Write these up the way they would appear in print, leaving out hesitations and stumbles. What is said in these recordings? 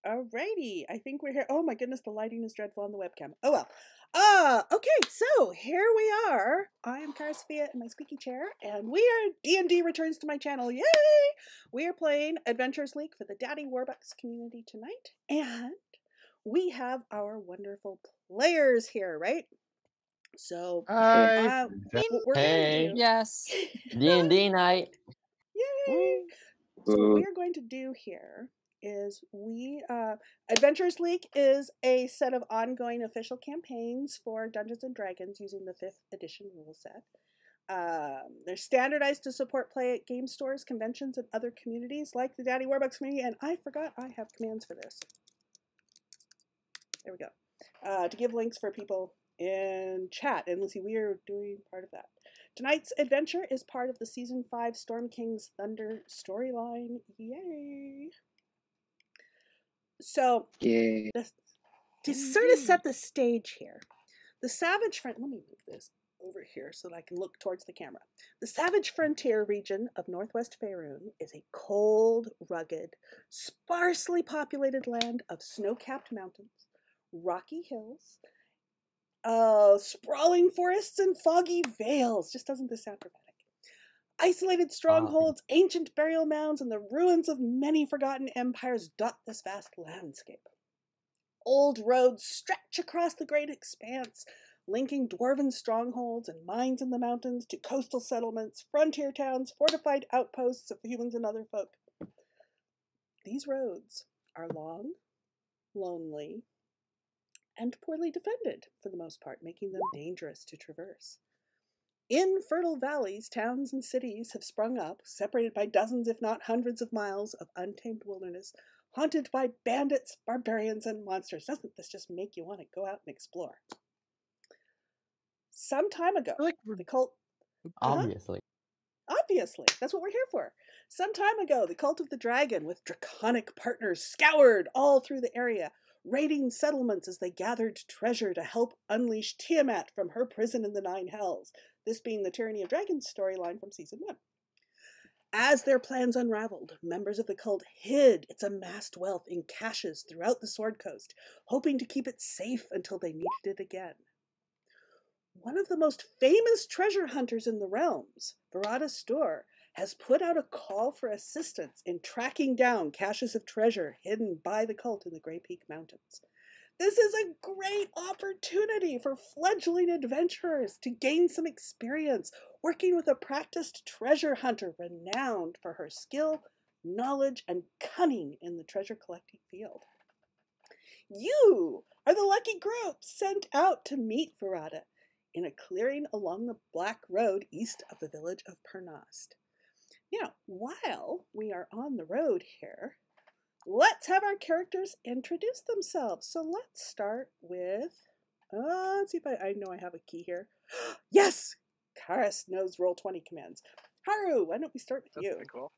Alrighty, I think we're here. Oh my goodness, the lighting is dreadful on the webcam. Oh well. Okay, so here we are. I am Cara Sophia in my squeaky chair, and we are D&D returns to my channel. Yay! We are playing Adventures League for the Daddy Warbucks community tonight, and we have our wonderful players here, right? So, Hi. what we're going to do? Yes. D&D night. Yay! So what we are going to do here is Adventures League is a set of ongoing official campaigns for Dungeons and Dragons using the 5th edition rule set. They're standardized to support play at game stores, conventions, and other communities like the Daddy Warbucks community. And I forgot I have commands for this. There we go. To give links for people in chat. And let's see, we are doing part of that. Tonight's adventure is part of the Season 5 Storm King's Thunder storyline. Yay! So, to sort of set the stage here, the Savage Front, let me move this over here so that I can look towards the camera. The Savage Frontier region of Northwest Faerun is a cold, rugged, sparsely populated land of snow-capped mountains, rocky hills, Sprawling forests and foggy vales. Just doesn't this sound dramatic? Isolated strongholds, ancient burial mounds, and the ruins of many forgotten empires dot this vast landscape. Old roads stretch across the great expanse, linking dwarven strongholds and mines in the mountains to coastal settlements, frontier towns, fortified outposts of humans and other folk. These roads are long, lonely, and poorly defended for the most part, making them dangerous to traverse. In fertile valleys, towns and cities have sprung up, separated by dozens, if not hundreds of miles of untamed wilderness, haunted by bandits, barbarians, and monsters. Doesn't this just make you want to go out and explore? Some time ago, the cult... Obviously. Obviously, that's what we're here for. Some time ago, the Cult of the Dragon, with draconic partners, scoured all through the area, raiding settlements as they gathered treasure to help unleash Tiamat from her prison in the Nine Hells, this being the Tyranny of Dragons storyline from Season 1. As their plans unraveled, members of the cult hid its amassed wealth in caches throughout the Sword Coast, hoping to keep it safe until they needed it again. One of the most famous treasure hunters in the realms, Virata Stur, has put out a call for assistance in tracking down caches of treasure hidden by the cult in the Grey Peak Mountains. This is a great opportunity for fledgling adventurers to gain some experience working with a practiced treasure hunter renowned for her skill, knowledge, and cunning in the treasure collecting field. You are the lucky group sent out to meet Virata in a clearing along the Black Road east of the village of Pernost. Now, while we are on the road here, let's have our characters introduce themselves. So let's start with, let's see if I know I have a key here. Yes! Karis knows Roll20 commands. Haru, why don't we start with you? That's pretty cool.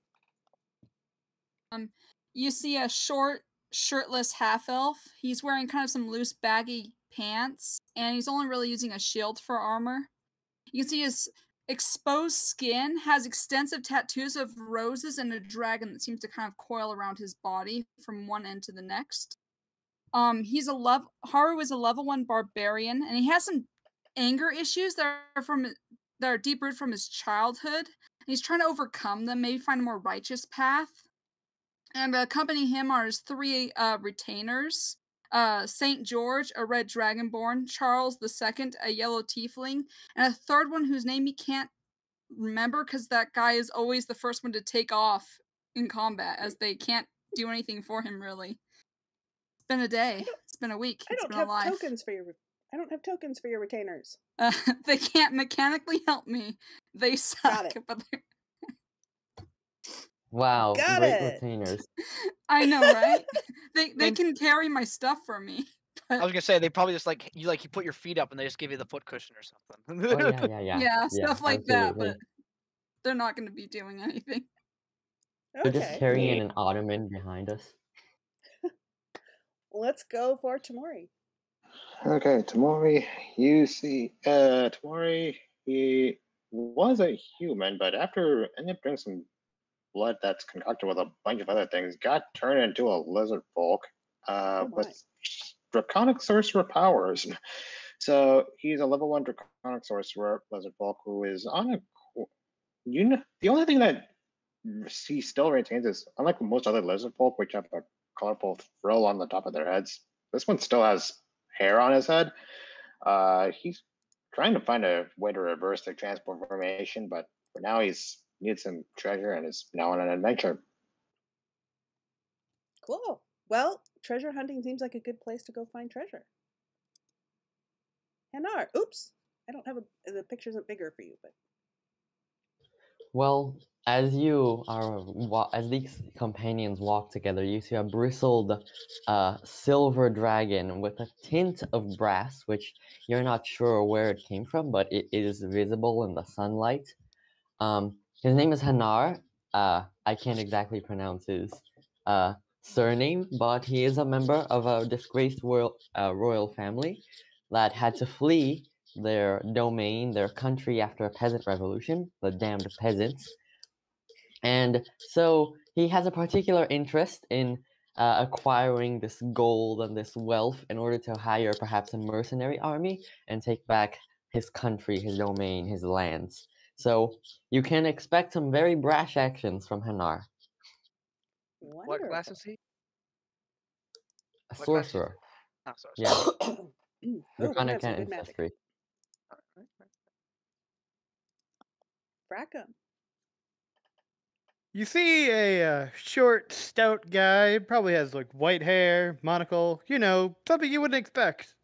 You see a short, shirtless half-elf. He's wearing kind of some loose, baggy pants, and he's only really using a shield for armor. You can see his exposed skin has extensive tattoos of roses and a dragon that seems to kind of coil around his body from one end to the next. Haru is a level 1 barbarian, and he has some anger issues that are deep-rooted from his childhood. And he's trying to overcome them, maybe find a more righteous path. And accompanying him are his 3 retainers. St. George, a red dragonborn, Charles II, a yellow tiefling, and a third one whose name he can't remember because that guy is always the first one to take off in combat, as they can't do anything for him, really. It's been a day. It's been a week. I don't have tokens for your retainers. They can't mechanically help me. They suck. Got it. But Wow, Got great it. retainers. I know, right? They can carry my stuff for me. I was gonna say they probably just you put your feet up and they just give you the foot cushion or something. Oh, yeah. Yeah, stuff like that, absolutely. but they're not going to be doing anything. We're just Okay. carrying an ottoman behind us. Let's go for Tamori. Okay, Tamori, you see, Tamori, he was a human, but after ended up drinking some blood that's concocted with a bunch of other things, got turned into a lizard folk with draconic sorcerer powers. So he's a level 1 draconic sorcerer lizard folk who is on a, the only thing that he still retains is, unlike most other lizard folk, which have a colorful frill on the top of their heads, this one still has hair on his head. He's trying to find a way to reverse the transformation, but for now he's needs some treasure and is now on an adventure. Cool. Well, treasure hunting seems like a good place to go find treasure. Hanar. Oops. I don't have the picture isn't bigger for you, but. Well, as these companions walk together, you see a bristled silver dragon with a tint of brass, which you're not sure where it came from, but it is visible in the sunlight. His name is Hanar. I can't exactly pronounce his surname, but he is a member of a disgraced royal family that had to flee their domain, their country, after a peasant revolution, the damned peasants. And so he has a particular interest in acquiring this gold and this wealth in order to hire perhaps a mercenary army and take back his country, his domain, his lands. So you can expect some very brash actions from Hanar. What class is he? A What class is he? sorcerer. Oh, sorry. Yeah. Oh, we're gonna have Draconic some good magic. ancestry. Frackum. You see a short, stout guy, probably has like white hair, monocle, something you wouldn't expect.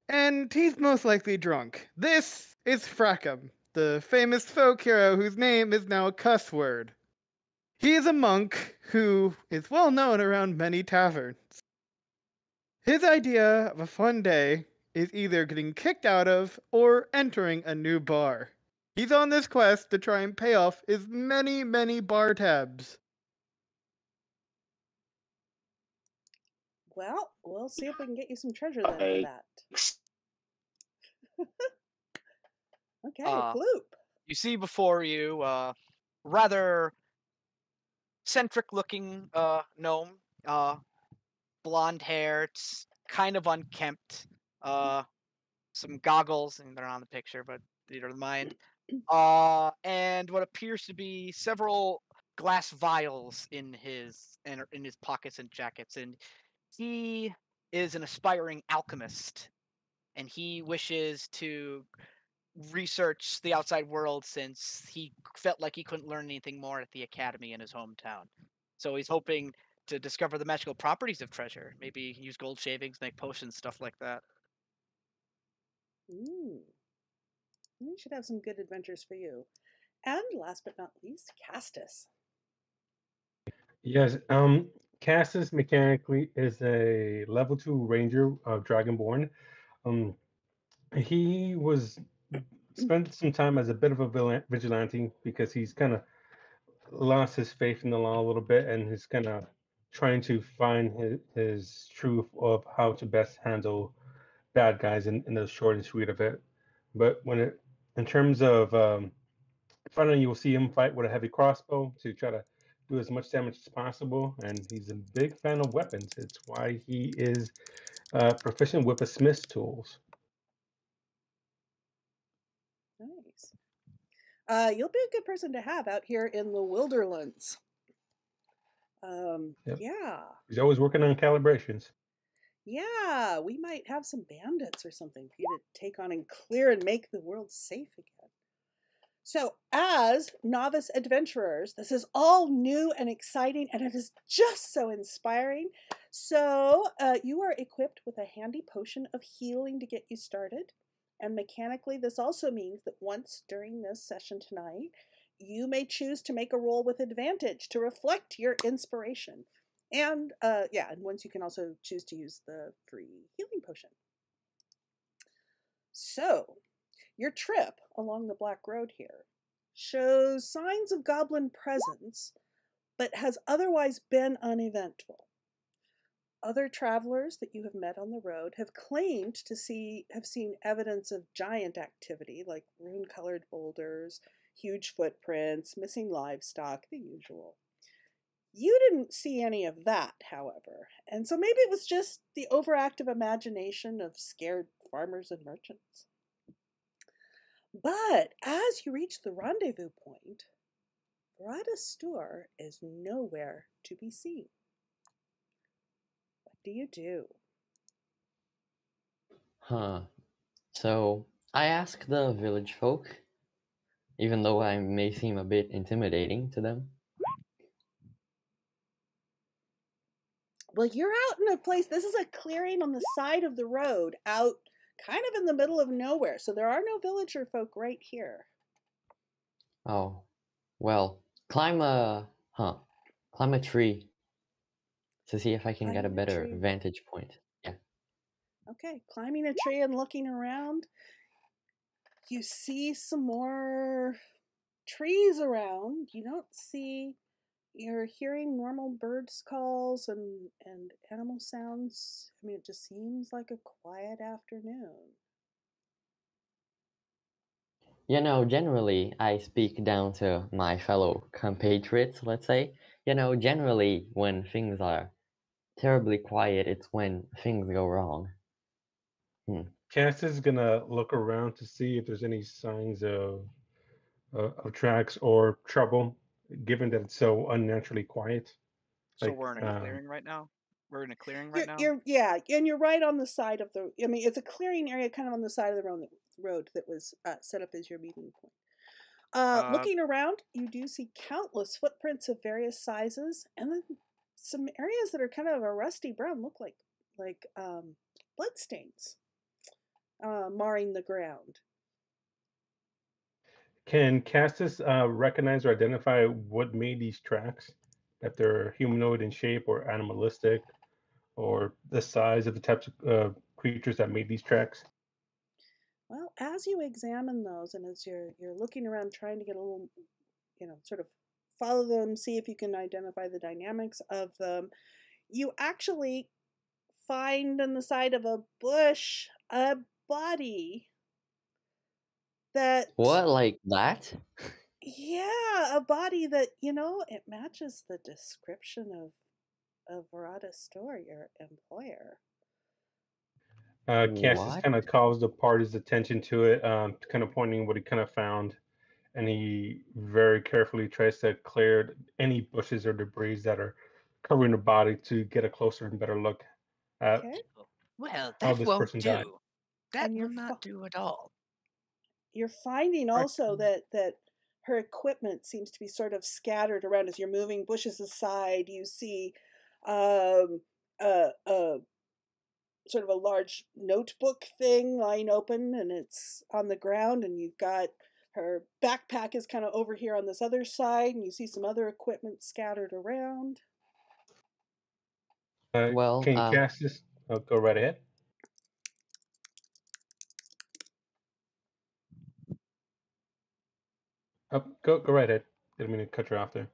And he's most likely drunk. This is Frackum, the famous folk hero whose name is now a cuss word. He is a monk who is well known around many taverns. His idea of a fun day is either getting kicked out of or entering a new bar. He's on this quest to try and pay off his many, many bar tabs. Well, we'll see if we can get you some treasure then for that. Okay, Floop. You see before you rather centric-looking gnome, blonde hair, it's kind of unkempt, some goggles, and they're on the picture, but they don't mind. And what appears to be several glass vials in his pockets and jackets, and he is an aspiring alchemist, and he wishes to research the outside world since he felt like he couldn't learn anything more at the academy in his hometown. So he's hoping to discover the magical properties of treasure. Maybe use gold shavings, make potions, stuff like that. Ooh. We should have some good adventures for you. And last but not least, Castus. Yes, Castus mechanically is a level 2 ranger of Dragonborn. He spent some time as a bit of a vigilante because he's kind of lost his faith in the law a little bit, and he's kind of trying to find his truth of how to best handle bad guys in the short and sweet of it. But in terms of finally, you'll see him fight with a heavy crossbow to try to do as much damage as possible, and he's a big fan of weapons. It's why he is proficient with the smith's tools. Nice. You'll be a good person to have out here in the Wilderlands. Yep. Yeah. He's always working on calibrations. Yeah, we might have some bandits or something for you to take on and clear and make the world safe again. So, as novice adventurers, this is all new and exciting, and it is just so inspiring. So, you are equipped with a handy potion of healing to get you started. And mechanically, this also means that once during this session tonight, you may choose to make a roll with advantage to reflect your inspiration. And and once you can also choose to use the free healing potion. So, your trip along the Black Road here shows signs of goblin presence, but has otherwise been uneventful. Other travelers that you have met on the road have claimed to have seen evidence of giant activity, like rune-colored boulders, huge footprints, missing livestock, the usual. You didn't see any of that, however, and so maybe it was just the overactive imagination of scared farmers and merchants. But as you reach the rendezvous point, Brada Stur is nowhere to be seen. What do you do? So I ask the village folk, even though I may seem a bit intimidating to them. Well, you're out in a place, this is a clearing on the side of the road, out kind of in the middle of nowhere, so there are no villager folk right here. Oh, well, climb a tree to see if I can get a better vantage point. Yeah. Okay, climbing a tree and looking around, you see some more trees around. You don't see, you're hearing normal birds calls and animal sounds. I mean, it just seems like a quiet afternoon. Generally, I speak down to my fellow compatriots, let's say. Generally, when things are terribly quiet, it's when things go wrong. Cass is gonna look around to see if there's any signs of tracks or trouble, given that it's so unnaturally quiet. So Like, we're in a clearing right now. We're in a clearing right now. Yeah, and you're right on the side of the. I mean, it's a clearing area, kind of on the side of the road that was set up as your meeting point. Looking around, you do see countless footprints of various sizes, and then some areas that are kind of a rusty brown, look like bloodstains marring the ground. Can Castus recognize or identify what made these tracks? That they're humanoid in shape or animalistic, or the size of the types of creatures that made these tracks? Well, as you examine those, and as you're looking around, trying to get a little, sort of follow them, see if you can identify the dynamics of them, you actually find on the side of a bush a body that. What, like that? Yeah, a body that, it matches the description of Verada Store, your employer. Cassius What? kind of calls the party's attention to it, kind of pointing what he kind of found, and he very carefully tries to clear any bushes or debris that are covering the body to get a closer and better look at Okay. Well, how that this won't person do. died. That And will you're not do at all. You're finding also that her equipment seems to be sort of scattered around as you're moving bushes aside. You see sort of a large notebook thing lying open, and it's on the ground, and you've got her backpack is kind of over here on this other side, and you see some other equipment scattered around. Well, Can Cassius go right ahead? Go right ahead. Didn't mean to cut you off there.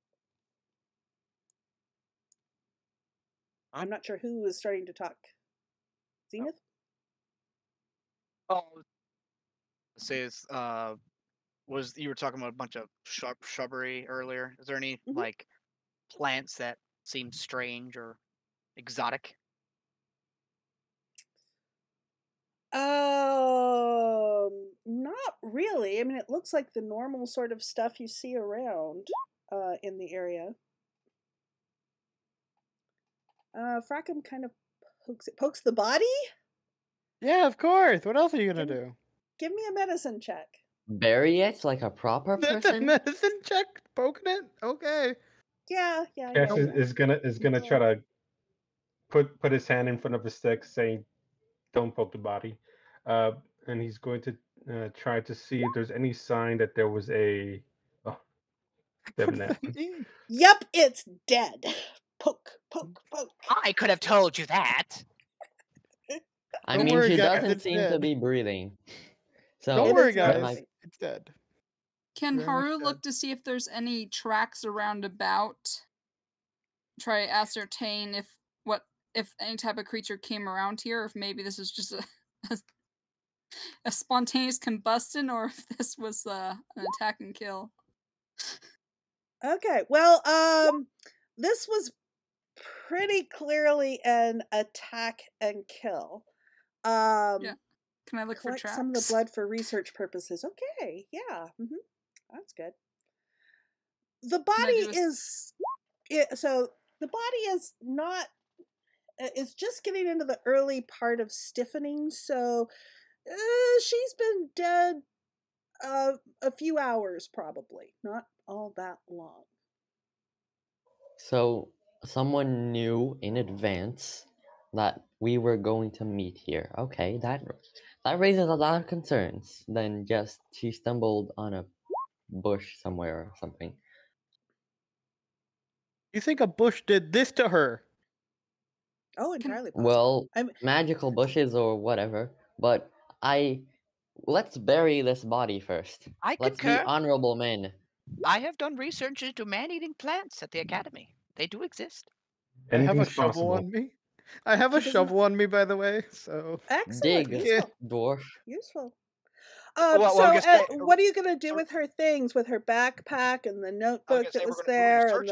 I'm not sure who was starting to talk. Zenith? Oh, says was you were talking about a bunch of shrubbery earlier? Is there any like plants that seem strange or exotic? Not really. I mean, it looks like the normal sort of stuff you see around in the area. Frackham kind of pokes the body. Yeah, of course. What else are you gonna do? Give me a medicine check. Bury it like a proper That's a person? medicine check? Poking it? Okay. Yeah. Cassius is gonna try to put his hand in front of his stick, saying, "Don't poke the body," and he's going to try to see if there's any sign that there was a. Oh, Yep, it's dead. Poke. I could have told you that. I Don't mean, worry, she guys, doesn't it's seem to dead. be breathing. So Don't worry, that guys. might- It's dead. Can Very much Haru dead. look to see if there's any tracks around about? Try to ascertain if any type of creature came around here, or if maybe this is just a spontaneous combustion, or if this was an attack and kill. Okay, well, this was pretty clearly an attack and kill. Yeah. Can I look for Collect tracks? some of the blood for research purposes. Okay, yeah, that's good. The body so the body is not. It's just getting into the early part of stiffening, so she's been dead a few hours, probably, not all that long. So someone knew in advance that we were going to meet here. Okay, that raises a lot of concerns than just she stumbled on a bush somewhere or something. You think a bush did this to her? Oh, entirely possible. Well, magical bushes or whatever, but let's bury this body first. Let's be concur. honorable men. I have done research into man-eating plants at the academy. They do exist. I have a Anything's shovel possible. on me. I have a shovel on me, by the way, so... Excellent. Dig, Useful. dwarf. Useful. Well, so, I guess what are you going to do with her things? With her backpack and the notebook that was there? And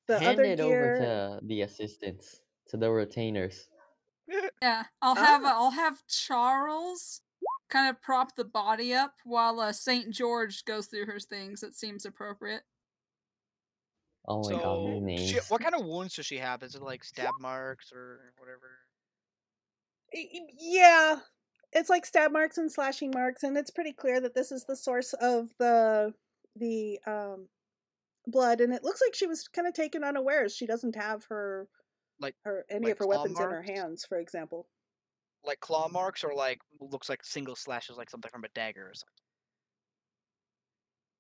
the Hand other it gear? over to the assistants to the retainers. Yeah, I'll have Charles kind of prop the body up while St. George goes through her things. It seems appropriate. Oh my god, these So, names. what kind of wounds does she have? Is it like stab marks or whatever? Yeah, it's like stab marks and slashing marks, and it's pretty clear that this is the source of the blood. And it looks like she was kind of taken unawares. She doesn't have her any of her claw weapons in her marks? hands, for example. Like claw marks, or like looks like single slashes, like something from a dagger or something.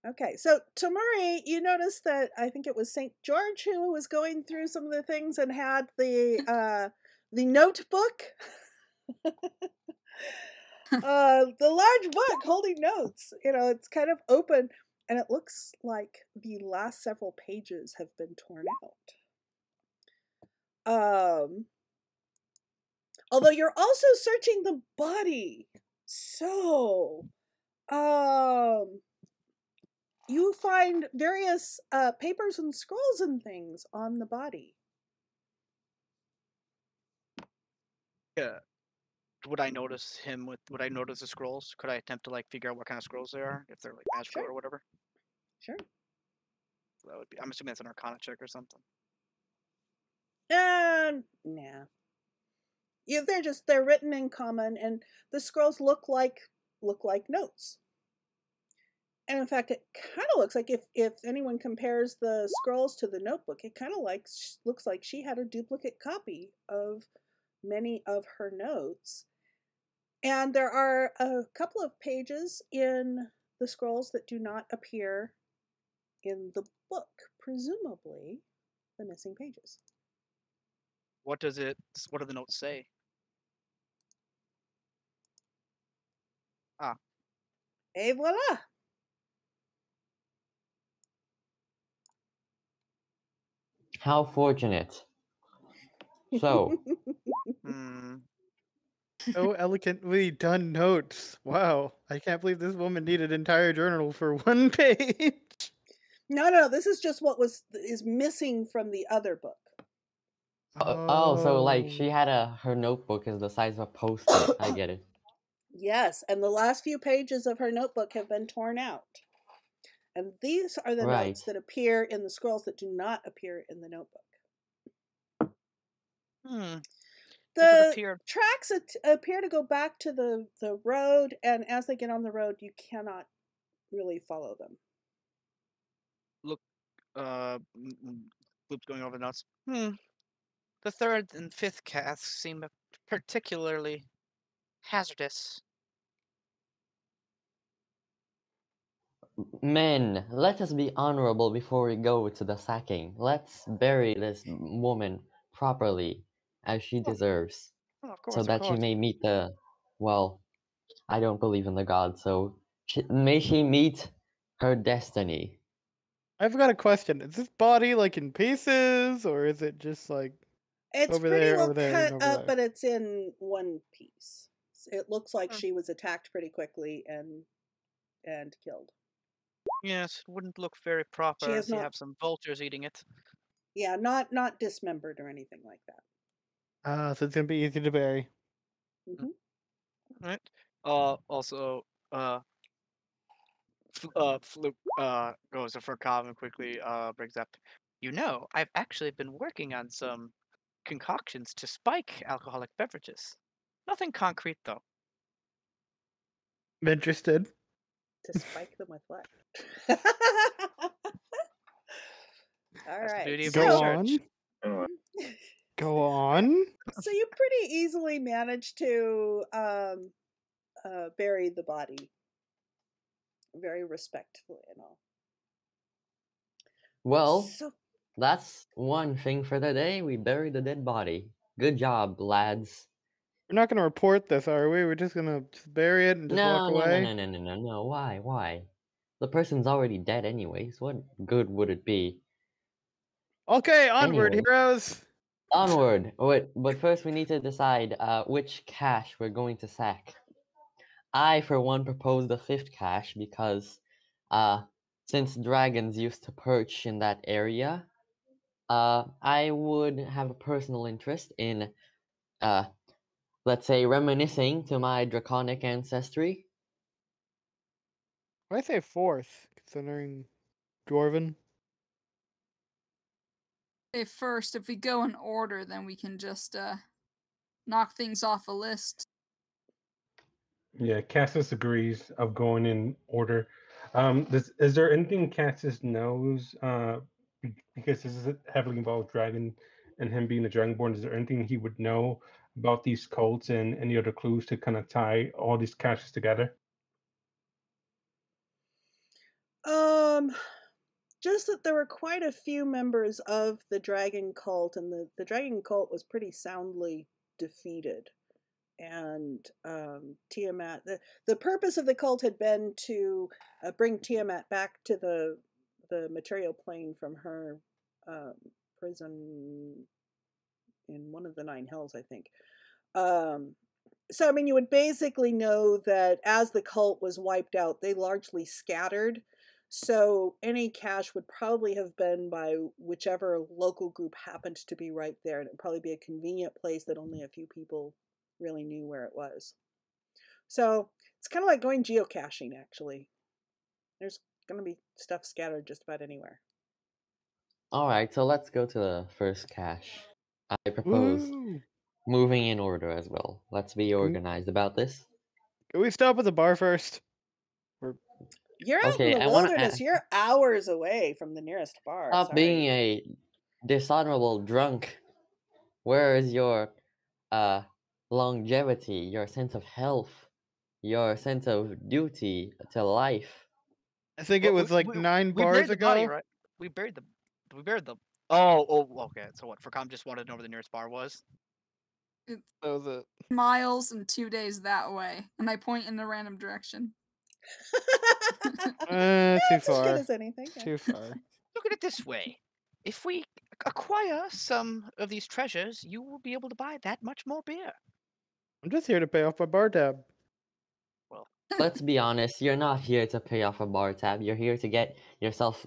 Okay, so Tamari, you noticed that I think it was St. George who was going through some of the things and had the notebook. The large book holding notes. It's kind of open, and it looks like the last several pages have been torn out. Although you're also searching the body, so you find various papers and scrolls and things on the body. Yeah. Would I notice him with? Would I notice the scrolls? Could I attempt to like figure out what kind of scrolls they are, if they're like magical Sure. or whatever? Sure. That would be. I'm assuming that's an Arcana check or something. Nah. Yeah, they're written in common, and the scrolls look like notes. And in fact, it kind of looks like if anyone compares the scrolls to the notebook, it kind of looks like she had a duplicate copy of many of her notes. And there are a couple of pages in the scrolls that do not appear in the book, presumably the missing pages. What do the notes say? Et voila! How fortunate. So, So elegantly done notes. Wow. I can't believe this woman needed an entire journal for one page. No, this is just what is missing from the other book. so like she had her notebook is the size of a post-it. I get it. Yes, and the last few pages of her notebook have been torn out. And these are the Right. notes that appear in the scrolls that do not appear in the notebook. The tracks appear to go back to the road, and as they get on the road, you cannot really follow them. Look, Bloop's going over the notes. The third and fifth casts seem particularly hazardous. Men, let us be honorable before we go to the sacking. Let's bury this woman properly, as she deserves, of course, so that she may meet well, I don't believe in the gods, so may she meet her destiny. I've got a question. Is this body like in pieces, or is it just like It's over pretty there, well over there, and cut over up, there? but it's in one piece. It looks like she was attacked pretty quickly and killed. Yes, it wouldn't look very proper has if you not- have some vultures eating it. Yeah, not dismembered or anything like that. So it's gonna be easy to bury. Mm-hmm. Right. Also, Floop goes to Furkov and quickly brings up. I've actually been working on some concoctions to spike alcoholic beverages. Nothing concrete though. I'm interested. To spike them with what? All That's the right. beauty of Go research. on. Go on. So you pretty easily managed to bury the body, very respectfully and all. Well, So that's one thing for the day. We buried the dead body. Good job, lads. We're not gonna report this, are we? We're just gonna bury it and just walk away. No. Why? The person's already dead anyways. What good would it be? Okay, onward, Anyway. heroes. Onward. Wait, but first we need to decide which cache we're going to sack. I, for one, propose the 5th cache because since dragons used to perch in that area, I would have a personal interest in, let's say, reminiscing to my draconic ancestry. I say fourth, considering Dwarven. Okay, first, if we go in order, then we can just knock things off a list. Yeah, Cassis agrees of going in order. Is there anything Cassis knows? Because this is heavily involved dragon and him being a dragonborn. Is there anything he would know about these cults and any other clues to kind of tie all these caches together? Just that there were quite a few members of the dragon cult, and the dragon cult was pretty soundly defeated. And Tiamat, the purpose of the cult had been to bring Tiamat back to the material plane from her prison in one of the 9 hells, I think. So, I mean, you would basically know that as the cult was wiped out, they largely scattered. So any cache would probably have been by whichever local group happened to be right there. And it'd probably be a convenient place that only a few people really knew where it was. So it's kind of like going geocaching, actually. There's going to be stuff scattered just about anywhere. Alright, so let's go to the first cache. I propose moving in order as well. Let's be organized about this. Can we stop at the bar first? You're out in the wilderness. You're hours away from the nearest bar. Stop being a dishonorable drunk. Where is your longevity, your sense of health, your sense of duty to life? I think it was like 9 bars ago. Body, right? We buried them. Oh, okay. So what? Fracom just wanted to know where the nearest bar was. That was it. Miles and 2 days that way, and I point in a random direction. Too far. As good as anything. Yeah. Too far. Look at it this way: if we acquire some of these treasures, you will be able to buy that much more beer. I'm just here to pay off my bar tab. Well, let's be honest. You're not here to pay off a bar tab. You're here to get yourself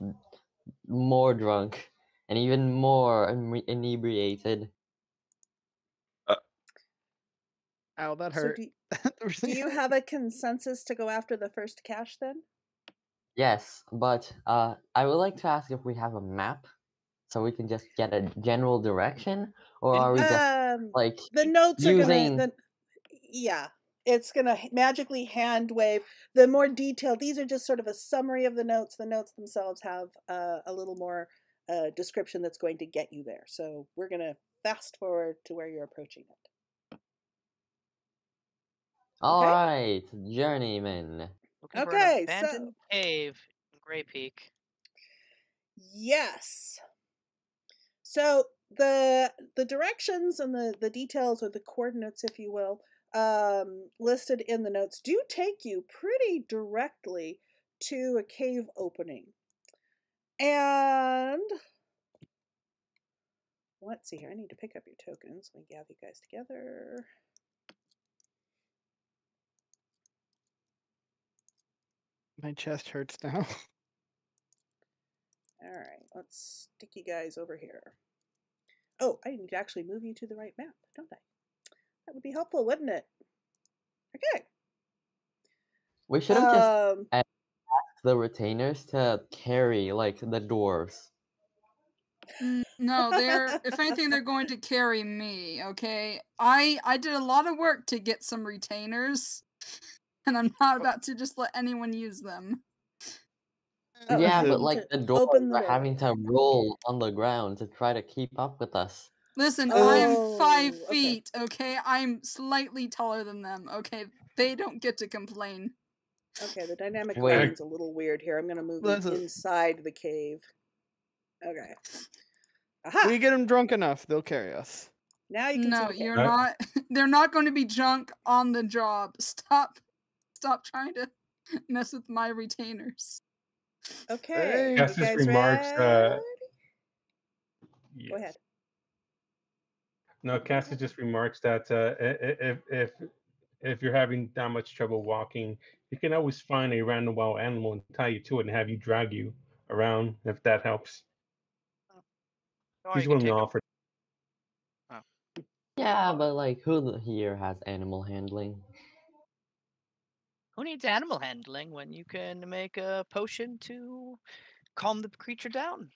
more drunk and even more inebriated. Ow, that hurt. So do you have a consensus to go after the first cache then? Yes, but I would like to ask if we have a map so we can just get a general direction, or are we just like the notes using... are gonna yeah, it's gonna magically hand wave the more detailed. These are just sort of a summary of the notes. The notes themselves have a little more description that's going to get you there. So we're gonna fast forward to where you're approaching it. All right, journeyman. Okay, abandoned cave in Grey Peak. Yes. So the directions and the details, or the coordinates, if you will, listed in the notes do take you pretty directly to a cave opening. And let's see here. I need to pick up your tokens. Let me gather you guys together. My chest hurts now. All right, let's stick you guys over here. Oh, I need to actually move you to the right map, don't I? That would be helpful, wouldn't it? Okay. We should have just asked the retainers to carry, like, the dwarves. No, if anything, they're going to carry me, okay? I did a lot of work to get some retainers, and I'm not about to just let anyone use them. Yeah, but like the dwarves are having to roll on the ground to try to keep up with us. Listen, I'm 5 feet, okay? I'm slightly taller than them, okay? They don't get to complain. Okay, the dynamic range a little weird here. I'm gonna move you inside the cave. Okay. Aha! We get them drunk enough, they'll carry us. Now you can No, you're not. They're not going to be drunk on the job. Stop trying to mess with my retainers. Okay. Cassis remarks. Go ahead. No, Cassis just remarks that if you're having that much trouble walking, you can always find a random wild animal and tie you to it and have you drag you around, if that helps. Or He's you can willing to take offer. Yeah, but like, who here has animal handling? Who needs animal handling when you can make a potion to calm the creature down?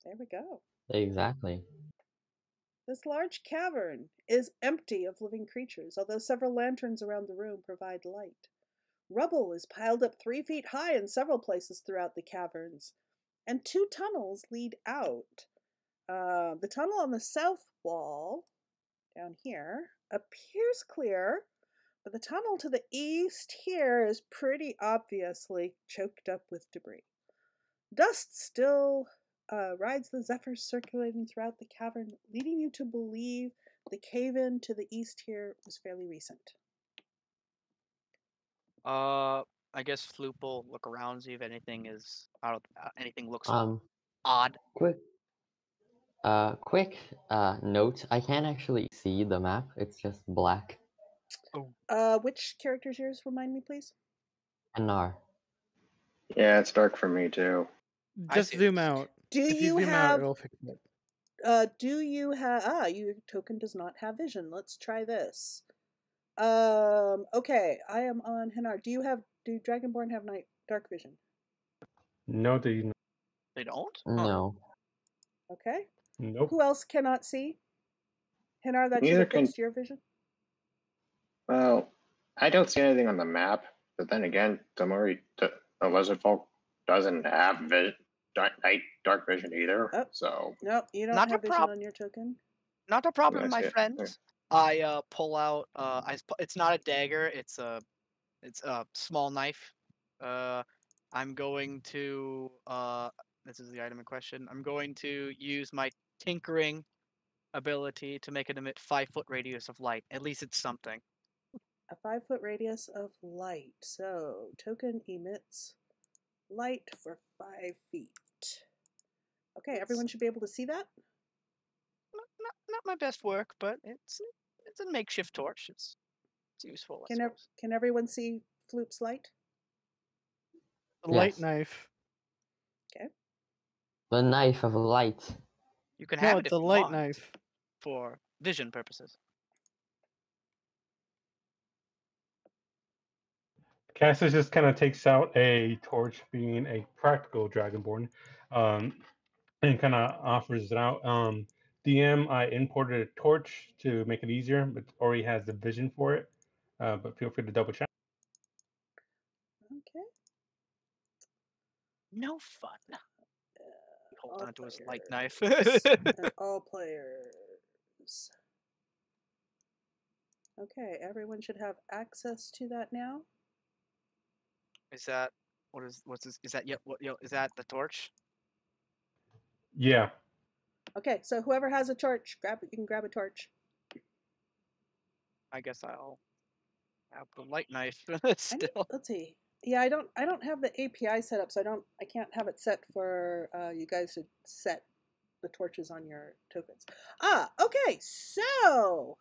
There we go. Exactly. This large cavern is empty of living creatures, although several lanterns around the room provide light. Rubble is piled up 3 feet high in several places throughout the caverns, and 2 tunnels lead out. The tunnel on the south wall, down here, appears clear, but the tunnel to the east here is pretty obviously choked up with debris. Dust still rides the zephyrs circulating throughout the cavern, leading you to believe the cave-in to the east here was fairly recent. I guess Floop will look around, see if anything is anything looks Um, odd. quick note. I can't actually see the map. It's just black. Which character's yours? Remind me, please. Anar. Yeah, it's dark for me too. I Just see zoom this. out. Do If you you zoom out, have? it'll fix it. Do you have? Your token does not have vision. Let's try this. Okay, I am on Hinar. Do Dragonborn have dark vision? No, they They don't? No. Okay. nope. Who else cannot see? Hinar, that should Neither have can. fixed your vision. Well, I don't see anything on the map, but then again, the lizard folk doesn't have dark vision either. Oh. So No, you don't Not a have vision prob- on your token. Not a problem, Yeah, I my see it. friend. Yeah. I pull out. It's not a dagger. It's a small knife. I'm going to. This is the item in question. I'm going to use my tinkering ability to make it emit 5-foot radius of light. At least it's something. A 5-foot radius of light. So token emits light for 5 feet. Okay, everyone should be able to see that. Not my best work, but it's a makeshift torch. It's useful. I suppose. Can everyone see Floop's light? Light Yes. knife. Okay. The knife of light. You can No, have it it's if a you light want knife. for vision purposes. Cassius just kind of takes out a torch, being a practical dragonborn, and kind of offers it out. DM, I imported a torch to make it easier, but already has the vision for it. But feel free to double check. Okay. No fun. Hold on to his light knife. And all players. Okay, everyone should have access to that now. Is that what's this? Is that is that the torch? Yeah. Okay, so whoever has a torch, you can grab a torch. I guess I'll have the light knife still. Let's see. Yeah, I don't have the API set up, so I can't have it set for you guys to set the torches on your tokens. Okay, so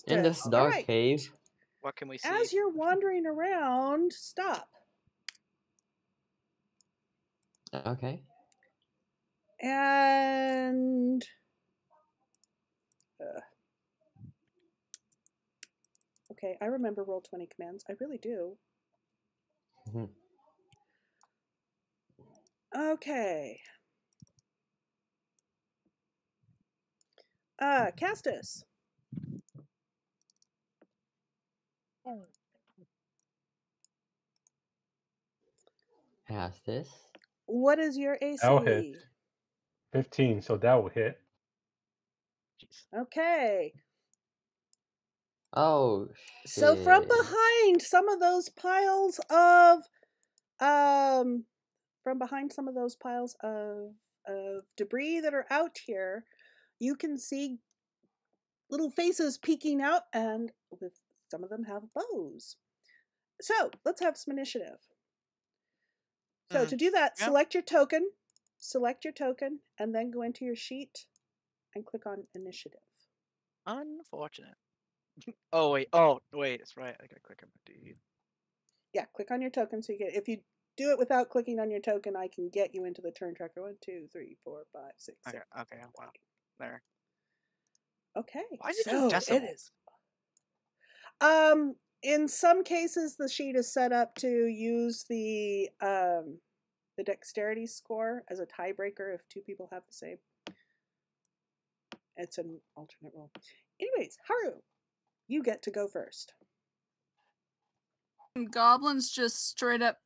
in this Castus. dark Alright. cave. What can we see? As you're wandering around, stop. Okay. And okay, I remember Roll20 commands. I really do. Mhm. Okay. Castus. Has this? What is your AC? That'll hit. 15, so that will hit. Okay. Oh shit. So from behind some of those piles of debris that are out here, you can see little faces peeking out, and with some of them have bows. So let's have some initiative. So to do that, select your token, and then go into your sheet and click on initiative. Unfortunate. Oh wait, that's right. I gotta click on my D. Yeah, click on your token so you get. If you do it without clicking on your token, I can get you into the turn tracker. 1, 2, 3, 4, 5, 6, 7. Okay. Wow. There. Okay. Why did you So it decimal? is. In some cases, the sheet is set up to use the dexterity score as a tiebreaker if two people have the same. It's an alternate roll. Anyways, Haru, you get to go first. Goblins just straight up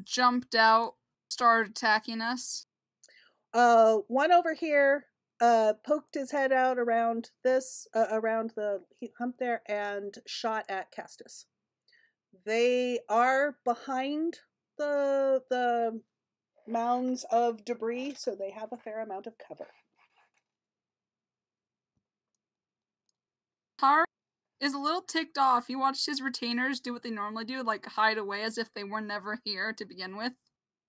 jumped out, started attacking us. One over here poked his head out around around the hump there and shot at Castus. They are behind the mounds of debris, so they have a fair amount of cover. Haru is a little ticked off. He watched his retainers do what they normally do, like hide away as if they were never here to begin with.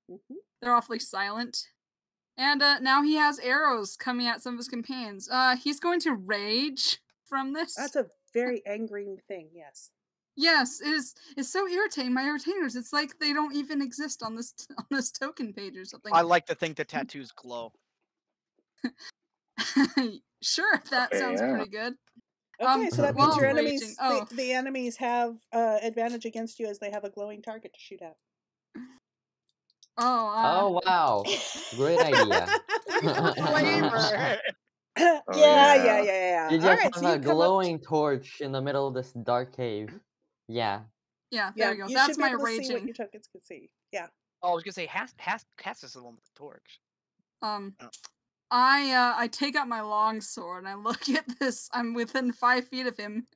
Mm-hmm. They're awfully silent. And now he has arrows coming at some of his companions. He's going to rage from this. That's a very angering thing, yes. Yes, it's so irritating. My retainers, it's like they don't even exist on this token page or something. I like to think the tattoos glow. Sure, that sounds Yeah. pretty good. Okay, so that means your raging. enemies, Oh. the enemies have advantage against you as they have a glowing target to shoot at. Oh wow, great idea. Flavor. Yeah. You All just right, have so you a come up glowing torch in the middle of this dark cave. Yeah. Yeah, there you go. you That's should be my able to see what raging. your tokens can see. Yeah. Oh, I was gonna say Cass is the one with the torch. I take out my long sword and I look at this. I'm within 5 feet of him.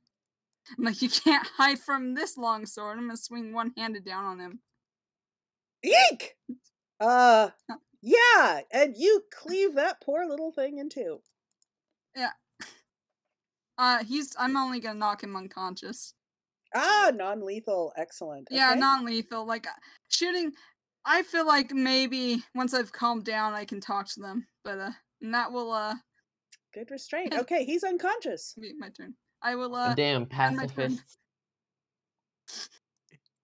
I'm like, you can't hide from this long sword. I'm gonna swing one-handed down on him. Eek! Yeah, and you cleave that poor little thing in two. Yeah. I'm only gonna knock him unconscious. Non-lethal, excellent. Yeah, Okay. non-lethal. Like shooting. I feel like maybe once I've calmed down, I can talk to them. But and that will Good restraint. Okay, he's unconscious. be my turn. I will Damn end my turn. pacifists.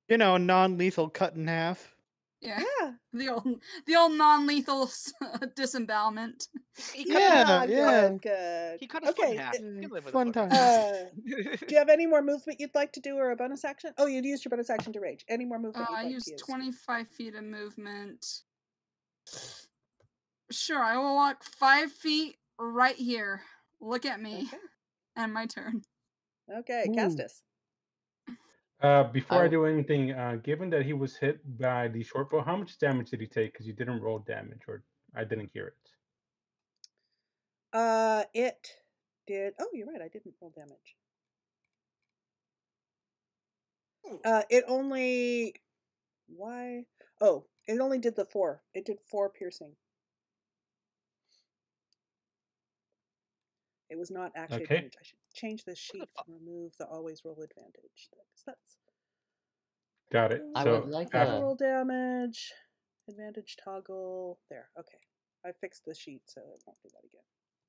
You know, non-lethal cut in half. Yeah. Yeah. The old non-lethal disembowelment. Good. He cut his foot in Okay. half. You can live with Fun it. time. Do you have any more movement you'd like to do or a bonus action? Oh, you'd used your bonus action to rage. Any more movement you'd I like use to use? 25 feet of movement. Sure, I will walk 5 feet right here. Look at me. Okay. And my turn. Okay, Ooh. Castus. Before I do anything, given that he was hit by the short bow, how much damage did he take? Because you didn't roll damage, or I didn't hear it. It did. Oh, you're right. I didn't roll damage. It only. Why? Oh, it only did the 4. It did 4 piercing. It was not actually Okay. damage. I should change this sheet and remove the always roll advantage. That's Got it. I So would like after- to. roll damage, advantage toggle. There. Okay. I fixed the sheet, so it won't do that again.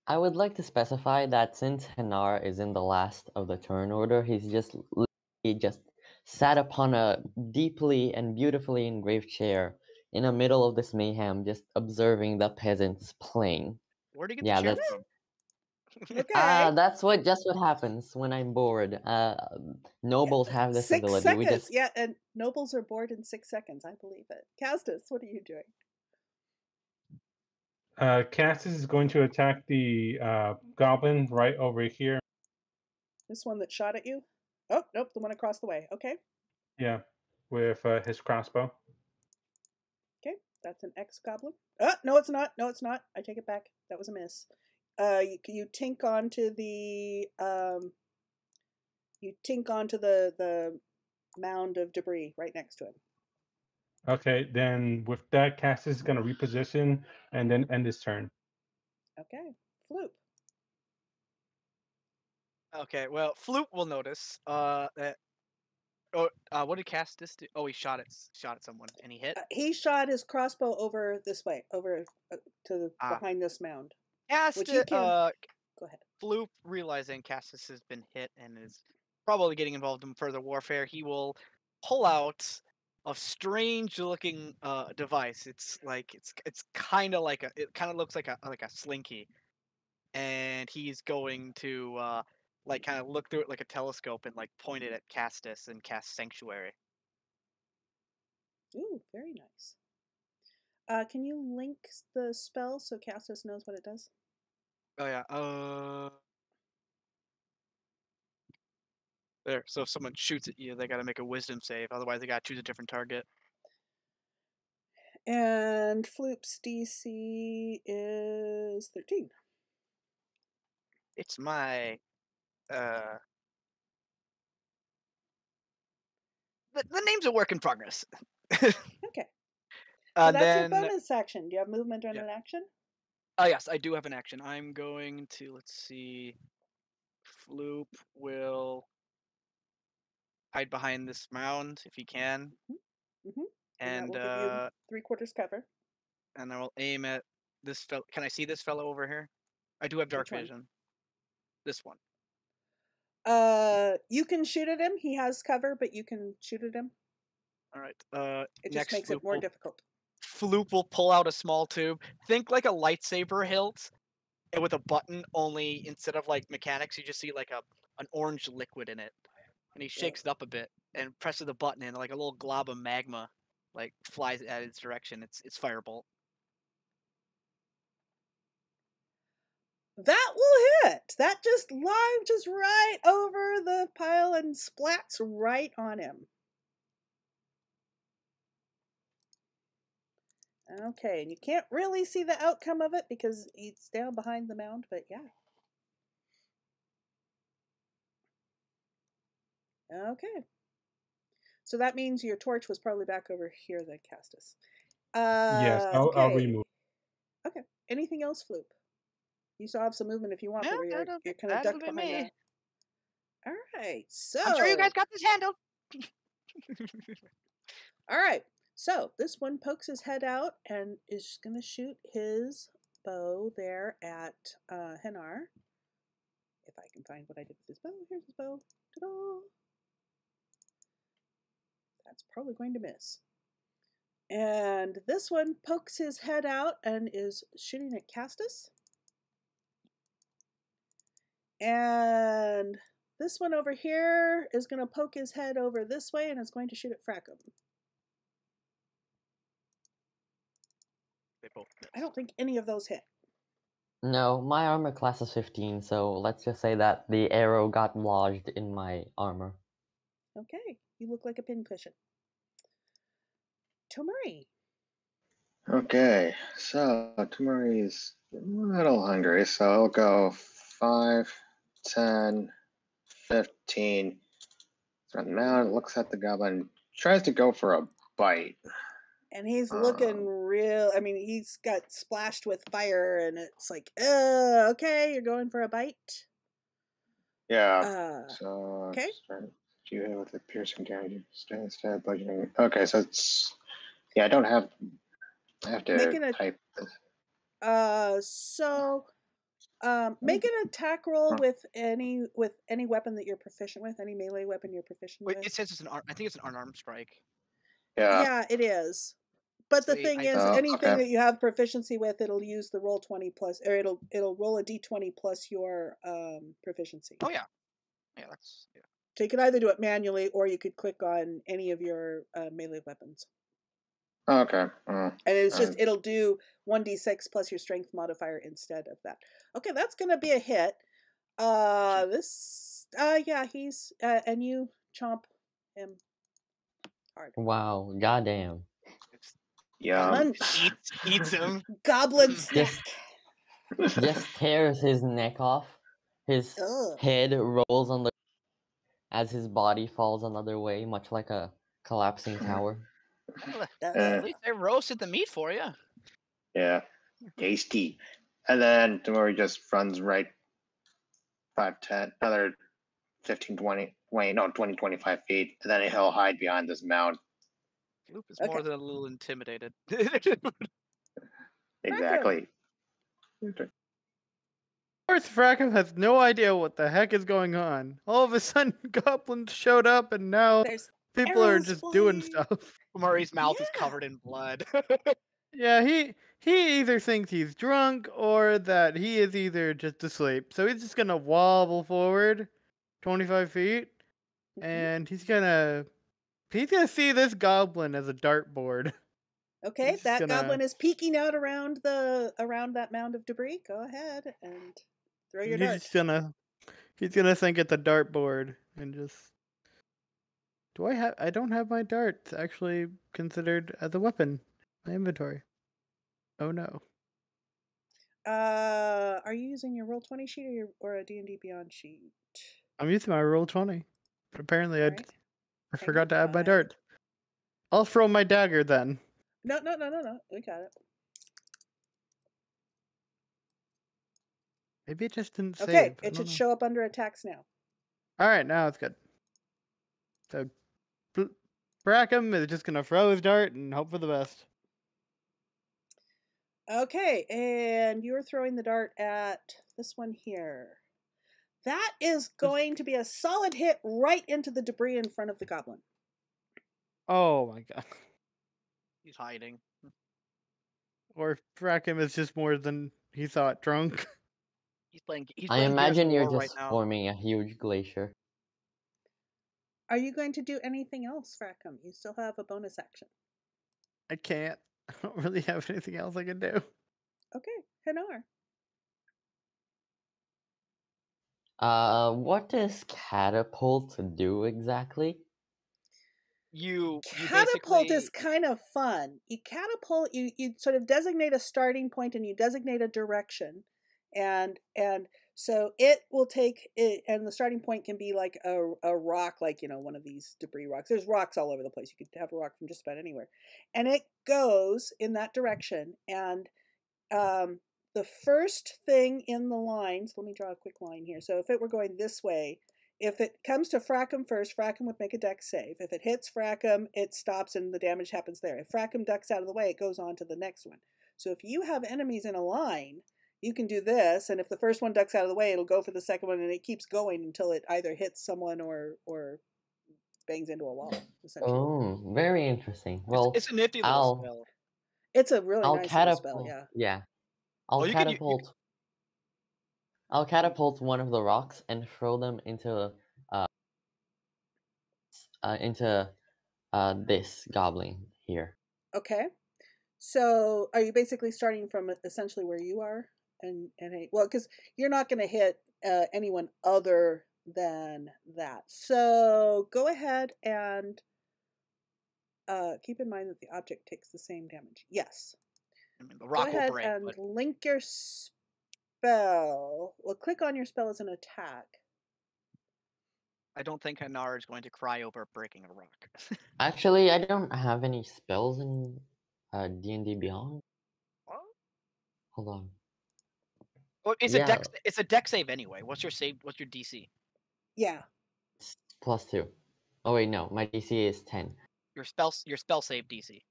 I would like to specify that since Hanar is in the last of the turn order, he just sat upon a deeply and beautifully engraved chair in the middle of this mayhem, just observing the peasants playing. Where'd you get Yeah, the chair that's from? Okay. that's what happens when I'm bored. Nobles have this 6 ability. seconds. We just Yeah, and nobles are bored in 6 seconds. I believe it. Castus, what are you doing? Cassis is going to attack the goblin right over here. This one that shot at you? Oh, nope, the one across the way. Okay. Yeah, with his crossbow. Okay, that's an ex-goblin. Oh, no, it's not. No, it's not. I take it back. That was a miss. You tink onto the the mound of debris right next to him. Okay, then with that, Cassis is going to reposition and then end his turn. Okay, Floop. Okay, well, Flute will notice that. Oh, what did Castus do? Oh, he shot at someone, and he hit. He shot his crossbow over this way, over to behind this mound. Castus, you can- Go ahead. Floop, realizing Castus has been hit and is probably getting involved in further warfare, he will pull out strange looking device. It's kind of like it kind of looks like a slinky, and he's going to like kind of look through it like a telescope and like point it at Castus and cast Sanctuary. Ooh, very nice. Can you link the spell so Castus knows what it does? Oh yeah. There. So if someone shoots at you, they got to make a Wisdom save. Otherwise, they got to choose a different target. And Floop's DC is 13. It's my the name's a work in progress. Okay. So that's your then, bonus action. Do you have movement and yeah. an action? Oh yes, I do have an action. I'm going to, let's see. Floop will hide behind this mound if he can, Mm-hmm. and that will give you 3/4 cover. and I will aim at this fellow. Can I see this fellow over here? I do have dark Which one? vision. This one. You can shoot at him. He has cover, but you can shoot at him. All right. It just next makes Floop it more will, difficult. Floop will pull out a small tube. Think like a lightsaber hilt, and with a button. Only instead of like mechanics, you just see like an orange liquid in it, and he shakes it up a bit and presses the button, and like a little glob of magma like flies at its direction. It's Firebolt. That will hit. That just launches right over the pile and splats right on him. Okay, and you can't really see the outcome of it because he's down behind the mound, but yeah. Okay. So that means your torch was probably back over here then, Castus. Yes, I'll Okay. remove. Okay. Anything else, Floop? You still have some movement if you want, Yeah, but you're kind of that'll ducked be behind me. that. All right, so I'm sure you guys got this handled. all right, so this one pokes his head out and is going to shoot his bow there at Henar. If I can find what I did with his bow, here's his bow. Ta-da! That's probably going to miss. And this one pokes his head out and is shooting at Castus. And this one over here is going to poke his head over this way and is going to shoot at Frackum. They both missed. I don't think any of those hit. No, my armor class is 15, so let's just say that the arrow got lodged in my armor. Okay, you look like a pincushion. Tomari. Okay, so Tamari's a little hungry, so I'll go 5, 10, 15. So now it looks at the goblin, tries to go for a bite. And he's looking real, I mean, he's got splashed with fire and it's like, okay, you're going for a bite? Yeah, so okay. Do you hit with a piercing damage? Instead, bludgeoning. Okay, so it's, yeah, I have to type this. Make an attack roll with any weapon that you're proficient with, any melee weapon you're proficient with. It says it's I think it's an unarmed strike. Yeah, it is. But the thing is, anything that you have proficiency with, it'll use the roll 20 plus, or it'll roll a d20 plus your proficiency. Oh yeah, that's yeah. So you can either do it manually, or you could click on any of your melee weapons. Okay. And it's just, it'll do 1d6 plus your strength modifier instead of that. Okay, that's going to be a hit. He's, and you chomp him hard. Wow, goddamn. Yeah. Eats him. Goblin snack. Just tears his neck off. His head rolls on the as his body falls another way, much like a collapsing tower. At least they roasted the meat for you. Yeah, tasty. And then Tamari just runs right 5, 10, another 15, 20, 25 feet, and then he'll hide behind this mound. Floop is more than a little intimidated. Exactly. Of course, Frackum has no idea what the heck is going on. All of a sudden, goblins showed up, and now People are Arrows just doing flying. stuff. Murray's mouth is Yeah. covered in blood. Yeah, he either thinks he's drunk or that he is either just asleep. So he's just gonna wobble forward 25 feet, and he's gonna see this goblin as a dartboard. Okay, He's that gonna- goblin is peeking out around that mound of debris. Go ahead and throw your dart. He's gonna think it's a dartboard and just. I don't have my darts actually considered as a weapon in my inventory. Oh no. Are you using your Roll20 sheet or a D&D Beyond sheet? I'm using my Roll20. But apparently Alright. I Hang forgot to add my on. dart. I'll throw my dagger then. No. We got it. Maybe it just didn't save. Okay, I it don't should know. show up under attacks now. Alright, now it's good. So Brackham is just gonna throw his dart and hope for the best. Okay, and you're throwing the dart at this one here. That is going to be a solid hit right into the debris in front of the goblin. Oh my god. He's hiding. Or Brackham is just more than he thought drunk. He's playing. He's I playing Gears imagine of you're War just right now. forming a huge glacier. Are you going to do anything else, Frackham? You still have a bonus action. I can't. I don't really have anything else I can do. Okay, Hanar. What does catapult do exactly? You Catapult basically, is kind of fun. You catapult, you sort of designate a starting point and you designate a direction, and so it will take it, and the starting point can be like a rock, like one of these debris rocks. There's rocks all over the place. You could have a rock from just about anywhere, and it goes in that direction. And the first thing in the lines. Let me draw a quick line here. So if it were going this way. If it comes to Frackham first, Frackham would make a dex save. If it hits Frackham, it stops and the damage happens there. If Frackham ducks out of the way, it goes on to the next one. So if you have enemies in a line, you can do this, and if the first one ducks out of the way, it'll go for the second one, and it keeps going until it either hits someone or bangs into a wall, essentially. Oh, very interesting. Well, it's a nifty little spell. It's a really I'll nice little catapult. spell, yeah. Yeah. I'll catapult one of the rocks and throw them into this goblin here. Okay. So are you basically starting from essentially where you are? Well, because you're not going to hit anyone other than that. So go ahead and keep in mind that the object takes the same damage. Yes. I mean, the rock go ahead will break. And but link your spell. Well, click on your spell as an attack. I don't think Hanar is going to cry over breaking a rock. Actually, I don't have any spells in D&D Beyond. What? Hold on. Well, it's Yeah. a dex save anyway. What's your save? What's your DC? Yeah. It's +2. Oh wait, no, my DC is 10. Your spell save DC.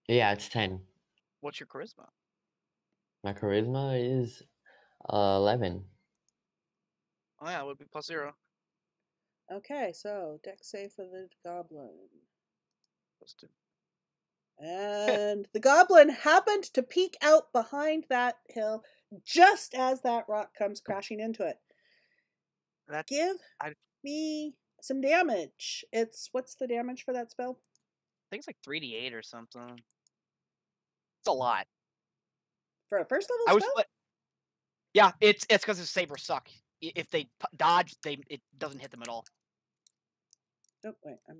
Yeah, it's 10. What's your charisma? My charisma is 11. Oh yeah, it would be +0. Okay, so dex save for the goblin. +2. And the goblin happened to peek out behind that hill just as that rock comes crashing into it. Give me some damage. What's the damage for that spell? I think it's like 3d8 or something. It's a lot. For a first level spell? Yeah, it's because his sabers suck. If they dodge, it doesn't hit them at all. Oh wait, I'm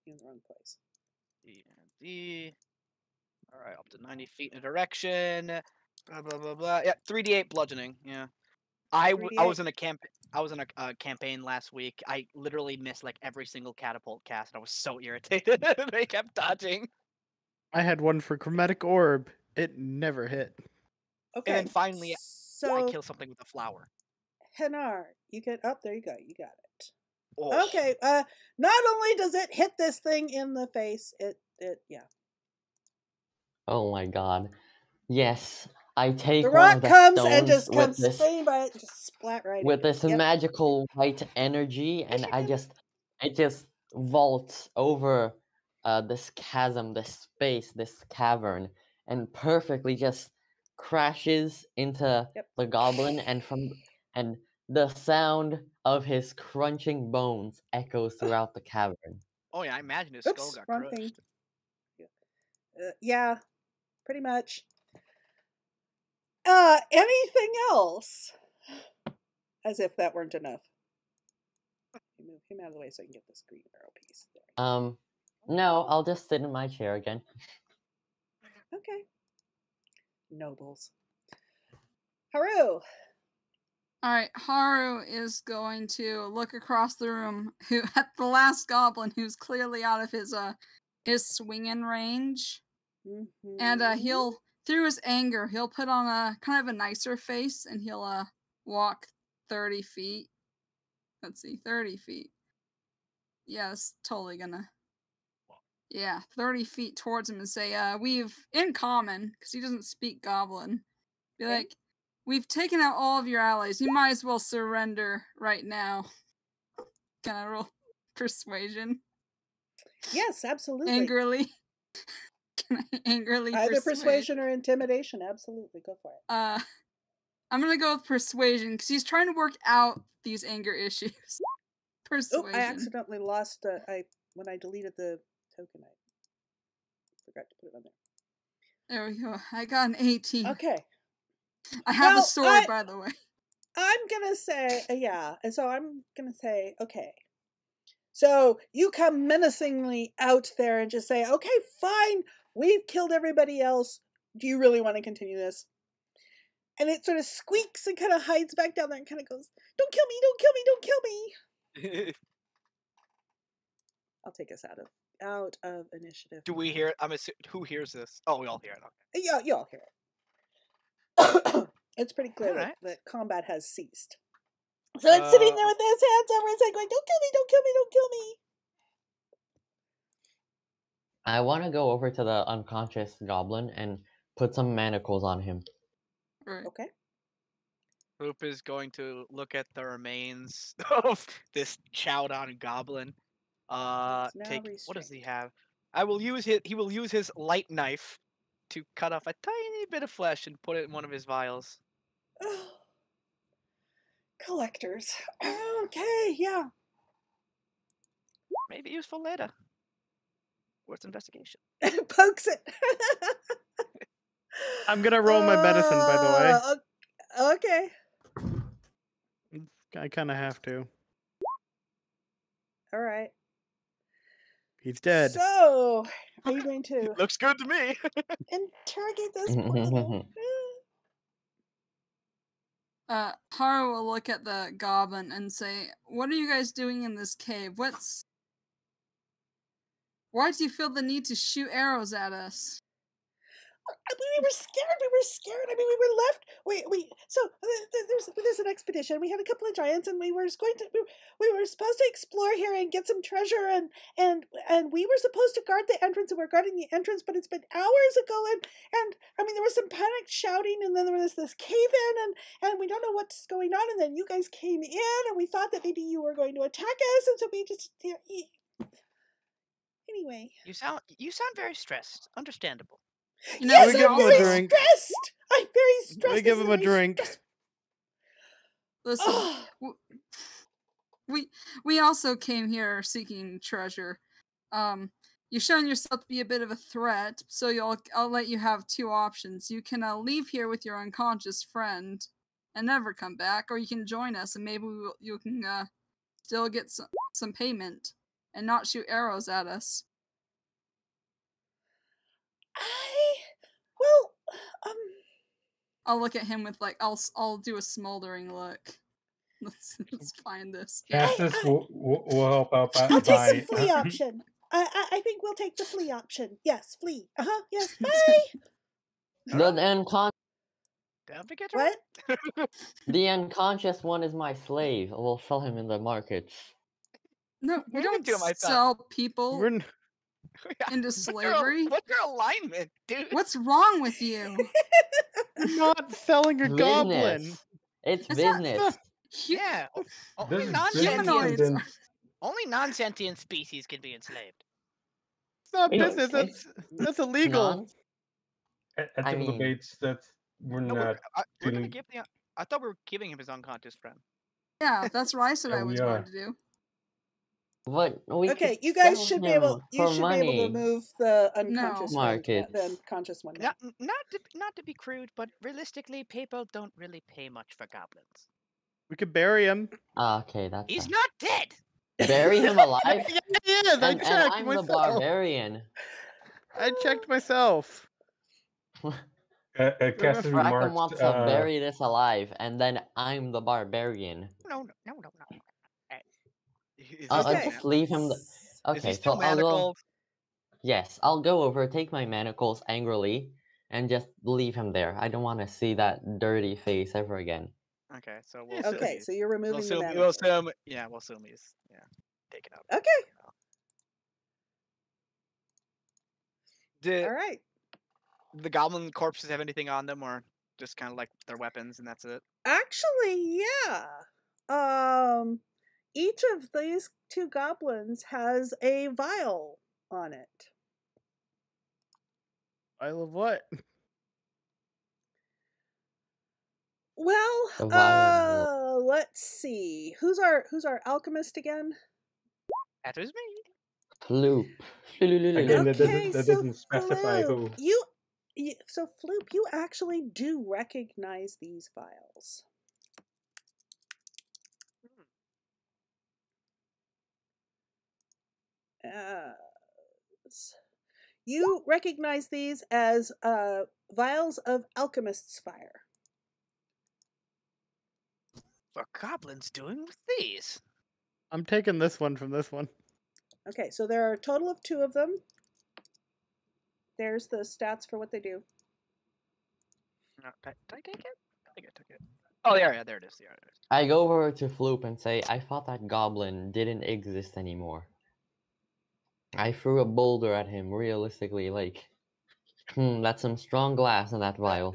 in the wrong place. D. All right, up to 90 feet in a direction. Blah blah blah blah. Yeah, 3d8 bludgeoning. Yeah, I was in a campaign last week. I literally missed like every single catapult cast. I was so irritated. They kept dodging. I had one for chromatic orb. It never hit. Okay. And then finally, so I kill something with a flower. Hanar, you get up. There you go. You got it. Oh. Okay. Not only does it hit this thing in the face, yeah. Oh my god. Yes, I take The one rock of the comes stones and just with comes this spinning by it, just splat right with in. this magical white energy, and it just vaults over this chasm, this space, this cavern, and perfectly just crashes into Yep. the goblin, and the sound of his crunching bones echoes throughout the cavern. Oh yeah, I imagine his skull Oops, got wrong crushed. thing. Yeah, pretty much. Anything else? As if that weren't enough. Move him out of the way so I can get this green arrow piece. There. No, I'll just sit in my chair again. Okay. Nobles. Haru! Alright, Haru is going to look across the room at the last goblin who's clearly out of his swinging range. And he'll, through his anger, he'll put on a kind of a nicer face and he'll walk 30 feet. Let's see, 30 feet. Yeah, it's totally gonna. Yeah, 30 feet towards him and say, we've, in common, because he doesn't speak goblin, be Okay. like, we've taken out all of your allies. You might as well surrender right now. Can I roll persuasion? Yes, absolutely. Angrily. Can I angrily Either persuade? persuasion or intimidation. Absolutely. Go for it. I'm gonna go with persuasion because he's trying to work out these anger issues. Oh, Persuasion. I accidentally lost. When I deleted the token, I forgot to put it on there. There we go. I got an 18. Okay. I have Well, a sword, by the way. I'm gonna say, yeah, and so I'm gonna say, okay. So you come menacingly out there and just say, okay, fine, we've killed everybody else. Do you really want to continue this? And it sort of squeaks and kind of hides back down there and kind of goes, don't kill me, don't kill me, don't kill me. I'll take us out of initiative. Do we hear? Who hears this? Oh, we all hear it. Okay. Yeah, you all hear it. It's pretty clear Alright. that combat has ceased. So it's sitting there with its hands over its head going, don't kill me, don't kill me, don't kill me. I want to go over to the unconscious goblin and put some manacles on him. Right. Okay. Hoop is going to look at the remains of this chowed on goblin. It's now Take what does he restrained. have? He will use his light knife to cut off a tiny bit of flesh and put it in one of his vials. Collectors. Okay, yeah. Maybe useful later. Worth investigation. Pokes it. I'm gonna roll my medicine, by the way. Okay. I kind of have to. All right. He's dead. So, are you going to Looks good to me. interrogate this poor little... Haru will look at the goblin and say, what are you guys doing in this cave? Why do you feel the need to shoot arrows at us? I mean, we were scared. I mean, we were left. So there's an expedition. We had a couple of giants, and we were supposed to explore here and get some treasure, and we were supposed to guard the entrance, and we're guarding the entrance, but it's been hours ago, and I mean, there was some panicked shouting, and then there was this cave-in, and we don't know what's going on, and then you guys came in, and we thought that maybe you were going to attack us, and so we just anyway. You sound very stressed. Understandable. You know, Yes, we give I'm him a very drink. stressed. I'm very stressed. We give This him is a very drink. stressful. Listen, we also came here seeking treasure. You've shown yourself to be a bit of a threat, so I'll let you have two options. You can leave here with your unconscious friend and never come back, or you can join us and maybe you can still get some payment and not shoot arrows at us. I'll look at him with I'll do a smoldering look. Let's find this. Castus will help out by. I'll take the flea option. I think we'll take the flea option. Yes, flea. Yes. Bye. Don't forget What? The unconscious one is my slave. We'll sell him in the markets. No, we don't do 'em, I thought. sell people We're into slavery. What's your alignment, dude? What's wrong with you? not selling a goblin. Business. It's It's not- business. Yeah. This Only is non-Gentians. Humanoids different than Only non-sentient species can be enslaved. It's not You know, business. That's illegal. Non? Ethical mean- debates that we're No, not we're gonna dealing. give the. I thought we were giving him his unconscious friend. Yeah, that's what I said Yeah, I we was are. going to do. But we Okay, could you guys sell should be him able. You for should be able to money. move the unconscious one, Markets. the unconscious one. Now. Not to be crude, but realistically, people don't really pay much for goblins. We could bury him. Okay, that's He's fine. not dead. Bury him alive? Yeah, he is. I and checked I'm the myself. barbarian. I checked myself. Cass's Rackham remarks. wants to bury this alive, and then I'm the barbarian. No. Is I'll Okay. just leave him. Is Okay, he still so I'll go. manacled? Yes, I'll go over, take my manacles angrily, and just leave him there. I don't want to see that dirty face ever again. Okay, so we'll. Okay, so you're removing the We'll manacles. assume. Yeah, we'll assume he's taken out. Okay, Did all right. the goblin corpses have anything on them, or just kind of like their weapons and that's it? Actually, yeah. Each of these two goblins has a vial on it. I love what? Well, The vial. let's see. Who's our alchemist again? That was me. Floop. Again, that Okay, that so doesn't specify who. Floop, so Floop, you actually do recognize these vials. You recognize these as vials of alchemist's fire. What are goblins doing with these? I'm taking this one from this one. Okay, so there are a total of 2 of them. There's the stats for what they do. No, did I take it? I think I took it. Oh, yeah, there it is. Yeah, there it is. I go over to Floop and say, I thought that goblin didn't exist anymore. I threw a boulder at him, realistically, like, that's some strong glass in that vial.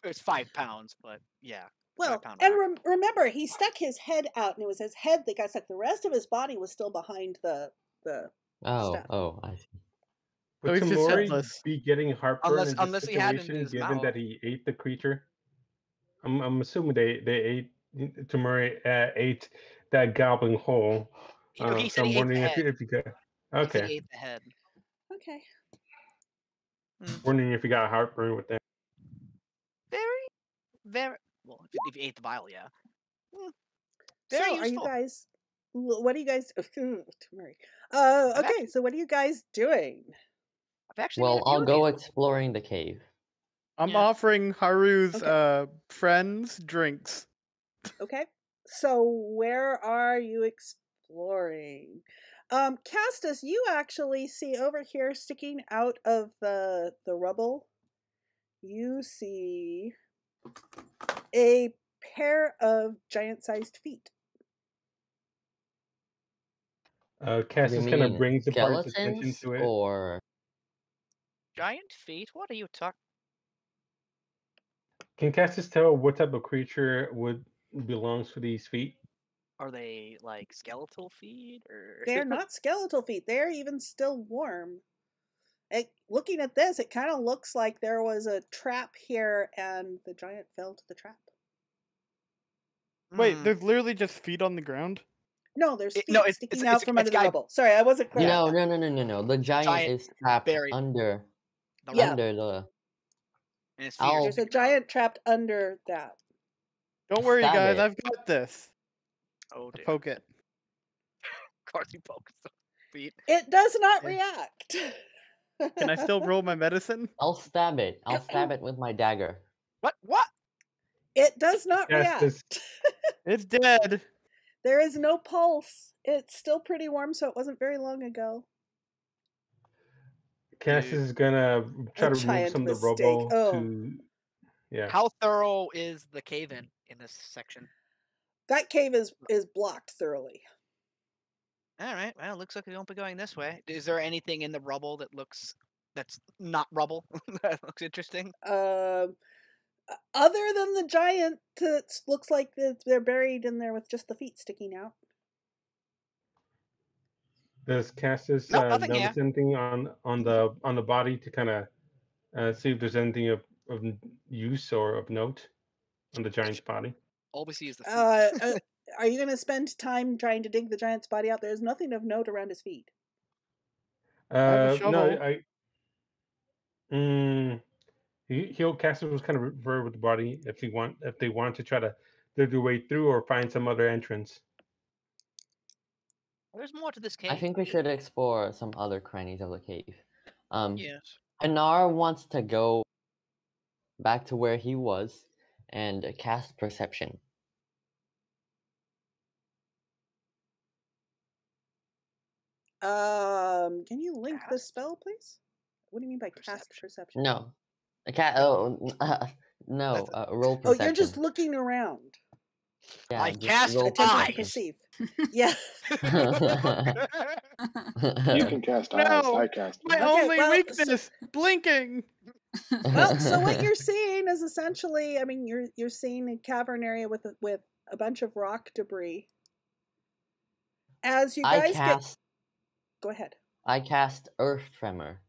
It's 5 pounds, but yeah. Well, 5-pound and rock. remember, he stuck his head out, and it was his head that got stuck. The rest of his body was still behind the stuff. Oh, I see. Oh, Would he's just Tamori headless. be getting heartburn in this Unless he had it in situation, his given mouth. that he ate the creature? I'm assuming they ate Tamori ate that goblin whole. He So said I'm he ate the wondering head. if you could. He said he Okay, ate the head. Okay. wondering if you got heartburn with that. Very well. If you ate the vial, yeah. Very So, useful. are you guys? What are you guys? Mary. I've Okay. So, what are you guys doing? I've actually Well, made a few I'll of go these. exploring the cave. I'm Yeah. offering Haru's Okay. friends drinks. Okay. So, where are you exploring? Castus, you actually see over here, sticking out of the rubble. You see a pair of giant-sized feet. Cass You just kind of mean brings the party's attention skeletons to it. or Giant feet? What are you talking? Can Cass just tell what type of creature would belongs to these feet? Are they like skeletal feet or? They're not skeletal feet. They're even still warm. Looking at this, it kind of looks like there was a trap here, and the giant fell to the trap. Wait, Hmm. there's literally just feet on the ground? No, there's feet No, it's- sticking it's- out from it's under the guy- rubble. Sorry, I wasn't clear. no, on that. no. The giant is trapped buried. under The Yeah. rock under the. and his feet I'll- are There's a sticking out. giant trapped under that. Don't worry, Stab guys. it. I've got this. Oh I dear. poke it. Of course he pokes the feet. It does not Yeah. react. Can I still roll my medicine? I'll stab it. I'll stab it with my dagger. What? It does not Yes, react. this- It's dead. There is no pulse. It's still pretty warm, so it wasn't very long ago. Cass Dude. is gonna try A to remove giant some of the mistake. rubble Oh. to. Yeah. How thorough is the cave in this section? That cave is blocked thoroughly. All right. Well, it looks like we won't be going this way. Is there anything in the rubble that's not rubble that looks interesting? Other than the giant, that looks like they're buried in there with just the feet sticking out. Does Cassis No, nothing here. notice anything on the body to kind of see if there's anything of use or of note on the giant's body? All we see is the feet. Are you going to spend time trying to dig the giant's body out? There's nothing of note around his feet. have a No, shovel. Cassis was kind of refer with the body if they want to try to dig their way through or find some other entrance. There's more to this cave. I think we should explore some other crannies of the cave. Yes. Hanar wants to go back to where he was and cast perception. Can you link the spell, please? What do you mean by cast perception? No, no. Roll perception. Oh, you're just looking around. Yeah, I just cast roll Attempt to eyes. perceive. Yeah. You can cast eyes. No, I cast. My Okay, only well, weakness, blinking. Well, so what you're seeing is essentially, I mean, you're seeing a cavern area with a bunch of rock debris. As you guys go ahead. I cast Earth Tremor.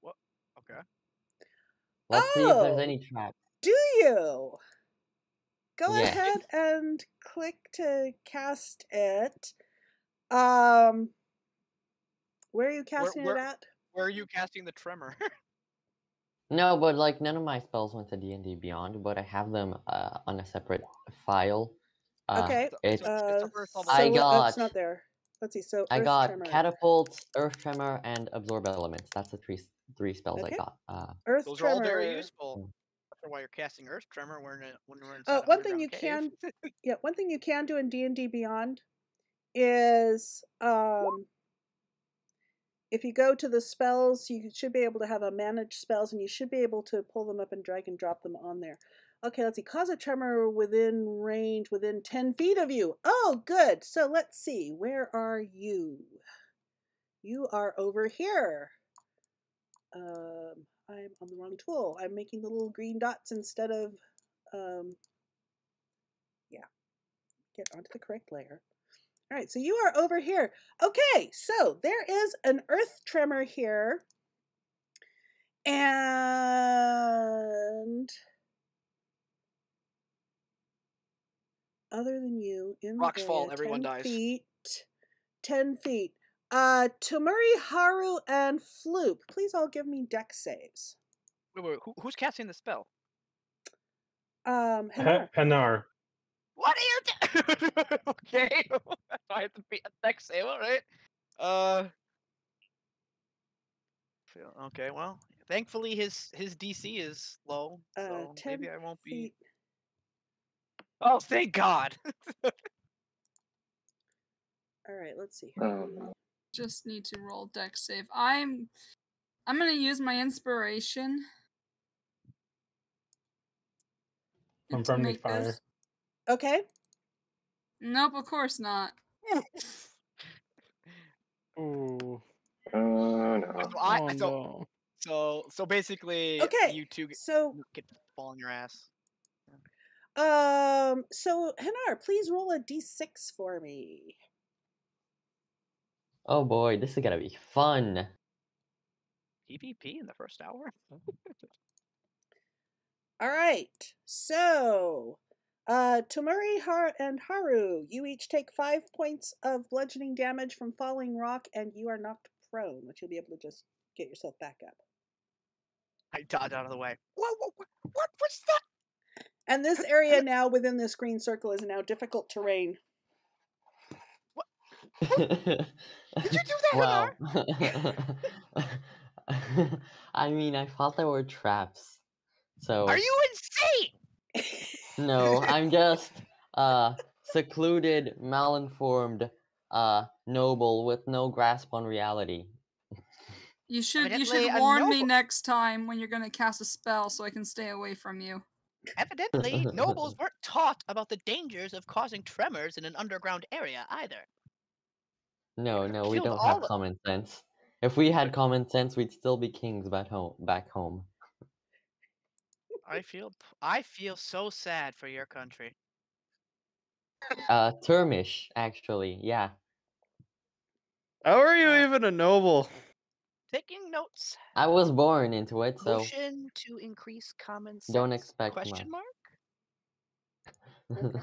What? Okay. Let's see if there's Oh, any traps. Do you? Go Yeah. ahead and click to cast it. Where are you casting it at? Where are you casting the tremor? No, but like none of my spells went to D&D Beyond, but I have them on a separate file. Okay. It's It's not there. Let's see. So I Earth got Tremor. Catapult, Earth Tremor, and Absorb Elements. That's the three spells Okay. I got. Earth Those Tremor. are all very useful. For why you're casting Earth Tremor when we're inside an One thing you underground can, cave. one thing you can do in D&D Beyond is, if you go to the spells, you should be able to have a manage spells, and you should be able to pull them up and drag and drop them on there. Okay, let's see. Cause a tremor within range, within 10 feet of you. Oh, good. So let's see. Where are you? You are over here. I'm on the wrong tool. I'm making the little green dots instead of, yeah. Get onto the correct layer. All right, so you are over here. Okay, so there is an earth tremor here. And other than you, in Rocks the fall, area, everyone 10 dies. feet, 10 feet. Tamuri, Haru, and Floop, please all give me dex saves. Wait, who's casting the spell? Hanar. Hanar. What are you doing? Okay. I have to be a dex save, alright? Okay, well, thankfully his DC is low, so 10 maybe I won't be. feet. Oh, thank God! All right, let's see. Just need to roll dex save. I'm gonna use my inspiration. From to friendly make fire. this. Okay. Nope, of course not. Ooh. No. So basically, Okay, you two so get to fall on your ass. so Hanar, please roll a d6 for me. Oh boy, this is gonna be fun. PvP in the first hour? All right, so Tamuri, and Haru, you each take 5 points of bludgeoning damage from falling rock, and you are knocked prone, which you'll be able to just get yourself back up. I dodge out of the way. What's that? And this area now within this green circle is now difficult terrain. Did you do that, Well, I mean, I thought there were traps. So Are you insane? no, I'm just secluded, malinformed noble with no grasp on reality. You should Evidently a warn me noble- next time when you're gonna cast a spell so I can stay away from you. Evidently, nobles weren't taught about the dangers of causing tremors in an underground area either. No, we killed don't all have the- common sense. If we had common sense, we'd still be kings back home. I feel so sad for your country. Termish, actually, yeah. How are you even a noble? Taking notes. I was born into it, so Potion to increase common sense. don't expect Question much. mark?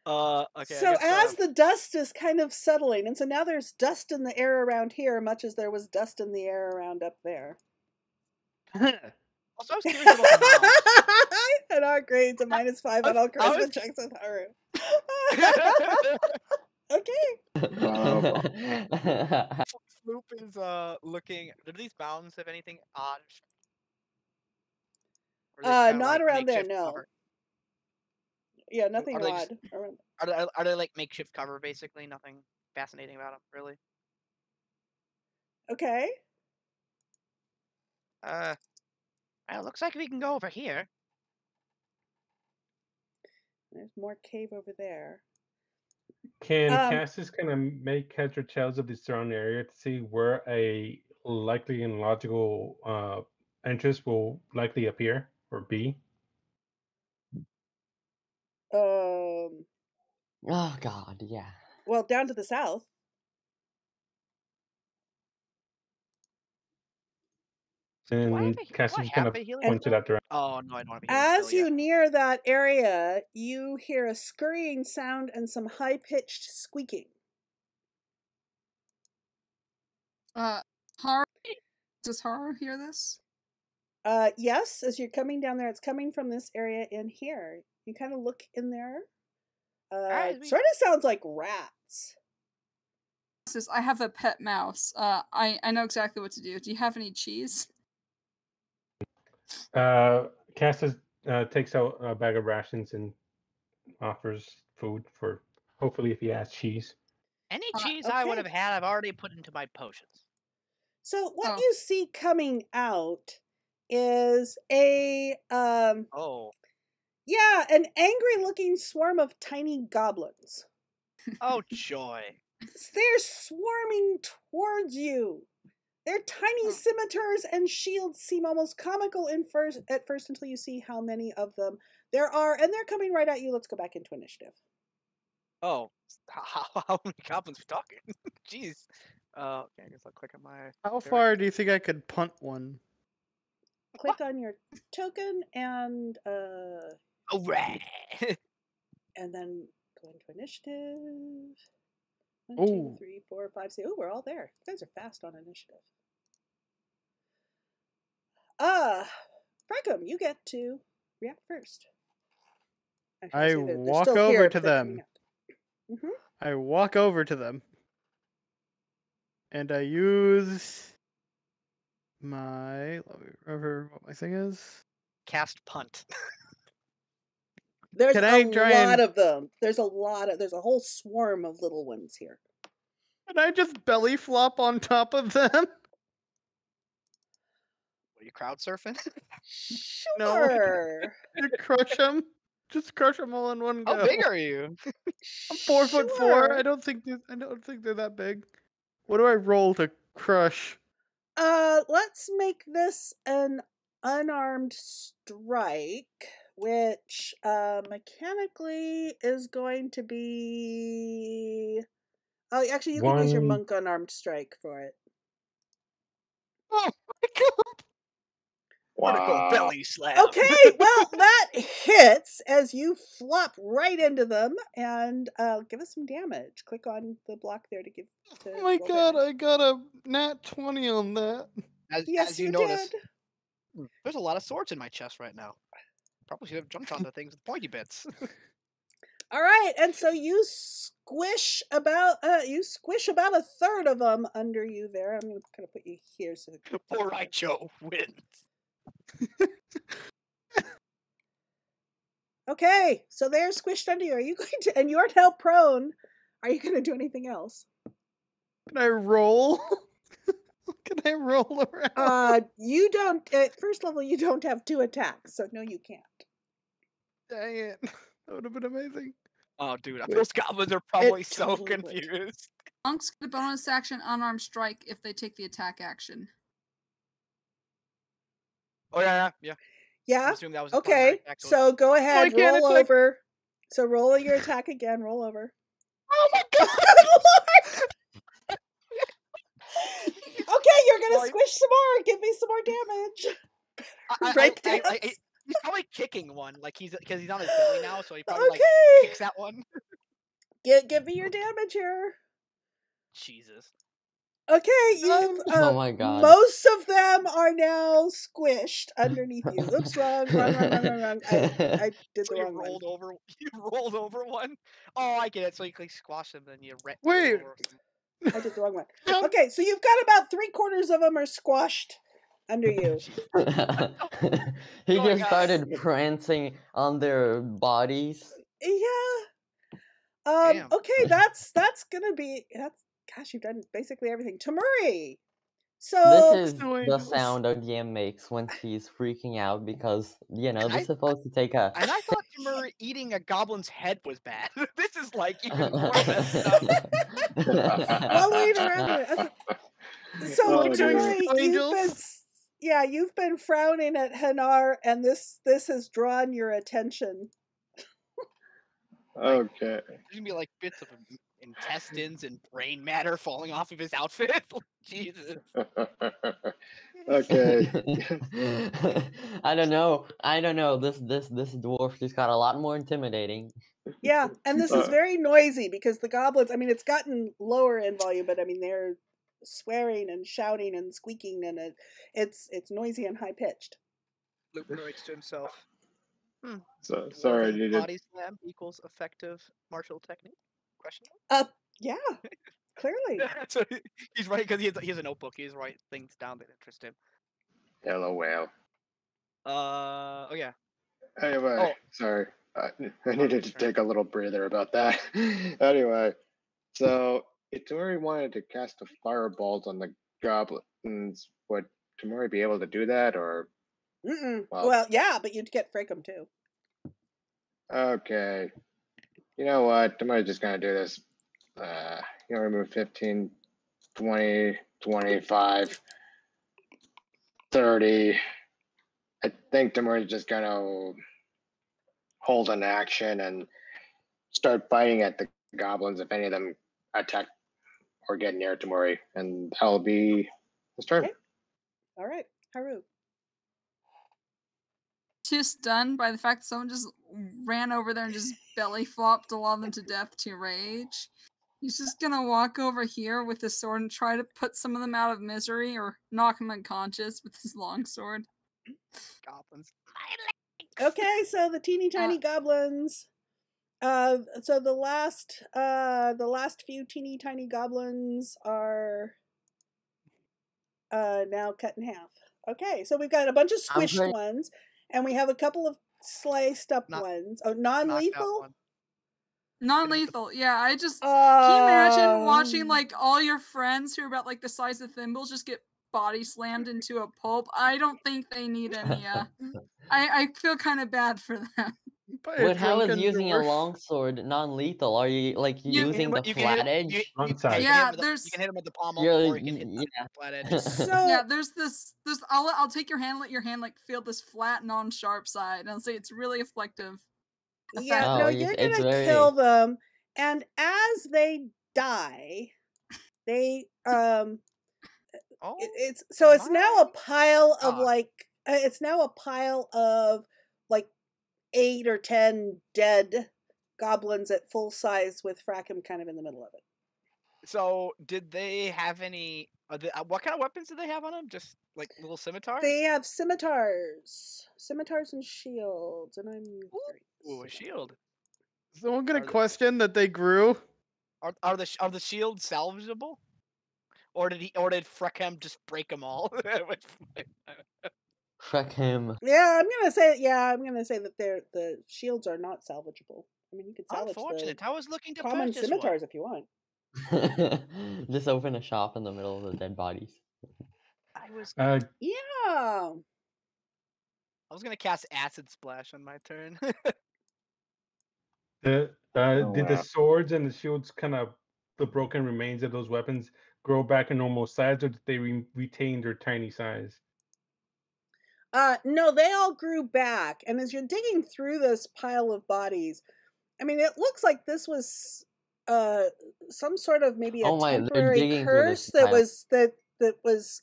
Okay. Okay. So I guess, as the dust is kind of settling, and so now there's dust in the air around here, much as there was dust in the air around up there. also, I was curious about the mounds. And our grades a -5 on all I was- charisma checks with Haru. Okay. Sloop is looking. Do these mounds have anything odd? Or are they just kinda, Not like, around there, makeshift no. cover? Yeah, nothing Are they odd just- around. Are they like makeshift cover basically? Nothing fascinating about them, really. Okay. Well, it looks like we can go over here. There's more cave over there. Can Cassis kind of make heads or tails of the surrounding area to see where a likely and logical entrance will likely appear or be? Oh God, yeah. Well, down to the south. Do I have And a, do I Cassis kind have of a healing points it spell? out direction. Oh no, I don't have a healing As spell you yet. near that area, you hear a scurrying sound and some high-pitched squeaking. Haru, does Haru hear this? Yes, as you're coming down there, it's coming from this area in here. You kind of look in there. Alright, Sort of sounds like rats. Says, I have a pet mouse. I know exactly what to do. Do you have any cheese? Cassis takes out a bag of rations and offers food for hopefully if he has cheese. Any cheese I would have okay. had, I've already put into my potions. So what Oh. you see coming out is a Oh. yeah, an angry-looking swarm of tiny goblins. Oh joy. They're swarming towards you. Their tiny scimitars and shields seem almost comical at first until you see how many of them there are, and they're coming right at you. Let's go back into initiative. Oh. How many goblins are we talking? Jeez. Okay, I guess I'll click on my. How far do you think I could punt one? Click on your token and Alright. and then go into initiative. 1, Ooh. 2, 3, 4, 5, 6. Oh, we're all there. You guys are fast on initiative. Frankham, you get to react first. Actually, I they're walk still over here, to but they're them. coming out. Mhm. I walk over to them. And I use my, let me remember what my thing is. Cast punt. There's Can I a try lot and- of them. There's a whole swarm of little ones here. Can I just belly flop on top of them? Are you crowd surfing? No. Sure. To crush them? Just crush them all in one go. How big are you? I'm 4'4". I don't think they're that big. What do I roll to crush? Let's make this an unarmed strike, which mechanically is going to be. Oh, actually, you can use your One- monk unarmed strike for it. Oh my god! Vertical belly slap. Okay, well, that hits as you flop right into them, and give us some damage. Click on the block there to give. To Oh my roll god, damage. I got a nat 20 on that. Yes, as you you notice, did. there's a lot of swords in my chest right now. Probably should have jumped onto things with pointy bits. All right, and so you squish about a third of them under you there. I'm gonna kind of put you here so. Poor Raicho wins. Okay, so they're squished under you. Are you going to? And you're now prone. Are you going to do anything else? Can I roll? Can I roll around? You don't. At first level, you don't have 2 attacks, so no, you can't. Dang it. That would have been amazing. Oh, dude, those goblins are probably so totally would. confused. Monks get a bonus action unarmed strike if they take the attack action. Oh yeah. I Yeah. assume that was his Okay. primary attack, So go ahead. can't Roll attack- over. So roll your attack again. Roll over. Oh my god! Good lord! squish some more. Give me some more damage. Break dance. He's probably kicking one, like because he's on his belly now, so he probably like Okay. kicks that one. Give me your damage here. Jesus. Okay, you've Oh my god. most of them are now squished underneath you. Oops, wrong. I did the So wrong one. You rolled over one. Oh, I get it. So you like squash them, then you Wait. roll over them. I did the wrong one. Okay, so you've got about 3/4 of them are squashed under you. He Going just started prancing on their bodies. Yeah. Damn. Okay, that's gonna be gosh, you've done basically everything. Tamuri. So This is the sound a DM makes when she's freaking out because, you know, this is supposed to take a... And I thought Timur eating a goblin's head was bad. This is like even more messed up. following around. Okay. So Oh, Tamuri, you've been frowning at Hanar, and this has drawn your attention. Okay. There's gonna be like bits of intestines and brain matter falling off of his outfit. Jesus. Okay. I don't know. This dwarf just got a lot more intimidating. Yeah, and this is very noisy because the goblins, I mean, it's gotten lower in volume, but I mean, they're swearing and shouting and squeaking, and it's noisy and high pitched. Luke narrates to himself. So sorry, Dwarven you did. body slam equals effective martial technique? Question mark? Yeah, clearly. So he's right because he has a notebook. He's writing things down that interest him. Hello, whale. Oh yeah. Anyway, sorry. I needed to take a little breather about that. Anyway, so if Tamuri wanted to cast the fireballs on the goblins, would Tamuri be able to do that, or? Well, yeah, but you'd get Frickum too. Okay. You know what? Tamuri's just gonna do this. Remove 15, 20, 25, 30. I think Tamuri's just gonna hold an action and start biting at the goblins if any of them attack or get near Tamuri, and that'll be his turn. Okay. All right, Haru. Just stunned by the fact that someone just ran over there and just belly flopped a lot of them to death to rage. He's just gonna walk over here with his sword and try to put some of them out of misery or knock them unconscious with his longsword. Goblins. Okay, so the teeny tiny goblins. So the last few teeny tiny goblins are now cut in half. Okay, so we've got a bunch of squished ones, and we have a couple of sliced up ones. Oh, non-lethal? Non-lethal, yeah. I just can you imagine watching like all your friends who are about like the size of thimbles just get body slammed into a pulp? I don't think they need any. I feel kind of bad for them. But how is using a longsword non-lethal? Are you like using the flat edge? You can hit him with the pommel, or you can hit the flat edge. So yeah, there's I'll take your hand, let your hand like feel this flat, non-sharp side, and I'll say it's really effective. Yeah, no, you're gonna kill them, and as they die, they it's now a pile of like 8 or 10 dead goblins at full size with Frackham kind of in the middle of it. So, did they have any? What kind of weapons did they have on them? Just like little scimitars? They have scimitars and shields, and Ooh, a shield. Is someone gonna question that they grew? Are the shields salvageable? Or did Frackham just break them all? Frackham. Yeah, I'm gonna say that the shields are not salvageable. I mean, you could salvage Unfortunate. I was looking to common purchase scimitars if you want. Just open a shop in the middle of the dead bodies. I was gonna cast Acid Splash on my turn. Did the swords and the shields kind of the broken remains of those weapons grow back in normal size, or did they retain their tiny size? No, they all grew back, and as you're digging through this pile of bodies, I mean, it looks like this was some sort of maybe a temporary curse that was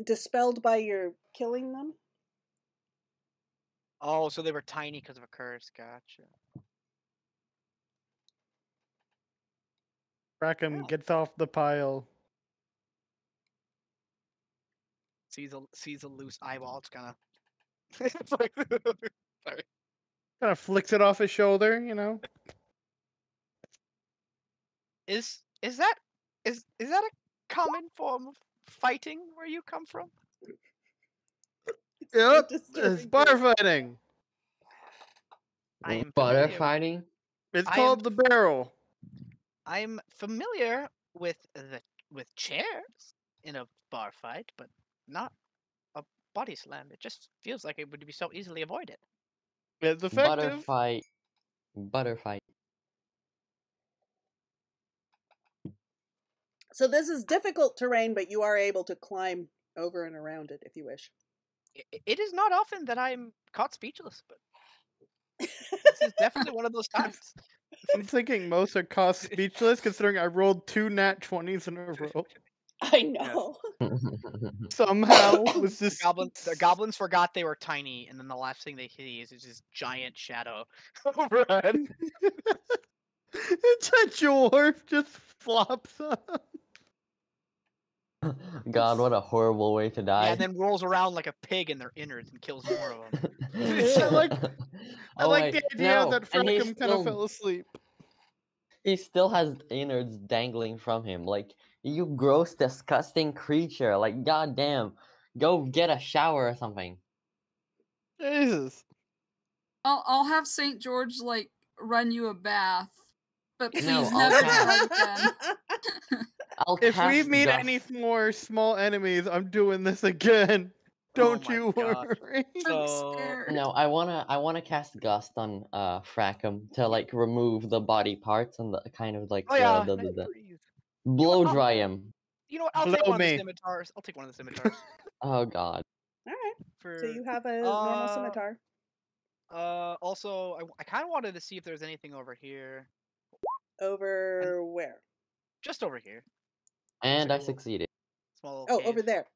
dispelled by your killing them? Oh, so they were tiny because of a curse. Gotcha. Rackham Oh. gets off the pile. Sees a loose eyeball. It's kind of. It's like, sorry. Kind of flicks it off his shoulder, you know. Is that a common form of fighting where you come from? Yep, disturbing it's to bar me. fighting. I am Butter familiar. fighting? It's I called the barrel. I'm familiar with chairs in a bar fight, but not a body slam. It just feels like it would be so easily avoided. It's Butter effective. fight. Butter fight. So this is difficult terrain, but you are able to climb over and around it if you wish. It is not often that I'm caught speechless, but this is definitely one of those times. I'm thinking most are caught speechless considering I rolled 2 nat 20s in a row. I know. Somehow was The this goblins forgot they were tiny, and then the last thing they see is this giant shadow overhead. it's a dwarf just flops up. God, what a horrible way to die. Yeah, and then rolls around like a pig in their innards and kills more of them. I like Oh, the wait, idea no, that and Frackham kind of fell asleep. he still has innards dangling from him. Like, you gross, disgusting creature. Like, goddamn. Go get a shower or something. Jesus. I'll have St. George like run you a bath, but please No, I'll never cast- try again. I'll If we cast meet Gust. any more small enemies, I'm doing this again. Don't my you God. worry. I'm So scared. No, I wanna cast Gust on Frackham to like remove the body parts and the kind of like oh yeah, the breathe. blow I'll- dry him. You know what? I'll take Blow one of the me. scimitars. I'll take one of the scimitars. Oh god. All right. For So you have a normal Uh, scimitar. Also, I kind of wanted to see if there's anything over here. Over where? Just over here. And like I a little- succeeded. Small little Oh, cave. over there.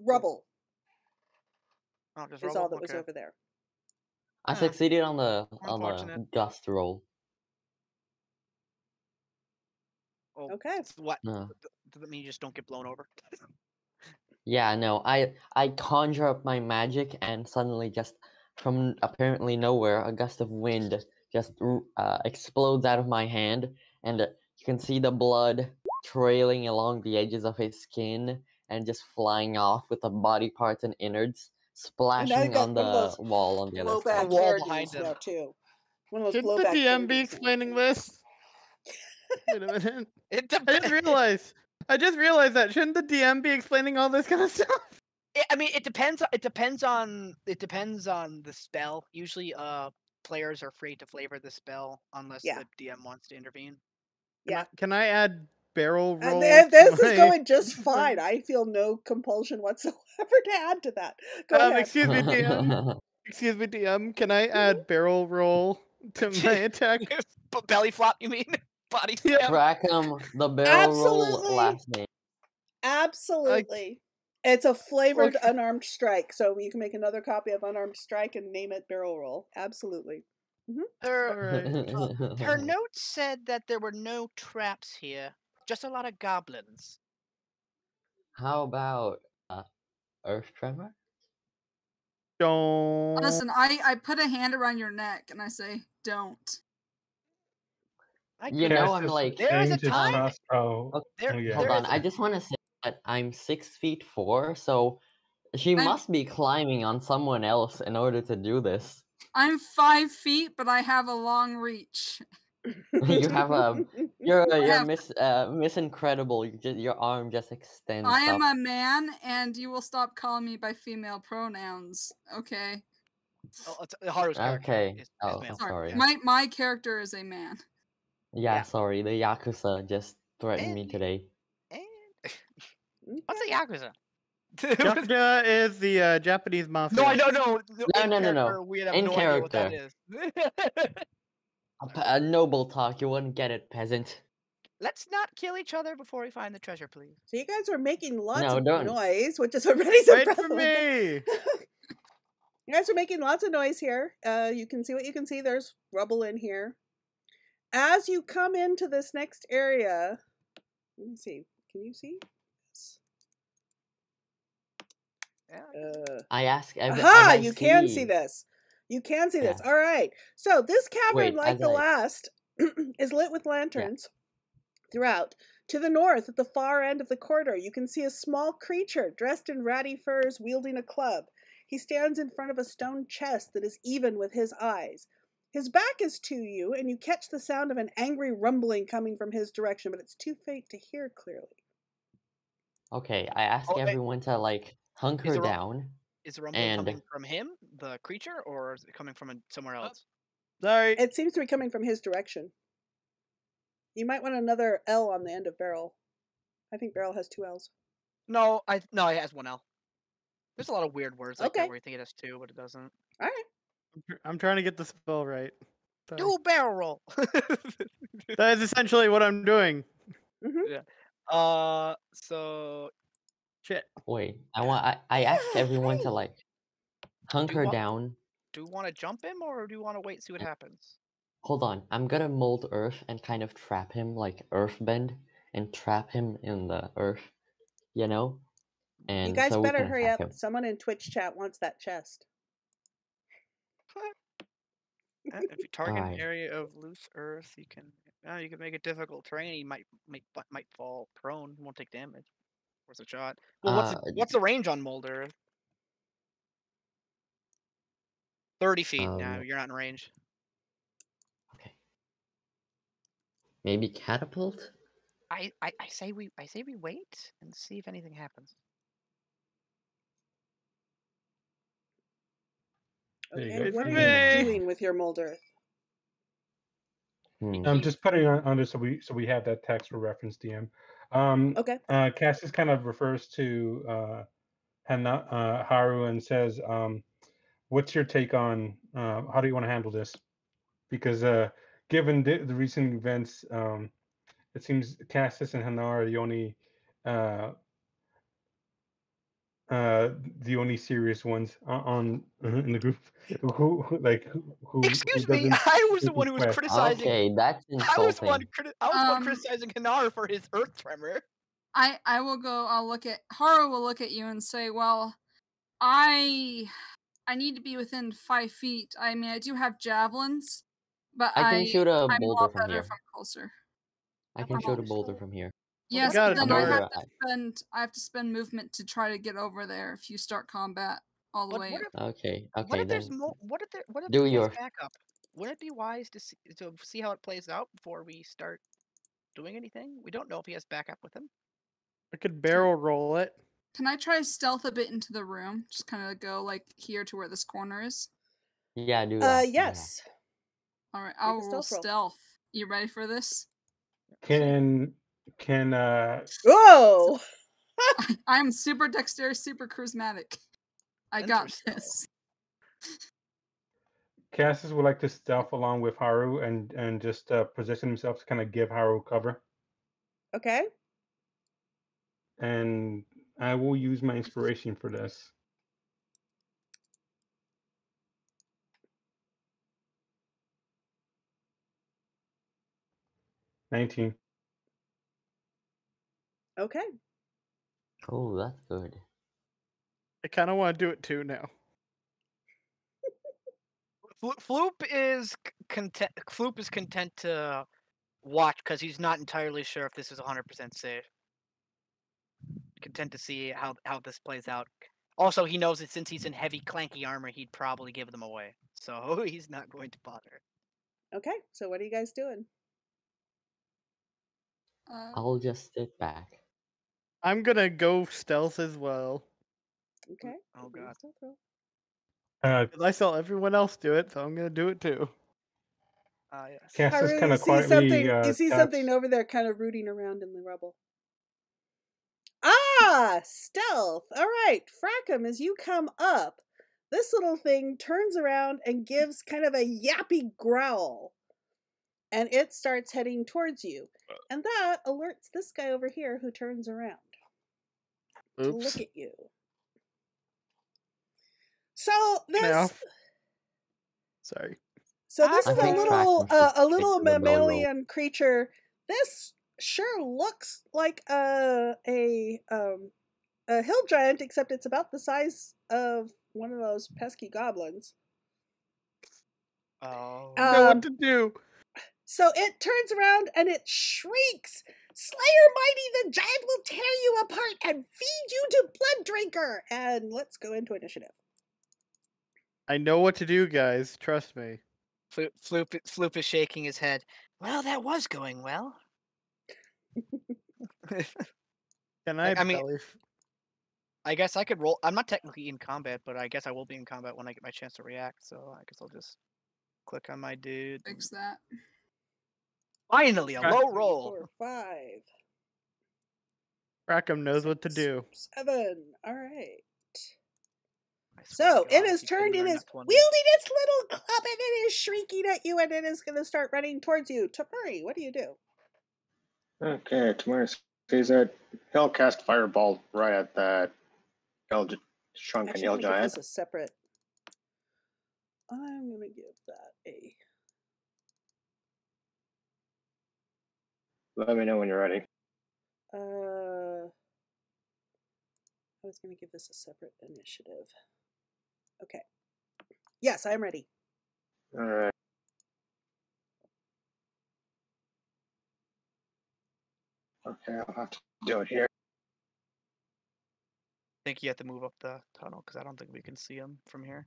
Rubble Oh, just is rubble? all that was Okay. over there. I Huh. succeeded on the Unfortunate. Gust roll. Oh, Okay. What? No. Does that mean you just don't get blown over? Yeah, no, I conjure up my magic and suddenly just from apparently nowhere a gust of wind just explodes out of my hand and you can see the blood trailing along the edges of his skin and just flying off with the body parts and innards And now you splashing got on one of those the wall on the other blowback side. wall hairdos behind him. now too. One of those Shouldn't the blowback DM be hairdos now. explaining this? Wait a minute. It I just depends. realized. that. Shouldn't the DM be explaining all this kind of stuff? I mean, it depends. It depends on the spell. Usually, players are free to flavor the spell unless Yeah. the DM wants to intervene. Yeah. Can I add barrel roll? This to is my- going just fine. I feel no compulsion whatsoever to add to that. Go ahead. Excuse me, DM. Excuse me, DM. Can I add barrel roll to my attack? Belly flop, you mean? Body Yeah. slam? Frackham, the barrel roll Absolutely. last name. Absolutely. It's a flavored unarmed strike, so you can make another copy of unarmed strike and name it barrel roll. Absolutely. Her notes said that there were no traps here, just a lot of goblins. How about Earth Tremor? Don't. Listen, I put a hand around your neck and I say, don't. You know, I'm like, There is a Change his time. cost- Oh, There, yeah. hold there on. is I just want to say that I'm 6'4", so she I'm- must be climbing on someone else in order to do this. I'm 5 feet, but I have a long reach. You have a you're have- Miss Incredible. Your arm just extends. I am up. a man, and you will stop calling me by female pronouns. Okay. it's Haru's character. Okay. Is Oh, male. I'm sorry. My character is a man. Yeah, Yeah. sorry. The Yakuza just threatened me And- today. And what's a yakuza? Yakuza is the Japanese mafia. No, I don't know. No. We have In no idea what that character. is. A noble talk. You wouldn't get it, peasant. Let's not kill each other before we find the treasure, please. So you guys are making lots No, of don't. noise, which is already some Wait breath for away. me! You guys are making lots of noise here. You can see what you can see. There's rubble in here. As you come into this next area, let me see. Can you see? Yeah. I ask every. Aha! as I You can see see- this. You can see this. Yeah. All right. So this cavern, Wait, like as the I- last, is lit with lanterns throughout. To the north, at the far end of the corridor, you can see a small creature dressed in ratty furs wielding a club. He stands in front of a stone chest that is even with his eyes. His back is to you, and you catch the sound of an angry rumbling coming from his direction, but it's too faint to hear clearly. Okay, I ask Oh, wait. everyone to like hunker the ru- down. Is the rumbling And- coming from him, the creature, or is it coming from somewhere else? Sorry. It seems to be coming from his direction. You might want another L on the end of barrel. I think barrel has 2 L's. No, it has one L. There's a lot of weird words like Okay. that where you think it has 2, but it doesn't. All right. I'm trying to get the spell right. Sorry. Do a barrel roll. That is essentially what I'm doing. Mm-hmm. So Shit. Wait, I ask everyone to like hunker want- down. do you want to jump him, or do you want to wait and see what happens? Hold on, I'm gonna mold earth and kind of trap him like earthbend and trap him in the earth, you know? And You guys so we better can hurry attack up. him. Someone in Twitch chat wants that chest. If you target Alright. an area of loose earth, you can make it difficult terrain. He might fall prone. Won't take damage. Worth a shot. Well, what's the range on mold earth? 30 feet. No, you're not in range. Okay. Maybe catapult? I say we wait and see if anything happens. There you Okay, go. what are Meh. you doing with your mold earth? I'm just putting it under so we have that text for reference, DM. Okay. Cassius kind of refers to Haru and says, "What's your take on how do you want to handle this?" Because given the recent events, it seems Cassius and Hanar are the only serious ones in the group. Who Excuse me, doesn't I was the one who was request- criticizing. Okay, that's I was the one insulting. criticizing Hanar for his earth tremor. I will go. I'll look at Haru. Will look at you and say, "Well, I need to be within 5 feet. I mean, I do have javelins, but I can shoot a I'm a boulder lot from better here. from closer." I can shoot a boulder from here. Yes, God, but it's then I hard. have to spend movement to try to get over there if you start combat all the way. Okay, What okay if there's then. what if do there's your- backup? Wouldn't it be wise to see how it plays out before we start doing anything? We don't know if he has backup with him. I could barrel roll it. Can I try stealth a bit into the room? Just kind of go like here to where this corner is. Yeah, do that. do that. Yes. All right, a I'll roll stealth roll. stealth. You ready for this? Can Whoa! I'm super dexterous, super charismatic. I got Interesting. this. Cassius would like to stealth along with Haru and just position himself to kind of give Haru cover. Okay. And I will use my inspiration for this. $19. Okay. Oh, that's good. I kind of want to do it too now. Floop is content. Floop is content to watch because he's not entirely sure if this is 100% safe. Content to see how this plays out. Also, he knows that since he's in heavy, clanky armor, he'd probably give them away. So he's not going to bother. Okay. So what are you guys doing? I'll just sit back. I'm gonna go stealth as well. Okay. Oh give me a god. stealth roll. 'Cause I saw everyone else do it, so I'm gonna do it too. Yes. Cassius Haru, kind you of see quietly something. You see taps- something over there, kind of rooting around in the rubble. Ah, stealth. All right, Frackum. As you come up, this little thing turns around and gives kind of a yappy growl. and it starts heading towards you. And that alerts this guy over here who turns around to Oops. look at you. So Now. this Sorry. So this I is a think little Kraken should little take the belly roll. mammalian creature. This sure looks like a hill giant, except it's about the size of one of those pesky goblins. Oh. I know what to do. So it turns around and it shrieks, "Slayer Mighty, the giant will tear you apart and feed you to Blood Drinker!" And let's go into initiative. I know what to do, guys. Trust me. Floop is shaking his head. Well, that was going well. Can I, I mean- belly? I guess I could roll. I'm not technically in combat, but I guess I will be in combat when I get my chance to react. So I guess I'll just click on my dude. Fix that. Finally, a low roll. 4, 5, Rackham knows what to do. 7. All right. I swear So to it God, is he couldn't turned. It earn is that 20. wielding its little club, and it is shrieking at you, and it is going to start running towards you. Tamari, what do you do? Okay, Tamari sees that. He'll cast Fireball right at that shrunken Actually, yellow I'm going to give giant. this a separate. I'm going to give that a. Let me know when you're ready. I was going to give this a separate initiative. Okay. Yes, I'm ready. All right. Okay, I'll have to do it here. I think you have to move up the tunnel because I don't think we can see him from here.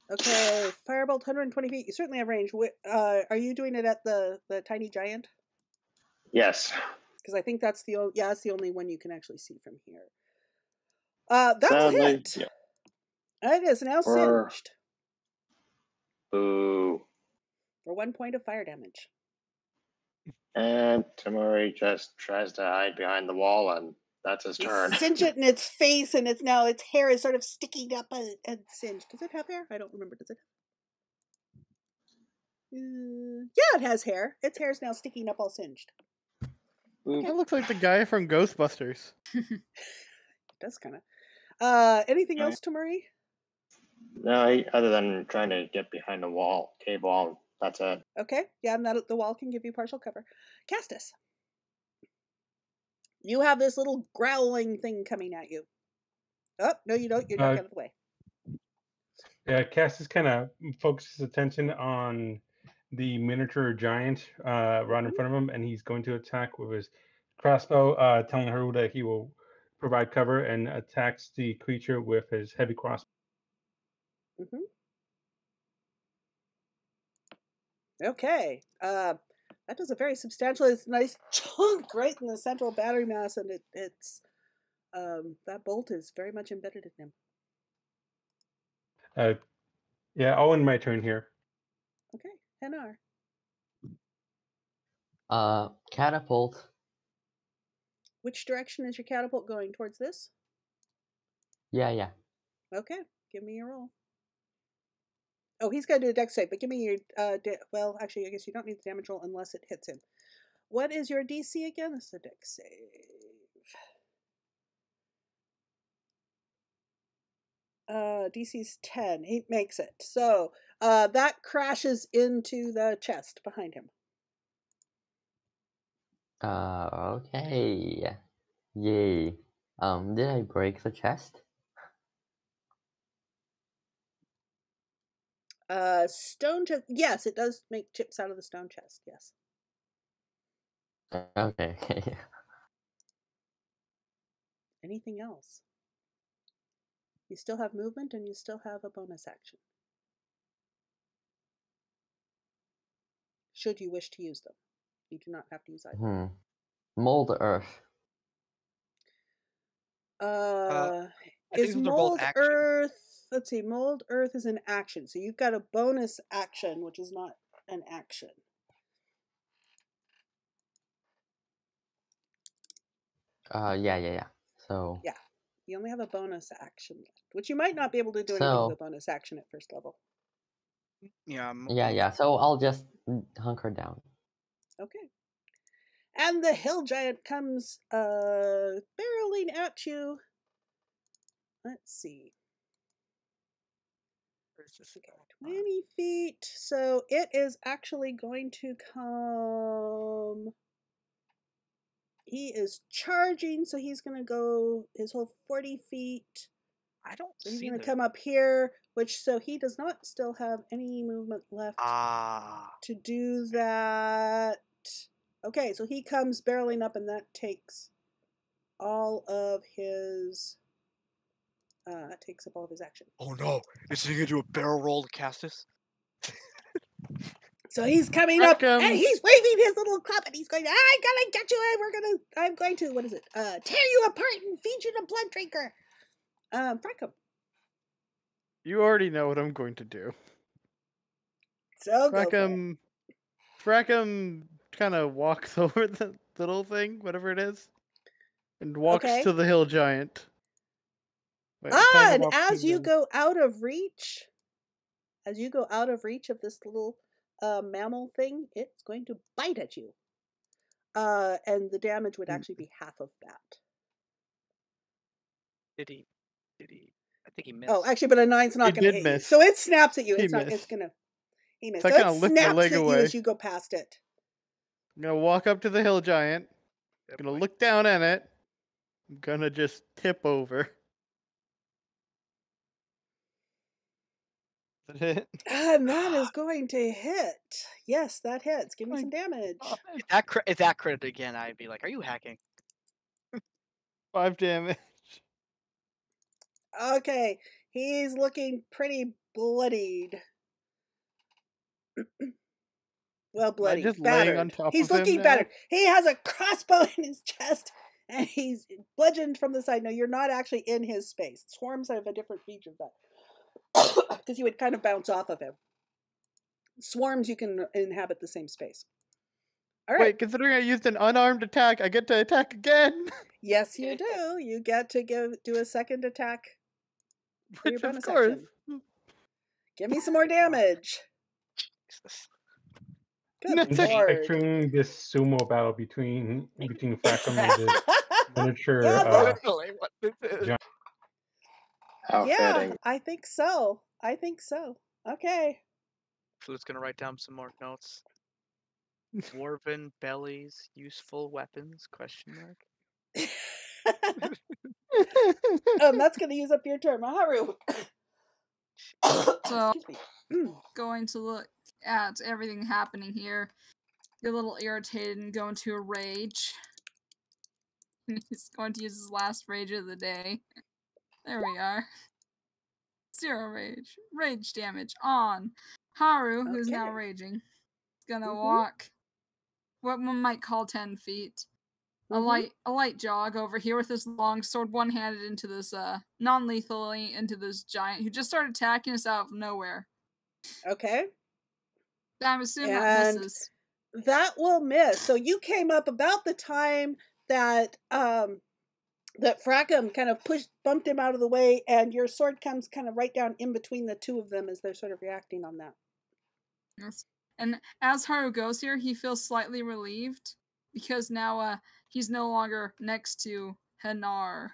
Okay, firebolt 120 feet. You certainly have range. Are you doing it at the tiny giant? Yes. Because I think that's the that's the only one you can actually see from here. That will Sadly, hit. yeah. It is now For- singed Boo. for 1 point of fire damage. And Tamari just tries to hide behind the wall, and that's his You turn. singe it in its face, and its hair is sort of sticking up and singed. Does it have hair? I don't remember. Does it? Yeah, it has hair. Its hair is now sticking up, all singed. That looks like the guy from Ghostbusters. It does kind of. Anything else, Tamari? No, other than trying to get behind the wall, cave wall, that's it. Okay, yeah, and that the wall can give you partial cover. Castus, you have this little growling thing coming at you. Oh, no, you don't. You're not out of the way. Yeah, Castus kind of focuses attention on the miniature giant right in front of him, and he's going to attack with his crossbow, telling her that he will provide cover, and attacks the creature with his heavy crossbow. Mm-hmm. Okay. That does a very substantial. It's a nice chunk right in the central battery mass, and it's that bolt is very much embedded in him. Yeah, I'll end my turn here. Okay, Henar. Catapult. Which direction is your catapult going? Towards this? Yeah. Okay, give me your roll. Oh, he's got to do a dex save, but give me your well, actually, I guess you don't need the damage roll unless it hits him. What is your DC again? This is a dex save. DC's 10. He makes it. So that crashes into the chest behind him. Okay. Yay. Did I break the chest? Stone chest. Yes, it does make chips out of the stone chest. Yes. Okay. Anything else? You still have movement, and you still have a bonus action. Should you wish to use them, you do not have to use either. Mold earth. I think Is those are both mold action. earth? Let's see. Mold earth is an action, so you've got a bonus action, which is not an action. Yeah. So. Yeah, you only have a bonus action left, which you might not be able to do anything So- with a bonus action at first level. Yeah. Yeah. So I'll just hunker down. Okay. And the hill giant comes barreling at you. Let's see. Where's this Okay, 20 feet. So it is actually going to come. He is charging, so he's going to go his whole 40 feet. I don't So he's see going to the- come up here, which so he does not still have any movement left to do that. Okay, so he comes barreling up, and that takes all of his. Takes up all of his action. Oh no! Is he gonna do a barrel roll to cast this? So he's coming up, and Welcome. he's waving his little club, and he's going, "I'm gonna get you, and I'm going to, what is it? Tear you apart and feed you to blood drinker." Franco. You already know what I'm going to do. So go for it. Frackum kind of walks over the little thing, whatever it is, and walks Okay. to the hill giant. Wait, I'm telling him And off as to you them. go out of reach of this little mammal thing, it's going to bite at you. And the damage would actually be half of that. Did he? I think he missed. Oh, actually, but a 9's not He going to did hit you. miss. So it snaps at you. He It's not. missed. It's gonna. He missed. So I So kinda it lift my snaps leg at you away. as you go past it. I'm gonna walk up to the hill giant. Yep, Gonna wait. look down at it. I'm gonna just tip over. Is that it? And that is going to hit. Yes, that hits. Give me My some damage. If that crit again, I'd be like, "Are you hacking?" 5 damage. Okay, he's looking pretty bloodied. Well, bloody, just laying on battered. top He's of him looking now? battered. He has a crossbow in his chest, and he's bludgeoned from the side. No, you're not actually in his space. Swarms have a different feature of that, because you would kind of bounce off of him. Swarms, you can inhabit the same space. All right. Wait, considering I used an unarmed attack, I get to attack again. Yes, you do. You get to do a second attack. For your Which, of bonus course. action. Give me some more damage. Jesus. Good I'm just lord. picturing this sumo battle between Frackum and this miniature. Yeah, Literally, what this is. How Yeah, fitting. I think so. Okay. Flute's gonna write down some more notes. Dwarven bellies, useful weapons? Question mark. That's going to use up your turn, Maharu. So, Excuse me. going to look at everything happening here, get a little irritated and go into a rage. He's going to use his last rage of the day. There we are. 0 rage. Rage damage on Haru, who's now Okay. raging. He's gonna Mhm. walk what one might call 10 feet. A light jog over here with his long sword one-handed into this non-lethally into this giant who just started attacking us out of nowhere. Okay. I'm assuming that And misses. that will miss. So you came up about the time that that Frackum kind of bumped him out of the way, and your sword comes kind of right down in between the two of them as they're sort of reacting on that. Yes. And as Haru goes here, he feels slightly relieved because now he's no longer next to Hanar.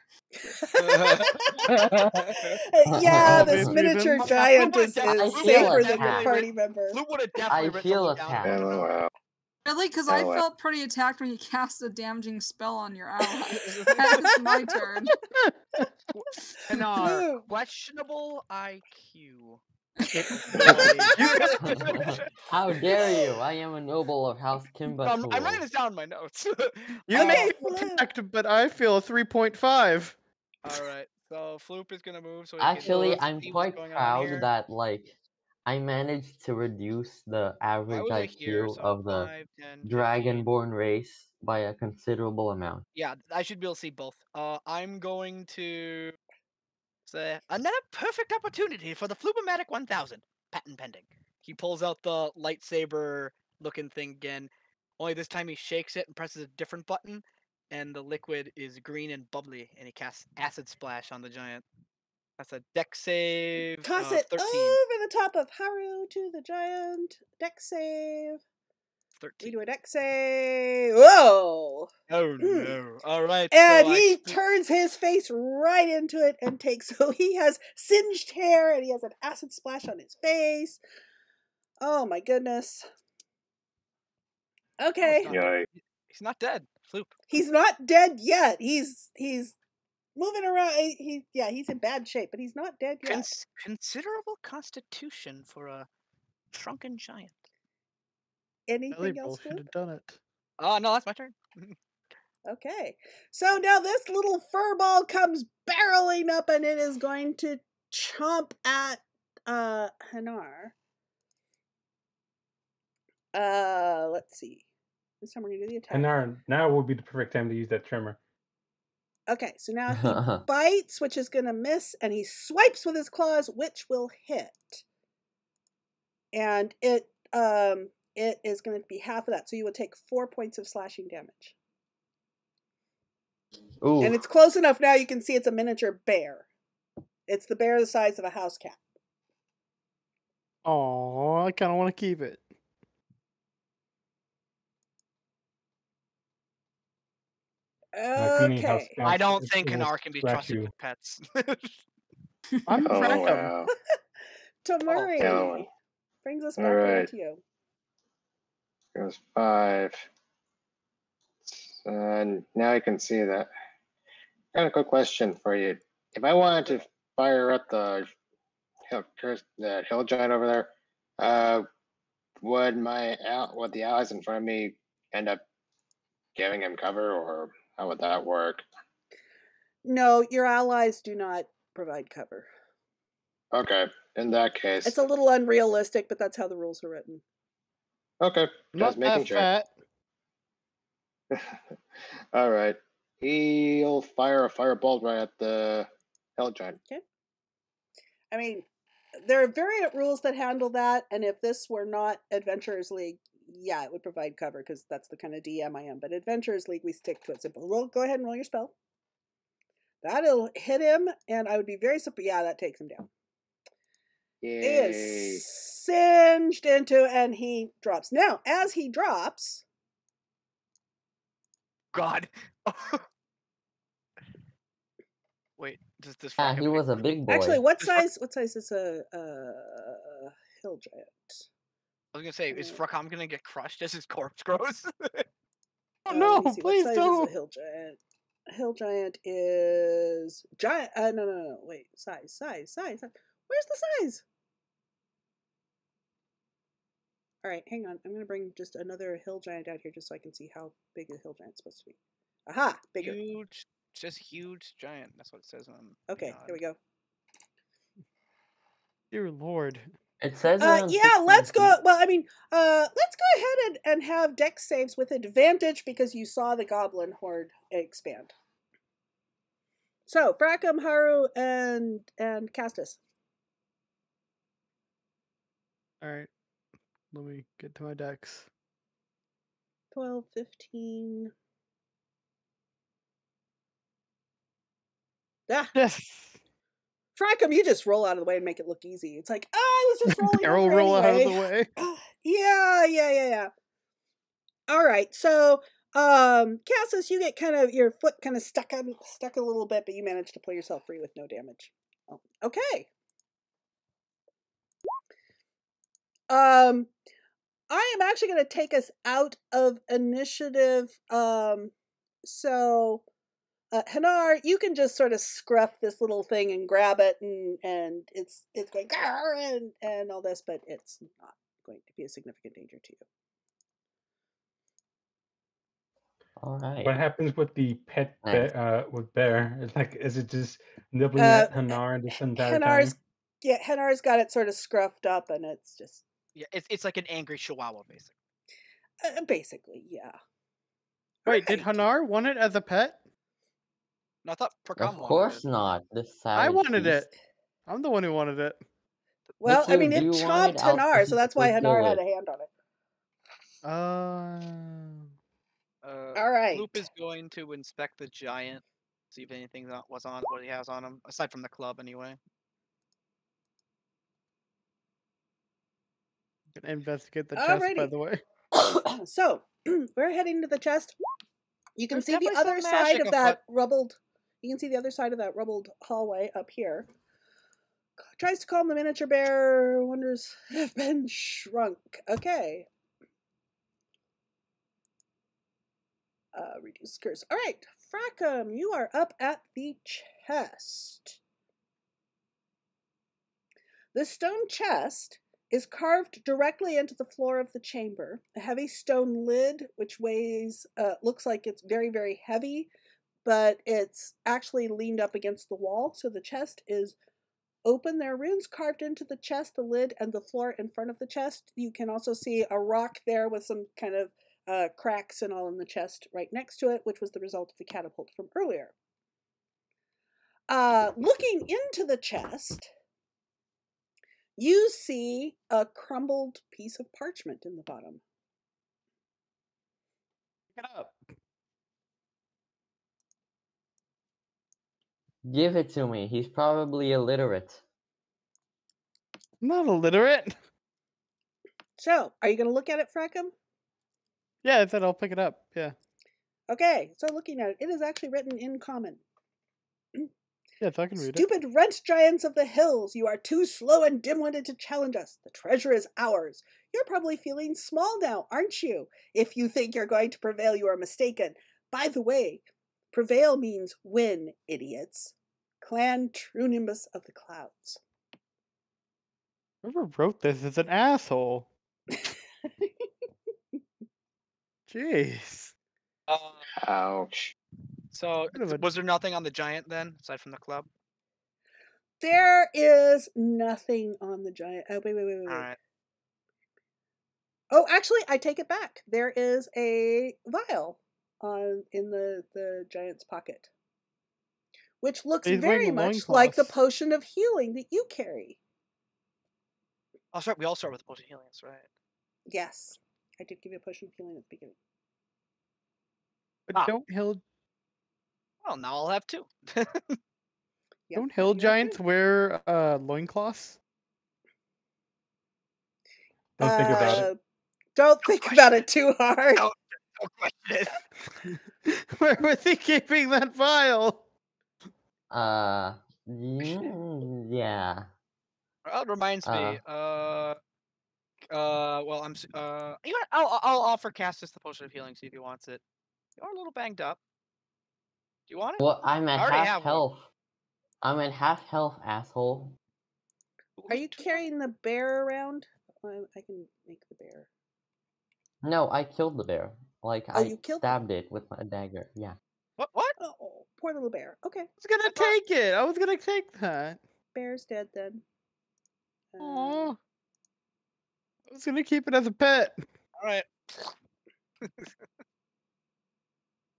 Yeah, this Obviously, miniature then. giant is I feel safer than the attacked. party member. Flute would have I definitely ripped feel the loot down. attacked. LOL. Really? Because I Oh, felt pretty attacked when he cast a damaging spell on your allies. That's my turn. And our Flute. questionable IQ. How dare you? I am a noble of House Kimba. I'm writing this down in my notes. You may Flute. feel attacked, but I feel a 3.5. Alright, so Floop is gonna move so he Actually, can I'm see what's quite going on proud here. that I managed to reduce the I average was right here, IQ so of the 5, 10, 15. Dragonborn race by a considerable amount. Yeah, I should be able to see both. I'm going to say another perfect opportunity for the Flubomatic 1000. Patent pending. He pulls out the lightsaber looking thing again. Only this time he shakes it and presses a different button, and the liquid is green and bubbly, and he casts Acid Splash on the giant. That's a deck save. Toss it 13. over the top of Haru to the giant. Deck save. 13. We do a deck save. Whoa! Oh no! All right. And so he turns his face right into it and takes. So he has singed hair and he has an acid splash on his face. Oh my goodness. Okay. He's not dead. Floop. He's not dead yet. He's moving around. He's in bad shape, but he's not dead yet. Considerable constitution for a shrunken giant. Anything else? Should have done it. Oh no, that's my turn. Okay. So now this little fur ball comes barreling up and it is going to chomp at Hanar. Let's see. This time we're gonna do the attack. And now would be the perfect time to use that trimmer. Okay, so now he bites, which is gonna miss, and he swipes with his claws, which will hit. And it is gonna be half of that, so you will take 4 points of slashing damage. Ooh. And it's close enough now you can see it's a miniature bear. It's the bear the size of a house cat. Oh, I kind of want to keep it. Okay. I don't think Hanar can be trusted with pets. I'm Oh, wow. Tamuri Oh. brings us back All right. to you. Goes 5. And now you can see that. Got a quick question for you. If I wanted to fire up the hill giant over there, would the allies in front of me end up giving him cover, or how would that work? No, your allies do not provide cover. Okay, in that case. It's a little unrealistic, but that's how the rules are written. Okay, Not just making that sure. fat. All right. He'll fire a firebolt right at the hill giant. Okay. I mean, there are variant rules that handle that, and if this were not Adventurers League, yeah, it would provide cover because that's the kind of DM I am. But Adventurers League, we stick to it. Simple. Go ahead and roll your spell. That'll hit him, and I would be very surprised. Yeah, that takes him down. Yay. He is singed into, and he drops. Now, as he drops, God. Wait, does this? He was a big boy. actually, what size? What size is a hill giant? I was gonna say, is Frakam gonna get crushed as his corpse grows? Oh no! Let me see, Please what size don't. is a hill giant? A hill giant is giant. No. Wait, size. Where's the size? All right, hang on. I'm gonna bring just another hill giant out here just so I can see how big a hill giant's supposed to be. Aha, bigger. Huge, just huge giant. That's what it says on. Okay, here we go. Dear Lord. It says Yeah, 16 let's go. feet. Well, I mean, let's go ahead and have deck saves with advantage because you saw the goblin horde expand. So, Fracum, Haru, and Castus. All right. Let me get to my decks. 12, 15. Ah, Yes. Fracum, you just roll out of the way and make it look easy. It's like, I was just rolling Barrel over roll out of anyway. the way. Yeah. All right, so Cassus, you get kind of your foot kind of stuck a little bit, but you manage to pull yourself free with no damage. Oh, okay. I am actually going to take us out of initiative. So Hanar, you can just sort of scruff this little thing and grab it, and it's going and all this, but it's not going to be a significant danger to you. All right. What happens with the pet Nice. with bear? It's like, is it just nibbling at Hanar this entire time? Hanar's got it sort of scruffed up, and it's just it's like an angry chihuahua, basically. Basically, yeah. Wait, did Right. Hanar want it as a pet? No, I thought Prakam Of wanted course it. not. This I savage wanted beast. it. I'm the one who wanted it. Well, I too. mean, Do it you want chomped it? I'll Hanar, so that's why physically Hanar kill had it. a hand on it. All right. Floop is going to inspect the giant, See if anything that was on what he has on him, aside from the club, anyway. Gonna investigate the chest, by Alrighty. the way. So we're heading to the chest. You can There's see the definitely some other side magic of afoot. that rubbled. You can see the other side of that rubbled hallway up here. Tries to calm the miniature bear. Wonders have been shrunk. Okay. Reduce curse. All right, Frackum, you are up at the chest. The stone chest is carved directly into the floor of the chamber. A heavy stone lid, which weighs, looks like it's very, very heavy, but it's actually leaned up against the wall. So the chest is open. There are runes carved into the chest, the lid, and the floor in front of the chest. You can also see a rock there with some kind of cracks and all in the chest right next to it, which was the result of the catapult from earlier. Looking into the chest, you see a crumbled piece of parchment in the bottom. Pick it up. Give it to me. He's probably illiterate. I'm not illiterate. So, are you going to look at it, Frackum? Yeah, I said I'll pick it up. Yeah. Okay, so looking at it, it is actually written in common. Yes, I can read it. Stupid rent giants of the hills, you are too slow and dim-witted to challenge us. The treasure is ours. You're probably feeling small now, aren't you? If you think you're going to prevail, you are mistaken. By the way, prevail means win, idiots. Clan True Nimbus of the Clouds. Whoever wrote this is an asshole. Jeez. Ouch. So, Bit of a- was there nothing on the giant then, aside from the club? There is nothing on the giant. Oh, wait. All right. Oh, actually, I take it back. There is a vial in the giant's pocket, which looks He's very wearing much like the loincloths. potion of healing that you carry. Oh, sorry. We all start with the potion of healing. That's right. Yes, I did give you a potion of healing at the beginning. But Ah. don't hill Well, now I'll have two. Yep, don't now hill you have giants two. wear loincloths? Don't think about it. Don't think about it too hard. Don't question it. Where was he keeping that vial? Yeah. Well, it reminds me. Uh. Well, you know what? I'll offer Castus the potion of healing. See if he wants it. You're a little banged up. Do you want it? Well, I'm at I already half have one. health. I'm at half health, asshole. Are you carrying the bear around? I can make the bear. No, I killed the bear. Like, Oh, I you killed stabbed it with my dagger. Yeah. What? Oh, poor little bear. Okay, I was gonna take it. I was gonna take that. bear's dead then. Aww. I was gonna keep it as a pet. All right.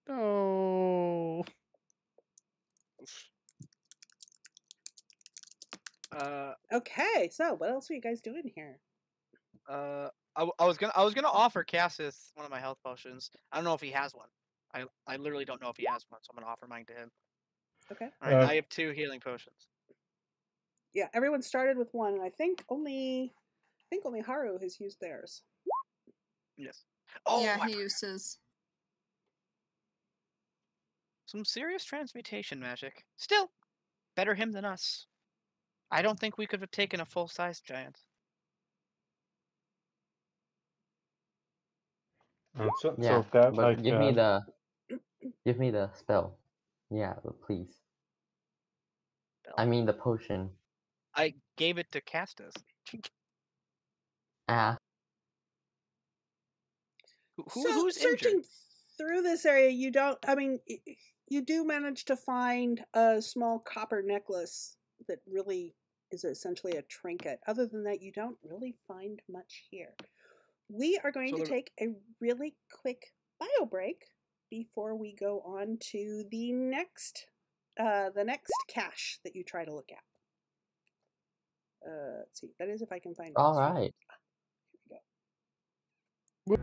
Oh. Okay, so what else are you guys doing here? I was gonna offer Cassis one of my health potions. I don't know if he has one. I literally don't know if he has one, so I'm gonna offer mine to him. Okay. All right, I have 2 healing potions. Yeah, everyone started with one, and I think only Haru has used theirs. Yes. Oh, yeah, I he forgot. uses. Some serious transmutation magic. Still, better him than us. I don't think we could have taken a full-sized giant. So Yeah, if that, but like, give me the spell. Yeah, please. I mean the potion. I gave it to Castus. Ah, Who's searching injured? through this area, you don't. I mean, you do manage to find a small copper necklace that really is essentially a trinket. Other than that, you don't really find much here. We are going So to the- take a really quick bio break before we go on to the next cache that you try to look at. Let's see. That is if I can find it. all right. Here we go.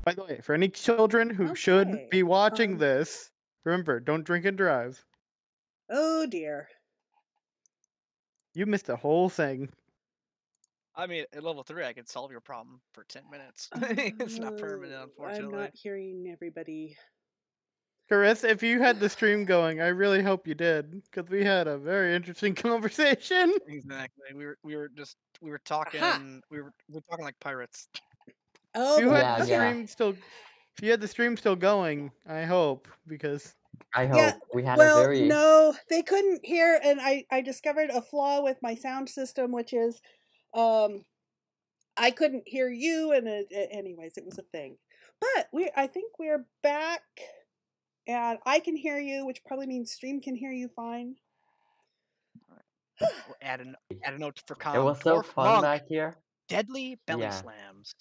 By the way, for any children who should Okay, be watching this, remember, don't drink and drive. Oh dear. You missed the whole thing. I mean, at level 3, I could solve your problem for 10 minutes. It's not permanent, I'm unfortunately. not hearing everybody. Chris, if you had the stream going, I really hope you did, because we had a very interesting conversation. Exactly. We were talking. Aha! We were talking like pirates. Oh If you boy. had Yeah, the Okay. yeah. stream still, if you had the stream still going, I hope, because I hope Yeah, we had a well, very no, they couldn't hear, and I discovered a flaw with my sound system, which is, I couldn't hear you, and anyways, it was a thing. But I think we're back, and I can hear you, which probably means stream can hear you fine. We'll add a note for It was so Dwarf fun monk, back here. deadly belly Yeah. slams.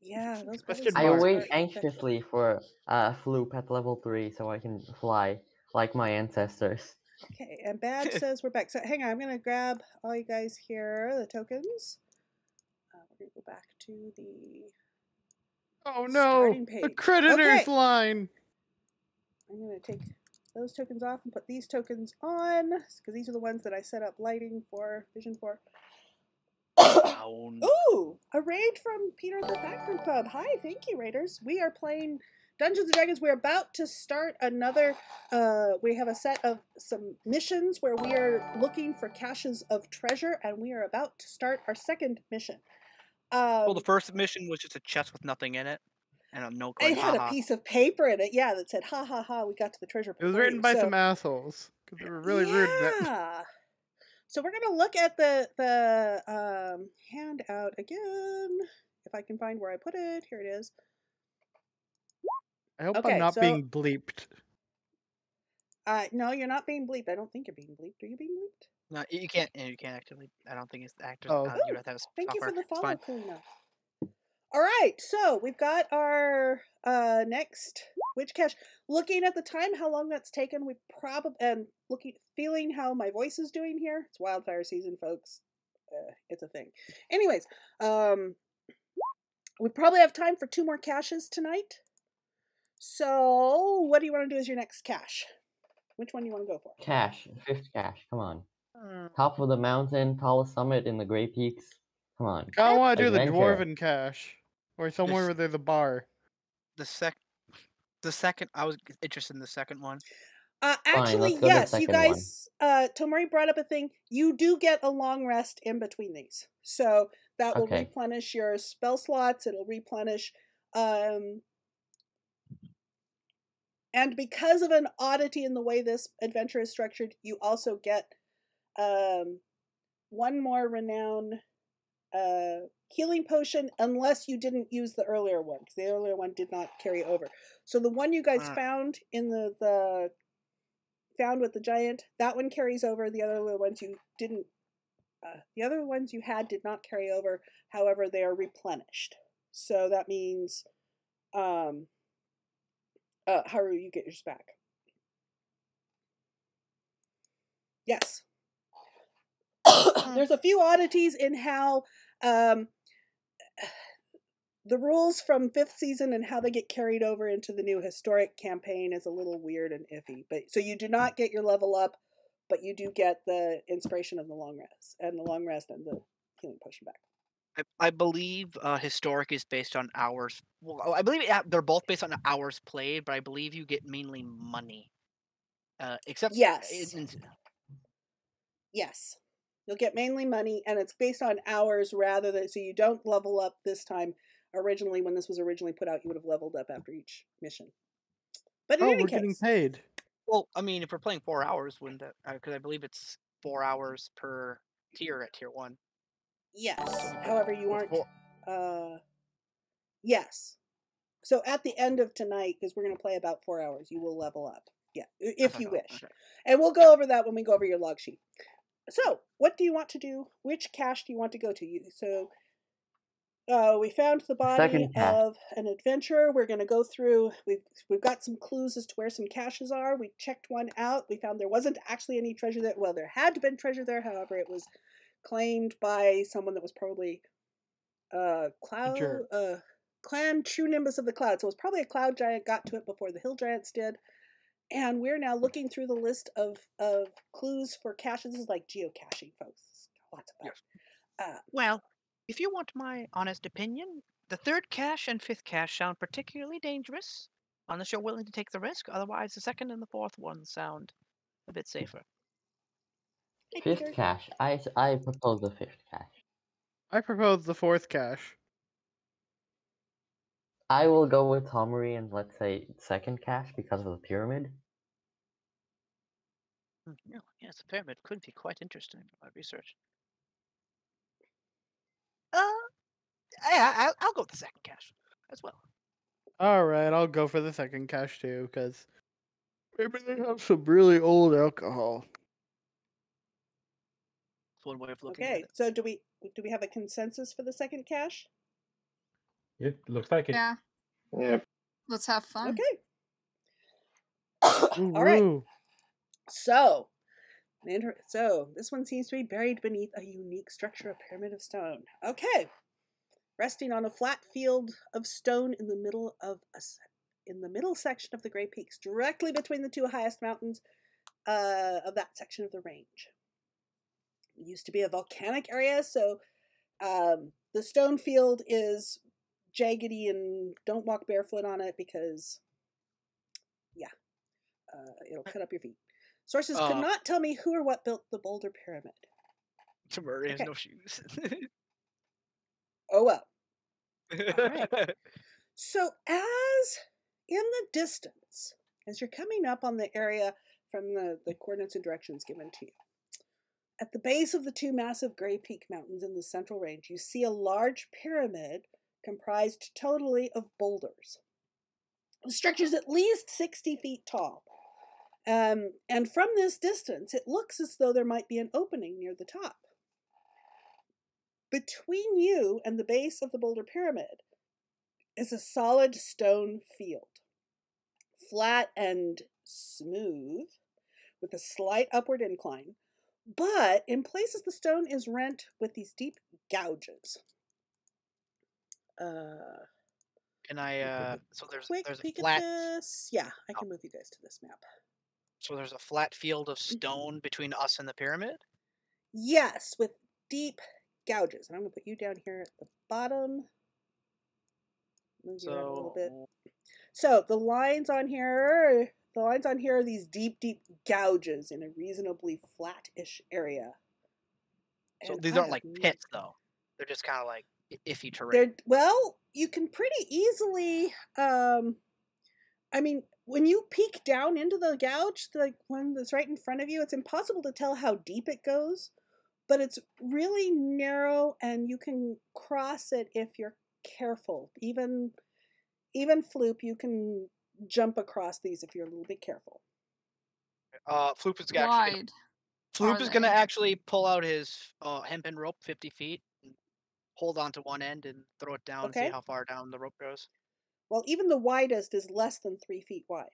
Yeah, those belly Question I slams mark. wait are effective. anxiously for Floop at level 3 so I can fly like my ancestors. Okay, and Badge says we're back. So hang on, I'm gonna grab all you guys here, the tokens. We're gonna go back to the Oh no, starting the page. creditors Okay. line. I'm going to take those tokens off and put these tokens on, because these are the ones that I set up lighting for, vision for. Ooh, a raid from Peter the Factory Pub. Hi, thank you, raiders. We are playing Dungeons & Dragons. We're about to start another, we have a set of some missions where we are looking for caches of treasure, and we are about to start our second mission. Well, the first mission was just a chest with nothing in it, and a note going, It had haha. a piece of paper in it, yeah, that said, ha ha ha, we got to the treasure It was before written you. by So, some assholes because they were really rude. yeah. So we're gonna look at the handout again. If I can find where I put it, here it is. I hope Okay, I'm not so being bleeped. no, you're not being bleeped. I don't think you're being bleeped. Are you being bleeped? No, you can't actively. I don't think it's active. Oh. You have to have Thank you software. for the It's follow, fine. Kalina. All right, so we've got our next witch cache. Looking at the time, how long that's taken, we probably feeling how my voice is doing here. It's wildfire season, folks. It's a thing. Anyways, we probably have time for 2 more caches tonight. So, what do you want to do as your next cache? Which one do you want to go for? Cache, 5th cache, come on. Top of the mountain, tallest summit in the Great Peaks. Come on. I want to do the Adventure. dwarven cache, or somewhere This- where there's a bar. The second, I was interested in the second one. Actually, let's go to the yes, you second guys, Tomori brought up a thing. You do get a long rest in between these. So that will Okay. replenish your spell slots. It'll replenish, and because of an oddity in the way this adventure is structured, you also get, 1 more renown, healing potion, unless you didn't use the earlier one, because the earlier one did not carry over. So the one you guys found in the found with the giant, that one carries over. The other ones you didn't, the other ones you had did not carry over. However, they are replenished. So that means, Haru, you get yours back. Yes. There's a few oddities in how the rules from 5th season and how they get carried over into the new historic campaign is a little weird and iffy. But so you do not get your level up, but you do get the inspiration of the long rest and the healing potion back. I believe historic is based on hours. Well, I believe they're both based on hours played, but I believe you get mainly money. Except yes, yes, you'll get mainly money, and it's based on hours rather than, so you don't level up this time. Originally, when this was originally put out, you would have leveled up after each mission. But in any we're case, getting paid. Well, I mean, if we're playing 4 hours, wouldn't that? Because I believe it's 4 hours per tier at tier 1. Yes. However, you aren't. Yes. So at the end of tonight, because we're going to play about 4 hours, you will level up. Yeah, if you wish. Okay. And we'll go over that when we go over your log sheet. So, what do you want to do? Which cache do you want to go to? So, we found the body Second cache. of an adventurer. We're going to go through. We've got some clues as to where some caches are. We checked one out. We found there wasn't actually any treasure there. Well, there had been treasure there. However, it was claimed by someone that was probably clan true nimbus of the cloud. So it was probably a cloud giant got to it before the hill giants did. And we're now looking through the list of clues for caches. This is like geocaching, folks. Lots of that. Well, if you want my honest opinion, the third cache and fifth cache sound particularly dangerous, unless you're willing to take the risk. Otherwise, the second and the fourth ones sound a bit safer. Hey, Fifth Peter. cache. I propose the fifth cache. I propose the fourth cache. I will go with Tomery and let's say second cache because of the pyramid. Yes, the pyramid could be quite interesting for my research. I'll go with the second cache as well. Alright, I'll go for the second cache too, because maybe they have some really old alcohol. That's one way of looking at Okay, it. so do we have a consensus for the second cache? It looks like it. Yeah. Yep. Let's have fun. Okay. All right. Ooh. So this one seems to be buried beneath a unique structure, a pyramid of stone. Okay. Resting on a flat field of stone in the middle section of the Great Peaks, directly between the two highest mountains of that section of the range. It used to be a volcanic area, so the stone field is jaggedy and don't walk barefoot on it because, it'll cut up your feet. Sources could not tell me who or what built the Boulder Pyramid. Tamuri has Okay. no shoes. Oh well. Alright. So as in the distance, as you're coming up on the area from the coordinates and directions given to you, at the base of the two massive Grey Peak Mountains in the Central Range, you see a large pyramid comprised totally of boulders. The structure is at least 60 feet tall. And from this distance, it looks as though there might be an opening near the top. Between you and the base of the Boulder Pyramid is a solid stone field, flat and smooth, with a slight upward incline, but in places the stone is rent with these deep gouges. Can I? So there's Quick a peek flat. at this. Yeah, I can move you guys to this map. So there's a flat field of stone between us and the pyramid. Yes, with deep gouges. And I'm going to put you down here at the bottom. Move you around a little bit. So the lines on here are these deep gouges in a reasonably flat-ish area. So And these I aren't like have pits, though. They're just kind of like iffy terrain. well, you can pretty easily. I mean, when you peek down into the gouge, the one that's right in front of you, it's impossible to tell how deep it goes, but it's really narrow, and you can cross it if you're careful. Even Floop, you can jump across these if you're a little bit careful. Floop is Wide. gonna actually pull out his hempen rope 50 feet, and hold on to one end and throw it down. Okay. See how far down the rope goes. Well, even the widest is less than 3 feet wide.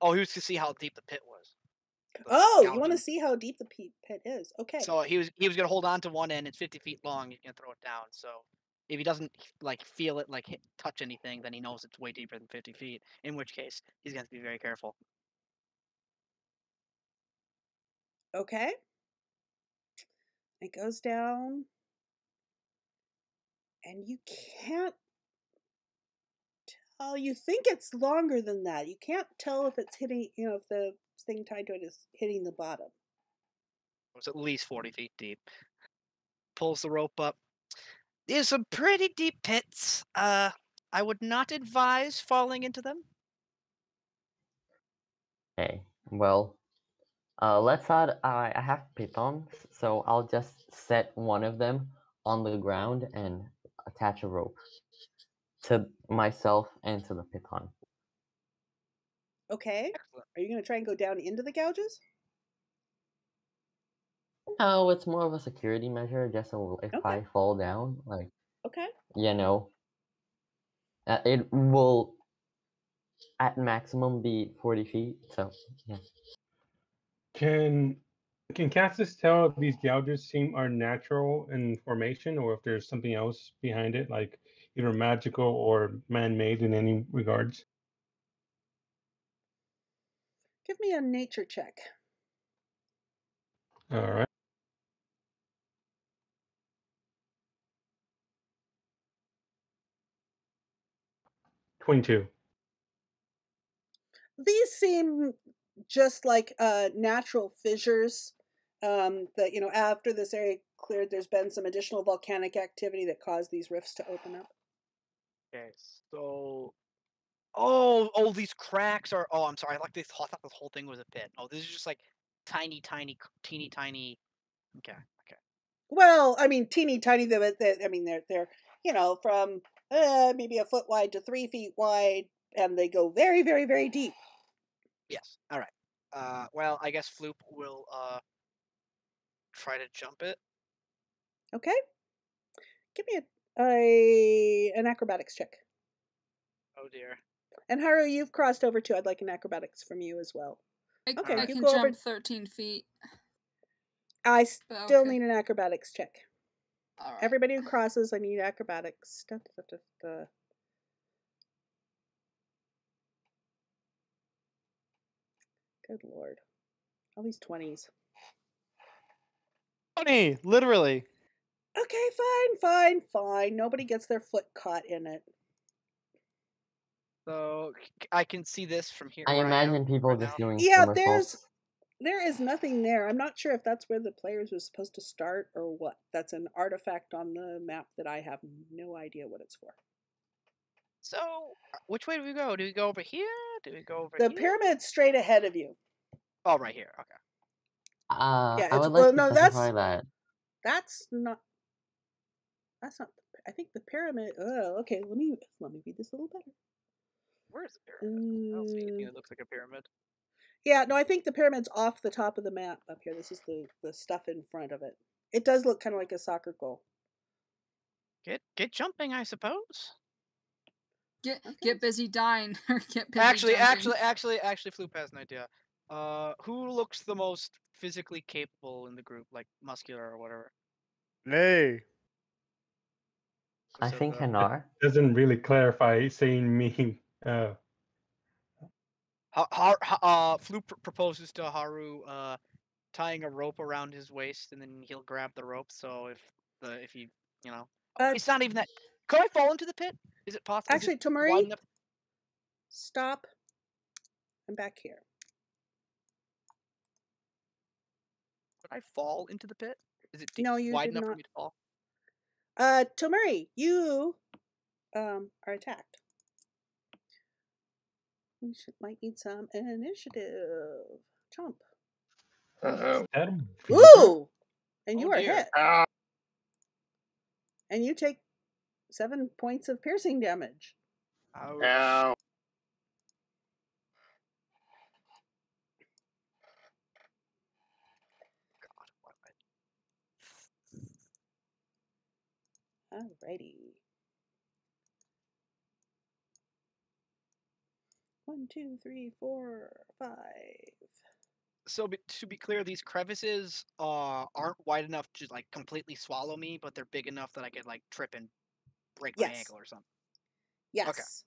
Oh, he was to see how deep the pit was. Oh, you want to see how deep the pit is? Okay. So he was gonna hold on to one end. It's 50 feet long. He's gonna throw it down. So if he doesn't like feel it, like touch anything, then he knows it's way deeper than 50 feet. In which case, he's gonna have to be very careful. Okay. It goes down, and you can't tell. You think it's longer than that. You can't tell if it's hitting, if the thing tied to it is hitting the bottom. It was at least 40 feet deep. Pulls the rope up. There's some pretty deep pits. I would not advise falling into them. Okay, well, let's add. I have pitons, so I'll just set one of them on the ground and attach a rope to myself and to the piton. Okay. Excellent. Are you going to try and go down into the gouges? No, it's more of a security measure, just so if Okay. I fall down, like, Okay. it will at maximum be 40 feet, so yeah. Can Can Cassis tell if these gouges are natural in formation, or if there's something else behind it, like either magical or man-made in any regards? Give me a nature check. All right. $22. These seem just like natural fissures. That after this area cleared, there's been some additional volcanic activity that caused these rifts to open up. Okay, so oh, these cracks are. Oh, I'm sorry. I thought this whole thing was a pit. Oh, this is just like teeny tiny. Okay. Well, I mean, teeny tiny. I mean, they're from maybe a foot wide to 3 feet wide, and they go very, very, very deep. Yes. All right. Well, I guess Floop will try to jump it. Okay. Give me an acrobatics check. Oh dear. And Haru, you've crossed over too. I'd like an acrobatics from you as well. Okay, I you can go jump over. 13 feet. I still Okay. need an acrobatics check. All right. Everybody who crosses, I need acrobatics. Da, da, da, da. Good lord. All these 20s. 20, literally. Okay, fine. Nobody gets their foot caught in it. So I can see this from here. I where imagine am people right just now. doing Yeah, somersaults. there is nothing there. I'm not sure if that's where the players were supposed to start or what. That's an artifact on the map that I have no idea what it's for. So which way do we go? Do we go over here? Do we go over The here? pyramid's straight ahead of you. Oh, right here. Okay. Yeah, I it's would like to no, specify that. that's not. I think the pyramid. Oh, okay. Let me read this a little better. Where is the pyramid? I don't see anything that looks like a pyramid. Yeah, no, I think the pyramid's off the top of the map up here. This is the stuff in front of it. It does look kind of like a soccer goal. Get jumping, I suppose. Get busy dying or get busy Actually, jumping. Floop has an idea. Who looks the most physically capable in the group, like muscular or whatever? Nay. I So think the- Hanar. Doesn't really clarify saying me. Floop proposes to Haru tying a rope around his waist, and then he'll grab the rope. So if he it's not even that. Could I fall into the pit? Is it possible? Actually, Is it Tomari, wide enough? stop. I'm back here. Could I fall into the pit? Is it No, you wide did enough for not. me to fall? Tomari, you are attacked. We might need some initiative. Jump. Uh-oh. Ooh! And you Oh, are dear. hit. Ah, And you take 7 points of piercing damage. Ouch. ow. God, what am I- Alrighty. 1, 2, 3, 4, 5. So to be clear, these crevices aren't wide enough to like completely swallow me, but they're big enough that I could like trip and break my Yes. ankle or something. Yes.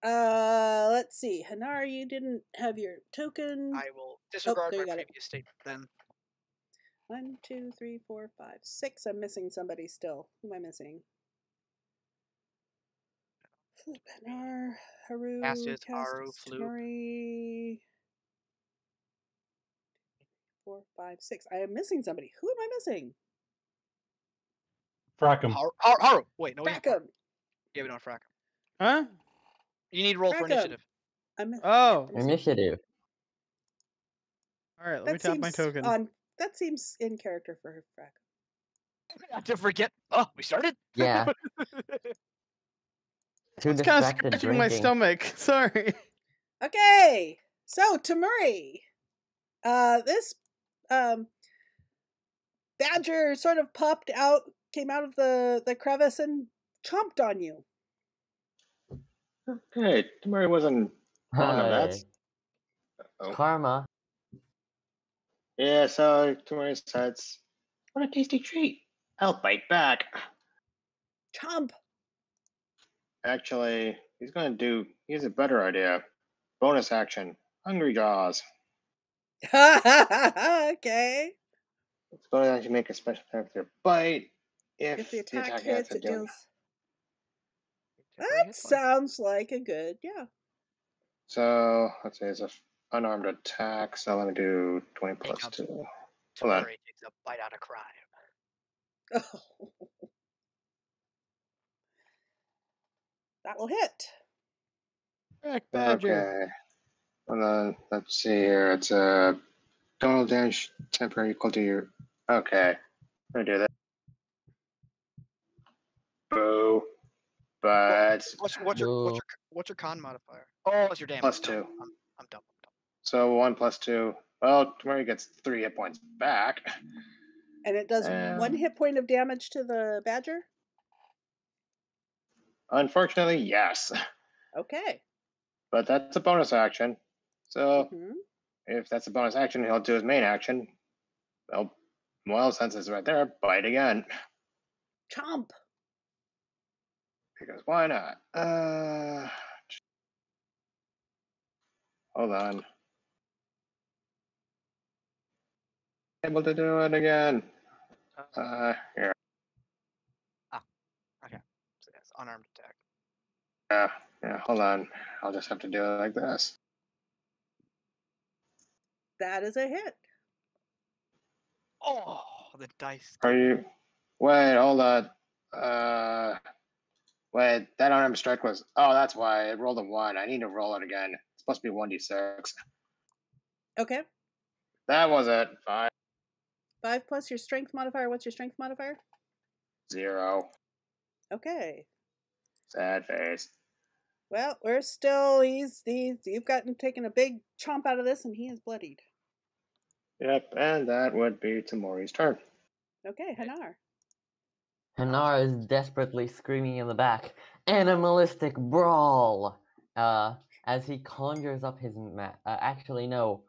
Let's see. Hanar, you didn't have your token. I will disregard there my you got it. previous statement then. 1, 2, 3, 4, 5, 6. I'm missing somebody still. Who am I missing? Hanar, Haru, Cassius, Haru, Floop. Tomari. 4, 5, 6. I am missing somebody. Who am I missing? Frackum. Haru. Wait, no, we Frackum. Yeah, we don't frack. Huh? You need to roll for Frackum. initiative. Oh. Initiative. All right, let me tap my token. That seems in character for her, Frackum. Not to forget. Oh, we started. Yeah. Too It's kind of distracted scratching my drinking. stomach. Sorry. Okay, so Tomari, this badger sort of came out of the crevice and chomped on you. Okay, Tamari wasn't fond of that. Hey, Oh. Karma. Yeah, so Tamori says, "What a tasty treat! I'll bite back." Chomp. Actually, he has a better idea. Bonus action, Hungry Jaws. Okay. It's going to actually make a special attack with your bite. If the attack hits, it deals. Temporary That hit points. sounds like a good, yeah. So let's say it's an unarmed attack. So let me do 20 Take plus up 2. Hold on. Temporary takes a bite out of crime. Oh. That will hit. Back badger. Okay. And then let's see here. It's a total damage temporary equal to your. Okay. I'm gonna do that. Boo. But What's your con modifier? Oh, it's your damage. plus No, 2. I'm dumb. So 1 plus 2. Well, Tamari gets 3 hit points back. And it does 1 hit point of damage to the badger? Unfortunately, yes. Okay. But that's a bonus action. So Mhm. if that's a bonus action, he'll do his main action. Well, since it's right there, bite again. Chomp. Because why not? Hold on. Able to do it again. Here. Okay. So yes, unarmed attack. Yeah, hold on. I'll just have to do it like this. That is a hit. Oh, the dice. Are you? Wait, hold on. Wait, that unarmed strike was. Oh, that's why it rolled a 1. I need to roll it again. It's supposed to be 1d6. Okay. That was it. 5. 5 plus your strength modifier. What's your strength modifier? 0. Okay. Sad face. Well, we're still, you've gotten taken a big chomp out of this and he is bloodied. Yep, and that would be Tamori's turn. Okay, Hanar. Hanar is desperately screaming in the back, "Animalistic brawl!" As he conjures up his actually, no.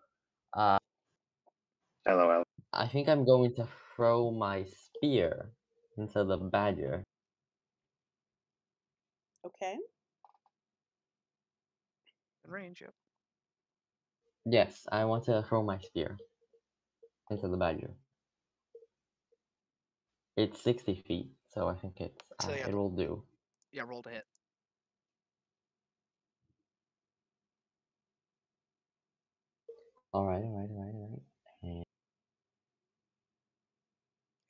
LOL. I think I'm going to throw my spear into the badger. Okay. In range, yep. Yes, I want to throw my spear into the badger. It's 60 feet, so I think it will do. Yeah, roll to hit. Alright. And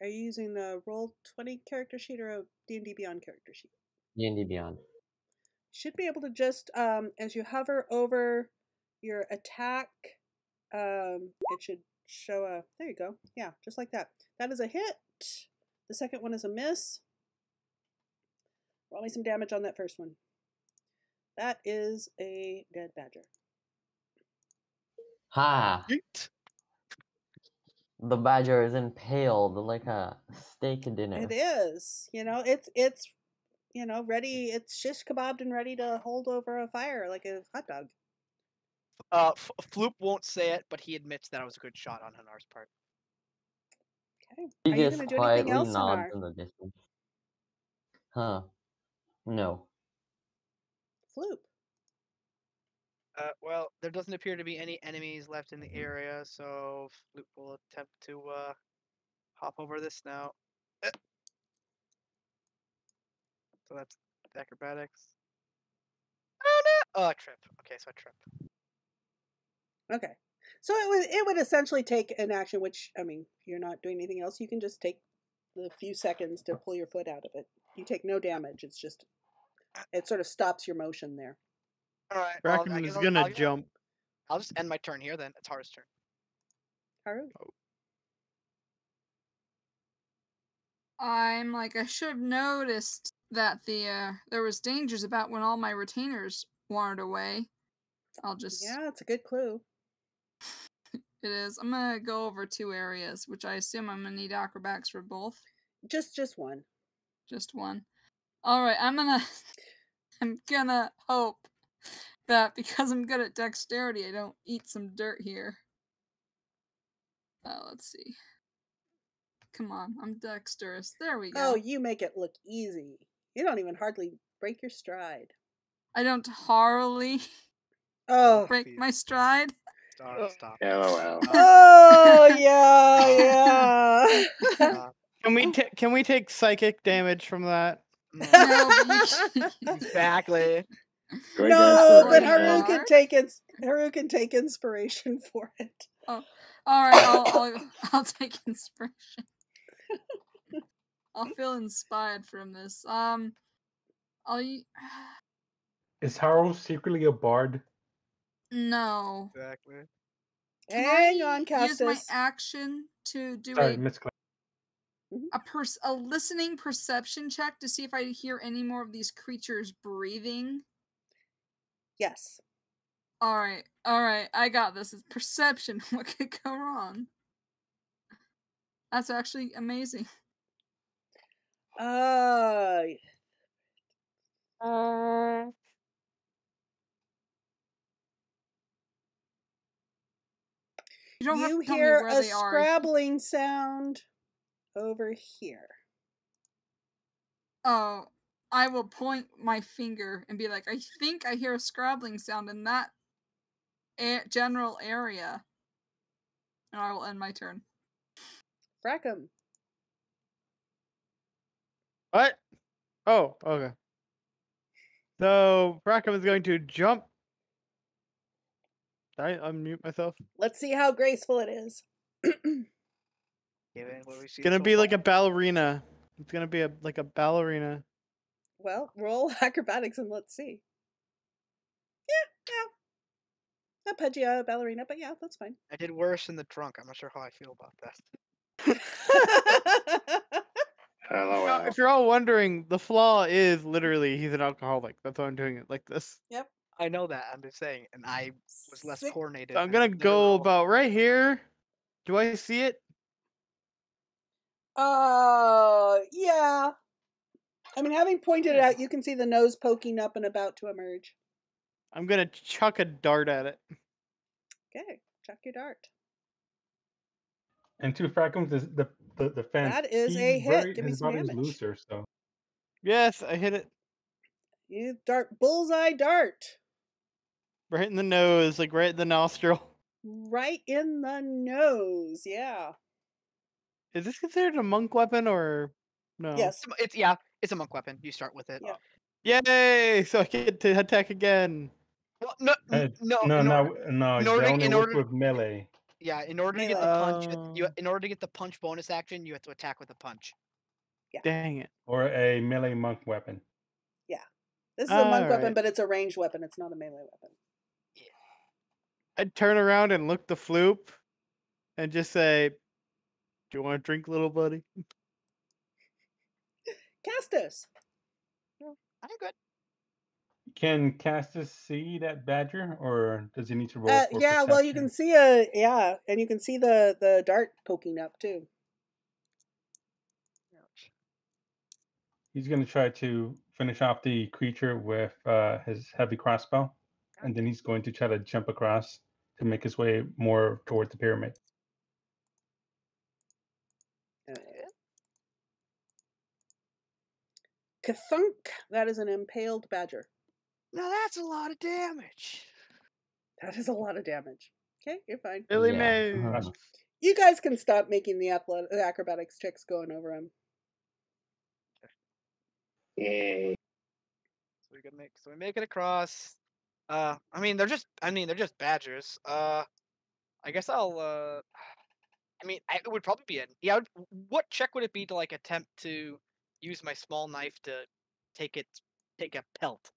Are you using the Roll20 character sheet or a D&D Beyond character sheet? D&D Beyond. Should be able to just, as you hover over your attack, it should show a, there you go. Yeah, just like that. That is a hit. The second one is a miss. Roll me some damage on that first one. That is a dead badger. Ha! Yeet. The badger is impaled like a steak dinner. It is. It's ready. It's shish kebabbed and ready to hold over a fire like a hot dog. Floop won't say it, but he admits that it was a good shot on Hanar's part. Okay. He Are you just going to do anything quietly else, nods Hanar? in the distance. Huh. No. Floop. Well, there doesn't appear to be any enemies left in the area, so Floop will attempt to hop over this now. So that's acrobatics. Oh no! Trip. Okay, so I trip. Okay. So it would essentially take an action, which, I mean, you're not doing anything else. You can just take the few seconds to pull your foot out of it. You take no damage. It's just, it sort of stops your motion there. All right. Bracken is gonna jump. I'll just end my turn here then. It's Haru's turn. Haru? I'm like, I should have noticed that there was dangers about when all my retainers wandered away. I'll just... Yeah, it's a good clue. It is. I'm gonna go over 2 areas, which I assume I'm gonna need acrobatics for both. Just one. Just one. Alright, I'm gonna hope that because I'm good at dexterity, I don't eat some dirt here. Let's see. Come on, I'm dexterous. There we Oh, go. you make it look easy. You don't even hardly break your stride. I don't hardly Oh. break Please. my stride. Stop. LOL. Oh yeah, yeah. Can we take psychic damage from that? No. No, but you Exactly. Great No, Well, but you Haru are. can take inspiration for it. All right, I'll take inspiration. I'll feel inspired from this. Is Harold secretly a bard? No. Exactly. Can Hang I on, use my Castus. action to do Sorry, Miss Clay. a listening perception check to see if I hear any more of these creatures breathing? Yes. All right, I got this. It's perception. What could go wrong? That's actually amazing. You don't have You to tell me hear where a they are. scrabbling sound over here. Oh, I will point my finger and be like, I think I hear a scrabbling sound in that general area. And I will end my turn. Frackham. What? Oh, okay. So Brackham is going to jump. Did I unmute myself? Let's see how graceful it is. Given what we've It's seen gonna so be like a far. ballerina. It's gonna be like a ballerina. Well, roll acrobatics and let's see. Yeah. Not pudgy ballerina, but yeah, that's fine. I did worse in the trunk. I'm not sure how I feel about that. LOL. If you're all wondering, the flaw is literally he's an alcoholic. That's why I'm doing it like this. Yep. I know that. I'm just saying, and I was less Six- coordinated. So I'm and gonna didn't go roll. about right here. Do I see it? Yeah. I mean, having pointed it out, you can see the nose poking up and about to emerge. I'm gonna chuck a dart at it. Okay, chuck your dart. And two fragments is the fence. That is He's a hit. Give me his some body's damage. looser, so Yes, I hit it You bullseye dart. right in the nose, like right in the nostril. Right in the nose, yeah. Is this considered a monk weapon or no? Yes. It's a monk weapon. You start with it. Yeah. Yay! So I get to attack again. Well, no. no. in order They to- only in work order- with melee. Yeah, in order to get Melee. the punch, Oh. in order to get the punch bonus action, you have to attack with a punch. Dang it. Or a melee monk weapon. This is a monk weapon, Alright. but it's a ranged weapon. It's not a melee weapon. I'd turn around and look the floop and just say, "Do you want a drink, little buddy?" Castus. I'm good. Can Castus see that badger, or does he need to roll for Yeah, perception? well, you can see and you can see the dart poking up too. He's going to try to finish off the creature with his heavy crossbow, and then he's going to try to jump across to make his way more toward the pyramid. Kathunk. That is an impaled badger. Now that's a lot of damage. That is a lot of damage. Okay, you're fine. Billy Yeah. May. You guys can stop making the acrobatics checks going over him. Yay. So we make it across. I mean they're just badgers. I guess I'll it would probably be what check would it be to like attempt to use my small knife to take a pelt?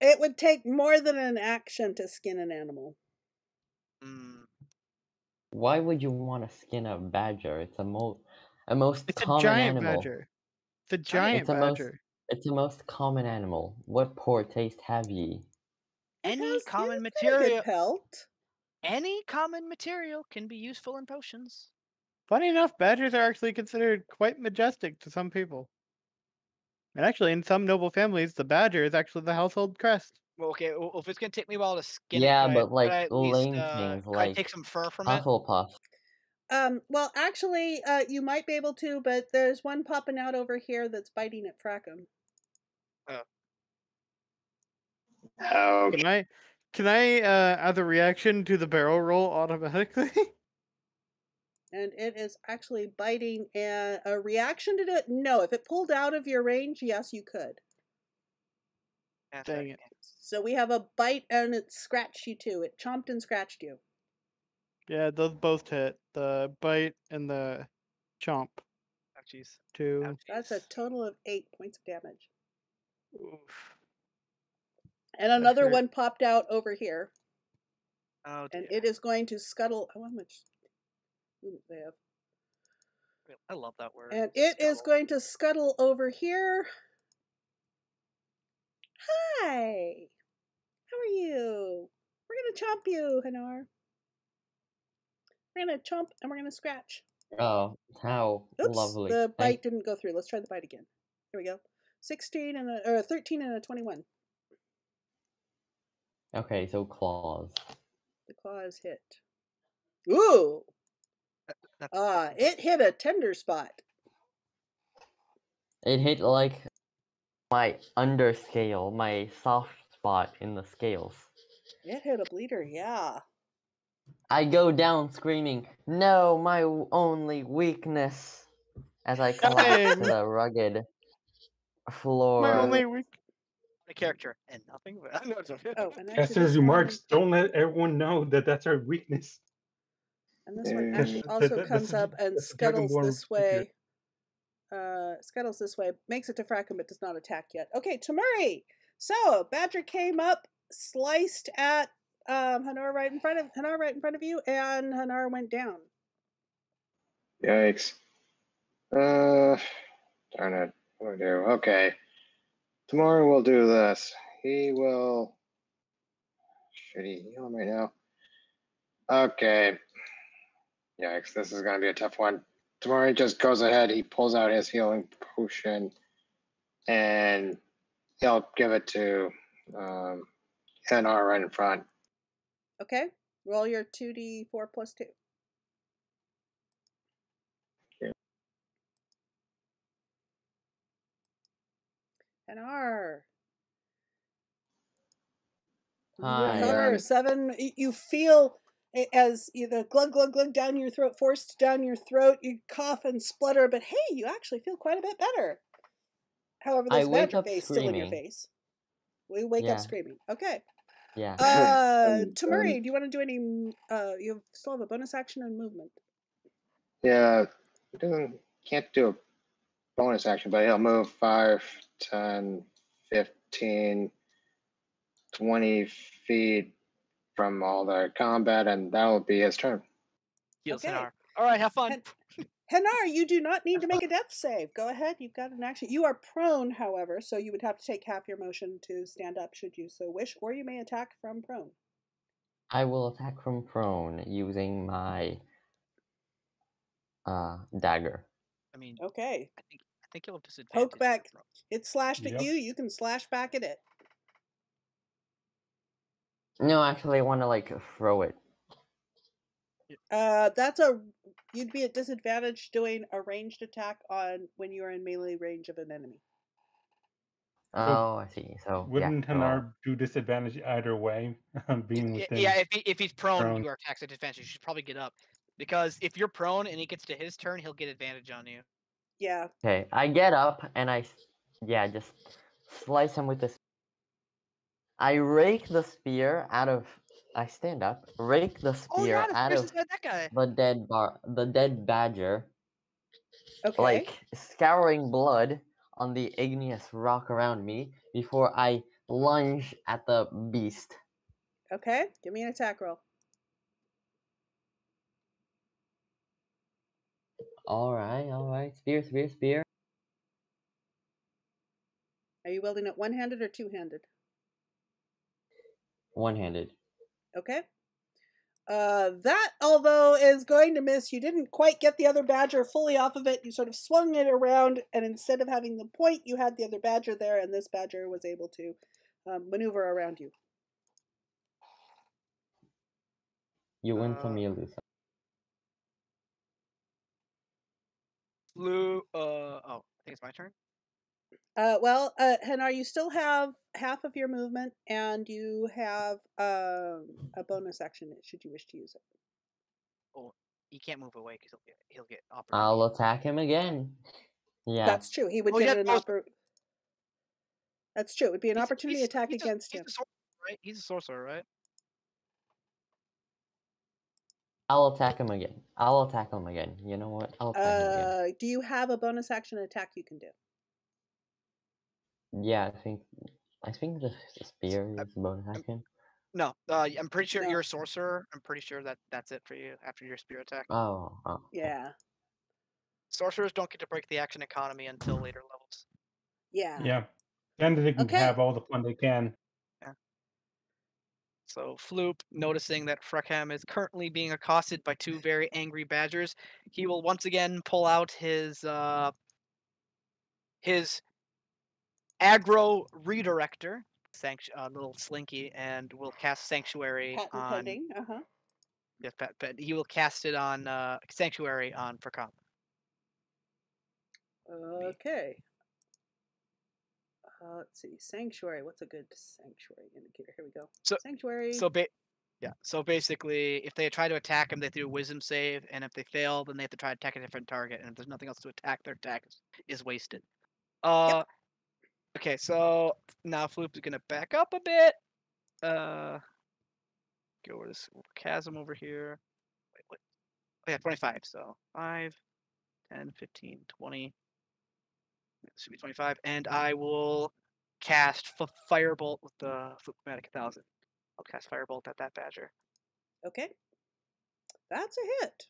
It would take more than an action to skin an animal. Why would you want to skin a badger? It's a most It's a common giant animal. badger. It's a giant It's a most badger. it's the most common animal. What poor taste have ye? Any common Good material, pelt. any common material can be useful in potions. Funny enough, badgers are actually considered quite majestic to some people. And actually, in some noble families, the badger is actually the household crest. Well, okay, well, if it's gonna take me a while to skin it, Yeah, could but I like at least lame things could I like take some fur from it? Hufflepuff. Well, actually, you might be able to, but there's one popping out over here that's biting at Frackum. Okay. Can I as a reaction to the barrel roll automatically? And it is actually biting, and a reaction to it? No. If it pulled out of your range, yes, you could. That's Dang right. it. So we have a bite, and it scratched you too. It chomped and scratched you. Yeah, those both hit. The bite and the chomp. Oh, jeez. Two. That's a total of 8 points of damage. Oof. And That another hurt. one popped out over here, Oh, and dear. it is going to scuttle. How much movement they have? I love that word. And it is scuttle. going to scuttle over here. Hi. How are you? We're going to chomp you, Hanar. We're going to chomp and we're going to scratch. Oh, how Oops, lovely. the bite didn't go through. Let's try the bite again. Here we go. 16 and or 13 and a 21. Okay, so claws. The claws hit. Ooh. That's It hit a tender spot. It hit like my underscale, my soft spot in the scales. It hit a bleeder, yeah. I go down screaming, "No, my only weakness!" as I collapse to Dang. the rugged My floor. only weak. a character and nothing. But no, it's okay. Oh, and actually Esther's this one, remarks don't let everyone know that that's our weakness. and this one Yeah. actually also comes up and that's a scuttles Dragonborn this way. Scuttles this way, makes it to Frackum, but does not attack yet. Okay, Tamuri. So Badger came up, sliced at Hanar right in front of you, and Hanar went down. Yikes. Darn it. What do I do? Okay. Tomorrow we'll do this. He will. Should he heal him right now? Okay. Yikes, this is going to be a tough one. Tomorrow just goes ahead. He pulls out his healing potion and he'll give it to NR right in front. Okay, roll your 2d4 plus 2. Okay. Hanar. You Hi. recover 7. You feel it as the glug glug glug down your throat, forced down your throat. You cough and splutter, but hey, you actually feel quite a bit better. However, I there's wake badger up face still in your screaming. face. We wake Yeah. up screaming. Okay. Yeah. Tamuri, do you want to do any? You still have a bonus action and movement. Yeah, can't do a bonus action, but he'll move 5, 10, 15, 20 feet from all the combat, and that will be his turn. Heals Okay. Hanar. All right, have fun. Hanar, you do not need to make a death save. Go ahead, you've got an action. You are prone, however, so you would have to take half your motion to stand up should you so wish, or you may attack from prone. I will attack from prone using my dagger. I mean, Okay. I think you'll have disadvantage. Poke back. It slashed at Yep. you. You can slash back at it. No, actually, I want to like throw it. You'd be at disadvantage doing a ranged attack on when you are in melee range of an enemy. Oh, I see. So Wouldn't yeah. Hanar do disadvantage either way? Being within. Yeah, if he's prone, prone. you are taxed at disadvantage. You should probably get up. Because if you're prone and he gets to his turn, he'll get advantage on you. Yeah. Okay, I get up and just slice him with this. I rake the spear out of. I stand up, rake the spear out of that guy. the dead badger, Okay. like scouring blood on the igneous rock around me before I lunge at the beast. Okay. Give me an attack roll. All right. Spear. Are you wielding it one-handed or two-handed? One-handed. Okay. That, although, is going to miss. You didn't quite get the other badger fully off of it. You sort of swung it around, and instead of having the point, you had the other badger there, and this badger was able to maneuver around you. You win some, you lose some. I think it's my turn. Hanar, you still have half of your movement, and you have a bonus action should you wish to use it. Oh, he can't move away because he'll get opportunity. I'll attack him again. Yeah. That's true. He would Oh, get yeah, an opportunity. That's true. It would be an opportunity attack against him. He's a sorcerer, right? He's a sorcerer, right? I'll attack him again. I'll attack him again. You know what? I'll attack him again. Do you have a bonus action attack you can do? Yeah, I think the spear is a bonus action. No, I'm pretty sure No. you're a sorcerer. I'm pretty sure that's it for you after your spear attack. Oh. Yeah. Sorcerers don't get to break the action economy until later levels. Yeah. Yeah. Then they can Okay. have all the fun they can. Yeah. So Floop, noticing that Freckham is currently being accosted by two very angry badgers, he will once again pull out his aggro redirector, little slinky, and will cast Sanctuary Patent on. pending. Yeah, he will cast it on Sanctuary on Freckham. Okay. Let's see. Sanctuary. What's a good sanctuary indicator? Here we go. Sanctuary. So basically, if they try to attack him, they do a Wisdom save, and if they fail, then they have to try to attack a different target. And if there's nothing else to attack, their attack is wasted. Yep. Okay, so now Floop is gonna back up a bit. Go over this chasm over here. Wait, what? Oh yeah, 25. So 5, 10, 15, 20. This should be 25, and I will cast Firebolt with the Floop-O-Matic 1000. I'll cast Firebolt at that badger. Okay. That's a hit.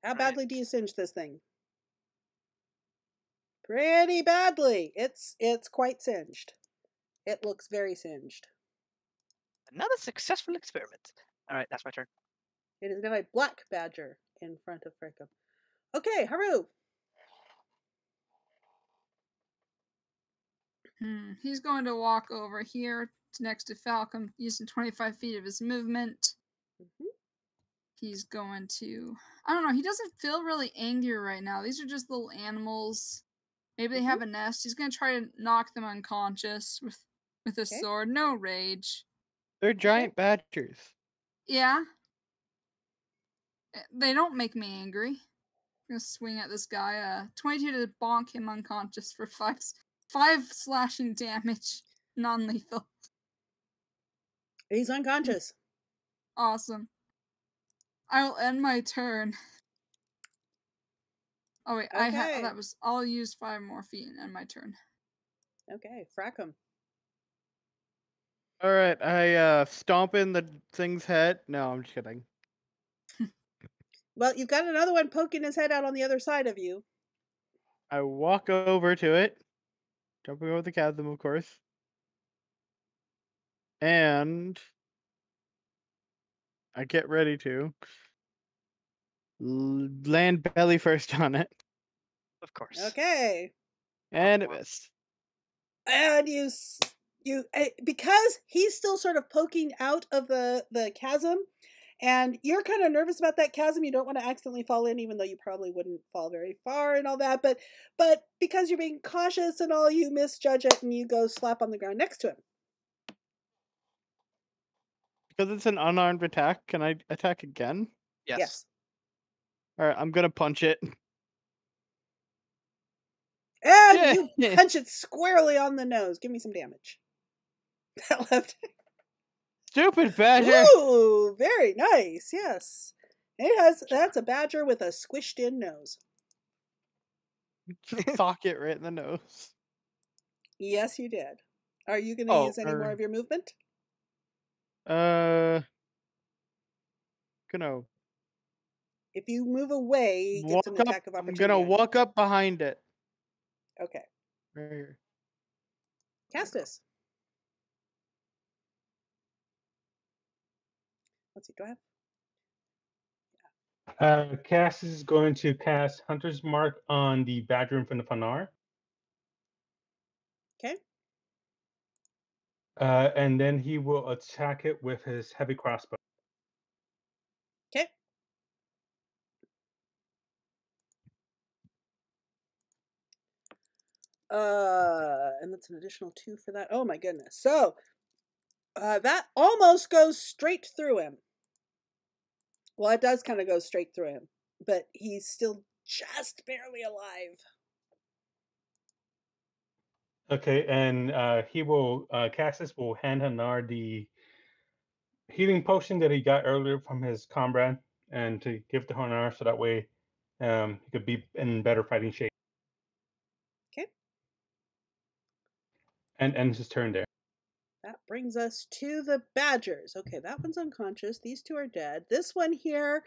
How Right. badly do you singe this thing? Pretty badly. It's quite singed. It looks very singed. Another successful experiment. All right, that's my turn. It is now a black badger in front of Freckham. Okay, Haru. He's going to walk over here next to Falcon using 25 feet of his movement. Mm-hmm. He's going to... I don't know, he doesn't feel really angry right now. These are just little animals. Maybe they have a nest. He's going to try to knock them unconscious with a sword. No rage. They're giant badgers. Yeah. They don't make me angry. I'm going to swing at this guy. 22 to bonk him unconscious for 5 slashing damage. Non-lethal. He's unconscious. Awesome. I will end my turn. Oh wait, Okay. I'll use 5 more feet and end my turn. Okay, Freckham. All right, I stomp in the thing's head. No, I'm just kidding. Well, you've got another one poking his head out on the other side of you. I walk over to it, jumping over the chasm, of course, and I get ready to land belly first on it, Of course. Okay. and it missed. And you because he's still sort of poking out of the chasm, and you're kind of nervous about that chasm. You don't want to accidentally fall in, even though you probably wouldn't fall very far and all that. But because you're being cautious and all, you misjudge it, and you go slap on the ground next to him. Because it's an unarmed attack, can I attack again? Yes. All right, I'm gonna punch it. And you punch it squarely on the nose. Give me some damage. That left. Stupid badger! Ooh, very nice. Yes, that's a badger with a squished-in nose. Socket right in the nose. Yes, you did. Are you going to use any more of your movement? Gonna. If you move away, he gets an attack of opportunity. I'm gonna walk up behind it. Okay. Right here. Castus. Let's see. Do I have Cass is going to cast Hunter's Mark on the badger in front of Hanar. Okay. And then he will attack it with his heavy crossbow. Okay. And that's an additional 2 for that. Oh my goodness. So that almost goes straight through him. Well, it does kind of go straight through him, but he's still just barely alive. Okay, and Cassis will hand Hanar the healing potion that he got earlier from his comrade, and to give to Hanar so that way he could be in better fighting shape. Okay. And ends his turn there. That brings us to the badgers. Okay, that one's unconscious. These 2 are dead. This one here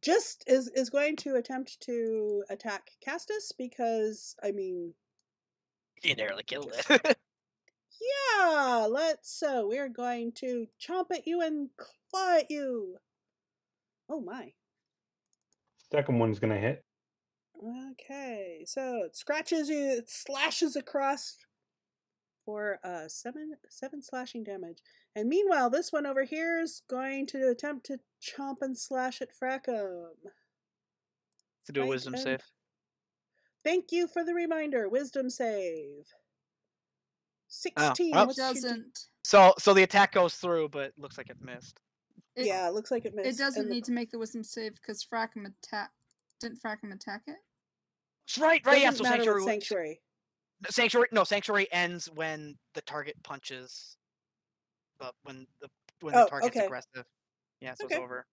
just is going to attempt to attack Castus because, I mean... You nearly killed it. Yeah, so we're going to chomp at you and claw at you. Oh my. Second one's going to hit. Okay, so it scratches you, it slashes across for 7 slashing damage. And meanwhile, this one over here is going to attempt to chomp and slash at Frackum. To do a wisdom save. Thank you for the reminder. Wisdom save. 16. well, What's Doesn't. So the attack goes through, but looks like it missed. Yeah, it looks like it missed. It doesn't need to make the wisdom save because Frackum didn't Frackum attack it? Right, yeah. Doesn't So matter with Sanctuary. Sanctuary ends when the target punches. But when the target's aggressive. Yeah, so it's over.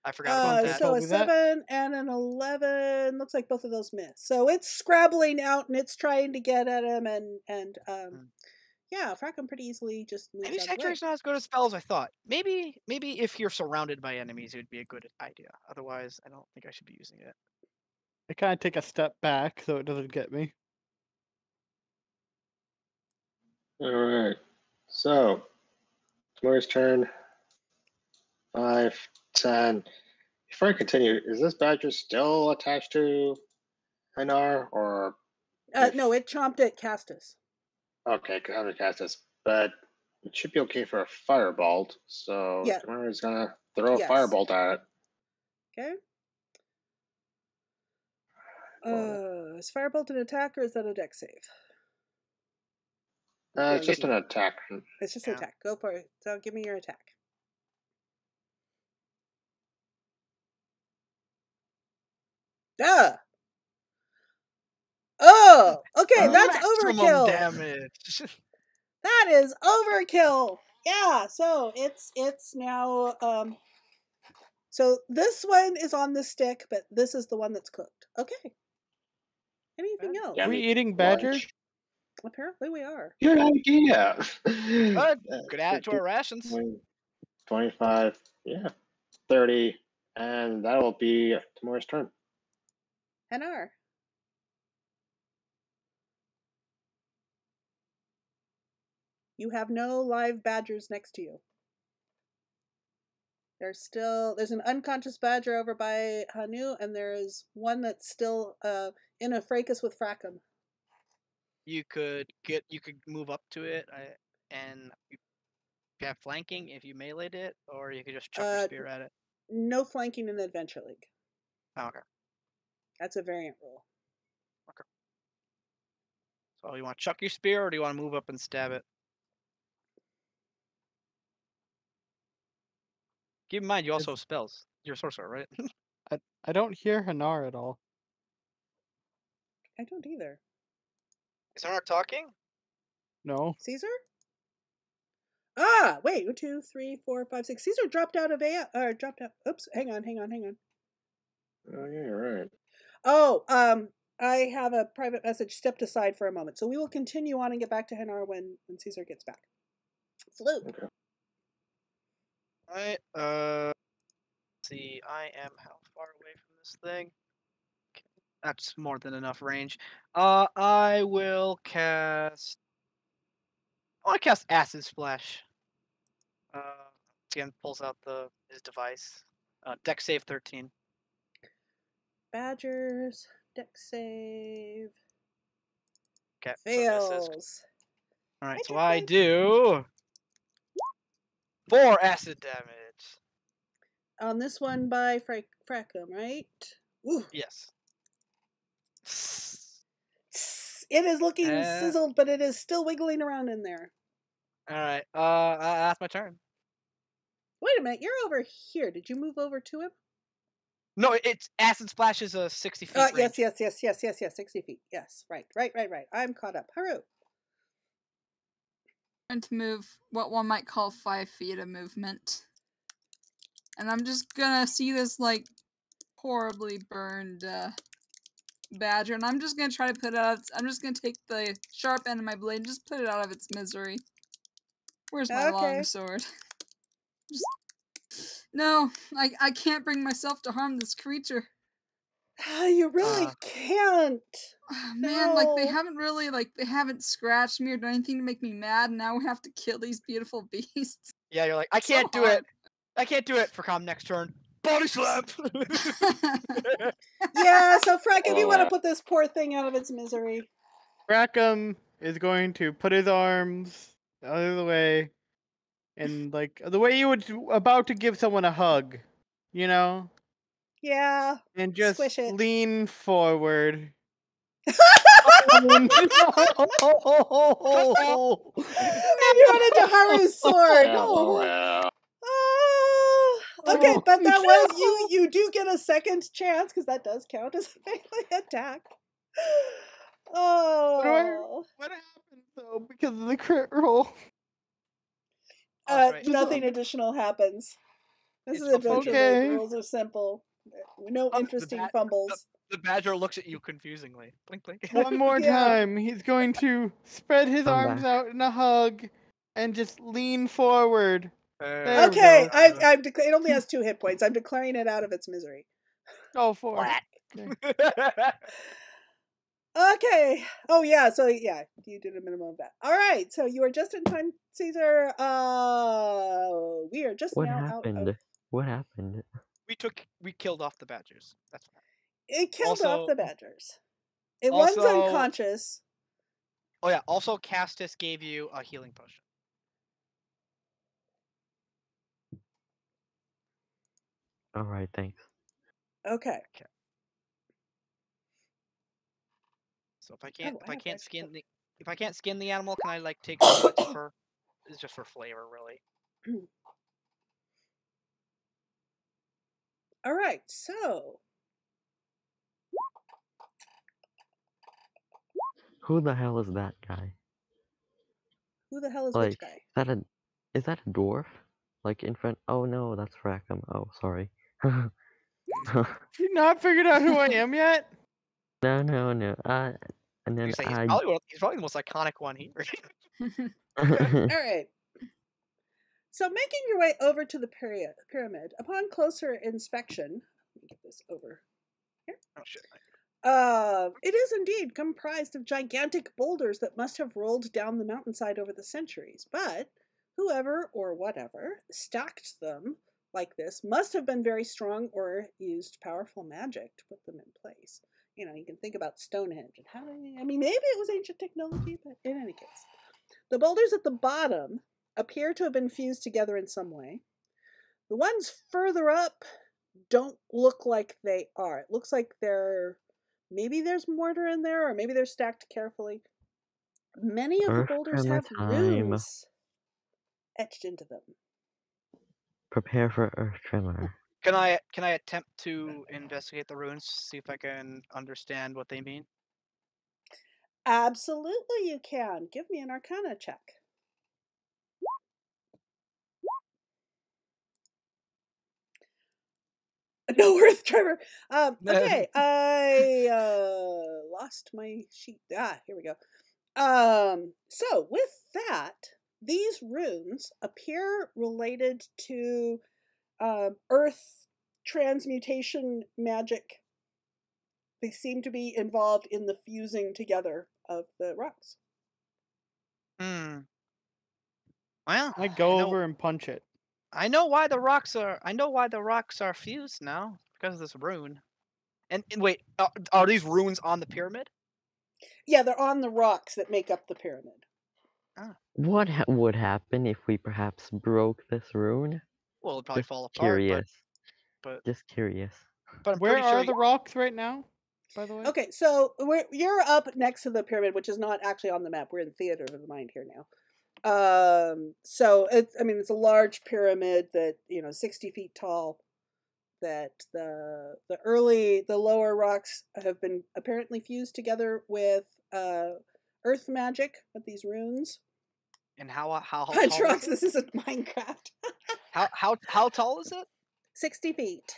I forgot about that. So a 7 and an 11. Looks like both of those miss. So it's scrabbling out and it's trying to get at him and yeah, Frackum pretty easily just moves Maybe out of the way. Sanctuary's not as good a spell as I thought. Maybe if you're surrounded by enemies, it would be a good idea. Otherwise, I don't think I should be using it. I kind of take a step back so it doesn't get me. All right. So, tomorrow's turn. 5, 10. Before I continue, is this badger still attached to Hanar, or? No, it chomped at Castus. Okay, I haven't cast this, but it should be okay for a firebolt. So yeah. Tomorrow's gonna throw a firebolt at it. Okay. Is firebolt an attack or is that a dex save? It's just an attack. It's just an attack. Go for it. So give me your attack. Duh! Oh! Okay, that's overkill! Damage. That is overkill! Yeah, so it's now so this one is on the stick, but this is the one that's cooked. Okay. Anything else? Are we eating badger? Lunch. Apparently we are. Good idea. Could add it to our rations. 25, 30, and that will be tomorrow's turn. Hanar. You have no live badgers next to you. There's an unconscious badger over by Hanu, and there is one that's still in a fracas with Frackum. You could move up to it, and you have flanking if you meleeed it, or you could just chuck your spear at it. No flanking in the Adventure League. Oh, okay. That's a variant rule. Okay. So you want to chuck your spear, or do you want to move up and stab it? Keep in mind, you also have spells. You're a sorcerer, right? I don't hear Hanar at all. I don't either. Is Hanar talking? No. Caesar? Ah, wait. 1, 2, 3, 4, 5, 6. Caesar dropped out of dropped out. Oops. Hang on. Oh, yeah, you're right. Oh, I have a private message stepped aside for a moment. So we will continue on and get back to Hanar when Caesar gets back. Flute. Okay. Alright, let's see, I am how far away from this thing? Okay, that's more than enough range. I will cast... I want to cast Acid Splash. Again, pulls out his device. Dex save 13. badgers. Dex save. Okay. So this is Fails. all right. Hi, So I Chocolate. do 4 acid damage. On this one by Fracum, right? Ooh. Yes. It is looking Uh, sizzled, but it is still wiggling around in there. All right. That's my turn. Wait a minute, you're over here. Did you move over to him? No, it's acid splash is a 60 feet range. Yes. 60 feet. Yes, right. I'm caught up. Haru. Trying to move what one might call 5 feet of movement. And I'm just gonna see this, like, horribly burned badger, and I'm just gonna try to put it out. I'm just gonna take the sharp end of my blade and just put it out of its misery. Where's my long sword? No, I can't bring myself to harm this creature. You really can't. Oh, man, like they haven't scratched me or done anything to make me mad, and now we have to kill these beautiful beasts. Yeah, you're like, I can't do it. I can't do it for next turn. Body slap. Yeah, so Frack, if you want to put this poor thing out of its misery. Rackham is going to put his arms out of the way, and like the way you would about to give someone a hug, you know? Yeah. And just squish it. lean forward. And you run into Haru's sword. LOL. Okay, but that was you do get a second chance because that does count as a melee attack. Oh. What happened though because of the crit roll? Right. Nothing additional happens. This is adventure mode. The rules are simple. No interesting fumbles. The badger looks at you confusingly. Blink, blink. One more time. He's going to spread his arms out in a hug and just lean forward. Okay, it only has 2 hit points. I'm declaring it out of its misery. Oh, 4. Okay. Oh yeah. So yeah, you did a minimum of that. All right. So you are just in time, Caesar. We are just What now happened? out of... What happened? We killed off the badgers. That's fine. It killed off the badgers. One's unconscious. Oh yeah. Also, Castus gave you a healing potion. All right, thanks. Okay. So if I can't skin the animal, can I like take some of its fur? It's just for flavor, really. All right. So Who the hell is that guy? who the hell is Like, which guy? Is that a dwarf? Like in front? Oh no, that's Rackham. Oh, sorry. You not figured out who I am yet? No. And then He's probably the most iconic one here. All right. So making your way over to the pyramid, upon closer inspection, let me get this over here. Oh shit. It is indeed comprised of gigantic boulders that must have rolled down the mountainside over the centuries, but whoever or whatever stacked them like this must have been very strong or used powerful magic to put them in place. You know, you can think about Stonehenge and maybe it was ancient technology, but in any case. The boulders at the bottom appear to have been fused together in some way. The ones further up don't look like they are. It looks like maybe there's mortar in there, or maybe they're stacked carefully. Many of the boulders have runes etched into them. Prepare for Earth Tremor. Can I attempt to investigate the runes, see if I can understand what they mean? Absolutely, you can. Give me an Arcana check. No Earth Tremor. Okay, I lost my sheet. Here we go. So with that, these runes appear related to Earth transmutation magic. They seem to be involved in the fusing together of the rocks. Well, I go over and punch it. I know why the rocks are fused now, because of this rune. And wait, are these runes on the pyramid? Yeah, they're on the rocks that make up the pyramid. What would happen if we perhaps broke this rune? Well, it'll probably Just fall apart. curious. But Just curious. I'm Where pretty sure are the rocks right now, by the way? Okay, so you're up next to the pyramid, which is not actually on the map. We're in Theater of the Mind here now. So it's a large pyramid that 60 feet tall. That the lower rocks have been apparently fused together with earth magic with these runes. And how tall? Trucks, this isn't Minecraft. how tall is it? 60 feet.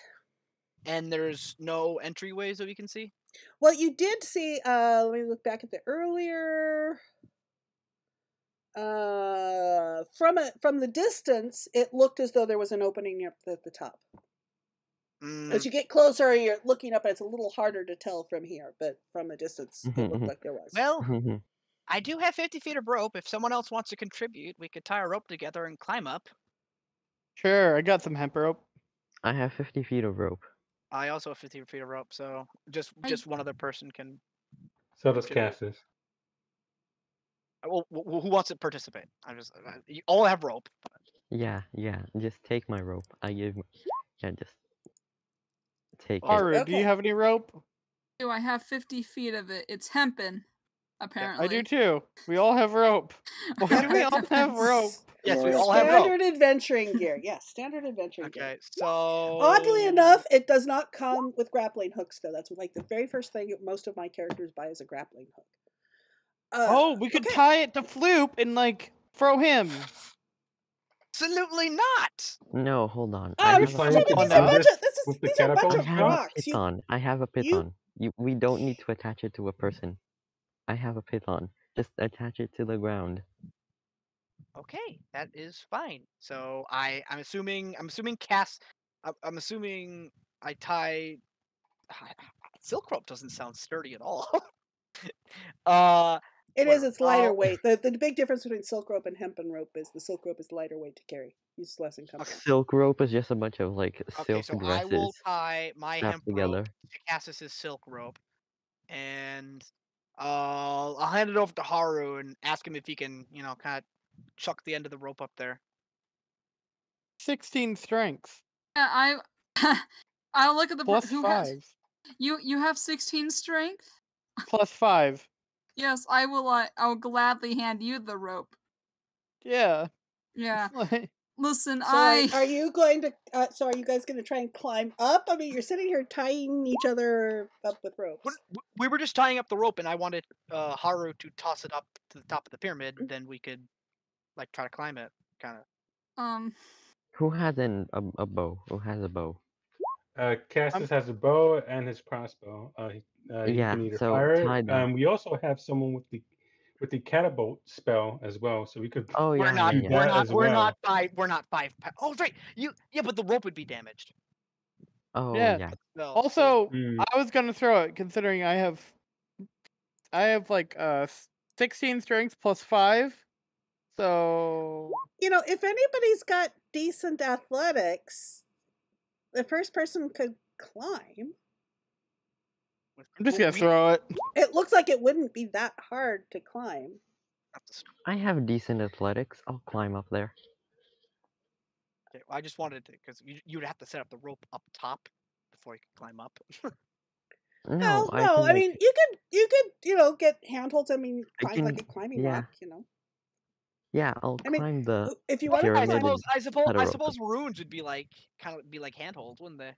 And there's no entryways that we can see? Well, you did see, let me look back at the earlier, from the distance, it looked as though there was an opening up at the top. As you get closer, you're looking up, and it's a little harder to tell from here, but from a distance, it looked like there was. Well, I do have 50 feet of rope. If someone else wants to contribute, we could tie a rope together and climb up. Sure, I got some hemp rope. I have 50 feet of rope. I also have 50 feet of rope, so just one other person can. So does Cassius. Well, who wants to participate? You all have rope. Yeah. Just take my rope. Just take Haru, it. do you have any rope? Do I have 50 feet of it? It's hempen, apparently. I do too. We all have rope. Why do we all have rope? Yes, we all have rope. Standard adventuring gear. Yes, standard adventuring gear. Okay, so oddly enough, it does not come with grappling hooks, though. That's like the very first thing most of my characters buy is a grappling hook. We could tie it to Floop and throw him. Absolutely not. No, hold on. These are a bunch of rocks. I have a python. We don't need to attach it to a person. I have a python. Just attach it to the ground. Okay, that is fine. So I'm assuming Cass. I'm assuming I tie. Silk rope doesn't sound sturdy at all. It's lighter weight. The big difference between silk rope and hempen rope is the silk rope is lighter weight to carry. It's less encumbrance. Silk rope is just a bunch of silk so dresses. I will tie my hemp together. rope to Cassis's silk rope, and I'll hand it over to Haru and ask him if he can, kind of chuck the end of the rope up there. 16 strength. Yeah, I'll look at the plus who 5. Has, you have 16 strength? Plus 5. Yes, I will. I'll gladly hand you the rope. Yeah. Yeah. Listen, are you going to? So are you guys going to try and climb up? I mean, you're sitting here tying each other up with ropes. We were just tying up the rope, and I wanted Haru to toss it up to the top of the pyramid. And then we could, try to climb it, kind of. Who has a bow? Who has a bow? Cassius has a bow and his crossbow. He can either fire it. We also have someone with the catapult spell as well, so we could. Oh yeah, we're not 5. Oh right, but the rope would be damaged. Oh yeah. Also, I was gonna throw it considering I have 16 strength plus 5. So if anybody's got decent athletics, the first person could climb. I'm just gonna throw it. It looks like it wouldn't be that hard to climb. I have decent athletics. I'll climb up there. Okay, well, I just wanted to, because you'd have to set up the rope up top before you could climb up. No. I mean, you could, get handholds. I mean, climb like a climbing rock, Yeah, I'll climb the. If you want to, I suppose runes would be kind of handholds, wouldn't they?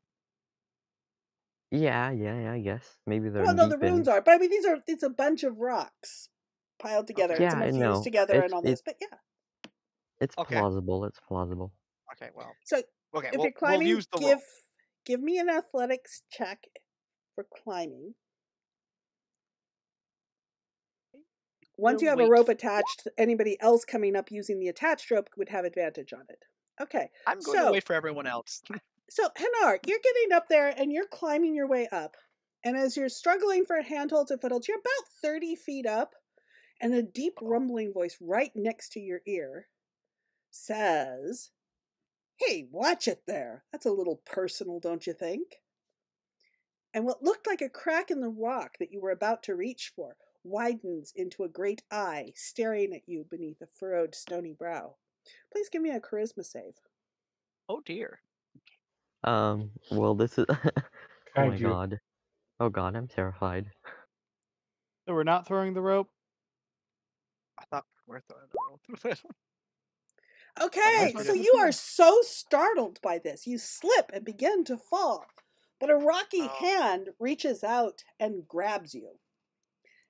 Yeah, I guess maybe they're. Well, no, the runes are, but I mean, it's a bunch of rocks piled together, and some are fused together, and all this. But yeah, it's plausible. It's plausible. Okay, well. So if you're climbing, give me an athletics check for climbing. Once you have a rope attached, anybody else coming up using the attached rope would have advantage on it. Okay. I'm going to wait for everyone else. So, Hanar, you're getting up there and you're climbing your way up. And as you're struggling for handholds and footholds, you're about 30 feet up, and a deep rumbling voice right next to your ear says, "Hey, watch it there. That's a little personal, don't you think?" and what looked like a crack in the rock that you were about to reach for widens into a great eye staring at you beneath a furrowed stony brow. Please give me a charisma save. Oh dear. Well, this is. Oh my Kaiju. god. Oh god, I'm terrified. So we're not throwing the rope? I thought we were throwing the rope. Okay, Nice so idea. you are so startled by this. You slip and begin to fall, but a rocky Oh. hand reaches out and grabs you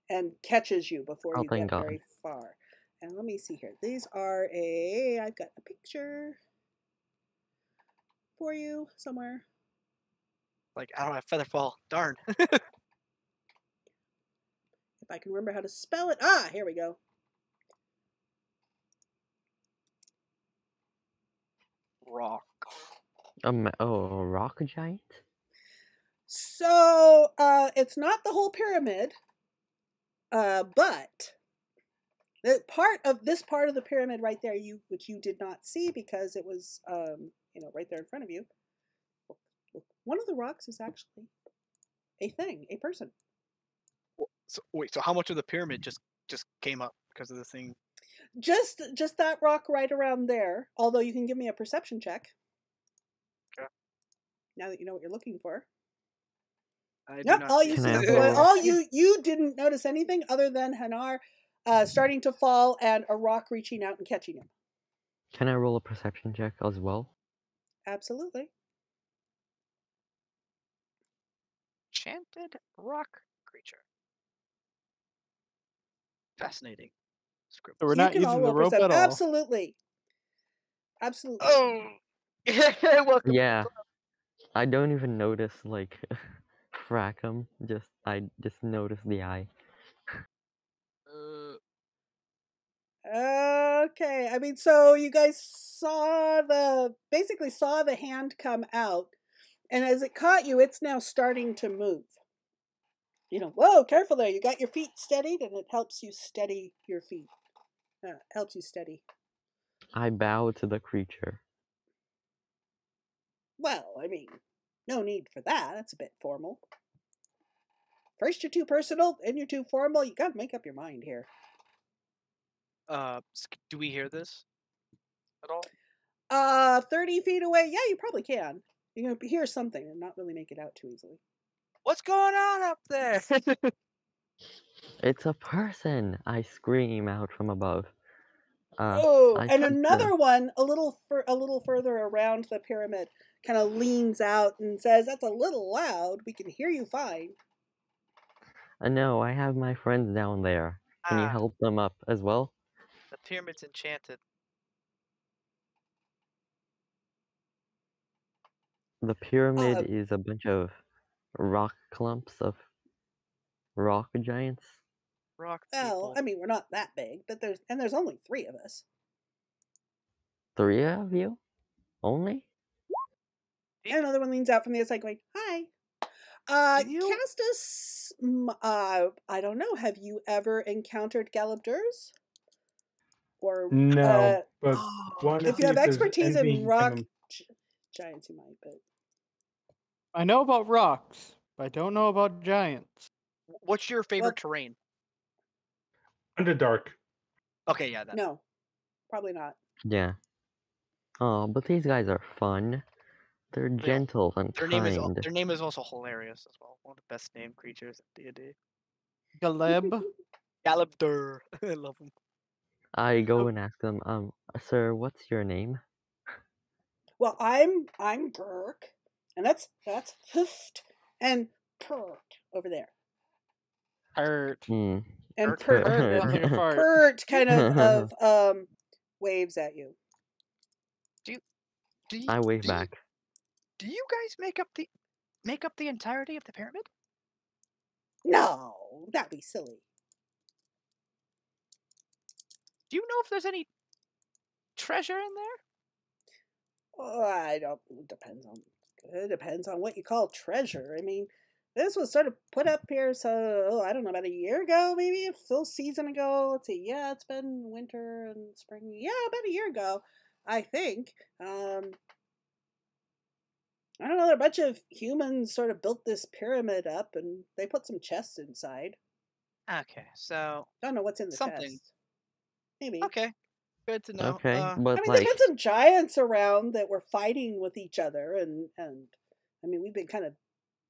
and catches you before Oh, you thank get God. very far. And let me see here. These are I've got a picture for you somewhere. Like, I don't have featherfall. Darn. If I can remember how to spell it. Ah, here we go. Rock. Oh, a rock giant? So, it's not the whole pyramid, but the part of the pyramid right there, which you did not see because it was, right there in front of you. One of the rocks is actually a person. So, wait, so how much of the pyramid just came up because of this thing? Just that rock right around there. Although you can give me a perception check. Okay. Now that you know what you're looking for. I do Yep, not all see you Can see I is roll? all you didn't notice anything other than Hanar starting to fall and a rock reaching out and catching him. Can I roll a perception check as well? Absolutely. Enchanted rock creature. Fascinating. Scribble. So we're You not can all using the roll rope perception. at all. Absolutely. Absolutely. Oh! Welcome. Yeah. I don't even notice, like, Fracum. I just notice the eye. Okay. I mean, so you guys basically saw the hand come out, and as it caught you, it's now starting to move. Whoa, careful there. You got your feet steadied, and it helps you steady your feet. Helps you steady. I bow to the creature. Well, I mean, no need for that. That's a bit formal. First you're too personal, then you're too formal. You gotta make up your mind here. Do we hear this at all? 30 feet away. Yeah, you probably can. You're gonna hear something and not really make it out too easily. What's going on up there? It's a person! I scream out from above. Oh, I and try to- another one, a little further around the pyramid, kind of leans out and says, "That's a little loud. We can hear you fine." No, I have my friends down there. Can you help them up as well? The pyramid's enchanted. The pyramid is a bunch of rock clumps of rock giants. Rock Well, people. I mean, we're not that big, but there's only 3 of us. 3 of you? Only? And another one leans out from the other side going, "Hi." Castus, I don't know. Have you ever encountered Galabdurs? Or No, but want to if see you have if there's expertise in anything rock kind of- giants, you might. But I know about rocks, but I don't know about giants. What's your favorite terrain? Underdark. Okay, yeah, that. No, probably not. Yeah. Oh, but these guys are fun. They're gentle and Their kind. name is also hilarious as well. One of the best named creatures in D&D. Galeb? Galabdur. I love them. I go and ask them, sir, what's your name? Well, I'm Gurk, and that's Hift and Pert over there. Pert. Hmm. And Pert doesn't hear fart. Pert kind of waves at you. I wave back. Do you guys make up the entirety of the pyramid? No, that'd be silly. Do you know if there's any treasure in there? Oh, I don't. It depends on what you call treasure. I mean, this was sort of put up here, so I don't know, about a year ago, maybe a full season ago. Let's see. Yeah, it's been winter and spring. Yeah, about a year ago, I think. I don't know. A bunch of humans sort of built this pyramid up, and they put some chests inside. Okay, so Don't know what's in the something. chest. Maybe. Okay, good to know. Okay, I but mean, there's like, been some giants around that were fighting with each other, and I mean, we've been kind of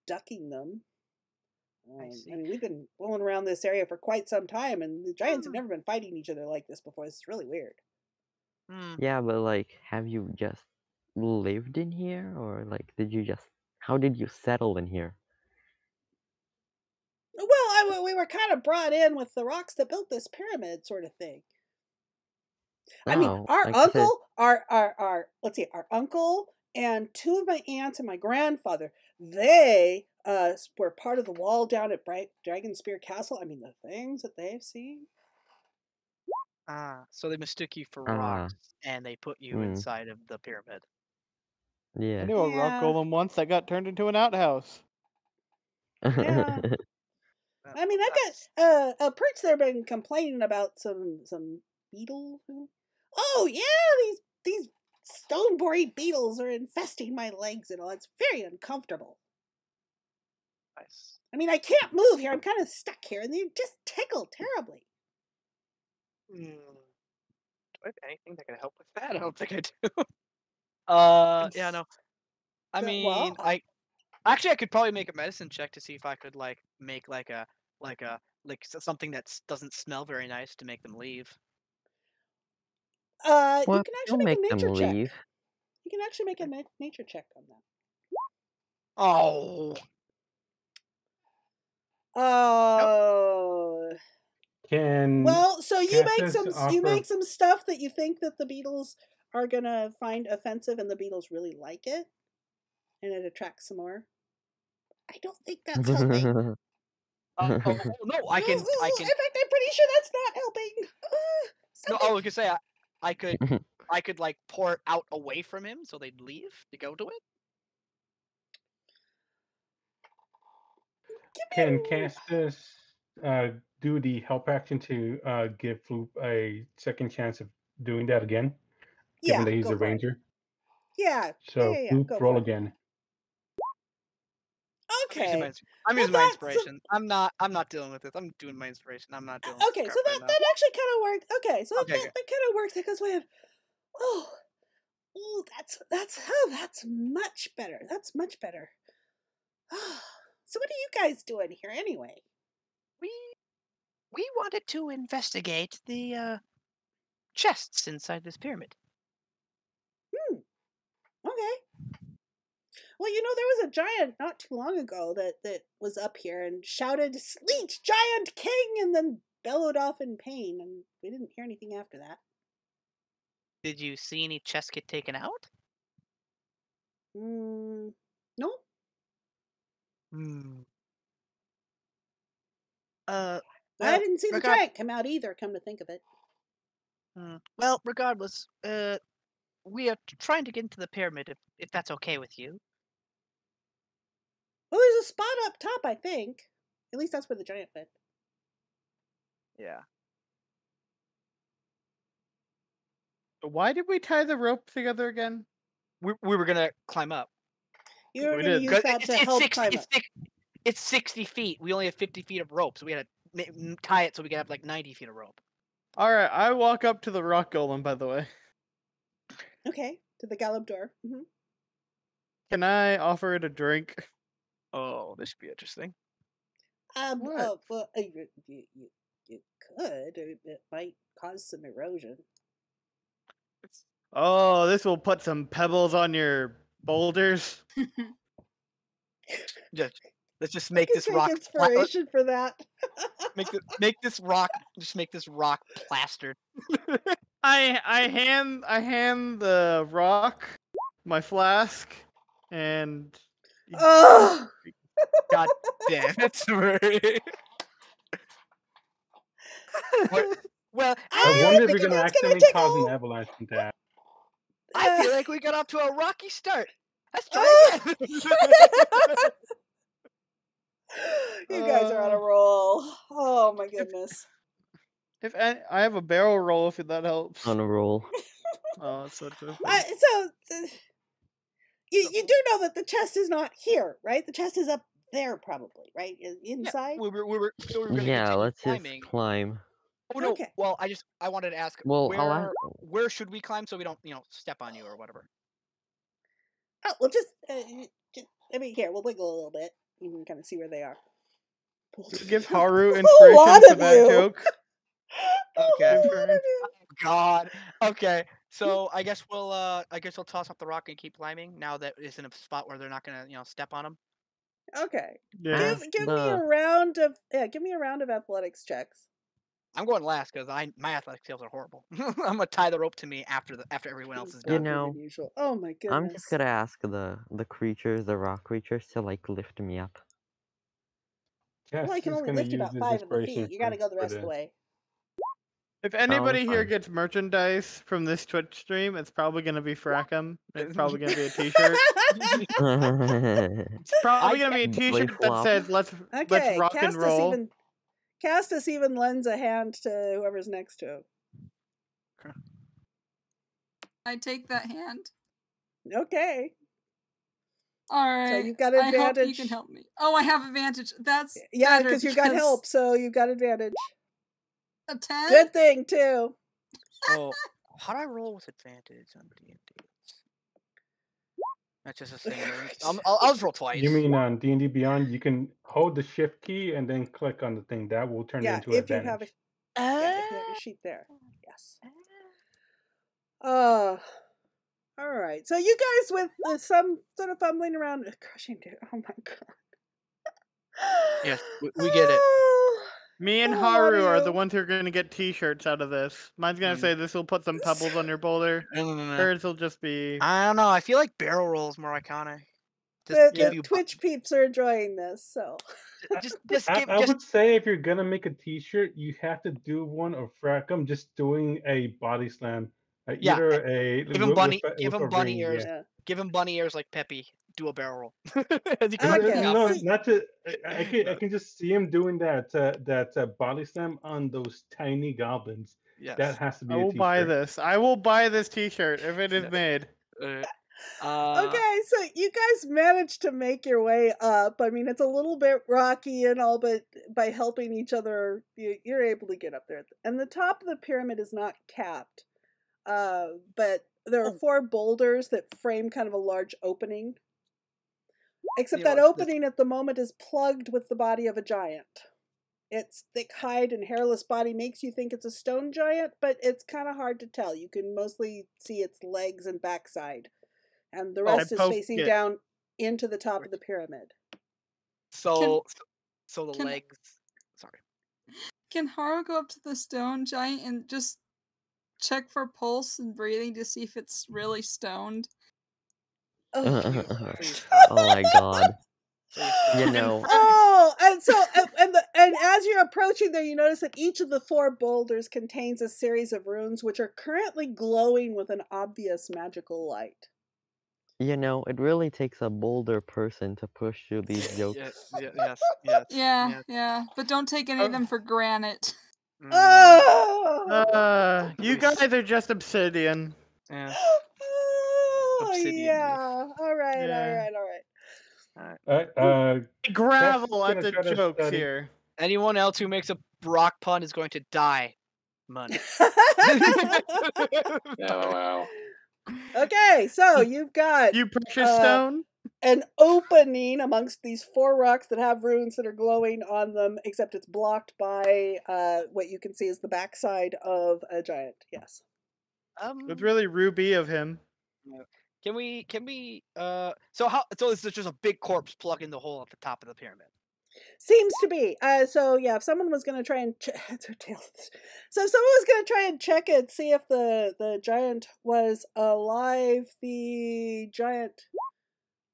ducking them. I see. I mean, we've been rolling around this area for quite some time, and the giants have Hmm. never been fighting each other like this before. It's really weird. Hmm. yeah, but like, have you just lived in here, or like, how did you settle in here? Well, we were kind of brought in with the rocks that built this pyramid, sort of thing. I mean, Oh, our like I said, uncle, our let's see, our uncle and two of my aunts and my grandfather, they were part of the wall down at Dragon Spear Castle. I mean, the things that they've seen. So they mistook you for ah, rocks, and they put you hmm, inside of the pyramid. I yeah. knew a rock Yeah, golem once that got turned into an outhouse. yeah. Well, I mean, that's I've got Perch there been complaining about some beetles. Oh yeah, these stone bory beetles are infesting my legs and all. It's very uncomfortable. nice. I mean, I can't move here. I'm kind of stuck here, and they just tickle terribly. Do I have anything that can help with that? I don't think I do. Yeah, no. I So, mean, well, I could probably make a medicine check to see if I could like make like something that doesn't smell very nice to make them leave. you Well, can you'll actually make a make nature them check. leave. You can actually make a nature check on that. Oh, Oh. Can Well, so you make Castus you offer? make some stuff that you think that the beetles are gonna find offensive, and the beetles really like it, and it attracts some more. I don't think that's helping. no, I can. In fact, I'm pretty sure that's not helping. No, Something. I was gonna say I could like pour it out away from him so they'd leave to go to it. Can Castus do the help action to give Floop a second chance of doing that again, given Yeah, that he's go a for it. ranger? Yeah, So yeah. Floop, Go roll for it. again. Okay. I'm Well, using my that's inspiration. I'm not dealing with this. I'm doing my inspiration. I'm not dealing with okay. this So crap right now. that actually kind of worked. Okay, so Okay, that kind of works because we have. Oh, that's much better. That's much better. So what are you guys doing here anyway? We wanted to investigate the chests inside this pyramid. Okay. Well, there was a giant not too long ago that was up here and shouted, "Sleet, giant king!" and then bellowed off in pain, and we didn't hear anything after that. Did you see any chests get taken out? No. Well, I didn't see the giant come out either, come to think of it. Well, regardless, we are trying to get into the pyramid if that's okay with you. Well, there's a spot up top, I think. At least that's where the giant went. Yeah. Why did we tie the rope together again? We were gonna climb up. You were We going to did. use that to help climb up. It's 60 feet. We only have 50 feet of rope, so we had to tie it so we could have like 90 feet of rope. Alright, I walk up to the rock golem, by the way. Okay, to the gallop door. Mm-hmm. Can I offer it a drink? Oh, this should be interesting. What? Well, you could. It might cause some erosion. Oh, this will put some pebbles on your boulders. Let's just make this Take rock inspiration for that. make this rock plastered. I hand the rock my flask and Oh! God damn it. Well, I wonder if think we're gonna that's gonna accidentally take cause an all- avalanche from that. I feel like we got off to a rocky start. Let's try again. You guys are on a roll. Oh my goodness. If I have a barrel roll, if that helps. On a roll. Oh, that's so true. you do know that the chest is not here, right? The chest is up there, probably, right? Inside. We were gonna Yeah, continue let's climbing. just climb. Oh no! Okay. Well, I wanted to ask Well, I'll where should we climb so we don't step on you or whatever. Oh, well, just I mean, here we'll wiggle a little bit. You can kind of see where they are. Give Haru A inspiration lot for of that you. joke. Okay. A lot of you. God. Okay. So I guess we'll toss up the rock and keep climbing now that it's in a spot where they're not gonna step on them. Okay. Yeah. Give me a round of athletics checks. I'm going last because my athletic skills are horrible. I'm gonna tie the rope to me after everyone else is You done. know, Than usual. Oh my goodness. I'm just gonna ask the creatures, the rock creatures, to like lift me up. Yes, Well, I can just only gonna lift use about this 5 of the inspiration feet. You got to go the for rest of the this. way. If anybody here fine. gets merchandise from this Twitch stream, it's probably gonna be Frackum. It's probably gonna be a T-shirt. It's probably gonna be a Belly T-shirt that flop. says "Let's Okay. rock and roll." Castus even lends a hand to whoever's next to him. I take that hand. Okay. All right. you've got I hope you advantage. can help me. Oh, I have advantage. That's Yeah, better because you got help, so you've got advantage. A 10. Good thing too. Oh, how do I roll with advantage on D&D? That's just a thing. I'll just roll twice. You mean on D&D Beyond, you can hold the shift key and then click on the thing. That will turn it Yeah, into if advantage. you have if you have a sheet there. Yes. All right. So you guys with some sort of fumbling around, crushing dude. Oh my god. Yes, we get it. Me and Oh, what Haru are are the you? ones who are gonna get T-shirts out of this. Mine's gonna say this will put some pebbles on your boulder. Hers will just be. I don't know. I feel like barrel roll is more iconic. The Twitch peeps are enjoying this, so. I would say if you're gonna make a T-shirt, you have to do one of Frackum just doing a body slam. Yeah, Either a give him with bunny, a- give with him a bunny ring, ears, yeah. give him bunny ears like Peppy. Do a barrel roll. No, not to. I can just see him doing that body slam on those tiny goblins. Yes. That has to be. I will buy this. I will buy this T-shirt if it is made. Okay, so you guys managed to make your way up. I mean, it's a little bit rocky and all, but by helping each other, you're able to get up there. And the top of the pyramid is not capped, but there are 4 boulders that frame kind of a large opening. Except that opening at the moment is plugged with the body of a giant. Its thick hide and hairless body makes you think it's a stone giant, but it's kind of hard to tell. You can mostly see its legs and backside. And the rest is facing down into the top of the pyramid. So the legs. Sorry. Can Haru go up to the stone giant and just check for pulse and breathing to see if it's really stoned? Oh my god. You know. Oh, and as you're approaching there, you notice that each of the 4 boulders contains a series of runes which are currently glowing with an obvious magical light. You know, it really takes a bolder person to push through these jokes. Yes. Yeah. But don't take any of them for granted. You guys are just obsidian. Yeah. Obsidian. Yeah. All right. Gravel at the jokes here. Anyone else who makes a rock pun is going to die. Money. Wow. Okay, so you've got you precious stone, an opening amongst these 4 rocks that have runes that are glowing on them, except it's blocked by what you can see is the backside of a giant. Yes. It's really ruby of him. Can we so is there just a big corpse plugging the hole at the top of the pyramid? Seems to be. So yeah, if someone was going to try and so someone was going to try and check it, see if the giant was alive. The giant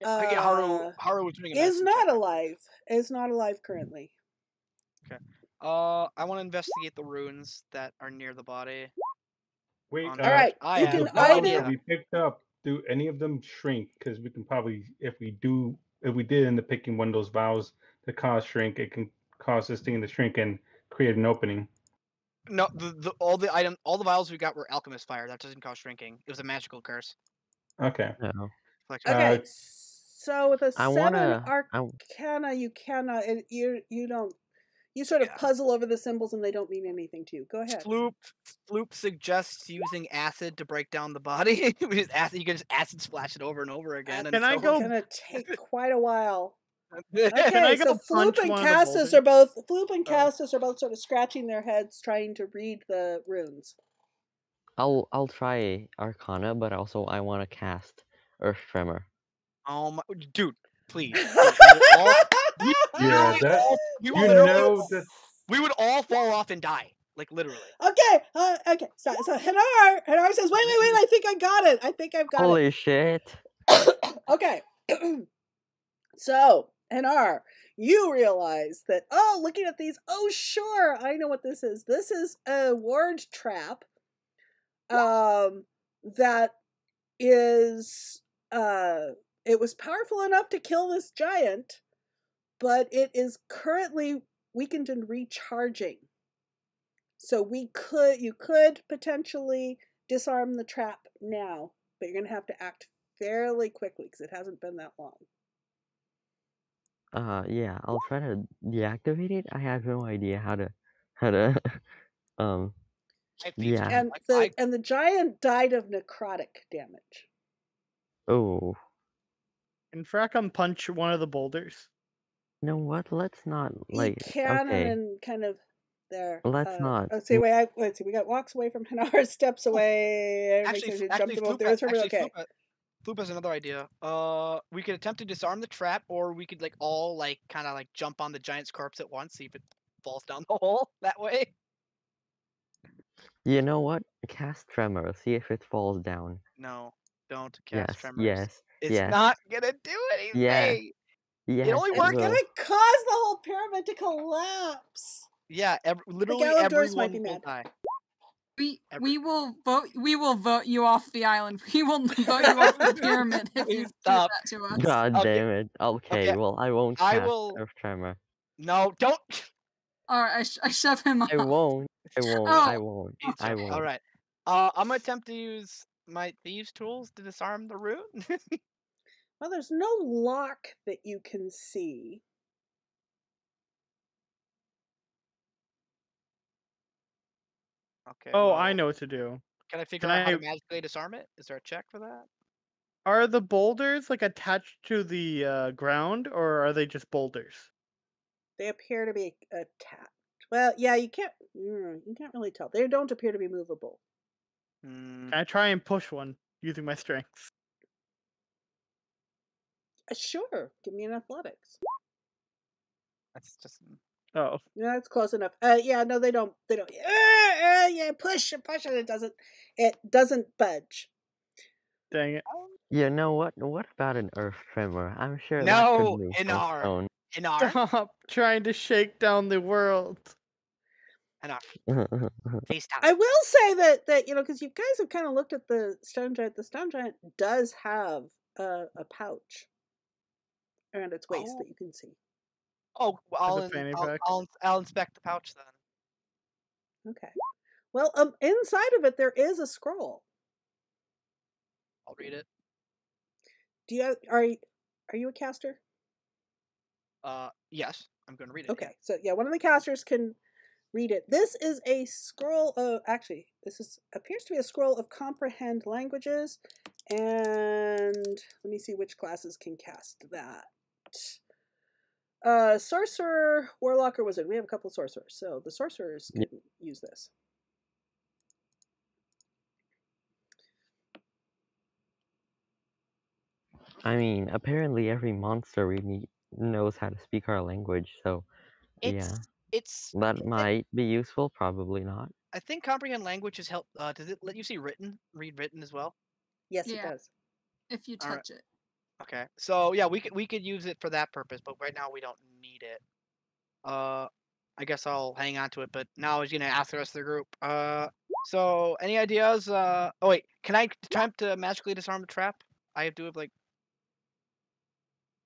Haru was doing is not alive. Is not alive currently. Okay. I want to investigate the runes that are near the body. Wait. All right. You can either we picked up. Do any of them shrink? Because we can probably, if we did end up picking one of those vials to cause shrink, it can cause this thing to shrink and create an opening. No, all the vials we got were alchemist fire. That doesn't cause shrinking. It was a magical curse. Okay. No. Reflection. Okay, so with a I 7 wanna. Arcana, you cannot. You don't. You sort of Yeah. puzzle over the symbols, and they don't mean anything to you. Go ahead. Floop suggests using acid to break down the body. Which is acid, you can just acid splash it over and over again. That's Can I go- gonna take quite a while. Can I Okay, go so Floop punch and one of the Castus boulders? are both Oh. Castus are both sort of scratching their heads, trying to read the runes. I'll try Arcana, but also I want to cast Earth Tremor. Oh my, dude, please. Yeah, that we you would literally, know that we would all fall off and die, like literally. Okay, okay. So Hanar says, wait, I think I got it. I think I've got Holy shit! it. Okay. So, Hanar, you realize that, oh, looking at these, oh, sure, I know what this is. This is a ward trap that is, it was powerful enough to kill this giant, but it is currently weakened and recharging. So you could potentially disarm the trap now, but you're going to have to act fairly quickly because it hasn't been that long. Yeah, I'll try to deactivate it. I have no idea how to, yeah. And the giant died of necrotic damage. Oh, Can Fracum punch one of the boulders? you know what? Let's not You can, okay. and then kind of there. Let's not. Let's see. Let's see. We got walks away from Hanar, steps away. Actually, jumped above the earth. Okay. Floop has another idea. We could attempt to disarm the trap, or we could all kind of jump on the giant's corpse at once, see if it falls down the hole that way. You know what? Cast Tremor. See if it falls down. No, don't cast tremors. Yes. It's not gonna do anything. Yeah. Yes. It only works. It's gonna cause the whole pyramid to collapse. Yeah, literally Galladors might everyone be will mad. die. We will vote you off the island. We will vote you off the pyramid if you do Stop. that to us. God damn it. Okay, well, I won't cast will- Earth Tremor. No, don't. Alright, I shove him off. I won't. Oh. I won't. All right. I'm gonna attempt to use my thieves' tools to disarm the rune. Well, there's no lock that you can see. Okay. Oh, well, I know what to do. Can I figure Can out how I- to magically disarm it? Is there a check for that? Are the boulders attached to the ground, or are they just boulders? They appear to be attached. Well, yeah, you can't really tell. They don't appear to be movable. Can I try and push one using my strength? Sure, give me an athletics. That's just. Oh, Yeah, that's close enough. Yeah, no, they don't. Yeah, push it. It doesn't budge. dang it. You know what? What about an Earth Tremor? I'm sure that No, could move Inar. stone. Inar. Stop trying to shake down the world. Inar. Face down. I will say that because you guys have kind of looked at the stone giant. The stone giant does have a pouch around its waist that you can see. Oh, well, As a fanny pack? I'll inspect the pouch then. Okay. Well, inside of it there is a scroll. I'll read it. Do you are you a caster? Yes, I'm going to read it. Okay, so yeah, one of the casters can read it. This is a scroll of appears to be a scroll of comprehend languages, and let me see which classes can cast that. Sorcerer, Warlock, or Wizard. We have a couple of sorcerers, so the sorcerers can use this. I mean, apparently every monster we meet knows how to speak our language, so that might be useful. Probably not. I think comprehend language is help. Does it let you see read written as well? Yes, it Yeah. does. If you All right. touch it. Okay, so yeah, we could use it for that purpose, but right now we don't need it. I guess I'll hang on to it, but now I was gonna ask the rest of the group. So any ideas? Oh wait, can I attempt to magically disarm the trap? I have to have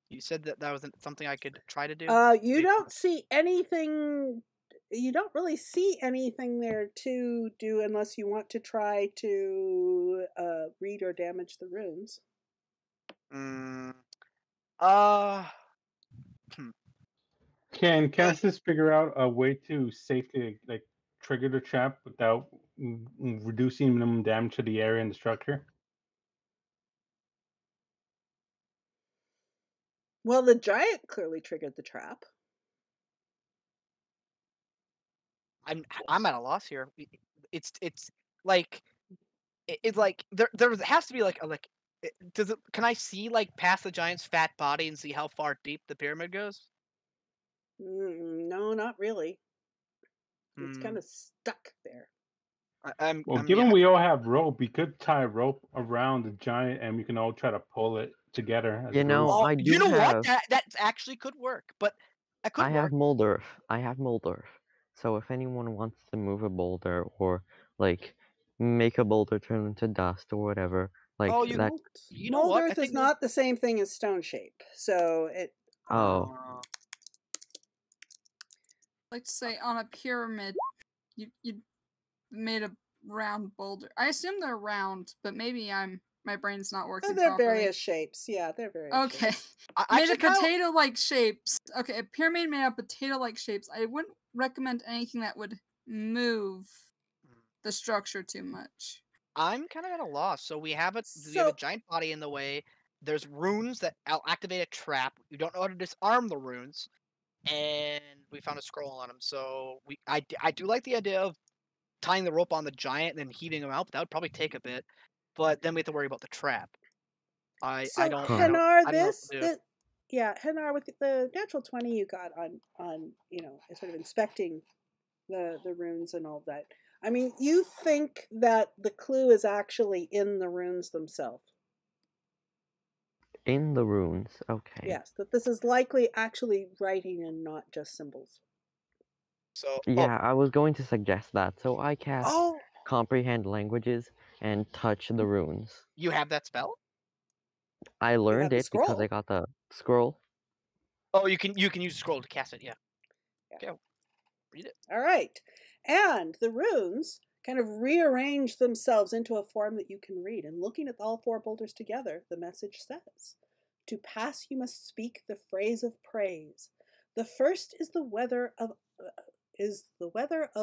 You said that wasn't something I could try to do. You don't see anything. You don't really see anything there to do unless you want to try to read or damage the runes. Mm, uh, Can Cassis figure out a way to safely like trigger the trap without reducing minimum damage to the area and the structure? Well, the giant clearly triggered the trap. I'm at a loss here. It's like it's like there has to be like does it, can I see like past the giant's fat body and see how far deep the pyramid goes? No, not really. It's Hmm. kind of stuck there. Well, I'm given yeah. we all have rope, we could tie rope around the giant, and we can all try to pull it together as You a know, group. Oh, I you do know what? have. That actually could work, but that could I work. have Moldorf. I have Moldorf. So if anyone wants to move a boulder or like make a boulder turn into dust or whatever, like Oh, that. you know what? I Mold earth is think not the same thing as stone shape, so it. Oh, Like to say on a pyramid, you made a round boulder. I assume they're round, but maybe my brain's not working They're properly. various shapes. Yeah, they're various. Okay. Shapes. Made of potato-like shapes. Okay, a pyramid made of potato-like shapes. I wouldn't recommend anything that would move the structure too much. I'm kind of at a loss. So we have a giant body in the way. There's runes that activate a trap. You don't know how to disarm the runes, and we found a scroll on them. So I do like the idea of tying the rope on the giant and then heaving him out. But that would probably take a bit. But then we have to worry about the trap. I don't Hanar, know what to do. Hanar, with the natural 20 you got on sort of inspecting the runes and all that. I mean, you think that the clue is actually in the runes themselves. in the runes. Okay. Yes, that this is likely actually writing and not just symbols. So Yeah, I was going to suggest that. So I cast Oh, comprehend languages and touch the runes. you have that spell? I learned the it because I scroll. got the scroll. Oh, you can use scroll to cast it. Yeah. Okay. Read it. All right. And the runes kind of rearrange themselves into a form that you can read. And looking at all four boulders together, the message says, "To pass, you must speak the phrase of praise. The first is the weather of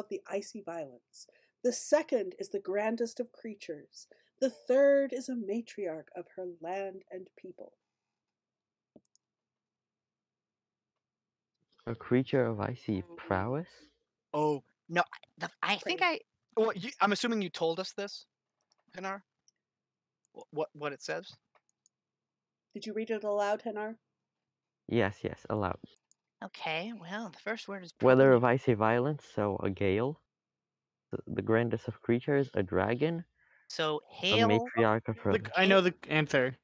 the icy violence. The second is the grandest of creatures. The third is a matriarch of her land and people." A creature of icy prowess? Oh no, I think Well, I'm assuming you told us this, Hanar. What it says? Did you read it aloud, Hanar? Yes, allowed. Okay, well, the first word is Weather of icy violence, so a gale. The grandest of creatures, a dragon. So A hail. matriarch of her. Look, I know the answer.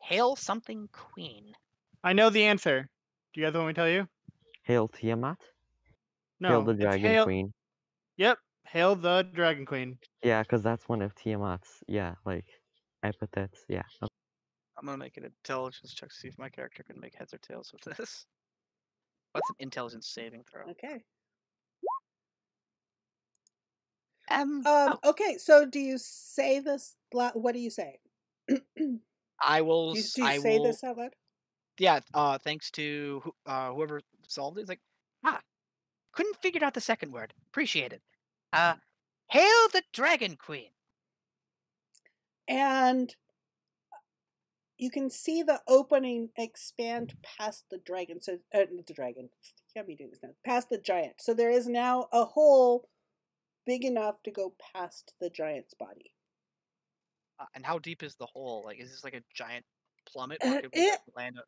Hail something queen. I know the answer. Do you guys want me to tell you? Hail Tiamat? No. Hail the it's Dragon Queen. Yep. Hail the Dragon Queen. Yeah, because that's one of Tiamat's, like, epithets. Yeah. Okay. I'm gonna make an intelligence check to see if my character can make heads or tails with this. What's an intelligence saving throw? Okay. Oh, Okay, so do you say this? What do you say? I will. Do you say this out loud? Yeah. Thanks to whoever solved it. It's like, couldn't figure out the second word. Appreciate it. Hail the Dragon Queen. And you can see the opening expand past the dragon. So the dragon. Can't be doing this now. Past the giant. So there is now a hole big enough to go past the giant's body. And how deep is the hole? Like, is this like a giant plummet? It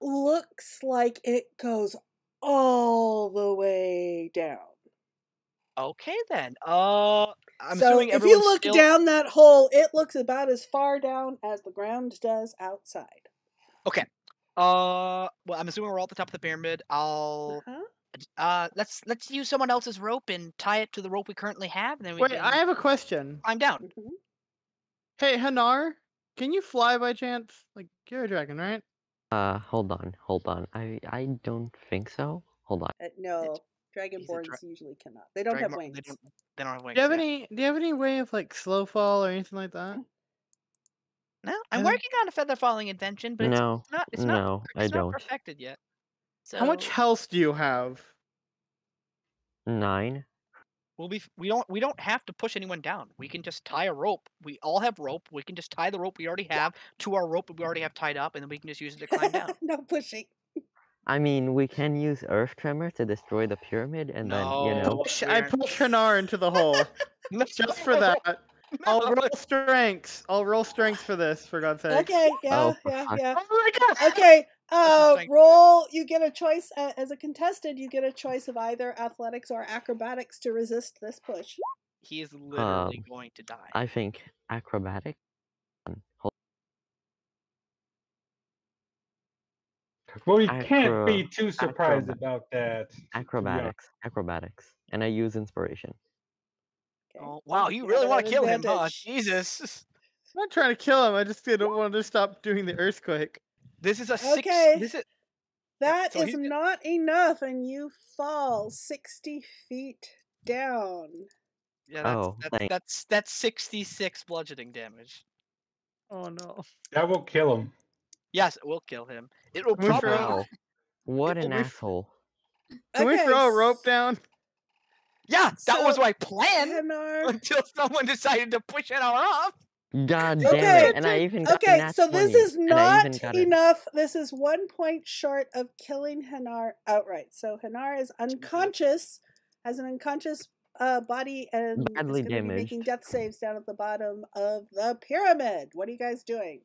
looks like it goes all the way down. Okay then. I'm so assuming if you look down that hole, it looks about as far down as the ground does outside. Okay. Well, I'm assuming we're all at the top of the pyramid. Let's use someone else's rope and tie it to the rope we currently have, and then we Wait, can I have a question. climb down. Mm-hmm. Hey, Hanar, can you fly by chance? Like, you're a dragon, right? Hold on. I don't think so. Hold on. No, Dragonborns usually cannot. They don't have wings. They don't have wings. Do you have any way of like slow fall or anything like that? No, I'm Yeah. working on a feather falling invention, but No, it's not no, I don't. perfected yet. So How much health do you have? 9. we don't have to push anyone down. We can just tie a rope. We all have rope. We can just tie the rope we already have to our rope we already have tied up, and then we can just use it to climb down. No pushing. I mean, we can use Earth Tremor to destroy the pyramid, and then, you know. I push Hanar into the hole. Just for that. I'll roll strengths. I'll roll strengths for this, for God's sake. Okay, yeah, Oh, for yeah, fuck. yeah. Oh my god! Okay, strength roll. You get a choice as a contested. You get a choice of either athletics or acrobatics to resist this push. He is literally going to die. I think acrobatic. Well, we can't be too surprised acrobat- about that. Acrobatics. And I use inspiration. Okay. Oh, wow, you You really have want to kill him, huh? advantage. Jesus. I'm not trying to kill him. I just don't want to stop doing the earthquake. This is a Okay. This is That so is he's- not enough, and you fall 60 feet down. yeah. That's 66 bludgeoning damage. Oh no. That will kill him. Yes, it will kill him. It will Can we probably. Wow. What an we- asshole. Can we Okay, throw a rope down? Yeah, that was So, my plan Hanar. until someone decided to push it off. God Okay. damn it. And I even got a Okay, nat so this 20, is and I even not got it. enough. This is 1 point short of killing Hanar outright. So Hanar is unconscious, has an unconscious body, and Badly is going to be making damaged. death saves down at the bottom of the pyramid. What are you guys doing?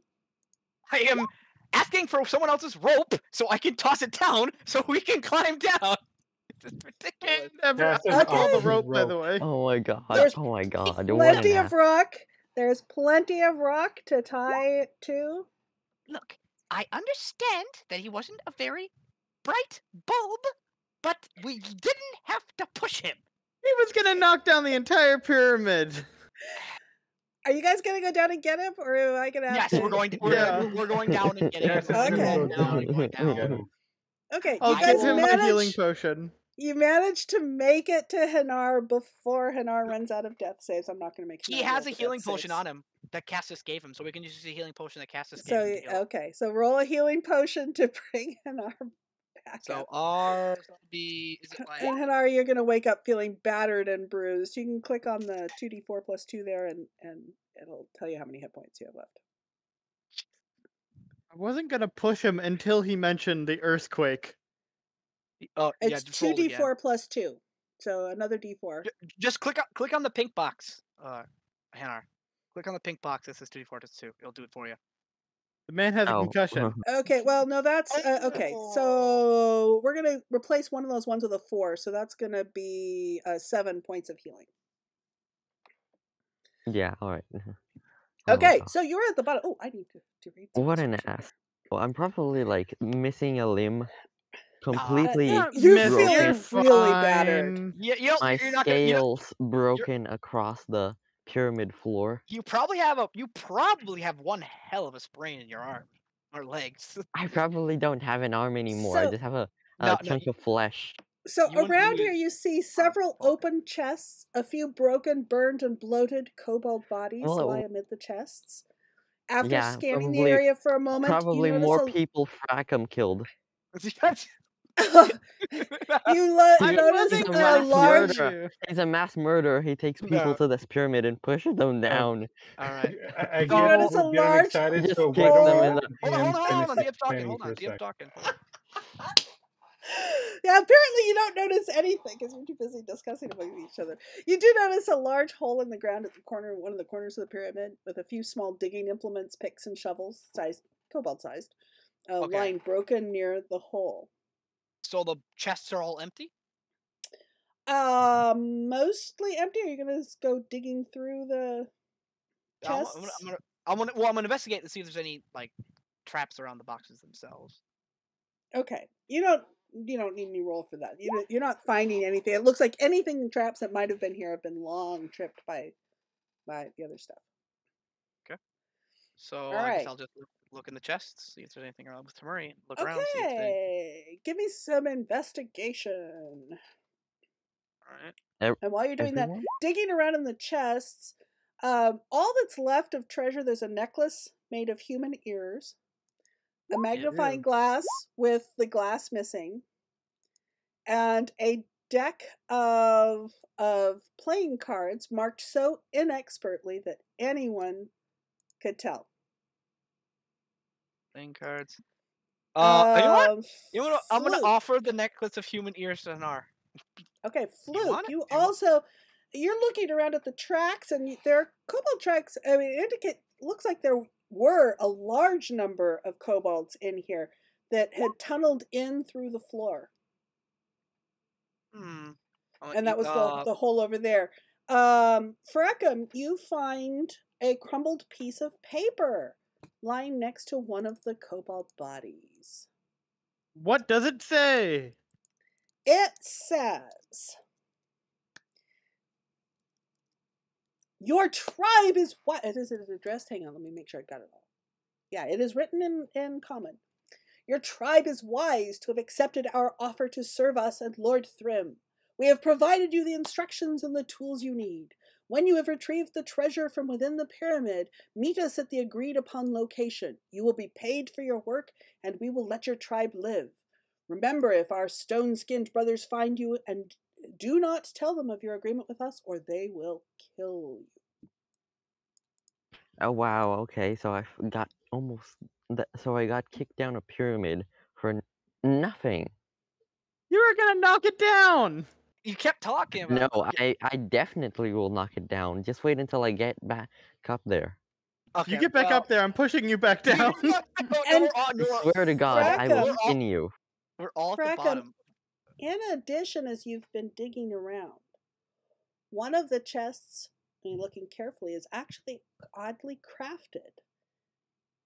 I am asking for someone else's rope so I can toss it down so we can climb down. This is ridiculous. That's I call the Okay. rope, by the way. Oh my god. There's Oh my god. What an Plenty ass. of rock. There's plenty of rock to tie to. Look, I understand that he wasn't a very bright bulb, but we didn't have to push him. He was gonna knock down the entire pyramid. Are you guys gonna go down and get him, or am I gonna have Yes, to? we're going down and getting him. Yes, Okay. we're Going down. Get him. Okay, I'll you I guys give him my healing manage. potion. You managed to make it to Hanar before Hanar runs out of death saves. I'm not gonna make. He Hanar has roll a for healing death potion saves. on him that Cassis gave him, so we can just use the healing potion that Cassis gave So him. to heal him. okay, so roll a healing potion to bring Hanar back So up. ours will be. Is it like? And Hanar, you're gonna wake up feeling battered and bruised. You can click on the 2d4 + 2 there, and it'll tell you how many hit points you have left. I wasn't gonna push him until he mentioned the earthquake. Oh, yeah, It's just roll again. 2d4 + 2, so another d4. Just click on the pink box, Hanar. Click on the pink box that says 2d4 + 2. It'll do it for you. The man has a Oh. concussion. Okay, well, no, that's okay. So we're gonna replace one of those ones with a 4, so that's gonna be 7 points of healing. Yeah, alright. Okay, so you're at the bottom. Oh, I need to read. some What an description ass. Well, I'm probably like missing a limb. Completely here. You're Miss, feeling broken. really battered. fine. My You're not gonna. scales broken across the pyramid floor. You probably have one hell of a sprain in your arm or legs. I probably don't have an arm anymore. I So- just have a No, chunk of flesh. So You wouldn't around here, lose you see several broken. open chests. A few broken, burned, and bloated kobold bodies Well, lie amid the chests. After yeah, scanning the probably- area for a moment, Probably you more notice people Frackum killed. you I'm notice living a mass large. murderer. He's a mass murderer. He takes people No. to this pyramid and pushes them down. All right. I You get notice a we're getting large excited, Just so kick why don't them we in let the- the Hold DM on. finish DM's talking. explaining Hold for on. a DM's sec? talking. Yeah, apparently you don't notice anything because you're too busy discussing among each other. You do notice a large hole in the ground at the corner, one of the corners of the pyramid, with a few small digging implements, picks and shovels, kobold-sized, Okay. lying broken near the hole. So the chests are all empty. Mostly empty. Are you gonna go digging through the chests? I'm gonna investigate to see if there's any like traps around the boxes themselves. Okay, you don't need any roll for that. You're not finding anything. It looks like anything traps that might have been here have been long tripped by the other stuff. So All I right. guess I'll just look in the chests, see if there's anything around with Tamuri. Look around, see if there's any... Okay, give me some investigation. All right. And while you're doing that, Everyone? digging around in the chests, all that's left of treasure, there's a necklace made of human ears, a magnifying glass with the glass missing, and a deck of playing cards marked so inexpertly that anyone could tell. Playing cards. You know what? I'm gonna Flute. offer the necklace of human ears to Anar. Okay, Flute. want it? You Do you want- also, you're looking around at the tracks, and there are kobold tracks. I mean, looks like there were a large number of kobolds in here that had tunneled in through the floor. And that was the hole over there. Frekum, you find a crumbled piece of paper lying next to one of the kobold bodies. What does it say? It says, "Your tribe is what?" It is addressed. Hang on, let me make sure I got it all. Yeah, it is written in common. "Your tribe is wise to have accepted our offer to serve us and Lord Thrym. We have provided you the instructions and the tools you need. When you have retrieved the treasure from within the pyramid, meet us at the agreed upon location. You will be paid for your work, and we will let your tribe live. Remember, if our stone-skinned brothers find you, and do not tell them of your agreement with us, or they will kill you." Oh wow, okay, so I got so I got kicked down a pyramid for nothing. You were gonna knock it down! You kept talking about No, I definitely will knock it down. Just wait until I get back up there. Okay, You get back up there, I'm pushing you back down. And I swear to God, I will Frackum. skin you. We're all at the Frackum, bottom. in addition, as you've been digging around, one of the chests, and you're looking carefully, is actually oddly crafted.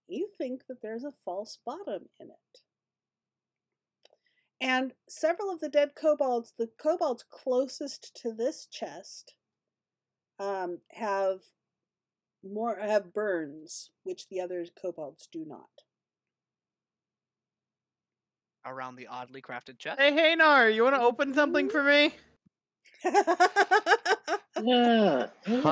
You think that there's a false bottom in it. And several of the dead kobolds, the kobolds closest to this chest, have burns, which the other kobolds do not. Around the oddly crafted chest. Hey, Haynar, you want to open something for me? Yeah. Fuck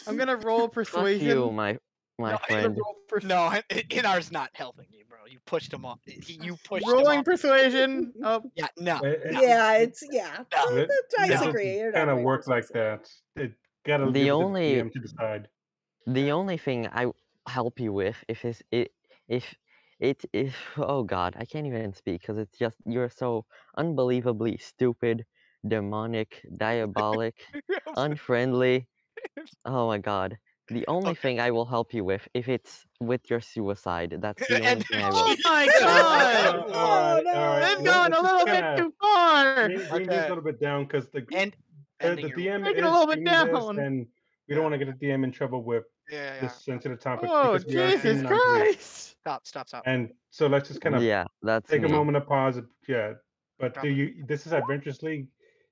I'm gonna roll Fuck persuasion. you, my No, friend. No, Inar's not helping you, bro. You pushed him off. You pushed Rolling him off. persuasion. Oh, Yeah, no. Yeah, it's No. The dice It agree. You're not kind of very work like persuasive. that. It gotta The leave it to only- the DM to decide. The only thing I help you with if oh god, I can't even speak because it's just you're so unbelievably stupid, demonic, diabolic, unfriendly. Oh my god. The only thing I will help you with if it's with your suicide. That's the only And- thing I will. oh my god! Oh, no. They've gone a little bit too far! Bring this a little bit down because the ending your- DM Take it is a little bit reading this, down. and we don't want to get the DM in trouble with Yeah. this sensitive topic. Oh, because we are Jesus in non-group. Christ! Stop. And so let's just kind of Yeah, that's take a me. moment of pause. Yeah, but Drop this is Adventures League.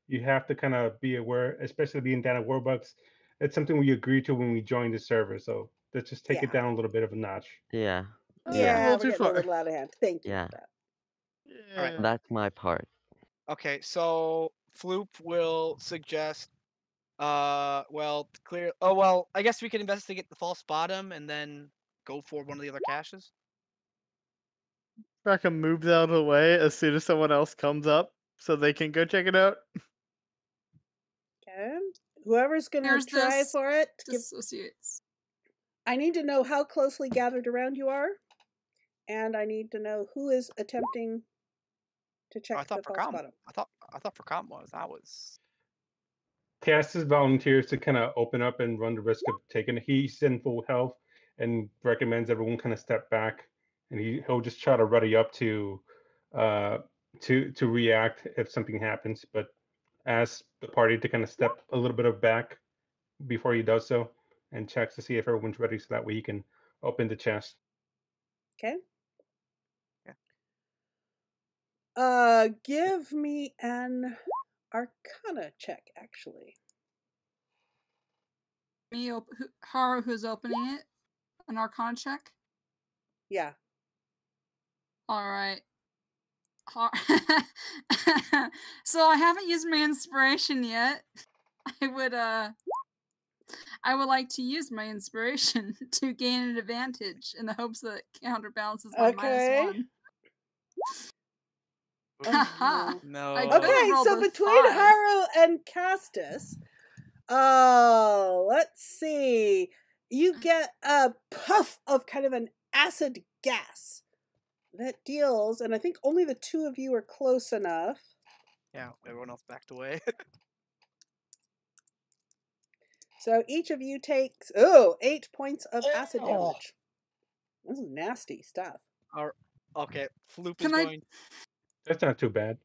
You have to kind of be aware, especially being down at Warbucks. It's something we agreed to when we joined the server. So let's just take it down a little bit of a notch. Yeah. Yeah, little we're too getting a far. little out of hand. Thank you Yeah. for that. Alright. That's my part. Okay, so Floop will suggest clear. Oh well, I guess we can investigate the false bottom and then go for one of the other caches. Frackum moves out of the way as soon as someone else comes up so they can go check it out. Okay. Whoever's going to There's try this for it, Dissociates. I need to know how closely gathered around you are, and I need to know who is attempting to check I thought the for false com. bottom. I thought for com was. Cass volunteers to kind of open up and run the risk of taking it. He's in full health and recommends everyone kind of step back, and he'll just try to ready up to react if something happens, but ask the party to kind of step a little bit back before he does so and checks to see if everyone's ready so that way he can open the chest. Okay. Yeah. Give me an Arcana check, actually. Me, Haru, who's opening it? An Arcana check? Yeah. Alright. So I haven't used my inspiration yet. I would like to use my inspiration to gain an advantage in the hopes that it counterbalances my Okay. -1. Ooh, Haha. no. I could've Okay, rolled so a between 5. Haru and Castus, let's see. You get a puff of kind of an acid gas that deals, and I think only the two of you are close enough. Yeah, everyone else backed away. So each of you takes 8 points of acid Ew. damage. This is nasty stuff. Okay, Floop Can is I- going. That's not too bad.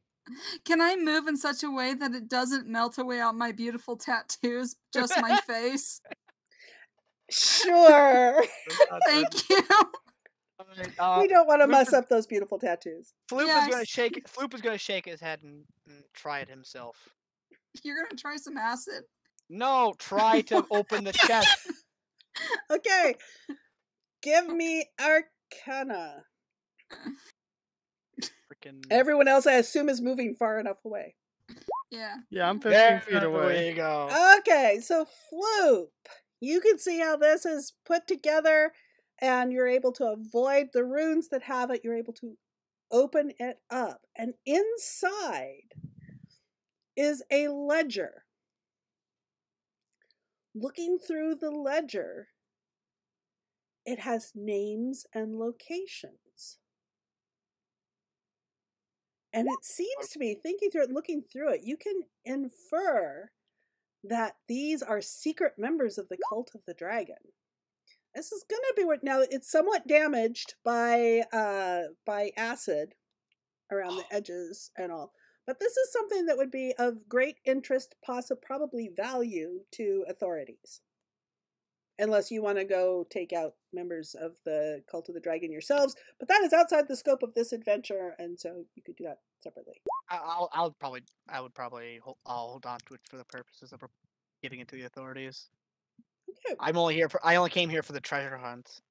Can I move in such a way that it doesn't melt away all my beautiful tattoos, just my face? Sure. Thank you. We don't want to Floop mess is- up those beautiful tattoos. Floop is Yes. gonna shake. Floop is gonna shake his head and try it himself. You're gonna try some acid? No, try to open the chest. Okay. Give me Arcana. Freaking. Everyone else, I assume, is moving far enough away. Yeah. Yeah, I'm 15 feet There away. you go. Okay, so Floop, you can see how this is put together, and you're able to avoid the runes that have it. You're able to open it up, and inside is a ledger. Looking through the ledger, it has names and locations. And it seems to be, thinking through it, looking through it, you can infer that these are secret members of the Cult of the Dragon. This is going to be what, now it's somewhat damaged by acid around the edges and all. But this is something that would be of great interest, probably value to authorities. Unless you want to go take out members of the Cult of the Dragon yourselves. But that is outside the scope of this adventure, and so you could do that separately. I would probably hold on to it for the purposes of giving it to the authorities. Okay. I only came here for the treasure hunt.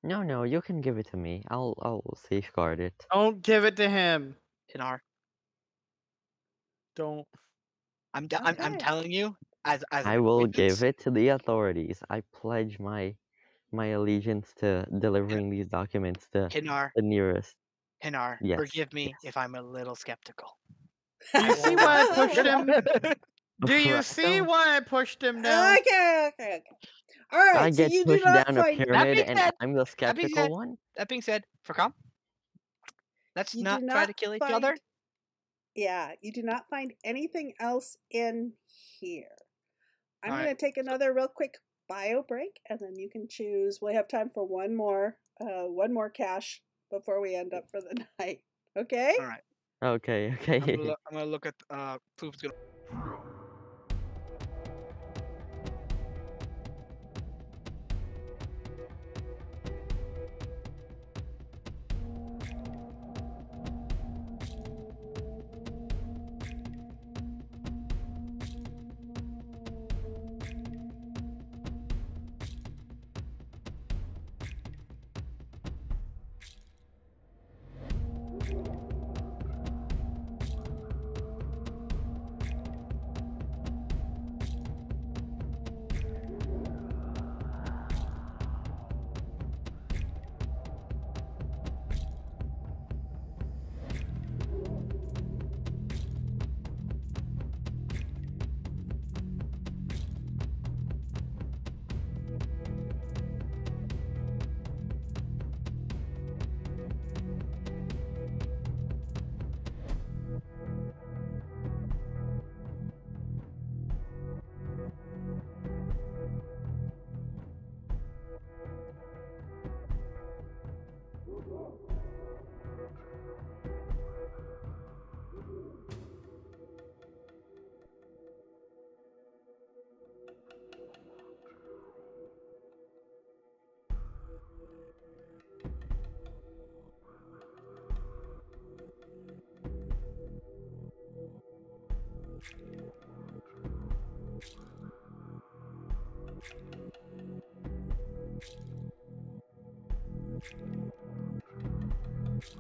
No, you can give it to me. I'll safeguard it. Don't give it to him. Inar, Don't. I'm Okay. telling you, as I an will acquaintance, give it to the authorities. I pledge my allegiance to delivering these documents to Inar, the nearest. Yes, forgive me yes. if I'm a little skeptical. Do you see why I pushed him? Do you see Rectum, why I pushed him down? Okay. All right, I so get you do pushed not down a find pyramid being and said- I'm the being skeptical said- one? That being said, Fracom, let's You not do try not to kill each find- other. Yeah, you do not find anything else in here. I'm All going right, to take another real quick bio break, and then you can choose. We have time for one more cache before we end up for the night. Okay? All right. Okay. I'm gonna look at Floop's gonna.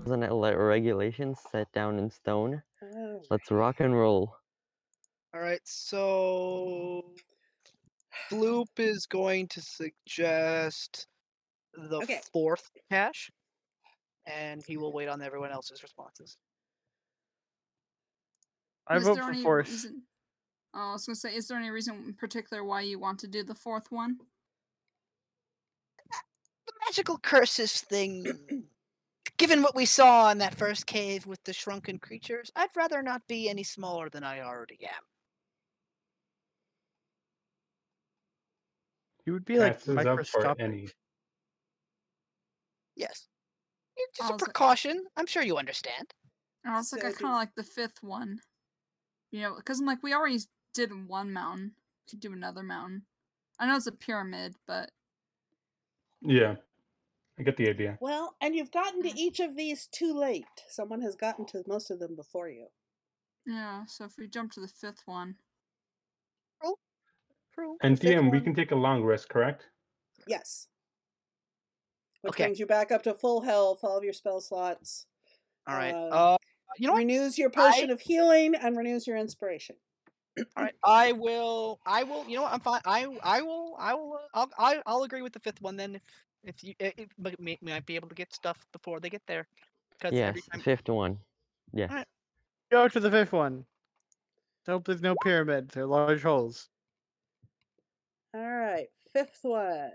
Isn't it let regulations set down in stone? Oh. Let's rock and roll. All right, so Floop is going to suggest the Okay. 4th cache, and he will wait on everyone else's responses. I Is vote there for any fourth. reason? Oh, I was gonna say, is there any reason in particular why you want to do the 4th one? The magical curses thing. Given what we saw in that first cave with the shrunken creatures, I'd rather not be any smaller than I already am. You would be like Cass is up for microscopic. any. Yes. It's just a I was like- precaution. I'm sure you understand. I was like, So I kind of like the 5th one. You know, because I'm like, we already did one mountain. Could do another mountain. I know it's a pyramid, but Yeah, I get the idea. Well, and you've gotten to each of these too late. Someone has gotten to most of them before you. yeah. So if we jump to the 5th one, True. And The fifth DM, we one. can take a long rest, correct? Yes. Which Okay. brings you back up to full health, all of your spell slots. All right. Um, You know what? Renews your potion of healing and renews your inspiration. All right. I will. You know what? I'm fine. I'll agree with the 5th one then. If you might be able to get stuff before they get there. Because Yes, every time. 5th one. Yes. Alright. Go to the 5th one. Hope there's no pyramids or large holes. All right, 5th one.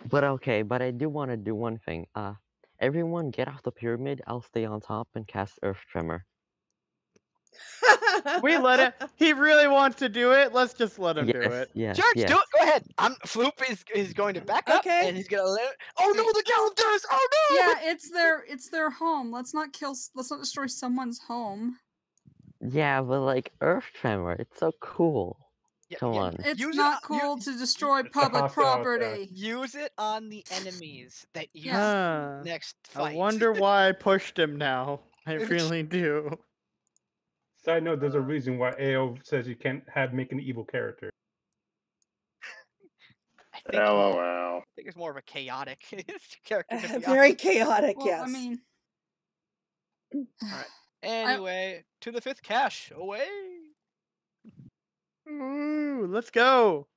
But, Okay. But I do want to do one thing. Everyone get off the pyramid. I'll stay on top and cast Earth Tremor. We let it. He really wants to do it. Let's just let him do Yes, it. yes, George, yes. do it. Go ahead. Floop is going to back up, Okay. and he's gonna let. Oh no, the skeletons! Oh no! yeah, it's their home. Let's not destroy someone's home. Yeah, but like Earth Tremor, it's so cool. Yeah, Come yeah. on. It's Use it not on- cool to destroy It's a public hostile attack. property. Use it on the enemies that you Yeah. see next I fight. wonder why I pushed him now. I really do. Side note: there's a reason why AO says you can't make an evil character. I think LOL. it's more of a chaotic character. To be Very honest. chaotic, Well, yes. I mean, Alright. Anyway, to the 5th cache. Away. Ooh, let's go.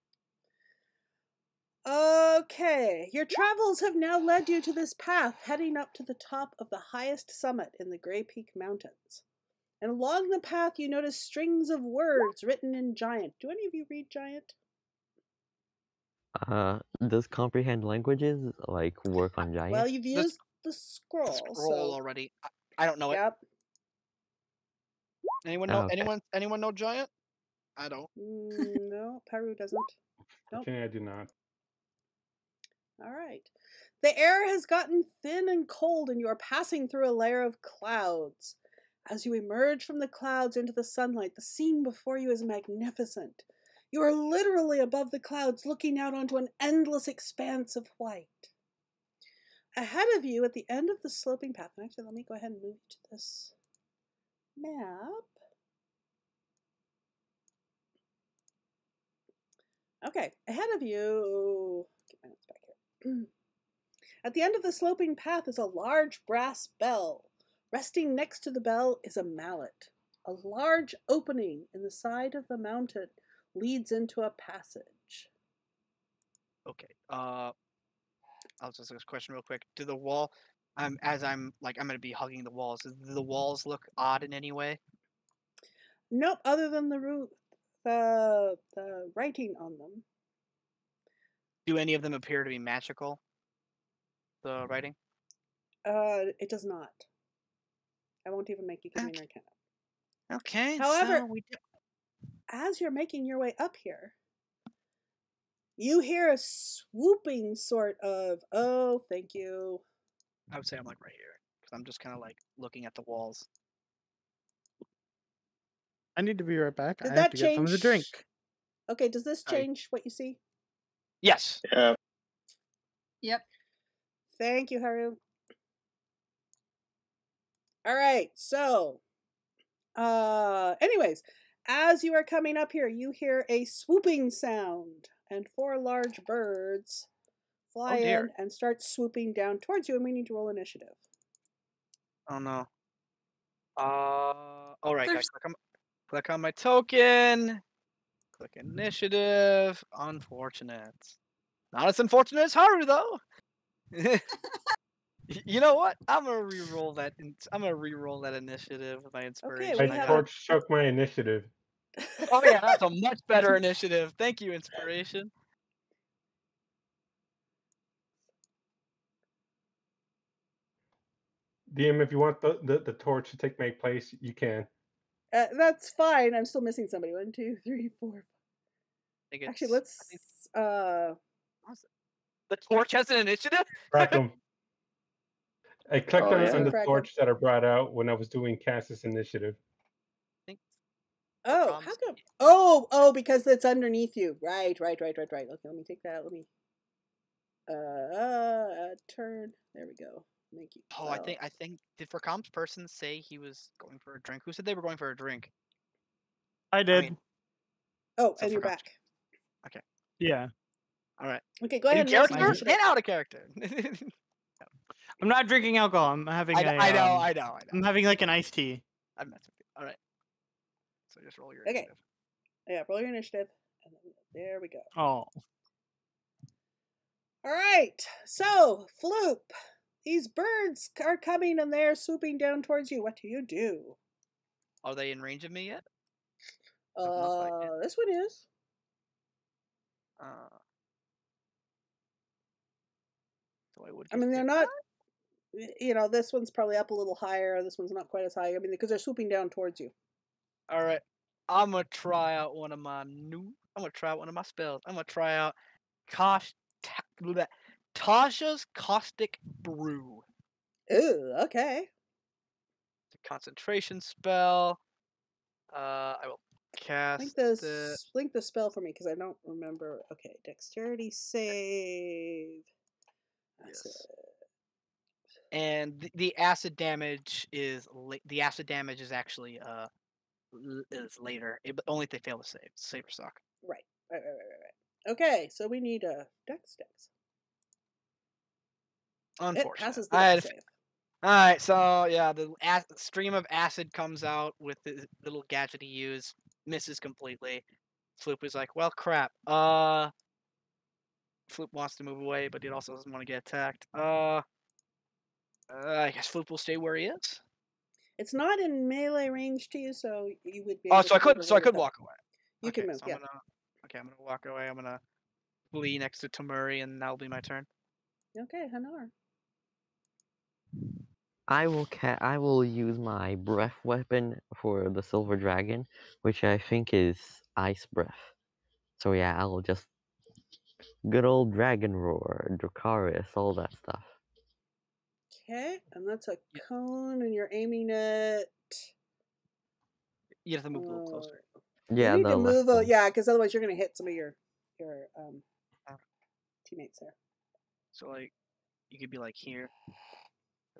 Okay, your travels have now led you to this path heading up to the top of the highest summit in the Grey Peak Mountains. And along the path, you notice strings of words written in Giant. Do any of you read Giant? Does comprehend languages like work on giants? Well, you've used the scroll. The scroll so already. I don't know it. yep. Anyone know? Okay. Anyone know giant? I don't. No, Peru doesn't. Nope. Okay, I do not. All right. The air has gotten thin and cold, and you are passing through a layer of clouds. As you emerge from the clouds into the sunlight, the scene before you is magnificent. You are literally above the clouds, looking out onto an endless expanse of white. Ahead of you, at the end of the sloping path, and actually, let me go ahead and move to this map. Okay, ahead of you, get my notes back here. At the end of the sloping path is a large brass bell. Resting next to the bell is a mallet. A large opening in the side of the mountain leads into a passage. Okay. I'll just ask a question real quick. Do the wall? I'm gonna be hugging the walls. Do the walls look odd in any way? Nope, other than the writing on them. Do any of them appear to be magical? The writing. It does not. I won't even make you give me an arcana. Okay. However, so we do... as you're making your way up here, you hear a swooping sort of, oh, thank you. I would say I'm like right here because I'm just kind of like looking at the walls. I need to be right back. Did I that have to get some of the drink. Okay, does this Sorry. change what you see? Yes. Yeah. yep. Thank you, Haru. All right, so, anyways, as you are coming up here, you hear a swooping sound, and 4 large birds fly in and start swooping down towards you, and we need to roll initiative. Oh no. All right, guys. Click on my token. Click initiative. Unfortunate. Not as unfortunate as Haru, though. You know what? I'm gonna re-roll that. I'm gonna re-roll that initiative with my inspiration. we I have- torch struck my initiative. Oh yeah, that's a much better initiative. Thank you, inspiration. DM, if you want the torch to take my place, you can. That's fine. I'm still missing somebody. 1, 2, 3, 4. Actually, let's. The torch has an initiative. Rackham. I clicked Oh, on yeah. the Rackham. torch that I brought out when I was doing Cass's initiative. Oh, Comms. how come? Oh, because it's underneath you. Right. Okay, let me take that. Let me. Turn. There we go. Thank you. Oh, I think did for comms person say he was going for a drink? Who said they were going for a drink? I did. mean- Oh, So and you're for back. Yeah. All right. Okay, go In ahead and roll some character initiative. and out of character. I'm not drinking alcohol. I'm having I know. I'm having like an iced tea. I'm messing with you. All right. So just roll your Okay. initiative. Yeah, roll your initiative. And then, there we go. Oh. All right. So, Floop, these birds are coming and they're swooping down towards you. What do you do? Are they in range of me yet? Doesn't look like it. This one is. So I would. I mean, get they're hit. not. This one's probably up a little higher. This one's not quite as high. I mean, because they're swooping down towards you. All right. I'm gonna try out one of my spells. I'm gonna try out Tasha's Caustic Brew. Ooh, okay. It's a concentration spell. I will cast Link the spell for me because I don't remember. Okay, dexterity save. Yes. And the acid damage is actually is later. But only if they fail to save. Saver suck. Right. Okay, so we need a dex. Unfortunate. It passes the dex save. All right, so yeah, the stream of acid comes out with the little gadget he used, misses completely. Floop is like, well, crap. Floop wants to move away, but he also doesn't want to get attacked. I guess Floop will stay where he is. It's not in melee range to you, so you would be. Oh, so I could walk away. You can move. So Yeah. I'm gonna walk away. I'm gonna flee next to Tamuri, and that'll be my turn. Okay, Hanar. I will use my breath weapon for the silver dragon, which I think is ice breath. So yeah, I'll just good old dragon roar, Dracarys, all that stuff. Okay, and that's a cone, and you're aiming it. You have to move a little closer. Yeah, you need the to move. left one. Yeah, because otherwise you're going to hit some of your teammates there. So like, you could be like here,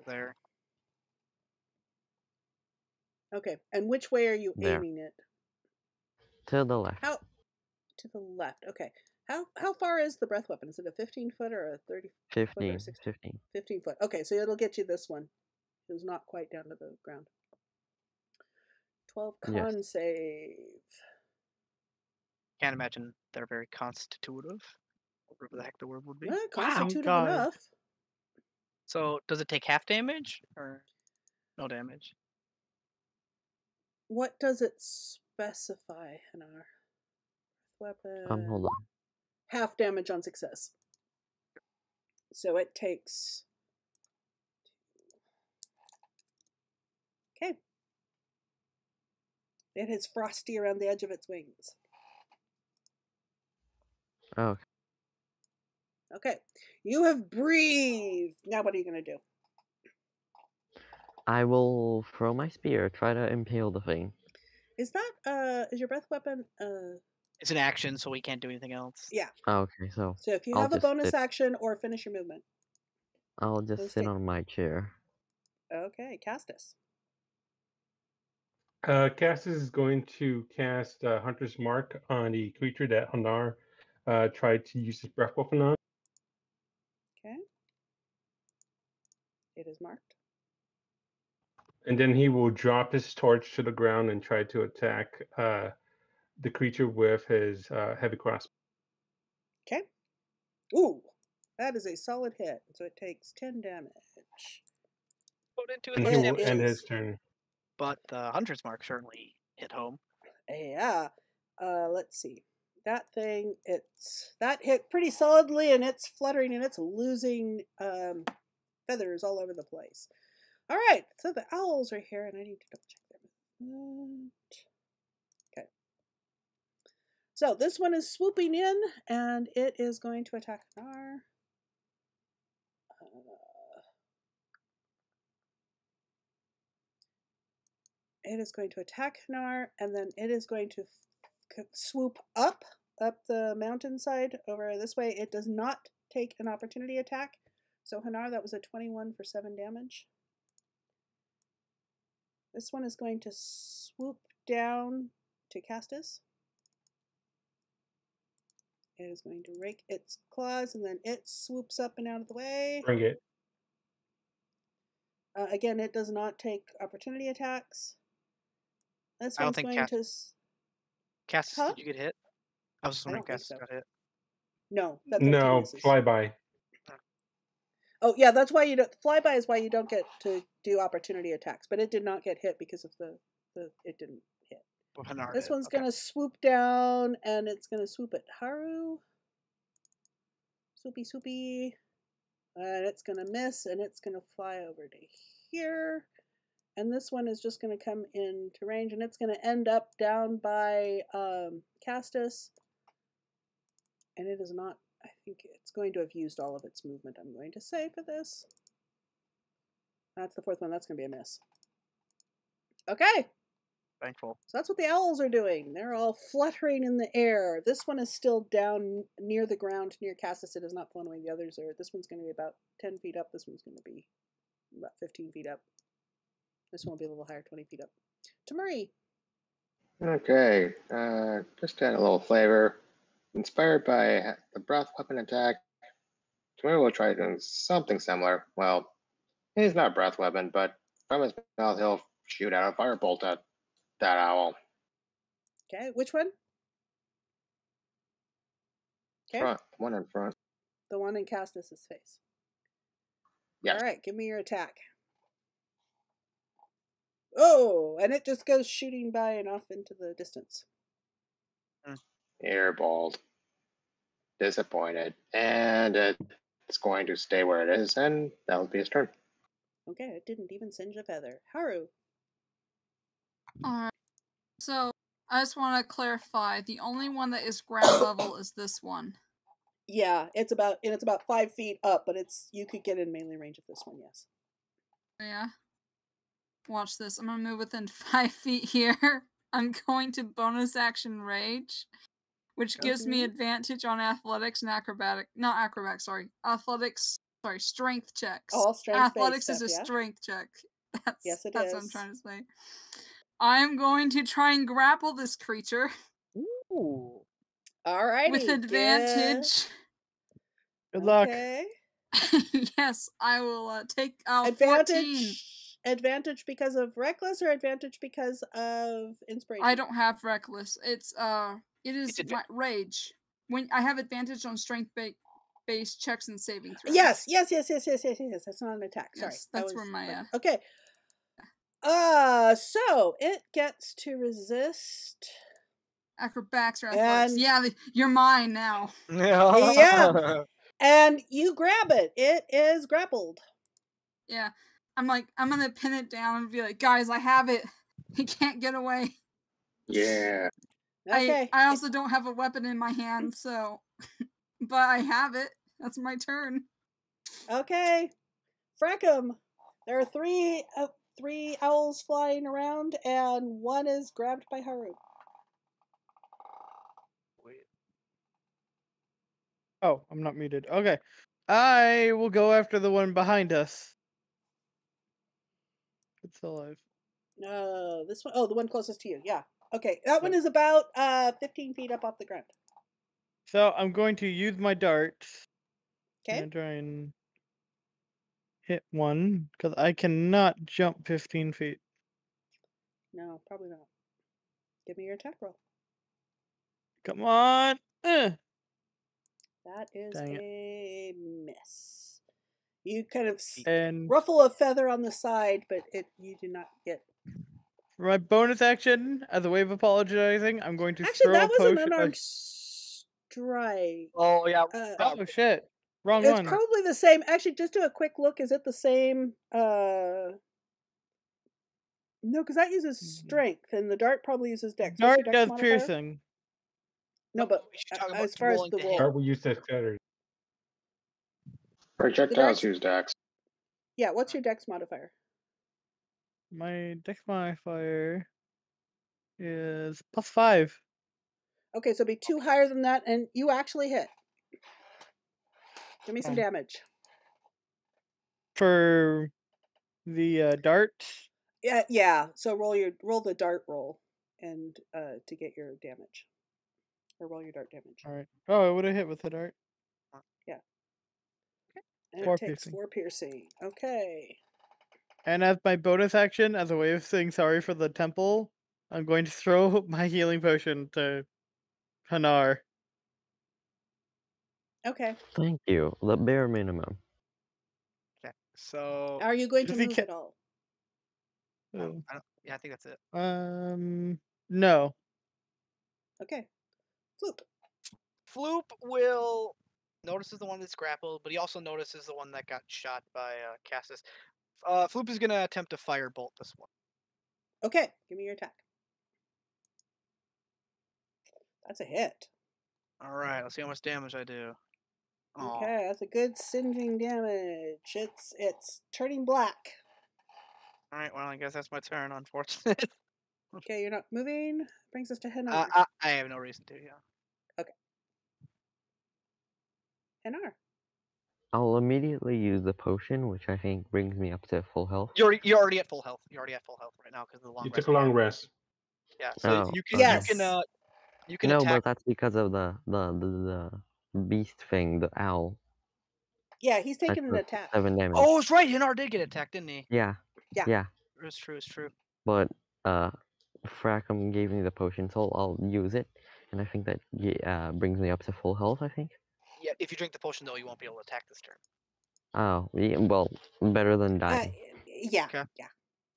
there. Okay, and which way are you There. aiming it? To the left. How? To the left. Okay. How far is the breath weapon? Is it a 15-foot or a 30-foot or 15. 16? 15. 15-foot. Okay, so it'll get you this one. It was not quite down to the ground. 12 con save. Can't imagine they're very constitutive. Whatever the heck the word would be. Constitutive God. enough. So does it take half damage or no damage? What does it specify in our weapon? Hold on. Half damage on success. So it takes. Okay. It has frosty around the edge of its wings. Okay. Okay. You have breathed. Now what are you going to do? I will throw my spear, try to impale the thing. Is that is your breath weapon It's an action, so we can't do anything else. yeah. Okay, so So if you I'll have a just bonus sit. action or finish your movement. I'll just Those sit things. on my chair. Okay, Castus. Castus is going to cast Hunter's Mark on the creature that Hanar tried to use his breath weapon on. Okay. It is marked. And then he will drop his torch to the ground and try to attack the creature with his heavy crossbow. Okay. Ooh, that is a solid hit. So it takes 10 damage. Put into And it he It will end his is- turn. But the Hunter's Mark certainly hit home. Yeah. Let's see. That thing, that hit pretty solidly, and it's fluttering and it's losing feathers all over the place. All right, so the owls are here, and I need to double check them. Okay. So this one is swooping in, and it is going to attack Nar. It is going to attack Nar, and then it is going to swoop up the mountainside over this way. It does not take an opportunity attack. So Hanar, that was a 21 for 7 damage. This one is going to swoop down to Castus. It is going to rake its claws, and then it swoops up and out of the way. Bring it. Again, it does not take opportunity attacks. This I don't one's think going to... Castus, Huh? did you get hit? I was just I wondering don't think Castus so. got hit. No, that 13 No, misses. flyby. Oh, yeah, that's why you don't... Flyby is why you don't get to do opportunity attacks, but it did not get hit because of the it didn't hit. Well, Hanar This did. one's Okay. going to swoop down, and it's going to swoop at Haru. Swoopy, swoopy. And it's going to miss, and it's going to fly over to here. And this one is just going to come into range, and it's going to end up down by Castus. And it is not, I think it's going to have used all of its movement, I'm going to say, for this. That's the fourth one. That's going to be a miss. Okay. Thankful. So that's what the owls are doing. They're all fluttering in the air. This one is still down near the ground, near Castus. It has not flown away. The others are. This one's going to be about 10 feet up. This one's going to be about 15 feet up. This one will be a little higher, 20 feet up. Tamari. Okay, just to add a little flavor. Inspired by the breath weapon attack, Tamari will try doing something similar. Well, he's not a breath weapon, but from his mouth he'll shoot out a firebolt at that owl. Okay, which one? Okay, Front, one in front. the one in Castus's face. Yes. All right, give me your attack. Oh, and it just goes shooting by and off into the distance. Airballed. Disappointed. And it's going to stay where it is, and that will be his turn. Okay, it didn't even singe a feather. Haru. Alright. So, I just want to clarify, the only one that is ground level is this one. Yeah, it's about 5 feet up, but you could get in melee range of this one, yes. Yeah. Watch this. I'm going to move within 5 feet here. I'm going to bonus action rage, which gives me advantage on athletics and strength checks. All strength Athletics is a stuff, yeah? strength check. Yes, it That's what I'm is. trying to say. I am going to try and grapple this creature Ooh. Alrighty. with advantage. Good luck. Okay. Yes, I will take 14. Advantage because of reckless or advantage because of inspiration? I don't have reckless. It is It's my rage. When I have advantage on strength based checks and saving throws. Yes. That's not an attack. Sorry. Yes, that's where my Okay. So it gets to resist. acrobatics or athletics. And- Yeah, you're mine now. Yeah. And you grab it. It is grappled. Yeah. I'm gonna pin it down and be like, guys, I have it. He can't get away. Yeah. Okay. I also don't have a weapon in my hand, so but I have it. That's my turn. Okay. Frackum. There are three owls flying around, and one is grabbed by Haru. Oh, I'm not muted. Okay. I will go after the one behind us. It's alive. This one. Oh, the one closest to you. Yeah. Okay. That one is about 15 feet up off the ground. So I'm going to use my dart. Okay. And try and hit one because I cannot jump 15 feet. No, probably not. Give me your attack roll. Come on. That is Dang it. a miss. You kind of And ruffle a feather on the side, but you do not get. for my bonus action, as a way of apologizing, I'm going to Actually, throw that a was an potion. unarmed strike. Oh yeah. Oh shit! Wrong It's one. probably the same. Actually, just do a quick look. Is it the same? No, because that uses strength, and the dart probably uses dex. What's Dart your dex does modifier? piercing. No, but she's talking as about far as rolling the to roll. hit. Or we use dexterity. Projectiles darts- use dex. Yeah, what's your dex modifier? My dex modifier is +5. Okay, so be 2 higher than that, and you actually hit. Give me some Okay. damage. For the dart. Yeah. So roll the dart roll, and to get your damage, or roll your dart damage. All right. Oh, it would have hit with the dart. Yeah. And 4 it takes piercing. 4 piercing. Okay. And as my bonus action, as a way of saying sorry for the temple, I'm going to throw my healing potion to Hanar. Okay. Thank you. The bare minimum. Okay. So Are you going to Does he move ca- at all? yeah, I think that's it. No. Okay. Floop. Floop will notices the one that's grappled, but he also notices the one that got shot by Cassis. Floop is gonna attempt to firebolt this one. Okay. Give me your attack. That's a hit. All right, let's see how much damage I do. Aw. Okay, that's a good singeing damage. It's turning black. All right, well I guess that's my turn. Unfortunate. Okay, you're not moving. Brings us to Hanar. I have no reason to. Yeah. Hanar. I'll immediately use the potion, which I think brings me up to full health. You're already at full health. You're already at full health right now because of the long You rest. took a long rest. Yeah, so Oh, you can Yes. you can No, attack. but that's because of the beast thing, the owl. Yeah, he's That taking an took attack. 7 damage. Oh, it's right. Hinar did get attacked, didn't he? Yeah. Yeah. Yeah. It's true. It's true. But Fracum gave me the potion, so I'll use it, and I think that brings me up to full health. I think. Yeah, if you drink the potion though, you won't be able to attack this turn. Oh, yeah, well, better than dying. Yeah. Okay. Yeah.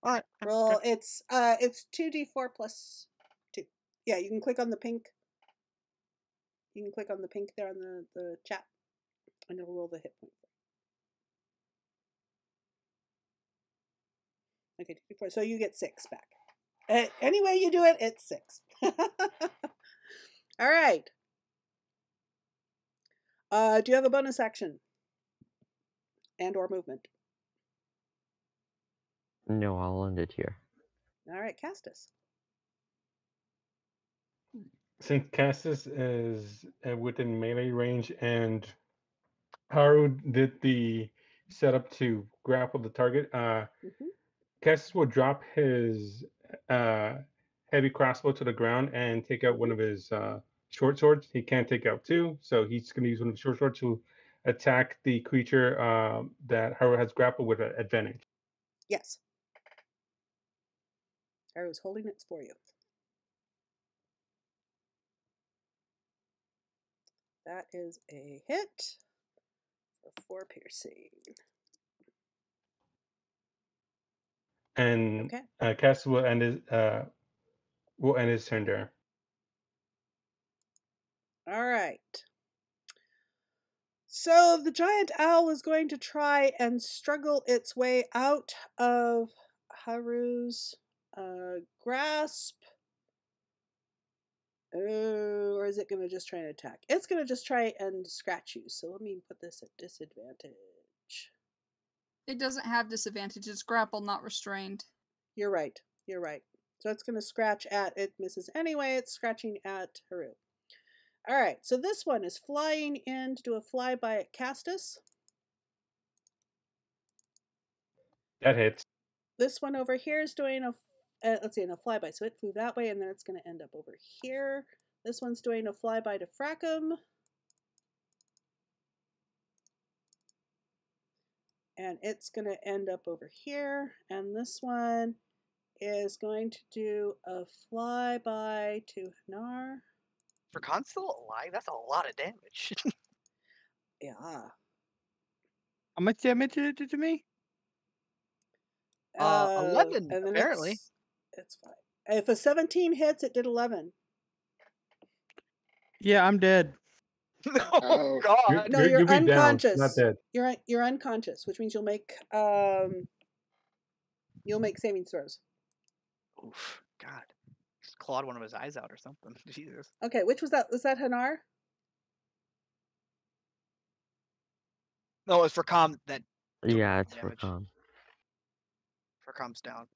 All right. Roll. It's 2d4 plus 2. Yeah, you can click on the pink. You can click on the pink there on the chat, and it'll roll the hit point. Okay, 2d4. So you get 6 back. Any way you do it, it's 6. All right. Do you have a bonus action? And or movement? No, I'll end it here. All right, Castus. Since Cassis is within melee range and Haru did the setup to grapple the target, Cassis will drop his heavy crossbow to the ground and take out one of his short swords. He can't take out 2, so he's going to use one of the short swords to attack the creature that Haru has grappled with an advantage. Yes. I was holding it for you. That is a hit for 4 piercing. And Okay. Cassis will end his turn there. All right. So the giant owl is going to try and struggle its way out of Haru's grasp. Or is it going to just try and attack? It's going to just try and scratch you. So let me put this at disadvantage. It doesn't have disadvantage. It's grappled, not restrained. You're right. You're right. So it's going to scratch at, it misses anyway. It's scratching at Haru. All right. So this one is flying in to do a flyby at Castus. That hits. This one over here is doing a let's see, a flyby. So it flew that way, and then it's going to end up over here. This one's doing a flyby to Fracum. And it's going to end up over here. And this one is going to do a flyby to Hanar. For Khan still alive, that's a lot of damage. Yeah. How much damage did it do to me? 11, and then apparently. It's fine. If a 17 hits, it did 11. Yeah, I'm dead. Oh God! No, you're you'll be down, unconscious. not dead. You're unconscious, which means you'll make saving throws. Oof, God. Just clawed one of his eyes out or something. Jesus. Okay, which was that? Was that Hanar? No, it's for Calm that Yeah, it's for damage. calm. For Calm's down.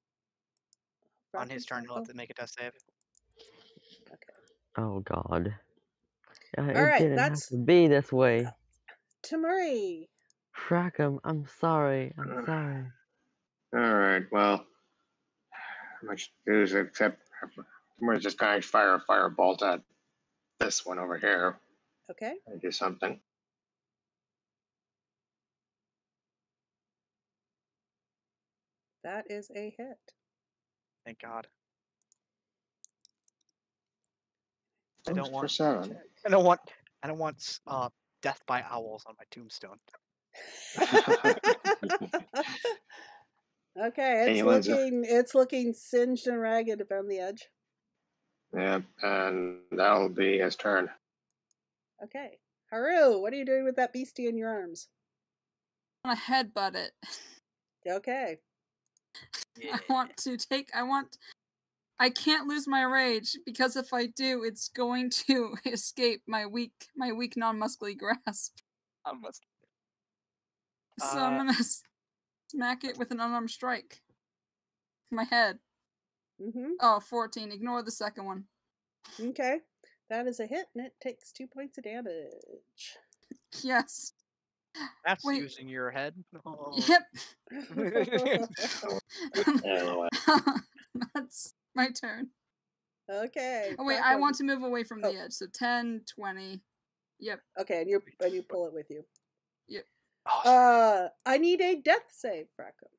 On his turn, he'll have to make a death save. Oh God. It right, didn't have that's- to be this way. Tamuri. Frackum, I'm sorry. I'm sorry. All right. Well, not much to do except we're just going to fire a firebolt at this one over here Okay. and do something. That is a hit. Thank God. I Oops, don't want. for 7. I don't want death by owls on my tombstone. Okay, it's looking singed and ragged around the edge. Yep, and that'll be his turn. Okay. Haru, what are you doing with that beastie in your arms? I want to headbutt it. Okay. I can't lose my rage because if I do, it's going to escape my weak non-muscly grasp. So I'm gonna smack it with an unarmed strike. My head. Mm-hmm. Oh, 14. Ignore the second one. Okay. That is a hit, and it takes 2 points of damage. Yes. That's Wait. using your head. Oh. Yep. Anyway. That's my turn. Okay. Oh wait, I want to move away from the edge. So 10, 20. Yep. Okay, and you pull it with you. Yep. I need a death save, Frackum.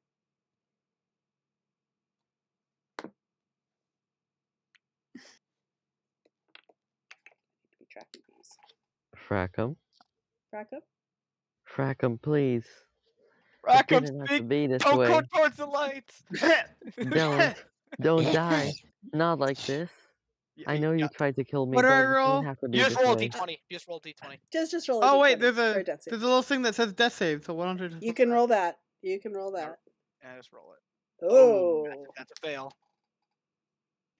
Be tracking these. Frackum. Frackum? Frackum, please. Frackum, It didn't have to be this don't way. go towards the light. Don't die. Not like this. I know you tried to kill me, What do but I it roll? didn't have to be You this just roll a way. d20. Just roll a d20. Just roll a Oh wait, D20 there's for a death save. little thing that says death save. So 100. You can roll that. You can roll that. Yeah, just roll it. Oh. That's a fail.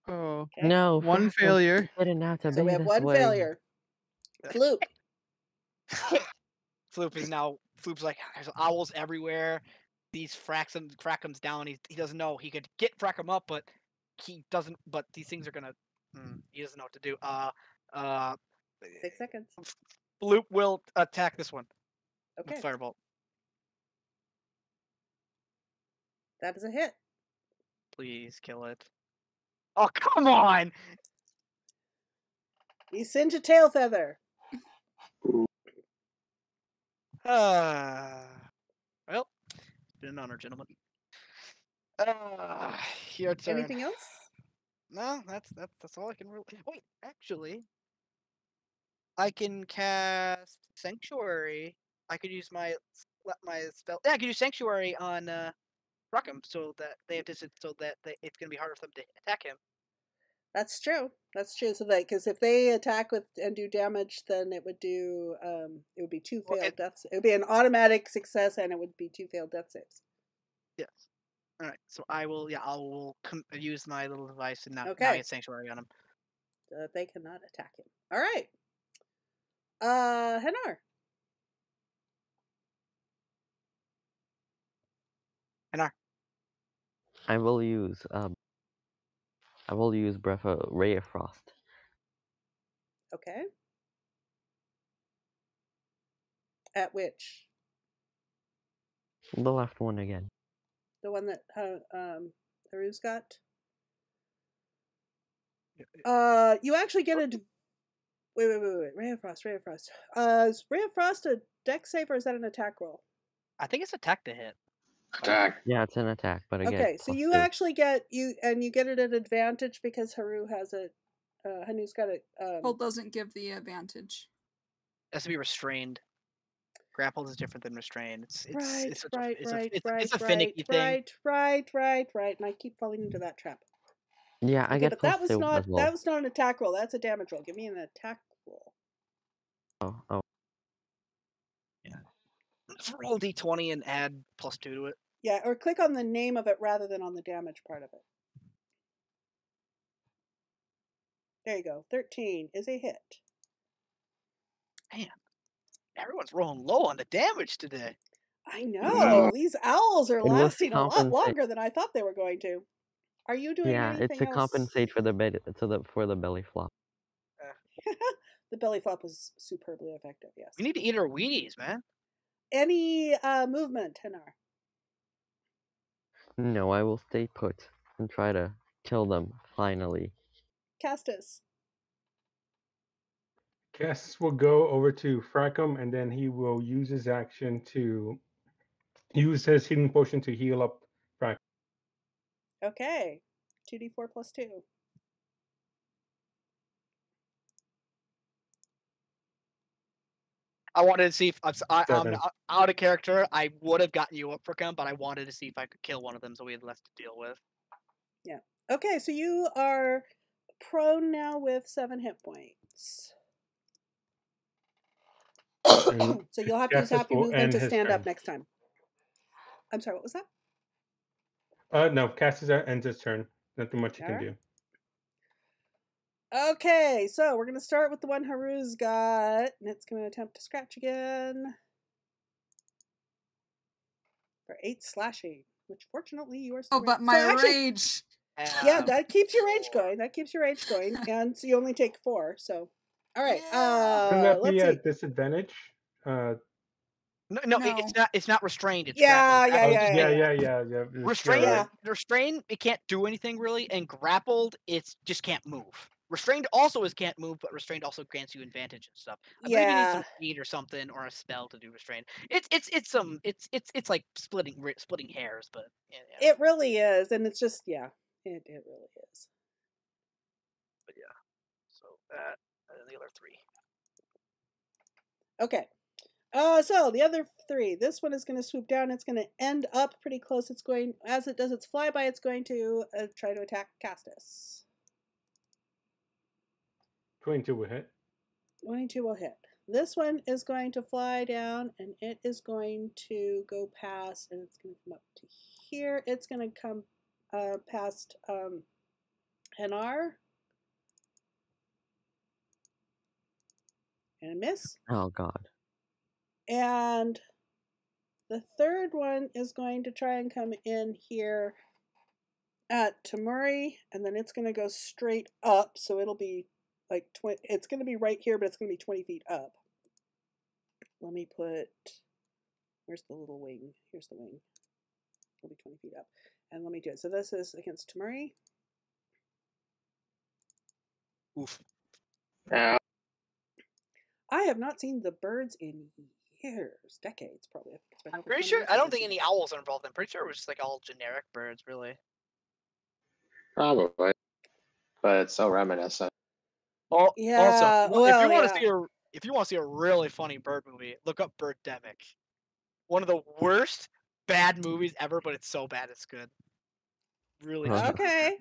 Oh, Okay. No. one Frackum, failure. It didn't have to So be we have this one way. failure. Floop. Floop's like, there's owls everywhere. These Frackum's down. He doesn't know. He could get Frackum up, but he doesn't. But these things are gonna. He doesn't know what to do. 6 seconds. Floop will attack this one. Okay. With Firebolt. That is a hit. Please kill it. Oh, come on! You singe a tail feather. Well, it's been an honor, gentlemen. Your turn. Anything else? No, that's all I can really. Wait, actually, I can cast Sanctuary. I could use my spell. Yeah, I could use Sanctuary on Rackham so that they have distance, so that it's gonna be harder for them to attack him. That's true. That's true. So because if they attack with and do damage, then it would do it would be 2 failed deaths. It would be an automatic success, and it would be 2 failed death saves. Yes. All right. So I will. Yeah, I will use my little device and now get Sanctuary on him. They cannot attack him. All right. Hanar. Hanar. I will use Ray of Frost. Okay. At which? The left one again. The one that Haru's got? You actually get a... Wait. Ray of Frost. Is Ray of Frost a dex save or is that an attack roll? I think it's attack to hit. Attack. Yeah, it's an attack, but again. Okay, so you actually get you get it at advantage because Haru has it. Hanu's got it. Hold doesn't give the advantage. It has to be restrained. Grappled is different than restrained. It's right, it's a finicky thing. Right. And I keep falling into that trap. Yeah, I Okay, get but that was +2 not as well. an attack roll. That's a damage roll. Give me an attack roll. Oh. Just roll d20 and add +2 to it. Yeah, or click on the name of it rather than on the damage part of it. There you go. 13 is a hit. Man, everyone's rolling low on the damage today. I know. These owls are It was lasting a lot compensate. longer than I thought they were going to. Are you doing Yeah, anything it's to else? compensate for the belly flop. The belly flop was superbly effective, yes. We need to eat our Wheaties, man. Any movement, Hanar? No, I will stay put and try to kill them finally. Castus. Castus will go over to Fracum, and then he will use his action to use his healing potion to heal up Fracum. Okay. 2d4 plus 2. I wanted to see if I'm Seven. out of character. I would have gotten you up for count, but I wanted to see if I could kill one of them so we had less to deal with. Yeah. Okay, so you are prone now with 7 hit points. And So you'll have to use Castus half your will movement end to his stand up turn. next time. I'm sorry, what was that? No, Castus ends his turn. Nothing much you can Alright. do. Okay, so we're going to start with the one Haru's got, and it's going to attempt to scratch again. For 8 slashing, which fortunately you are still Oh, but so my actually, rage. yeah, that keeps your rage going. And so you only take 4, so. Alright, Shouldn't that let's be see. a disadvantage? No, No. it's not restrained. It's Yeah, grappled. yeah. Restrained, Yeah. restrained, it can't do anything really, and grappled, it's just can't move. Restrained also can't move, but restrained also grants you advantage and stuff. I believe you need some feat or something or a spell to do restrained. It's like splitting hairs, but yeah. It really is, and it's just it really is. But yeah, so that and then the other 3. Okay. So the other 3. This one is going to swoop down. It's going to end up pretty close. It's going, as it does its flyby, it's going to try to attack Castus. 22 will hit. 22 will hit. This one is going to fly down, and it is going to go past, and it's going to come up to here. It's going to come past Hanar. And a miss. Oh god. And the third one is going to try and come in here at Tamuri, and then it's going to go straight up, so it'll be like it's going to be right here, but it's going to be 20 feet up. Let me put, where's the little wing? Here's the wing. It'll be 20 feet up. And let me do it. So this is against Tamuri. Oof. Ow. I have not seen the birds in years, decades probably. It's been I'm over pretty 20 sure. years I don't since think I've any owls are involved. I'm pretty sure it was just like all generic birds, really. Probably. But it's so reminiscent. Oh, Yeah, also, well, if you want to yeah. see if you want to see a really funny bird movie, look up Birdemic. One of the worst bad movies ever, but it's so bad it's good. Really. Okay.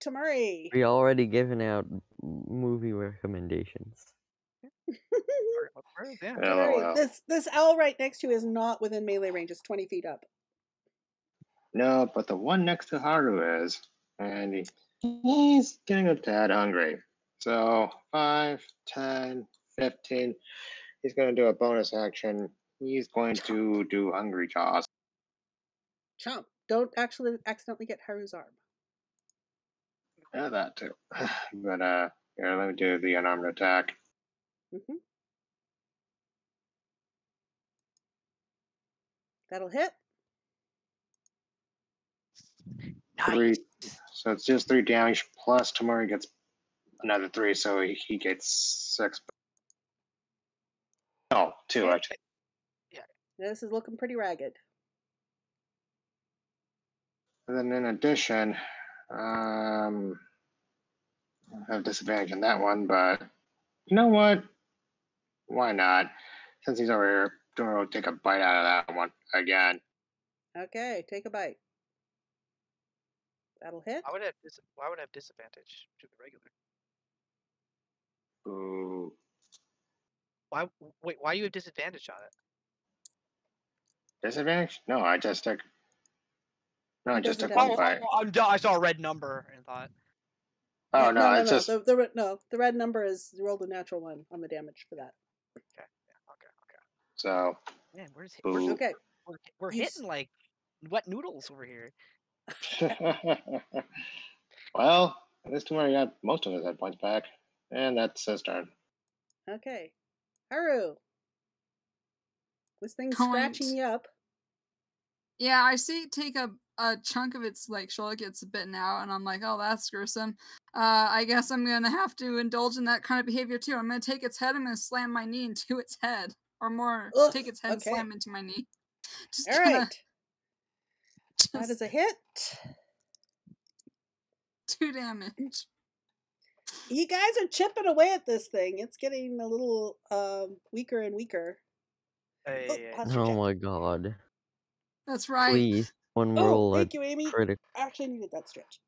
Tamuri. We already given out movie recommendations. Yeah. LOL. This owl right next to you is not within melee range. It's 20 feet up. No, but the one next to Haru is, and he's getting a tad hungry. So 5, 10, 15. He's going to do a bonus action. He's going to do Hungry Jaws. Chomp. Don't actually accidentally get Haru's arm. Yeah, that too. But here, let me do the unarmed attack. That'll hit. 3. So it's just 3 damage plus Tamuri gets another 3, so he gets 6. Oh, 2 actually. Yeah. This is looking pretty ragged. And then in addition, I have disadvantage on that one, but you know what? Why not? Since he's over here, Doro will take a bite out of that one again. Okay, take a bite. That'll hit. Why would I have disadvantage to the regular? Ooh. Why do you have disadvantage on it? Disadvantage? No, I just took. No, I just doesn't took have one bite. I saw a red number and thought. Oh Yeah, no, it's just. The red number is you rolled a natural 1 on the damage for that. Okay. Okay. So. Man, where's Ooh. Okay. we're hitting like wet noodles over here. Well, this tomorrow got most of his hit points back, and that's his turn. Okay. Haru. This thing's Coins. scratching you up. Yeah, I see it take a chunk of its like shoulder gets bitten out, and I'm like, oh, that's gruesome. I guess I'm gonna have to indulge in that kind of behavior too. I'm gonna take its head, I'm gonna slam my knee into its head. Or more, Ugh, take its head and okay. slam into my knee. Just All kinda- right. That just is a hit. 2 damage. You guys are chipping away at this thing. It's getting a little weaker and weaker. Hey, posture Oh check. my god. That's right. Please, one Oh, roll a thank you, Amy. critical. I actually needed that stretch.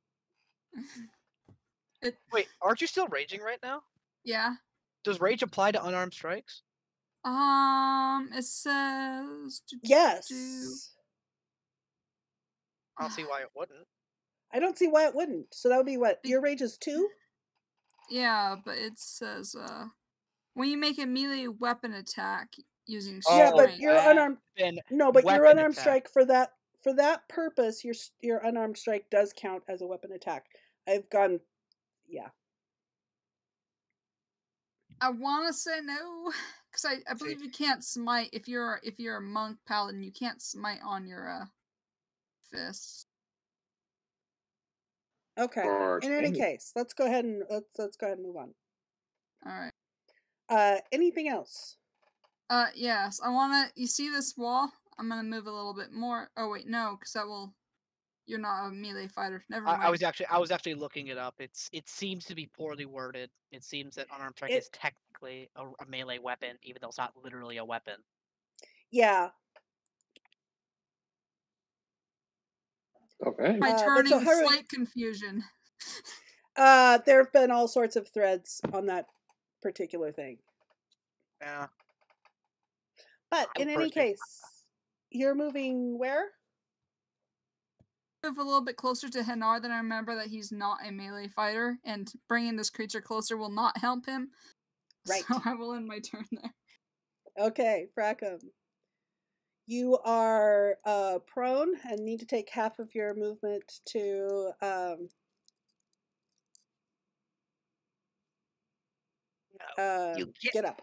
wait, aren't you still raging right now? Yeah. Does rage apply to unarmed strikes? It says Yes. I don't see why it wouldn't. I don't see why it wouldn't. So that would be what? Your rage is 2? Yeah, but it says when you make a melee weapon attack using Yeah, but strength. your unarmed Then No, but your weapon unarmed attack. strike for that purpose, your unarmed strike does count as a weapon attack. I've gone yeah. I want to say no, because I believe you can't smite if you're a monk paladin. You can't smite on your fists. Okay. Or In any case, let's go ahead and move on. All right. Anything else? Yes. I wanna. You see this wall? I'm gonna move a little bit more. Oh wait, no, because that will. You're not a melee fighter. Never mind. I was actually looking it up. It seems to be poorly worded. It seems that unarmed strike is technically a melee weapon, even though it's not literally a weapon. Yeah. Okay. My but turning so Haru- slight confusion. There have been all sorts of threads on that particular thing. Yeah. But I in any personally- case, you're moving where? Move a little bit closer to Hanar, then I remember that he's not a melee fighter, and bringing this creature closer will not help him. Right. So I will end my turn there. Okay, Fracum. You are prone and need to take half of your movement to You can't- get up.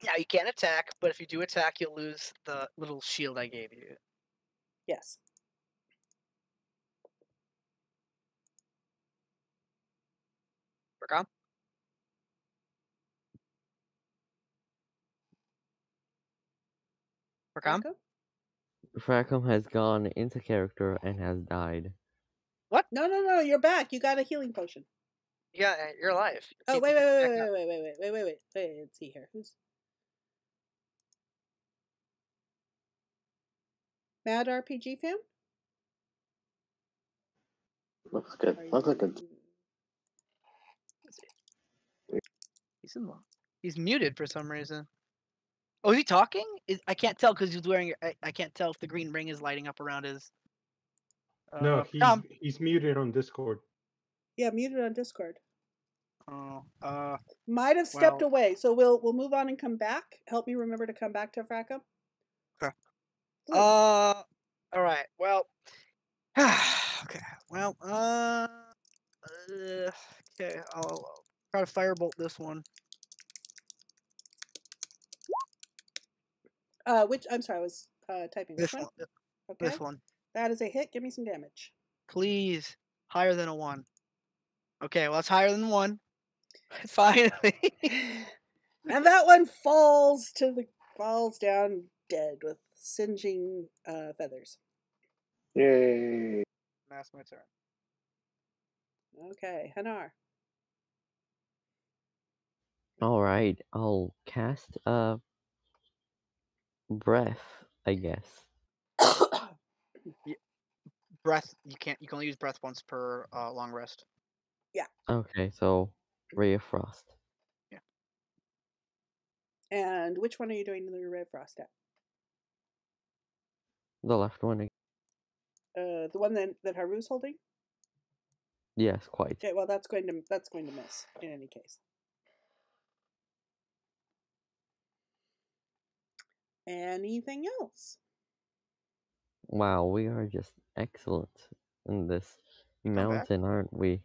Yeah, you can't attack, but if you do attack, you'll lose the little shield I gave you. Yes. Fracom? Fracom? Fracum? Fracum has gone into character and has died. No, you're back. You got a healing potion. Yeah, you're alive. Oh, Keep- wait. back up. Wait. Let's see here. Who's Mad RPG fan? Looks good. Are Looks like a. you- He's muted for some reason. Oh, is he talking? I can't tell because he's wearing. I can't tell if the green ring is lighting up around his. No, Fracom. he's muted on Discord. Yeah, muted on Discord. Oh, Might have stepped Well- away, so we'll move on and come back. Help me remember to come back to Fracum. Okay. Good. all right. Well, okay. Well, okay. I'll try to firebolt this one. I'm sorry, I was typing This this one. one. Okay, This one. that is a hit. Give me some damage. Please, higher than a 1. Okay, well, it's higher than 1. Finally. And that one falls down dead with singeing feathers. Yay. That's my turn. Okay, Hanar. All right, I'll cast breath, I guess. Breath. You can only use breath once per long rest. Okay, so Ray of Frost. And which one are you doing the Ray of Frost at? The left one. The one that Haru's holding? Yes, quite. Okay, well that's going to miss in any case. Anything else? Wow, we are just excellent in this mountain, aren't we?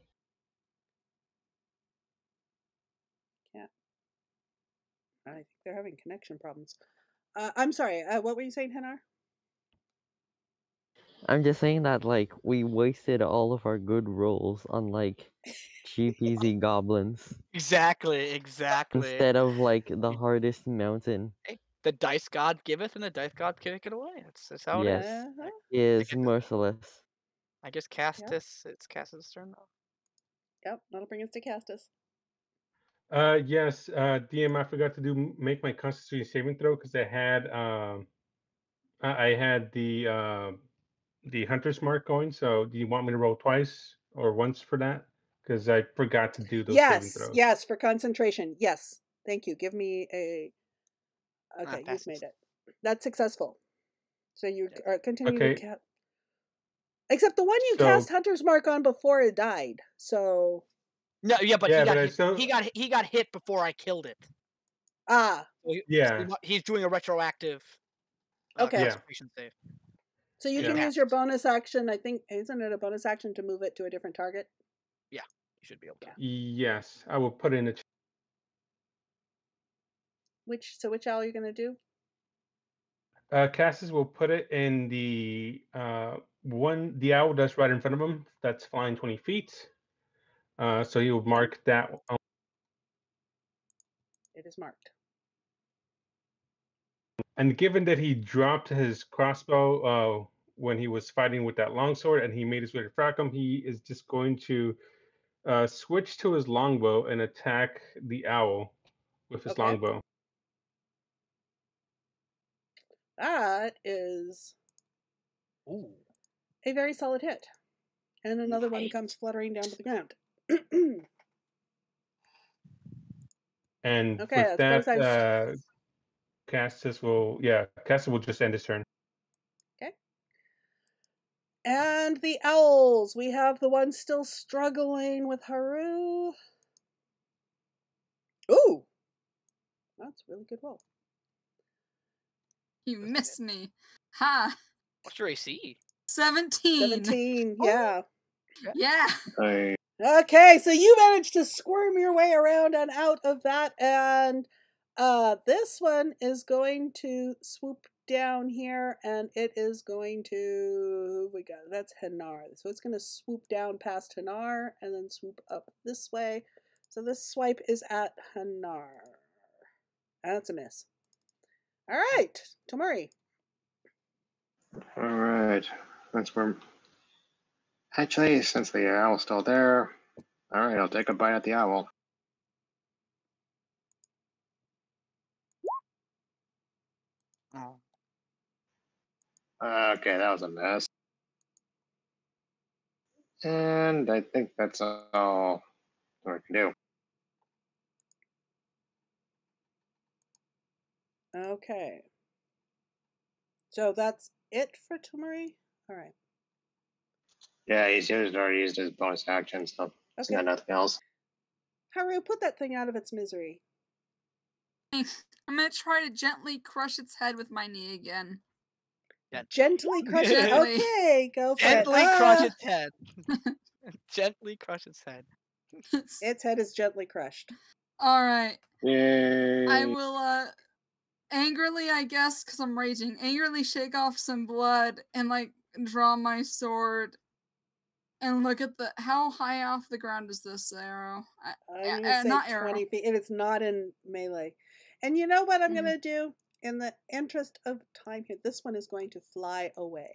I think they're having connection problems. I'm sorry. What were you saying, Hanar? I'm just saying that, like, we wasted all of our good rolls on, like, cheap, easy goblins. Exactly. Instead of, like, the hardest mountain. Hey, the dice god giveth, and the dice god take it away. That's how it is. Yes, he is merciless. I guess Castus. It's Castus' turn now. Yep, that'll bring us to Castus. Yes, DM, I forgot to make my Constitution saving throw because I had the hunter's mark going. So do you want me to roll twice or once for that? Because I forgot to do those saving throws. Yes, for concentration. Yes, thank you. Give me a. Okay, you've made it. That's successful. So you are continuing to cast. Except the one you cast Hunter's Mark on before it died. So. No, yeah, but he got hit before I killed it. Ah. So he's doing a retroactive. Concentration save. So you can use your bonus action. I think isn't it a bonus action to move it to a different target? Yeah, you should be able to. Yes, I will put in a. Which owl are you going to do? Cassis will put it in the the owl that's right in front of him. That's flying 20 feet. So he will mark that. It is marked. And given that he dropped his crossbow when he was fighting with that longsword, and he made his way to Fracum, he is just going to switch to his longbow and attack the owl with his longbow. That is a very solid hit. And another one comes fluttering down to the ground. And with that, Cassis will just end his turn. Okay. And the owls. We have the one still struggling with Haru. Ooh! That's a really good roll. You missed me. Ha! What's your AC? 17. 17, yeah. Yeah. Okay, so you managed to squirm your way around and out of that, and this one is going to swoop down here, and it is going to, that's Hanar. So it's going to swoop down past Hanar, and then swoop up this way. So this swipe is at Hanar. That's a miss. All right, Tomori. All right, actually, since the owl's still there, all right, I'll take a bite at the owl. Oh. Okay, that was a mess. And I think that's all I can do. Okay. So that's it for Tomori? All right. Yeah, he's already used his bonus action, so he's got nothing else. Haru, put that thing out of its misery. I'm going to try to gently crush its head with my knee again. Gently crush it. Okay, go for it. Gently crush its head. Gently crush its head. Its head is gently crushed. All right. Yay. I will angrily, I guess, because I'm raging, angrily shake off some blood and like draw my sword and look at how high off the ground is this arrow? I'm gonna say not 20 arrow. feet. If it's not in melee. And you know what I'm gonna do? in the interest of time here, this one is going to fly away.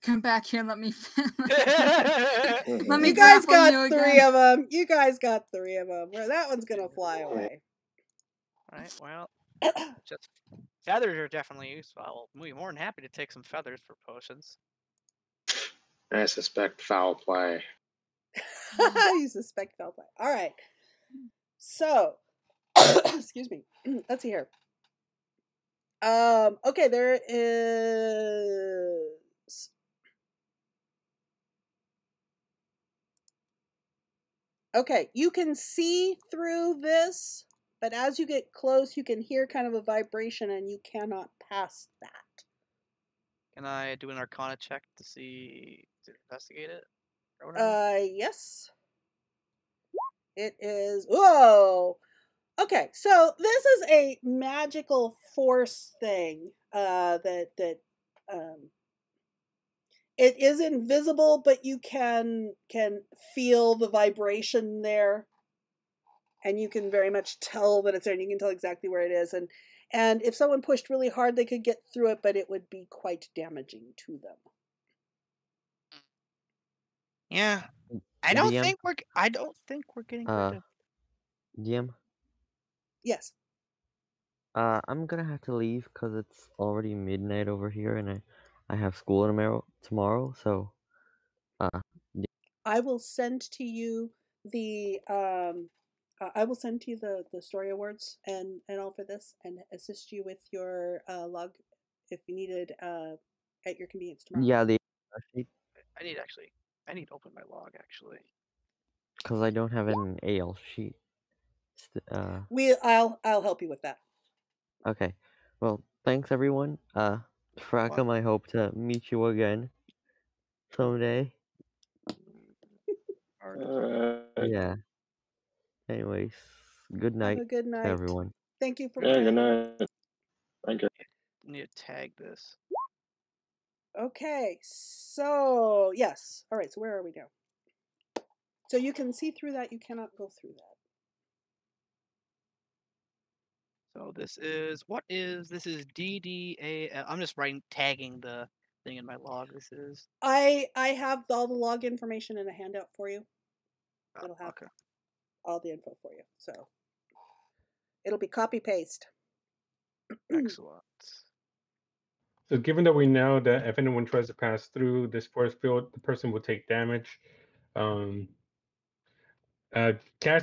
Come back here and let me Mhm. let me You guys grapple got you three again. of them. You guys got three of them. Where that one's gonna fly away. Alright, well, just feathers are definitely useful. I'll be more than happy to take some feathers for potions. I suspect foul play. You suspect foul play. All right. So, excuse me. Let's see here. Okay, there is. Okay, you can see through this, but as you get close, you can hear kind of a vibration, and you cannot pass that. Can I do an Arcana check to see to investigate it or whatever? Yes. It is. Whoa. Okay, so this is a magical force thing. It is invisible, but you can feel the vibration there, and you can very much tell that it's there, and you can tell exactly where it is. And if someone pushed really hard, they could get through it, but it would be quite damaging to them. Yeah, I don't DM? think we're getting rid of. DM? Yes. I'm gonna have to leave because it's already midnight over here, and I have school tomorrow. So, I will send to you the I will send to you the story awards and all for this, and assist you with your log if you needed at your convenience tomorrow. yeah, I need to open my log actually. because I don't have an AL sheet. I'll help you with that. Okay. Well, thanks everyone. Fracum, I hope to meet you again someday. Yeah. Anyways, good Have night a good to night. everyone. Thank you for Yeah, good playing. night. Thank you. Need to tag this. Okay, so yes. All right, so where are we now? So you can see through that, you cannot go through that. So this is DDA. I'm just tagging the thing in my log. This is. I have all the log information in a handout for you. It'll have Okay. all the info for you. So it'll be copy paste. Excellent. So given that we know that if anyone tries to pass through this force field, the person will take damage. Cass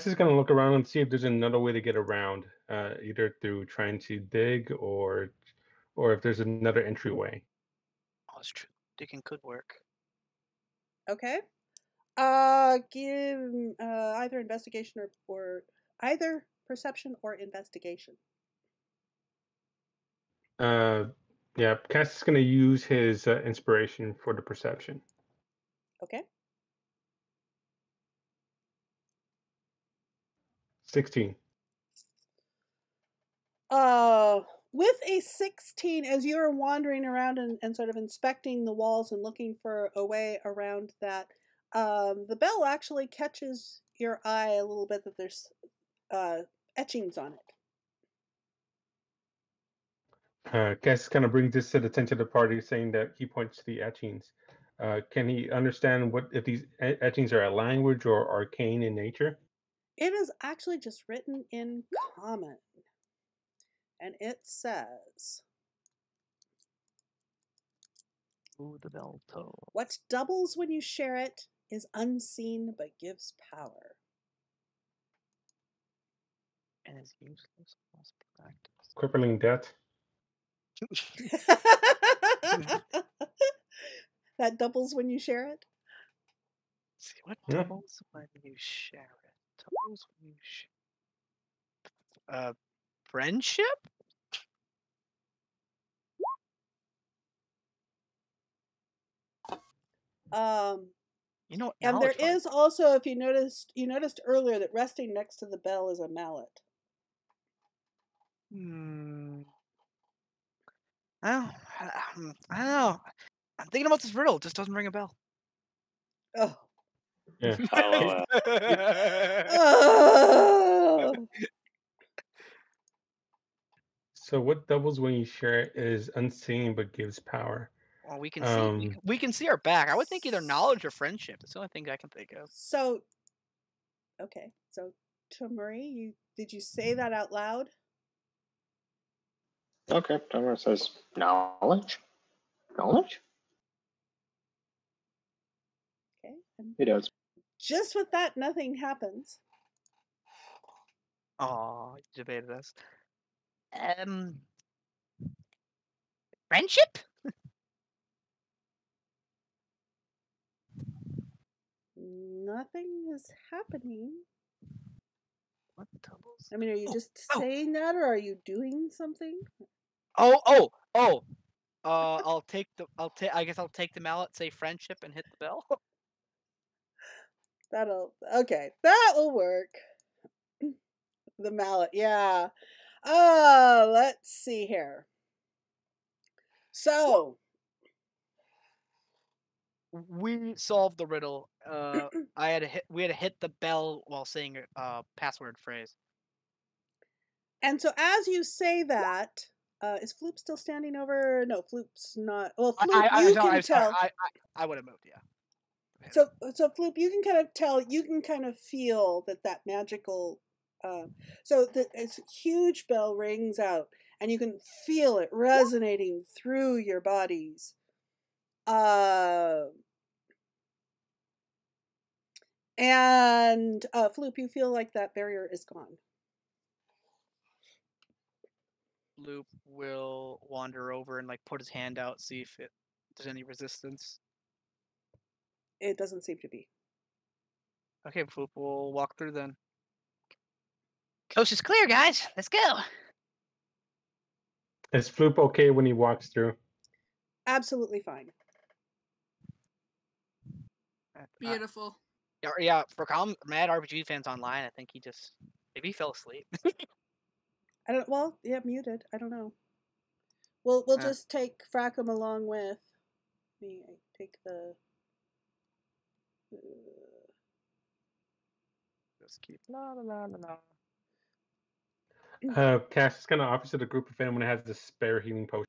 is going to look around and see if there's another way to get around, either through trying to dig or if there's another entryway. Oh, that's true. Digging could work. Okay. Give either investigation or either perception or investigation. Yeah, Cass is going to use his inspiration for the perception. Okay. 16. With a 16, as you're wandering around and sort of inspecting the walls and looking for a way around that, the bell actually catches your eye a little bit, that there's etchings on it. Cass kind of brings this to the attention of the party, saying that he points to the etchings. Can he understand if these etchings are a language or arcane in nature? It is actually just written in common. And it says, Ooh, the bell toll. what doubles when you share it is unseen but gives power. And is useless plus practice. Crippling death. That doubles when you share it? Let's see what Yeah. doubles when you share it. Doubles when you share. Friendship? You know what? And there knowledge find- is also, if you noticed earlier that resting next to the bell is a mallet. I don't know. I'm thinking about this riddle. It just doesn't ring a bell. Oh. Yeah. Oh. So what doubles when you share it is unseen but gives power. Well, we can see. We can see our back. I would think either knowledge or friendship. That's the only thing I can think of. So, okay. So, Tamari, did you say that out loud? Okay, Tamara says knowledge. Knowledge? Okay. And He does. just with that, nothing happens. Oh, you debated us. Friendship? Nothing is happening. What doubles? I mean, are you just saying that, or are you doing something? Oh. I guess I'll take the mallet, say friendship, and hit the bell. Okay. That will work. The mallet, yeah. Let's see here. So we solved the riddle. We had to hit the bell while saying a password phrase. And so as you say that, is Floop still standing over? No, Floop's not. Well, Floop, you can tell. I would have moved, yeah. So Floop, you can kind of tell. You can kind of feel that magical. So this huge bell rings out, and you can feel it resonating through your bodies. And Floop, you feel like that barrier is gone. Loop will wander over and like put his hand out, see if there's any resistance. It doesn't seem to be. Okay, Floop, we'll walk through then. Coast is clear, guys. Let's go. Is Floop okay when he walks through? Absolutely fine. Beautiful. Yeah, for Mad RPG fans online, I think maybe he fell asleep. Muted. I don't know. We'll just take Frackum along with me. I take the. Just keep la. Cass is kind of opposite the group if anyone has the spare healing potion.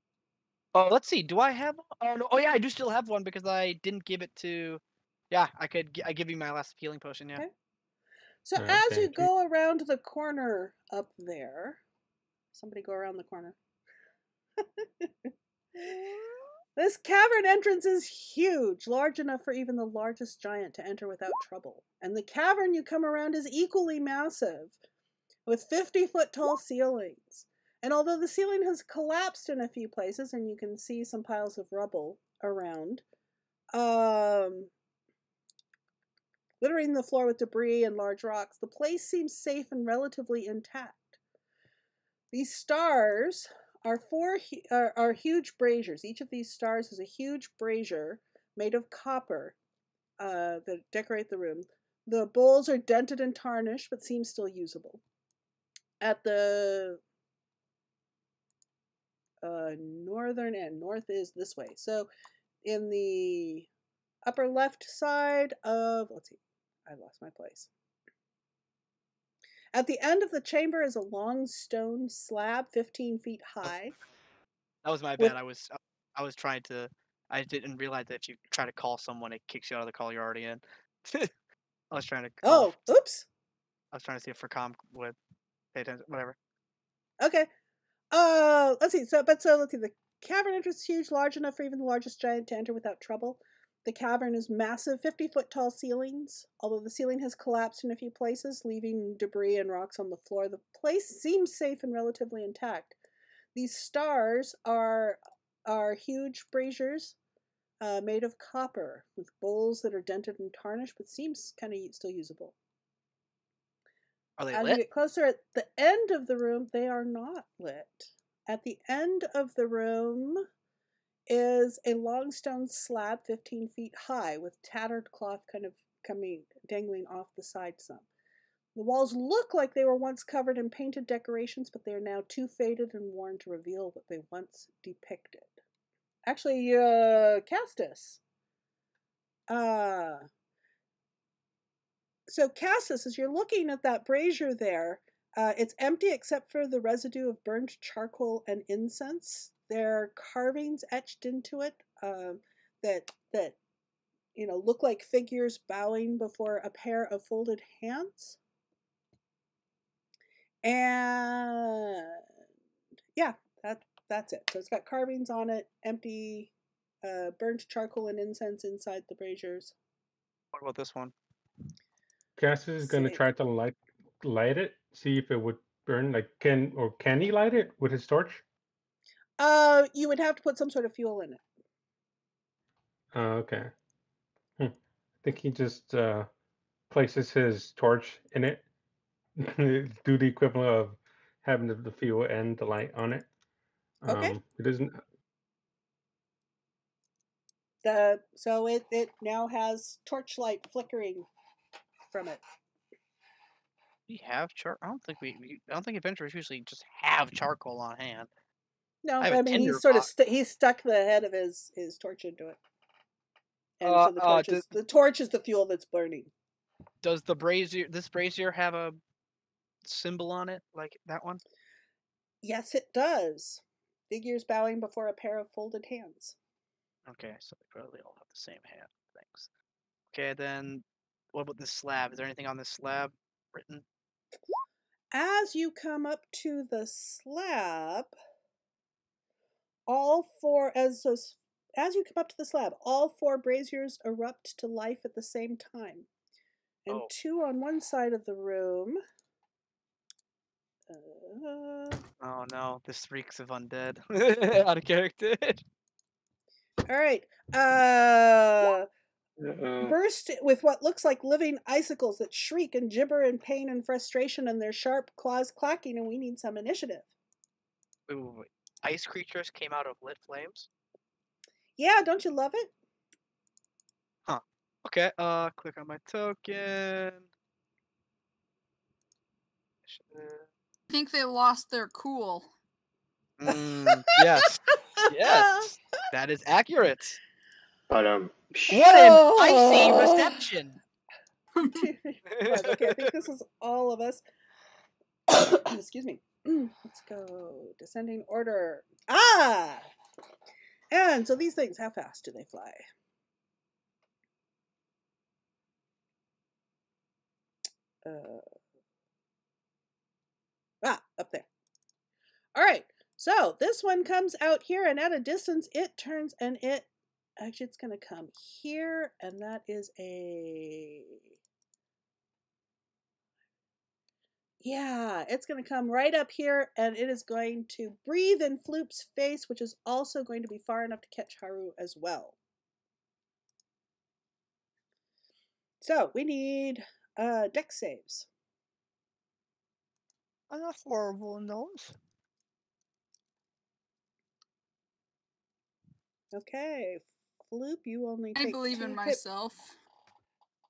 Oh, let's see. Do I have? Oh no. Oh yeah, I do still have one because I didn't give it to. Yeah, I give you my last healing potion. Yeah. Okay. So as you go around the corner up there, somebody go around the corner. This cavern entrance is huge, large enough for even the largest giant to enter without trouble. And the cavern you come around is equally massive, with 50-foot tall ceilings. And although the ceiling has collapsed in a few places, and you can see some piles of rubble around, littering the floor with debris and large rocks, the place seems safe and relatively intact. These stars are huge braziers. Each of these stars is a huge brazier made of copper that decorate the room. The bowls are dented and tarnished, but seem still usable. At the northern end, north is this way. So in the upper left side of, let's see, I lost my place. At the end of the chamber is a long stone slab, 15 feet high. That was my bad. I was trying to. I didn't realize that if you try to call someone, it kicks you out of the call you're already in. I was trying to. Oops. I was trying to see if Fracom would pay attention. Whatever. Okay. Let's see. Let's see. The cavern entrance is huge, large enough for even the largest giant to enter without trouble. The cavern is massive, 50-foot tall ceilings. Although the ceiling has collapsed in a few places, leaving debris and rocks on the floor, the place seems safe and relatively intact. These stars are huge braziers made of copper with bowls that are dented and tarnished, but seems kind of still usable. Are they As lit? you get closer at the end of the room, they are not lit. At the end of the room is a long stone slab 15 feet high with tattered cloth kind of dangling off the side some. The walls look like they were once covered in painted decorations, but they are now too faded and worn to reveal what they once depicted. Actually, Castus. So Castus, as you're looking at that brazier there, It's empty except for the residue of burned charcoal and incense. There are carvings etched into it that look like figures bowing before a pair of folded hands. And yeah, that's it. So it's got carvings on it, empty, burned charcoal and incense inside the braziers. What about this one? Cassius is gonna try to light it, see if it would burn. Like, can he light it with his torch? You would have to put some sort of fuel in it. Okay. I think he just places his torch in it. Do the equivalent of having the fuel and the light on it. Okay. It doesn't. So it now has torchlight flickering from it. We have I don't think adventurers usually just have charcoal on hand. No, I mean he's sort of he's stuck the head of his torch into it, and so the torch is the fuel that's burning. Does this brazier have a symbol on it like that one? Yes, it does. Figures bowing before a pair of folded hands. Okay, so they probably all have the same hand. Thanks. Okay, then what about this slab? Is there anything on this slab written? As you come up to the slab, all four braziers erupt to life at the same time, and two on one side of the room. Oh no, this reeks of undead. Out of character. All right. Burst with what looks like living icicles that shriek and gibber in pain and frustration, and their sharp claws clacking, and we need some initiative. Wait. Ice creatures came out of lit flames? Yeah, don't you love it? Huh. Okay, click on my token. I think they lost their cool. Yes. Yes. That is accurate. But what an icy reception. Okay, I think this is all of us. Excuse me. Let's go. Descending order. And so these things, how fast do they fly? Up there. All right. So this one comes out here, and at a distance, it turns, and actually, it's going to come here, and that is it's going to come right up here, and it is going to breathe in Floop's face, which is also going to be far enough to catch Haru as well. So we need dex saves. I'm not horrible in those. Okay, Floop, you only take I believe in myself.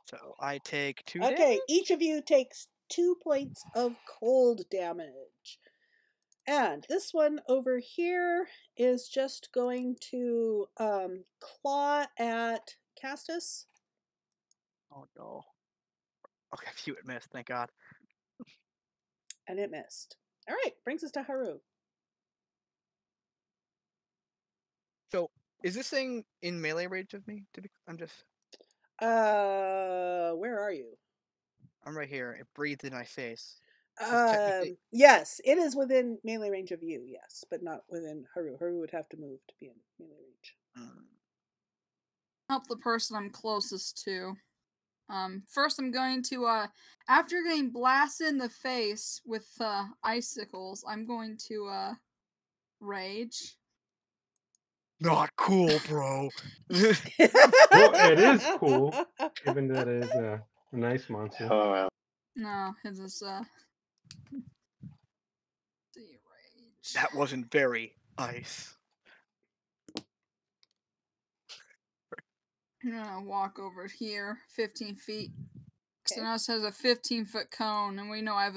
So I take 2 Okay, damage? each of you takes 2 points of cold damage. And this one over here is just going to claw at Castus. Oh no. Okay, phew, it missed, thank God. And it missed. All right, brings us to Haru. So, is this thing in melee range of me? I'm just... Where are you? I'm right here. It breathed in my face. Yes, it is within melee range of you, yes, but not within Haru. Haru would have to move to be in melee range. Help the person I'm closest to. First I'm going to, after getting blasted in the face with, icicles, I'm going to, rage. Not cool, bro. Well, it is cool, given that it is a nice monster. Oh well. No, it is, rage. That wasn't very ice. I'm gonna walk over here, 15 feet. So now it has a 15-foot cone, and we know I have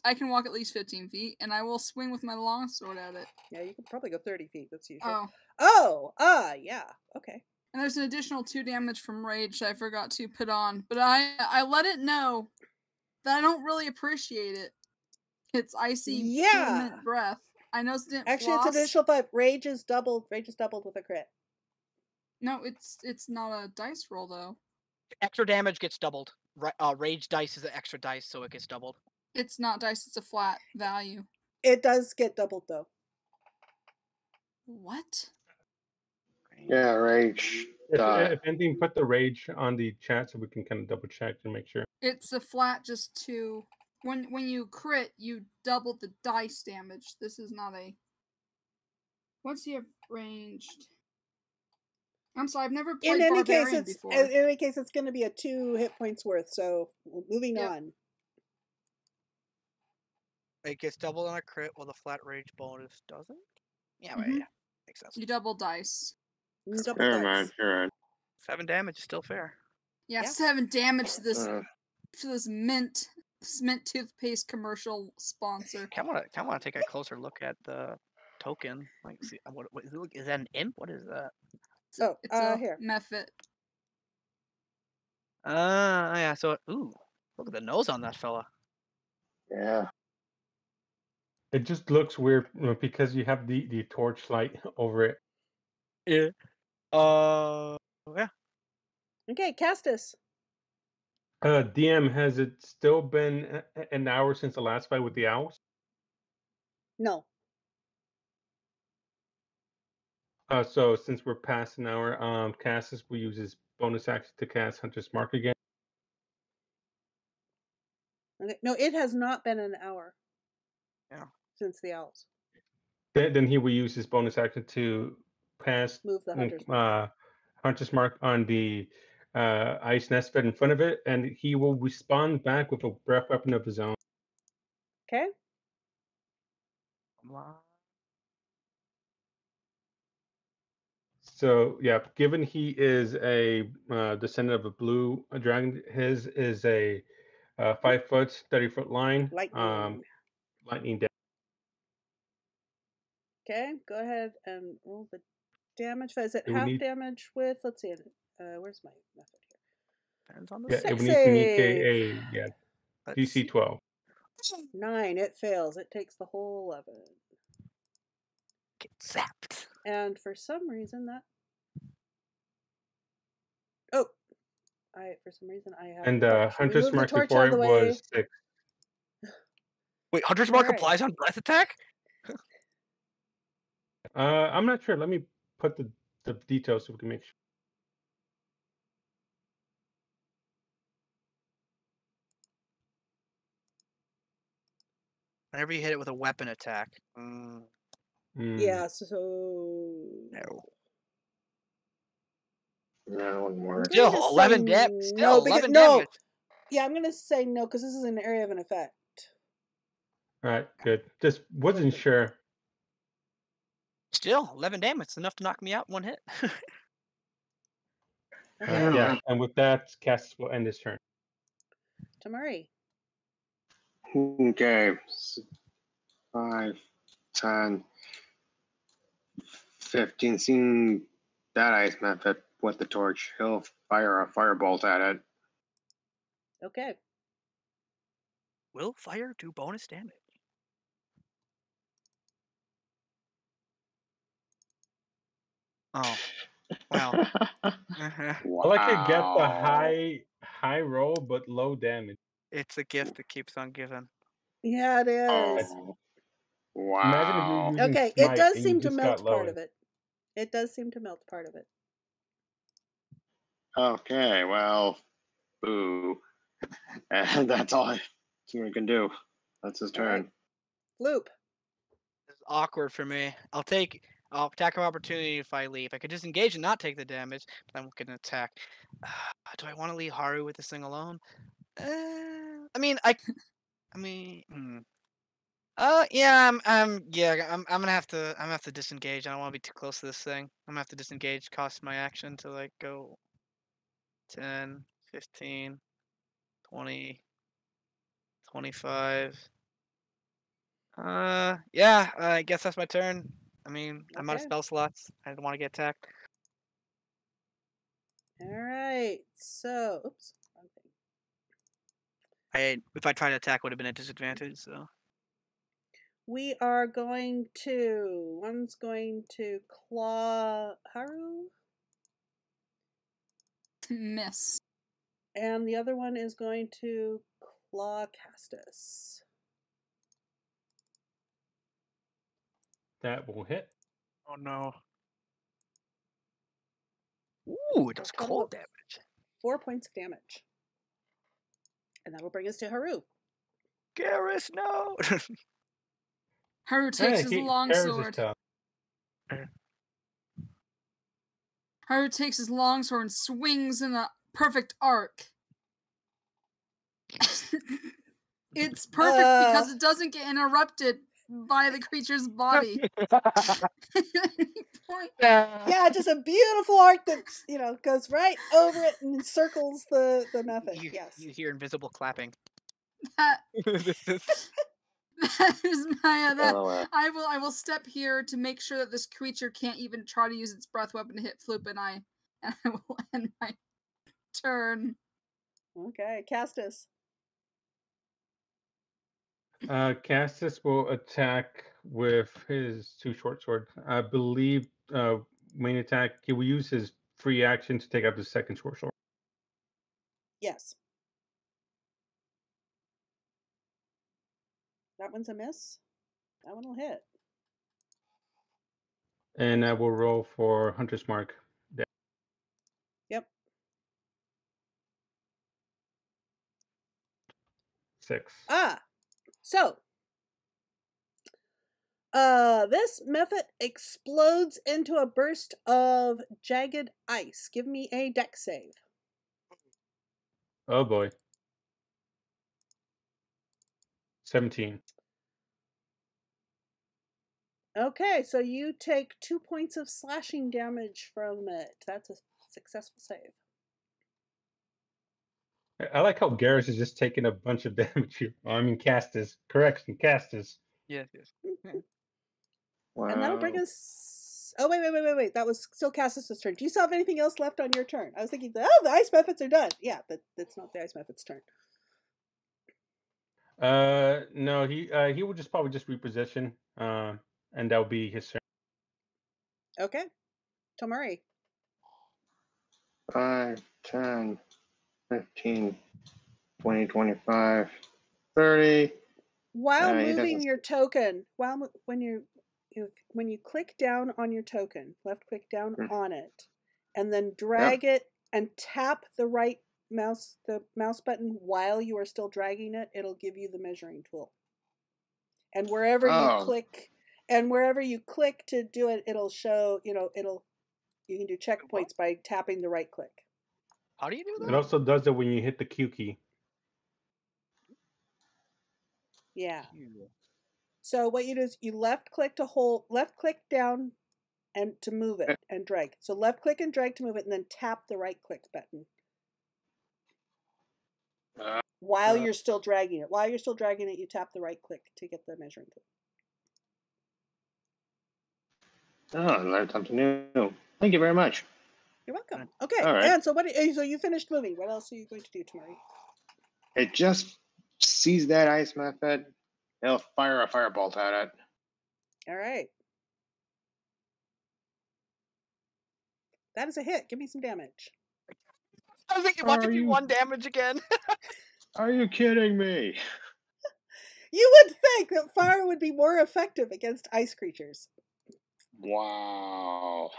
I can walk at least 15 feet, and I will swing with my longsword at it. Yeah, you can probably go 30 feet, that's usual. Yeah, okay. And there's an additional 2 damage from rage that I forgot to put on, but I let it know that I don't really appreciate it. It's icy Yeah. fluent breath. I know it didn't Actually, it's floss. an additional 5. Rage is doubled. Rage is doubled with a crit. No, it's not a dice roll though. Extra damage gets doubled. Rage dice is an extra dice, so it gets doubled. It's not dice, it's a flat value. It does get doubled though. What? Yeah, rage. If anything, put the rage on the chat so we can kind of double check to make sure. It's a flat just to when you crit, you double the dice damage. This is not a what's he have ranged? I'm sorry, I've never played In any case, Barbarian it's before. in any case it's going to be a 2 hit points worth. So moving Yep. on. It gets doubled on a crit, while the flat rage bonus doesn't. Yeah, right, Mhm. yeah, makes sense. You double dice. Double Never dice. mind. You're right. 7 damage is still fair. Yeah, Yeah. 7 damage to this Uh, mint toothpaste commercial sponsor. Kind of want to take a closer look at the token. Like, see what is it? Is that an imp? What is that? It's a Here. method. Yeah. So, ooh, look at the nose on that fella. yeah. It just looks weird because you have the torchlight over it. Yeah. Yeah. Okay, Castus. DM, has it still been an hour since the last fight with the owls? No. So since we're past an hour, Cassis will use his bonus action to cast Hunter's Mark again. Okay. No, it has not been an hour. Yeah. Since the owls. Then he will use his bonus action to pass Move the Hunter's Mark on the ice nest bed in front of it, and he will respond back with a breath weapon of his own. Okay. So yeah, given he is a descendant of a blue dragon, his is a 5 foot, 30-foot line. Lightning. Lightning damage. Okay, go ahead and roll the damage. Is it It would half need- damage with? Let's see. Where's my method here? Depends on the Yeah, it would need to make a DC 12. 9. It fails. It takes the whole 11. Get zapped. And for some reason that. For some reason I have. And Should we Hunter's move the Mark torch before out of it the way? was 6. Wait, Hunter's Mark Alright. applies on breath attack? I'm not sure. Let me put the details so we can make sure. Whenever you hit it with a weapon attack. Yeah, so. No. No, one more. Still, gonna say 11 damage. Still, no, because 11 no. damage. Yeah, I'm gonna say no because this is an area of an effect. All right, good. Just wasn't sure. Still, 11 damage. It's enough to knock me out in one hit. Yeah, and with that, Cass will end his turn. Tamari. Okay. 5, 10, 15. Seeing that ice method with the torch, he'll fire a firebolt at it. Okay. Will fire do bonus damage? Oh, wow. Wow. I like to get the high roll but low damage. It's a gift that keeps on giving. Yeah, it is. Oh. Wow. Imagine if you're using Okay, smite it does and seem you to just melt got part low. of it. It does seem to melt part of it. Okay, well, boo. And that's all we can do. That's his turn. Alright. Loop. This is awkward for me. I'll attack of opportunity if I leave. I could disengage and not take the damage, but I'm gonna attack. Do I want to leave Haru with this thing alone? Yeah, I'm gonna have to disengage. I don't want to be too close to this thing. I'm gonna have to disengage, cost my action to like go 10, 15, 20, 25. Yeah, I guess that's my turn. I mean, I'm out of Okay. spell slots. I don't want to get attacked. Alright. So wrong thing. If I tried to attack, would have been a disadvantage. So we are going to, one's going to claw Haru, Miss. and the other one is going to claw Castus. That will hit. Oh no. Ooh, it does Total cold of damage. 4 points of damage. And that'll bring us to Haru. Garrus, no! Haru takes his Harris is longsword. tough. Haru takes his longsword and swings in a perfect arc. It's perfect because it doesn't get interrupted by the creature's body. Yeah, just a beautiful arc that, goes right over it and encircles the method. Yes. You hear invisible clapping. That is my LOL. I will step here to make sure that this creature can't even try to use its breath weapon to hit Floop, and I will end my turn. Okay, Castus. Castus will attack with his 2 short sword. I believe main attack, he will use his free action to take out the second short sword. Yes. That one's a miss. That one will hit. And I will roll for Hunter's Mark. Yep. 6. So this method explodes into a burst of jagged ice. Give me a dex save. Oh boy. 17. Okay, so you take 2 points of slashing damage from it. That's a successful save. I like how Garrus is just taking a bunch of damage here. I mean, Castus. Correction, Castus. Yes. Wow. And that'll bring us... Oh, wait. That was still Castus' turn. Do you still have anything else left on your turn? I was thinking, the ice methods are done. Yeah, but that's not the ice method's turn. No, he will just probably just reposition, and that'll be his turn. Okay. Tomari. 5, 10, 15, 20, 25, 30. While he moving doesn't- your token, when you click down on your token, left click down on it, and then drag it and tap the mouse button while you are still dragging it, it'll give you the measuring tool. And wherever you click to do it, it'll show, you can do checkpoints by tapping the right click. How do you do that? It also does it when you hit the Q key. Yeah. So what you do is you left click down and to move it and drag. So left click and drag to move it, and then tap the right click button. While you're still dragging it. While you're still dragging it, you tap the right click to get the measuring tool. I learned something new. Thank you very much. You're welcome. Okay, All right. and so so you finished moving. What else are you going to do, Tamari? It just sees that ice method. It'll fire a firebolt at it. All right. That is a hit. Give me some damage. I was thinking, what to do 1 damage again? Are you kidding me? You would think that fire would be more effective against ice creatures. Wow.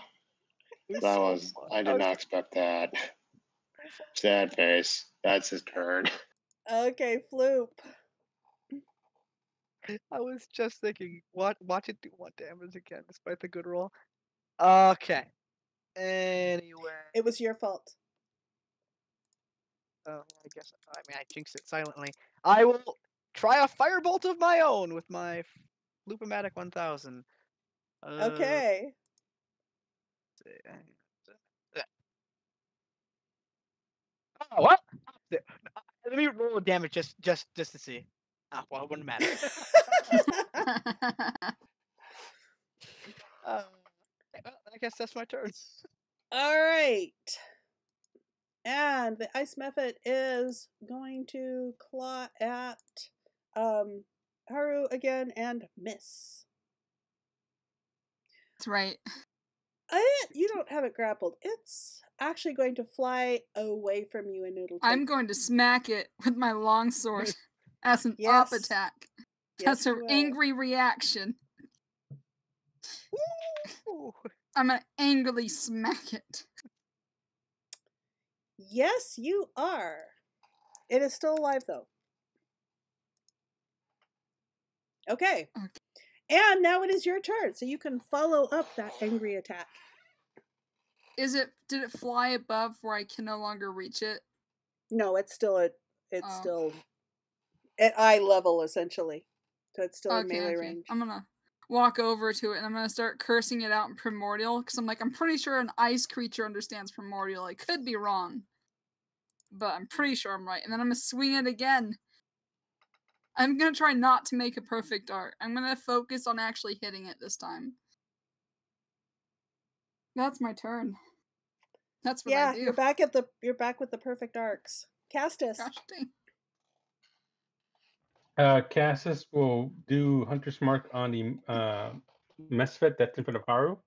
I did not expect that. Sad face. That's his turn. Okay, Floop. I was just thinking, watch it do 1 damage again, despite the good roll. Okay. Anyway. It was your fault. I jinxed it silently. I will try a firebolt of my own with my Loopomatic 1000. Okay. Oh, what? Let me roll damage just to see. Well, it wouldn't matter. Well, I guess that's my turn. All right. And the ice method is going to claw at Haru again and miss. That's right. You don't have it grappled. It's actually going to fly away from you, and it'll. I'm going to smack it with my longsword as an up Yes. attack. Yes, That's an you will. angry reaction. Ooh. I'm gonna angrily smack it. Yes, you are. It is still alive, though. Okay. And now it is your turn, so you can follow up that angry attack. Did it fly above where I can no longer reach it? No, it's still at eye level, essentially. So it's still in melee range. I'm gonna walk over to it and I'm gonna start cursing it out in Primordial, because I'm pretty sure an ice creature understands Primordial. I could be wrong, but I'm pretty sure I'm right. And then I'm gonna swing it again. I'm gonna try not to make a perfect art. I'm gonna focus on actually hitting it this time. That's my turn. That's what I do. You're back with the perfect arcs. Castus. Gosh dang. Cassis will do Hunter's Mark on the Mesfet that's in front of Haru.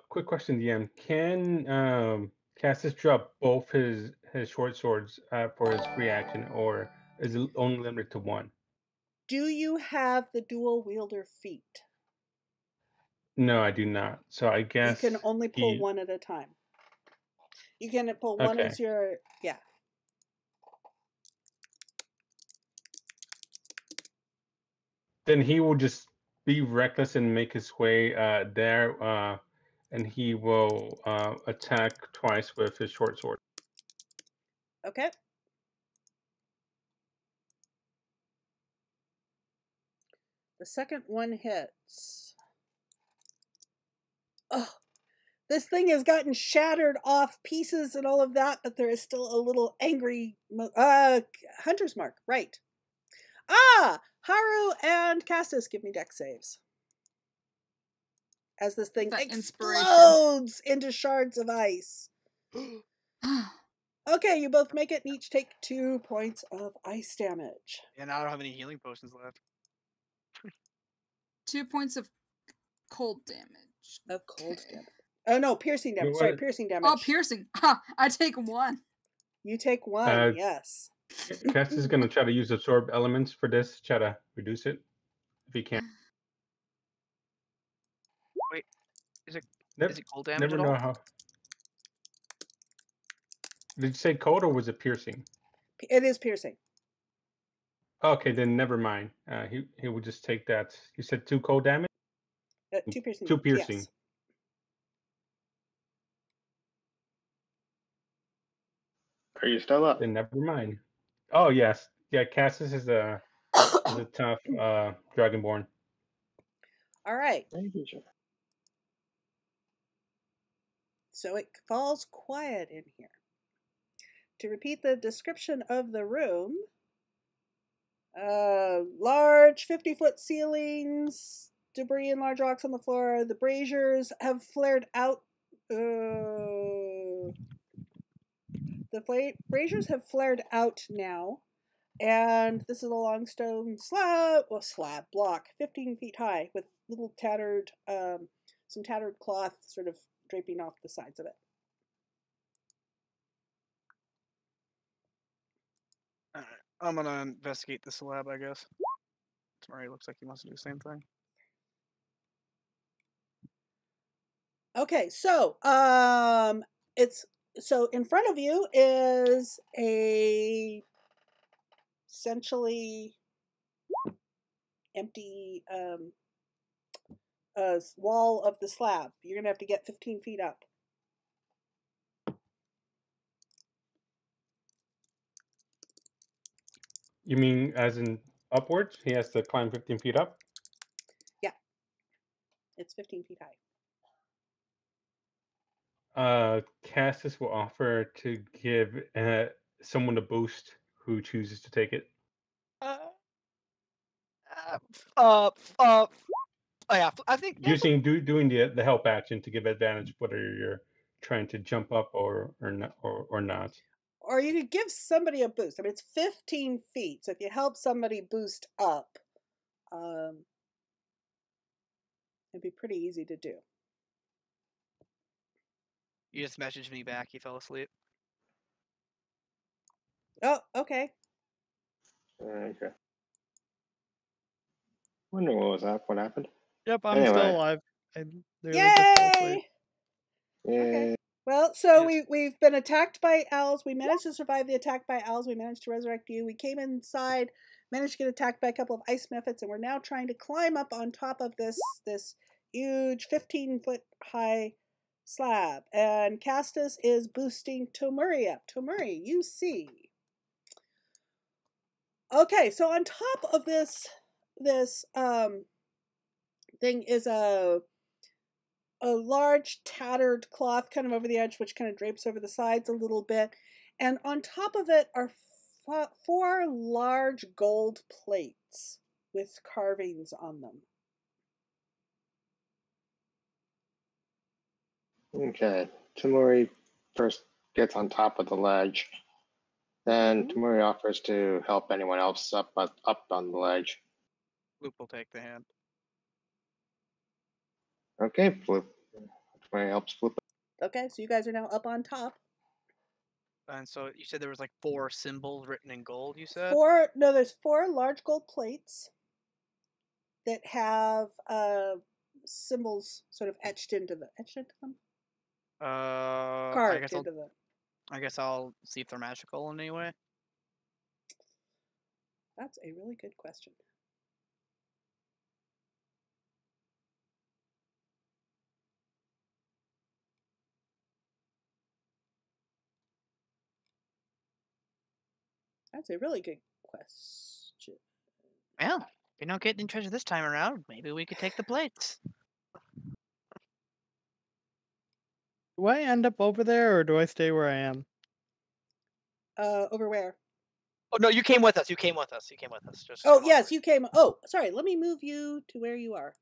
Quick question, DM. Can Cassis drop both his short swords for his free action, or is it only limited to one? Do you have the dual wielder feat? No, I do not. So I guess you can only pull one at a time. You can pull one as your Then he will just be reckless and make his way there, and he will attack twice with his short sword. Okay. The second one hits. Oh, this thing has gotten shattered off pieces and all of that, but there is still a little angry Hunter's Mark, right. Haru and Castus, give me dex saves. As this thing explodes into shards of ice. Okay, you both make it and each take 2 points of ice damage. And I don't have any healing potions left. 2 points of cold damage. Of cold damage. Oh no, piercing damage. Sorry, piercing damage. Oh, piercing. I take 1. You take 1, yes. Cass is going to try to use absorb elements for this, try to reduce it if he can. Wait, is it cold damage Never at know all? how. Did you say cold or was it piercing? It is piercing. Okay, then never mind. He will just take that. You said 2 cold damage? 2 piercing. 2 piercing. Yes. Are you still up? Then never mind. Oh yes, yeah. Cassis is a tough dragonborn. All right. So it falls quiet in here. To repeat the description of the room, large 50-foot ceilings, debris and large rocks on the floor. The braziers have flared out. The braziers have flared out now, and this is a long stone block, 15 feet high, with little tattered, some tattered cloth sort of draping off the sides of it. Alright, I'm gonna investigate the slab, I guess. Tomari looks like he wants to do the same thing. Okay, so so in front of you is a essentially empty wall of the slab. You're gonna have to get 15 feet up. You mean as in upwards? He has to climb 15 feet up? Yeah, it's 15 feet high. Cassis will offer to give someone a boost who chooses to take it. Yeah, I think Using doing the help action to give advantage whether you're trying to jump up or not. Or you could give somebody a boost. I mean, it's 15 feet, so if you help somebody boost up, It'd be pretty easy to do. You just messaged me back. You fell asleep. Oh, okay. Okay. Wonder what was that? What happened? Yep, I'm Anyway. still alive. I literally just fell asleep. Yay! Yeah. Okay. Well, so Yes. we've been attacked by owls. We managed to survive the attack by owls. We managed to resurrect you. We came inside, managed to get attacked by a couple of ice mephits, and we're now trying to climb up on top of this huge 15-foot high slab. And Castus is boosting Tomuri up. Tomuri, you see. Okay, so on top of this thing is a large tattered cloth kind of over the edge, which kind of drapes over the sides a little bit. And on top of it are four large gold plates with carvings on them. Okay. Tamori first gets on top of the ledge. Then Tamori offers to help anyone else up on the ledge. Floop will take the hand. Okay, Floop. Tamori helps Floop. Okay, so you guys are now up on top. And so you said there was like 4 symbols written in gold, you said? There's 4 large gold plates that have symbols sort of etched into them. Carved into them. I guess I'll see if they're magical in any way. That's a really good question. That's a really good question. Well, if we don't get any treasure this time around, maybe we could take the plates. Do I end up over there or do I stay where I am? Over where? Oh no, you came with us. You came with us. Just Oh come yes, over. you came. Oh, sorry. Let me move you to where you are.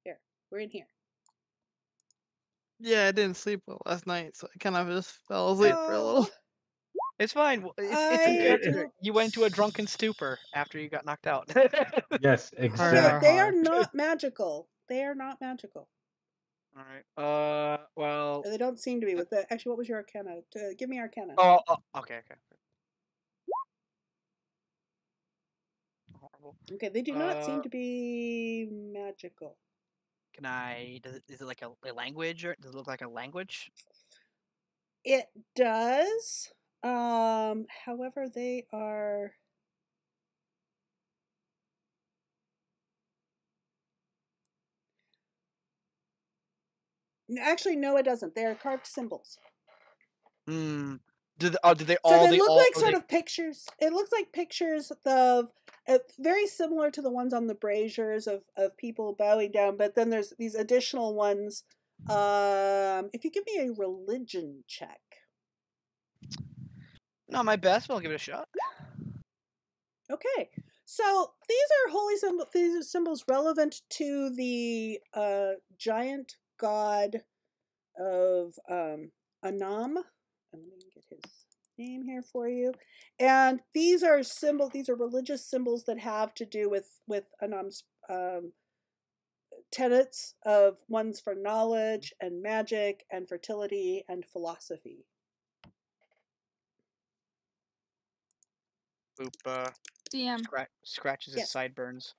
Here, we're in here. Yeah, I didn't sleep well last night, so I kind of just fell asleep for a little. It's fine. You went into a drunken stupor after you got knocked out. Yes, Okay, exactly. they are not magical. They are not magical. All right. Well. They don't seem to be. With the actually, what was your arcana? Give me arcana. Oh. Okay. Horrible. Okay, they do not seem to be magical. Can I? Is it like a language, or does it look like a language? It does. However, they are. Actually, no, it doesn't. They are carved symbols. Hmm. Do they all? So they look like sort of pictures. It looks like pictures of very similar to the ones on the braziers of people bowing down. But then there's these additional ones. If you give me a religion check. Not my best, but I'll give it a shot. Okay, so these are holy symbols. These are symbols relevant to the giant god of Anam. And let me get his name here for you. And these are symbols. These are religious symbols that have to do with Anam's tenets of ones for knowledge and magic and fertility and philosophy. Boop. DM. Scratches his sideburns.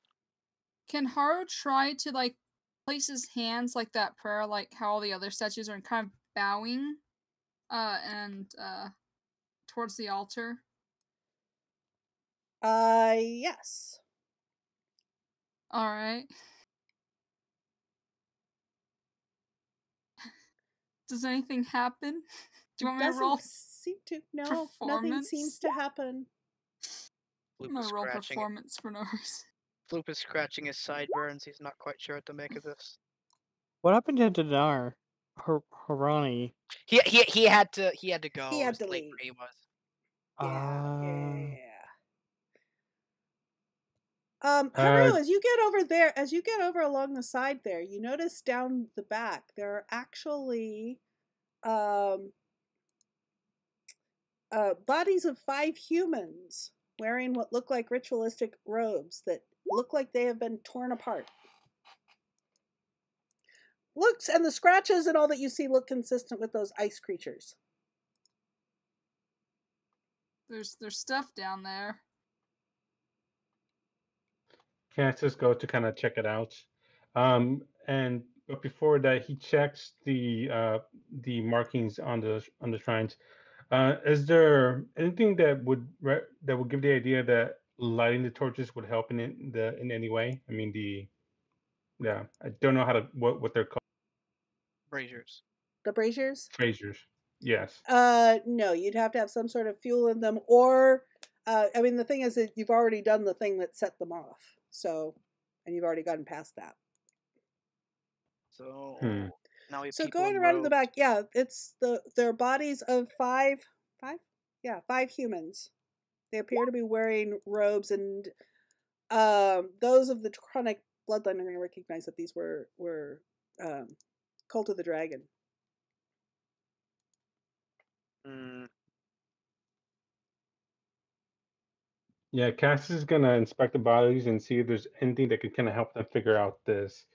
Can Haru try to like place his hands like that prayer, like how all the other statues are kind of bowing, and towards the altar? Yes. All right. Does anything happen? Do you want me to roll? Seem to. No, nothing seems to happen. I'm gonna roll performance for no reason. Floop is scratching his sideburns. He's not quite sure what to make of this. What happened to Dinar? Harani? He had to go. He had to leave. Where he was. Yeah. Haru, as you get over along the side there, you notice down the back there are actually bodies of 5 humans wearing what look like ritualistic robes that look like they have been torn apart. Looks, and the scratches and all that you see look consistent with those ice creatures. There's stuff down there. Cassius goes to kind of check it out. But before that, he checks the markings on the shrines. Is there anything that would give the idea that lighting the torches would help in any way? I mean, I don't know what they're called. Braziers. The braziers? Braziers. Yes. No, you'd have to have some sort of fuel in them, or I mean, the thing is that you've already done the thing that set them off, so, and you've already gotten past that. So now we have So people going in around in the robes. back, yeah, it's their bodies of five humans. They appear to be wearing robes, and those of the chronic bloodline are going to recognize that these were Cult of the Dragon. Yeah, Cassius is gonna inspect the bodies and see if there's anything that could kind of help them figure out this,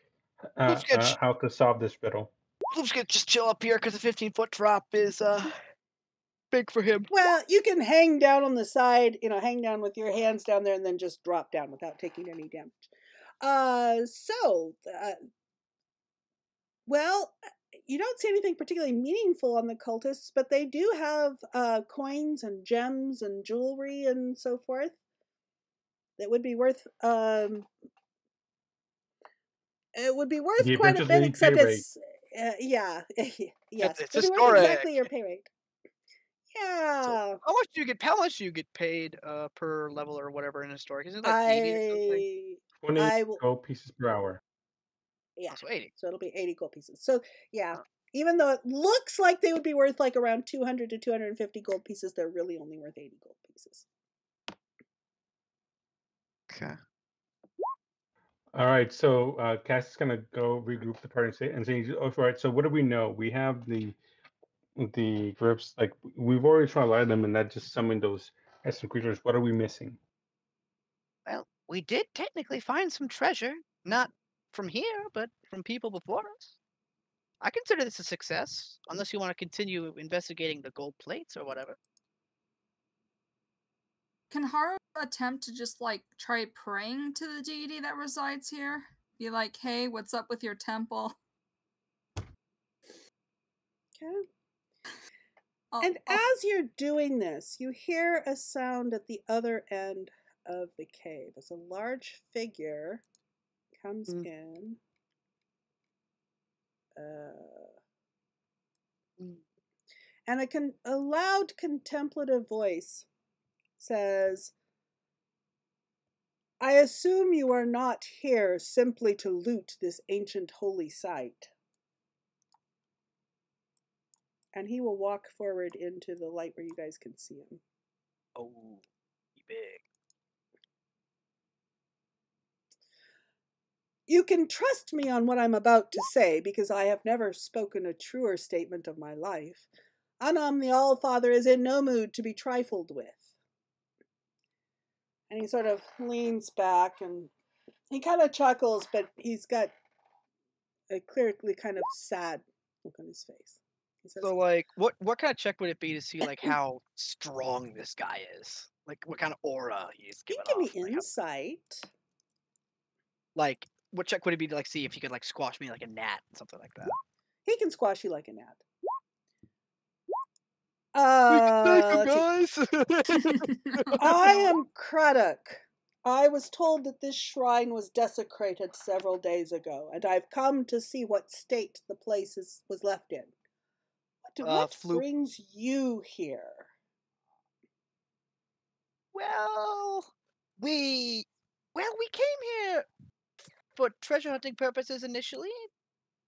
how to solve this riddle. Floop's gonna just chill up here because the 15-foot drop is big for him. Well, you can hang down on the side, hang down with your hands down there and then just drop down without taking any damage. Well, you don't see anything particularly meaningful on the cultists, but they do have coins and gems and jewelry and so forth that would be worth it would be worth quite a bit, except it's yes, It's would be worth exactly historic. your pay rate. Yeah. So how much do you get paid per level or whatever in historic? Is it like 80 or something? 20 gold pieces per hour. Yeah. So 80. So it'll be 80 gold pieces. So yeah, even though it looks like they would be worth like around 200 to 250 gold pieces, they're really only worth 80 gold pieces. Okay. All right, so Cass is gonna go regroup the party and say, "Oh, all right. So what do we know? We have the grips. Like we've already tried to light them, and that just summoned those essence creatures. What are we missing?" Well, we did technically find some treasure, not from here, but from people before us. I consider this a success, unless you want to continue investigating the gold plates or whatever. Can Haru attempt to just try praying to the deity that resides here? Be like, hey, what's up with your temple? Okay. And as you're doing this, you hear a sound at the other end of the cave as a large figure comes in. And a loud contemplative voice says, "I assume you are not here simply to loot this ancient holy site." And he will walk forward into the light where you guys can see him. Oh, he big. You can trust me on what I'm about to say, because I have never spoken a truer statement of my life. Anam the All-Father is in no mood to be trifled with. And he sort of leans back and he kind of chuckles, but he's got a clearly kind of sad look on his face. He says, So, what kind of check would it be to see, how strong this guy is? Like, what kind of aura he's giving give off? me insight. What check would it be to, see if he could, squash me like a gnat, something like that? He can squash you like a gnat. Guys. I am Craddock. I was told that this shrine was desecrated several days ago, and I've come to see what state the place was left in. What brings you here? Well, we came here for treasure hunting purposes initially,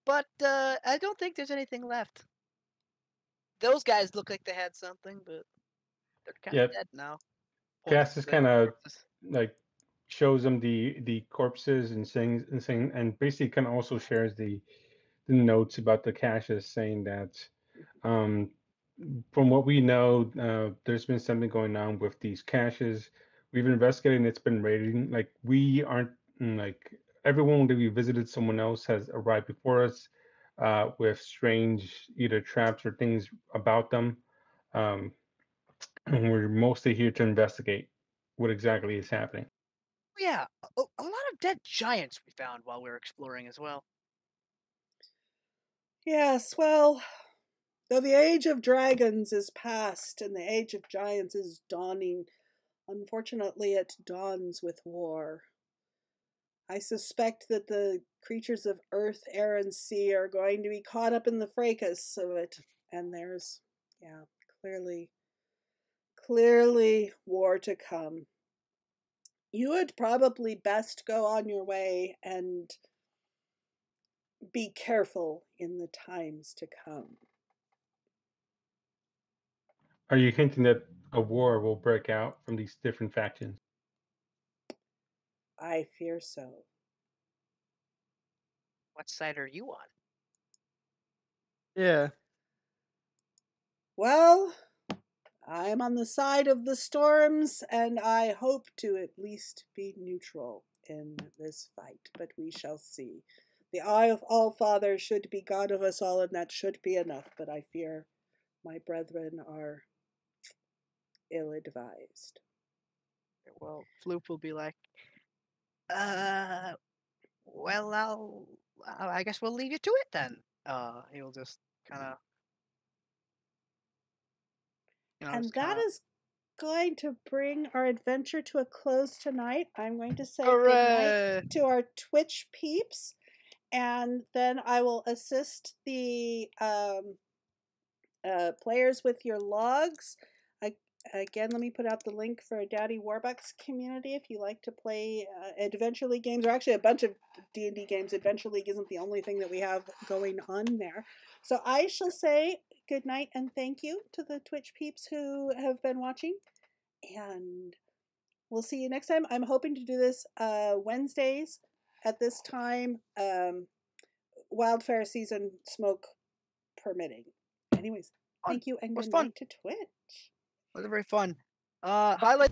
but I don't think there's anything left. Those guys look like they had something, but they're kind of dead now. Cass just kind of shows them the corpses and saying, and basically kind of also shares the notes about the caches, saying that from what we know, there's been something going on with these caches we've investigated and it's been raiding. Like we aren't like everyone that we visited, someone else has arrived before us with strange either traps or things about them. Um, and we're mostly here to investigate what exactly is happening. Yeah, a lot of dead giants we found while we were exploring as well. Yes, well, though the age of dragons is past and the age of giants is dawning, unfortunately it dawns with war. I suspect that the creatures of earth, air, and sea are going to be caught up in the fracas of it. And there's, yeah, clearly war to come. You would probably best go on your way and be careful in the times to come. Are you hinting that a war will break out from these different factions? I fear so. What side are you on? Yeah. Well, I'm on the side of the storms, and I hope to at least be neutral in this fight, but we shall see. The Eye of All-Father should be God of us all, and that should be enough, but I fear my brethren are ill-advised. Well, Floop will be like, well, I guess we'll leave you to it then. He'll just kind of, And that is going to bring our adventure to a close tonight. I'm going to say goodnight to our Twitch peeps, and then I will assist the players with your logs. Again, let me put out the link for Daddy Warbucks community if you like to play Adventure League games, or actually a bunch of D&D games. Adventure League isn't the only thing that we have going on there. So I shall say good night and thank you to the Twitch peeps who have been watching, and we'll see you next time. I'm hoping to do this Wednesdays at this time, wildfire season, smoke permitting. Anyways, thank you and good night to Twitch. It was very fun. Highlight.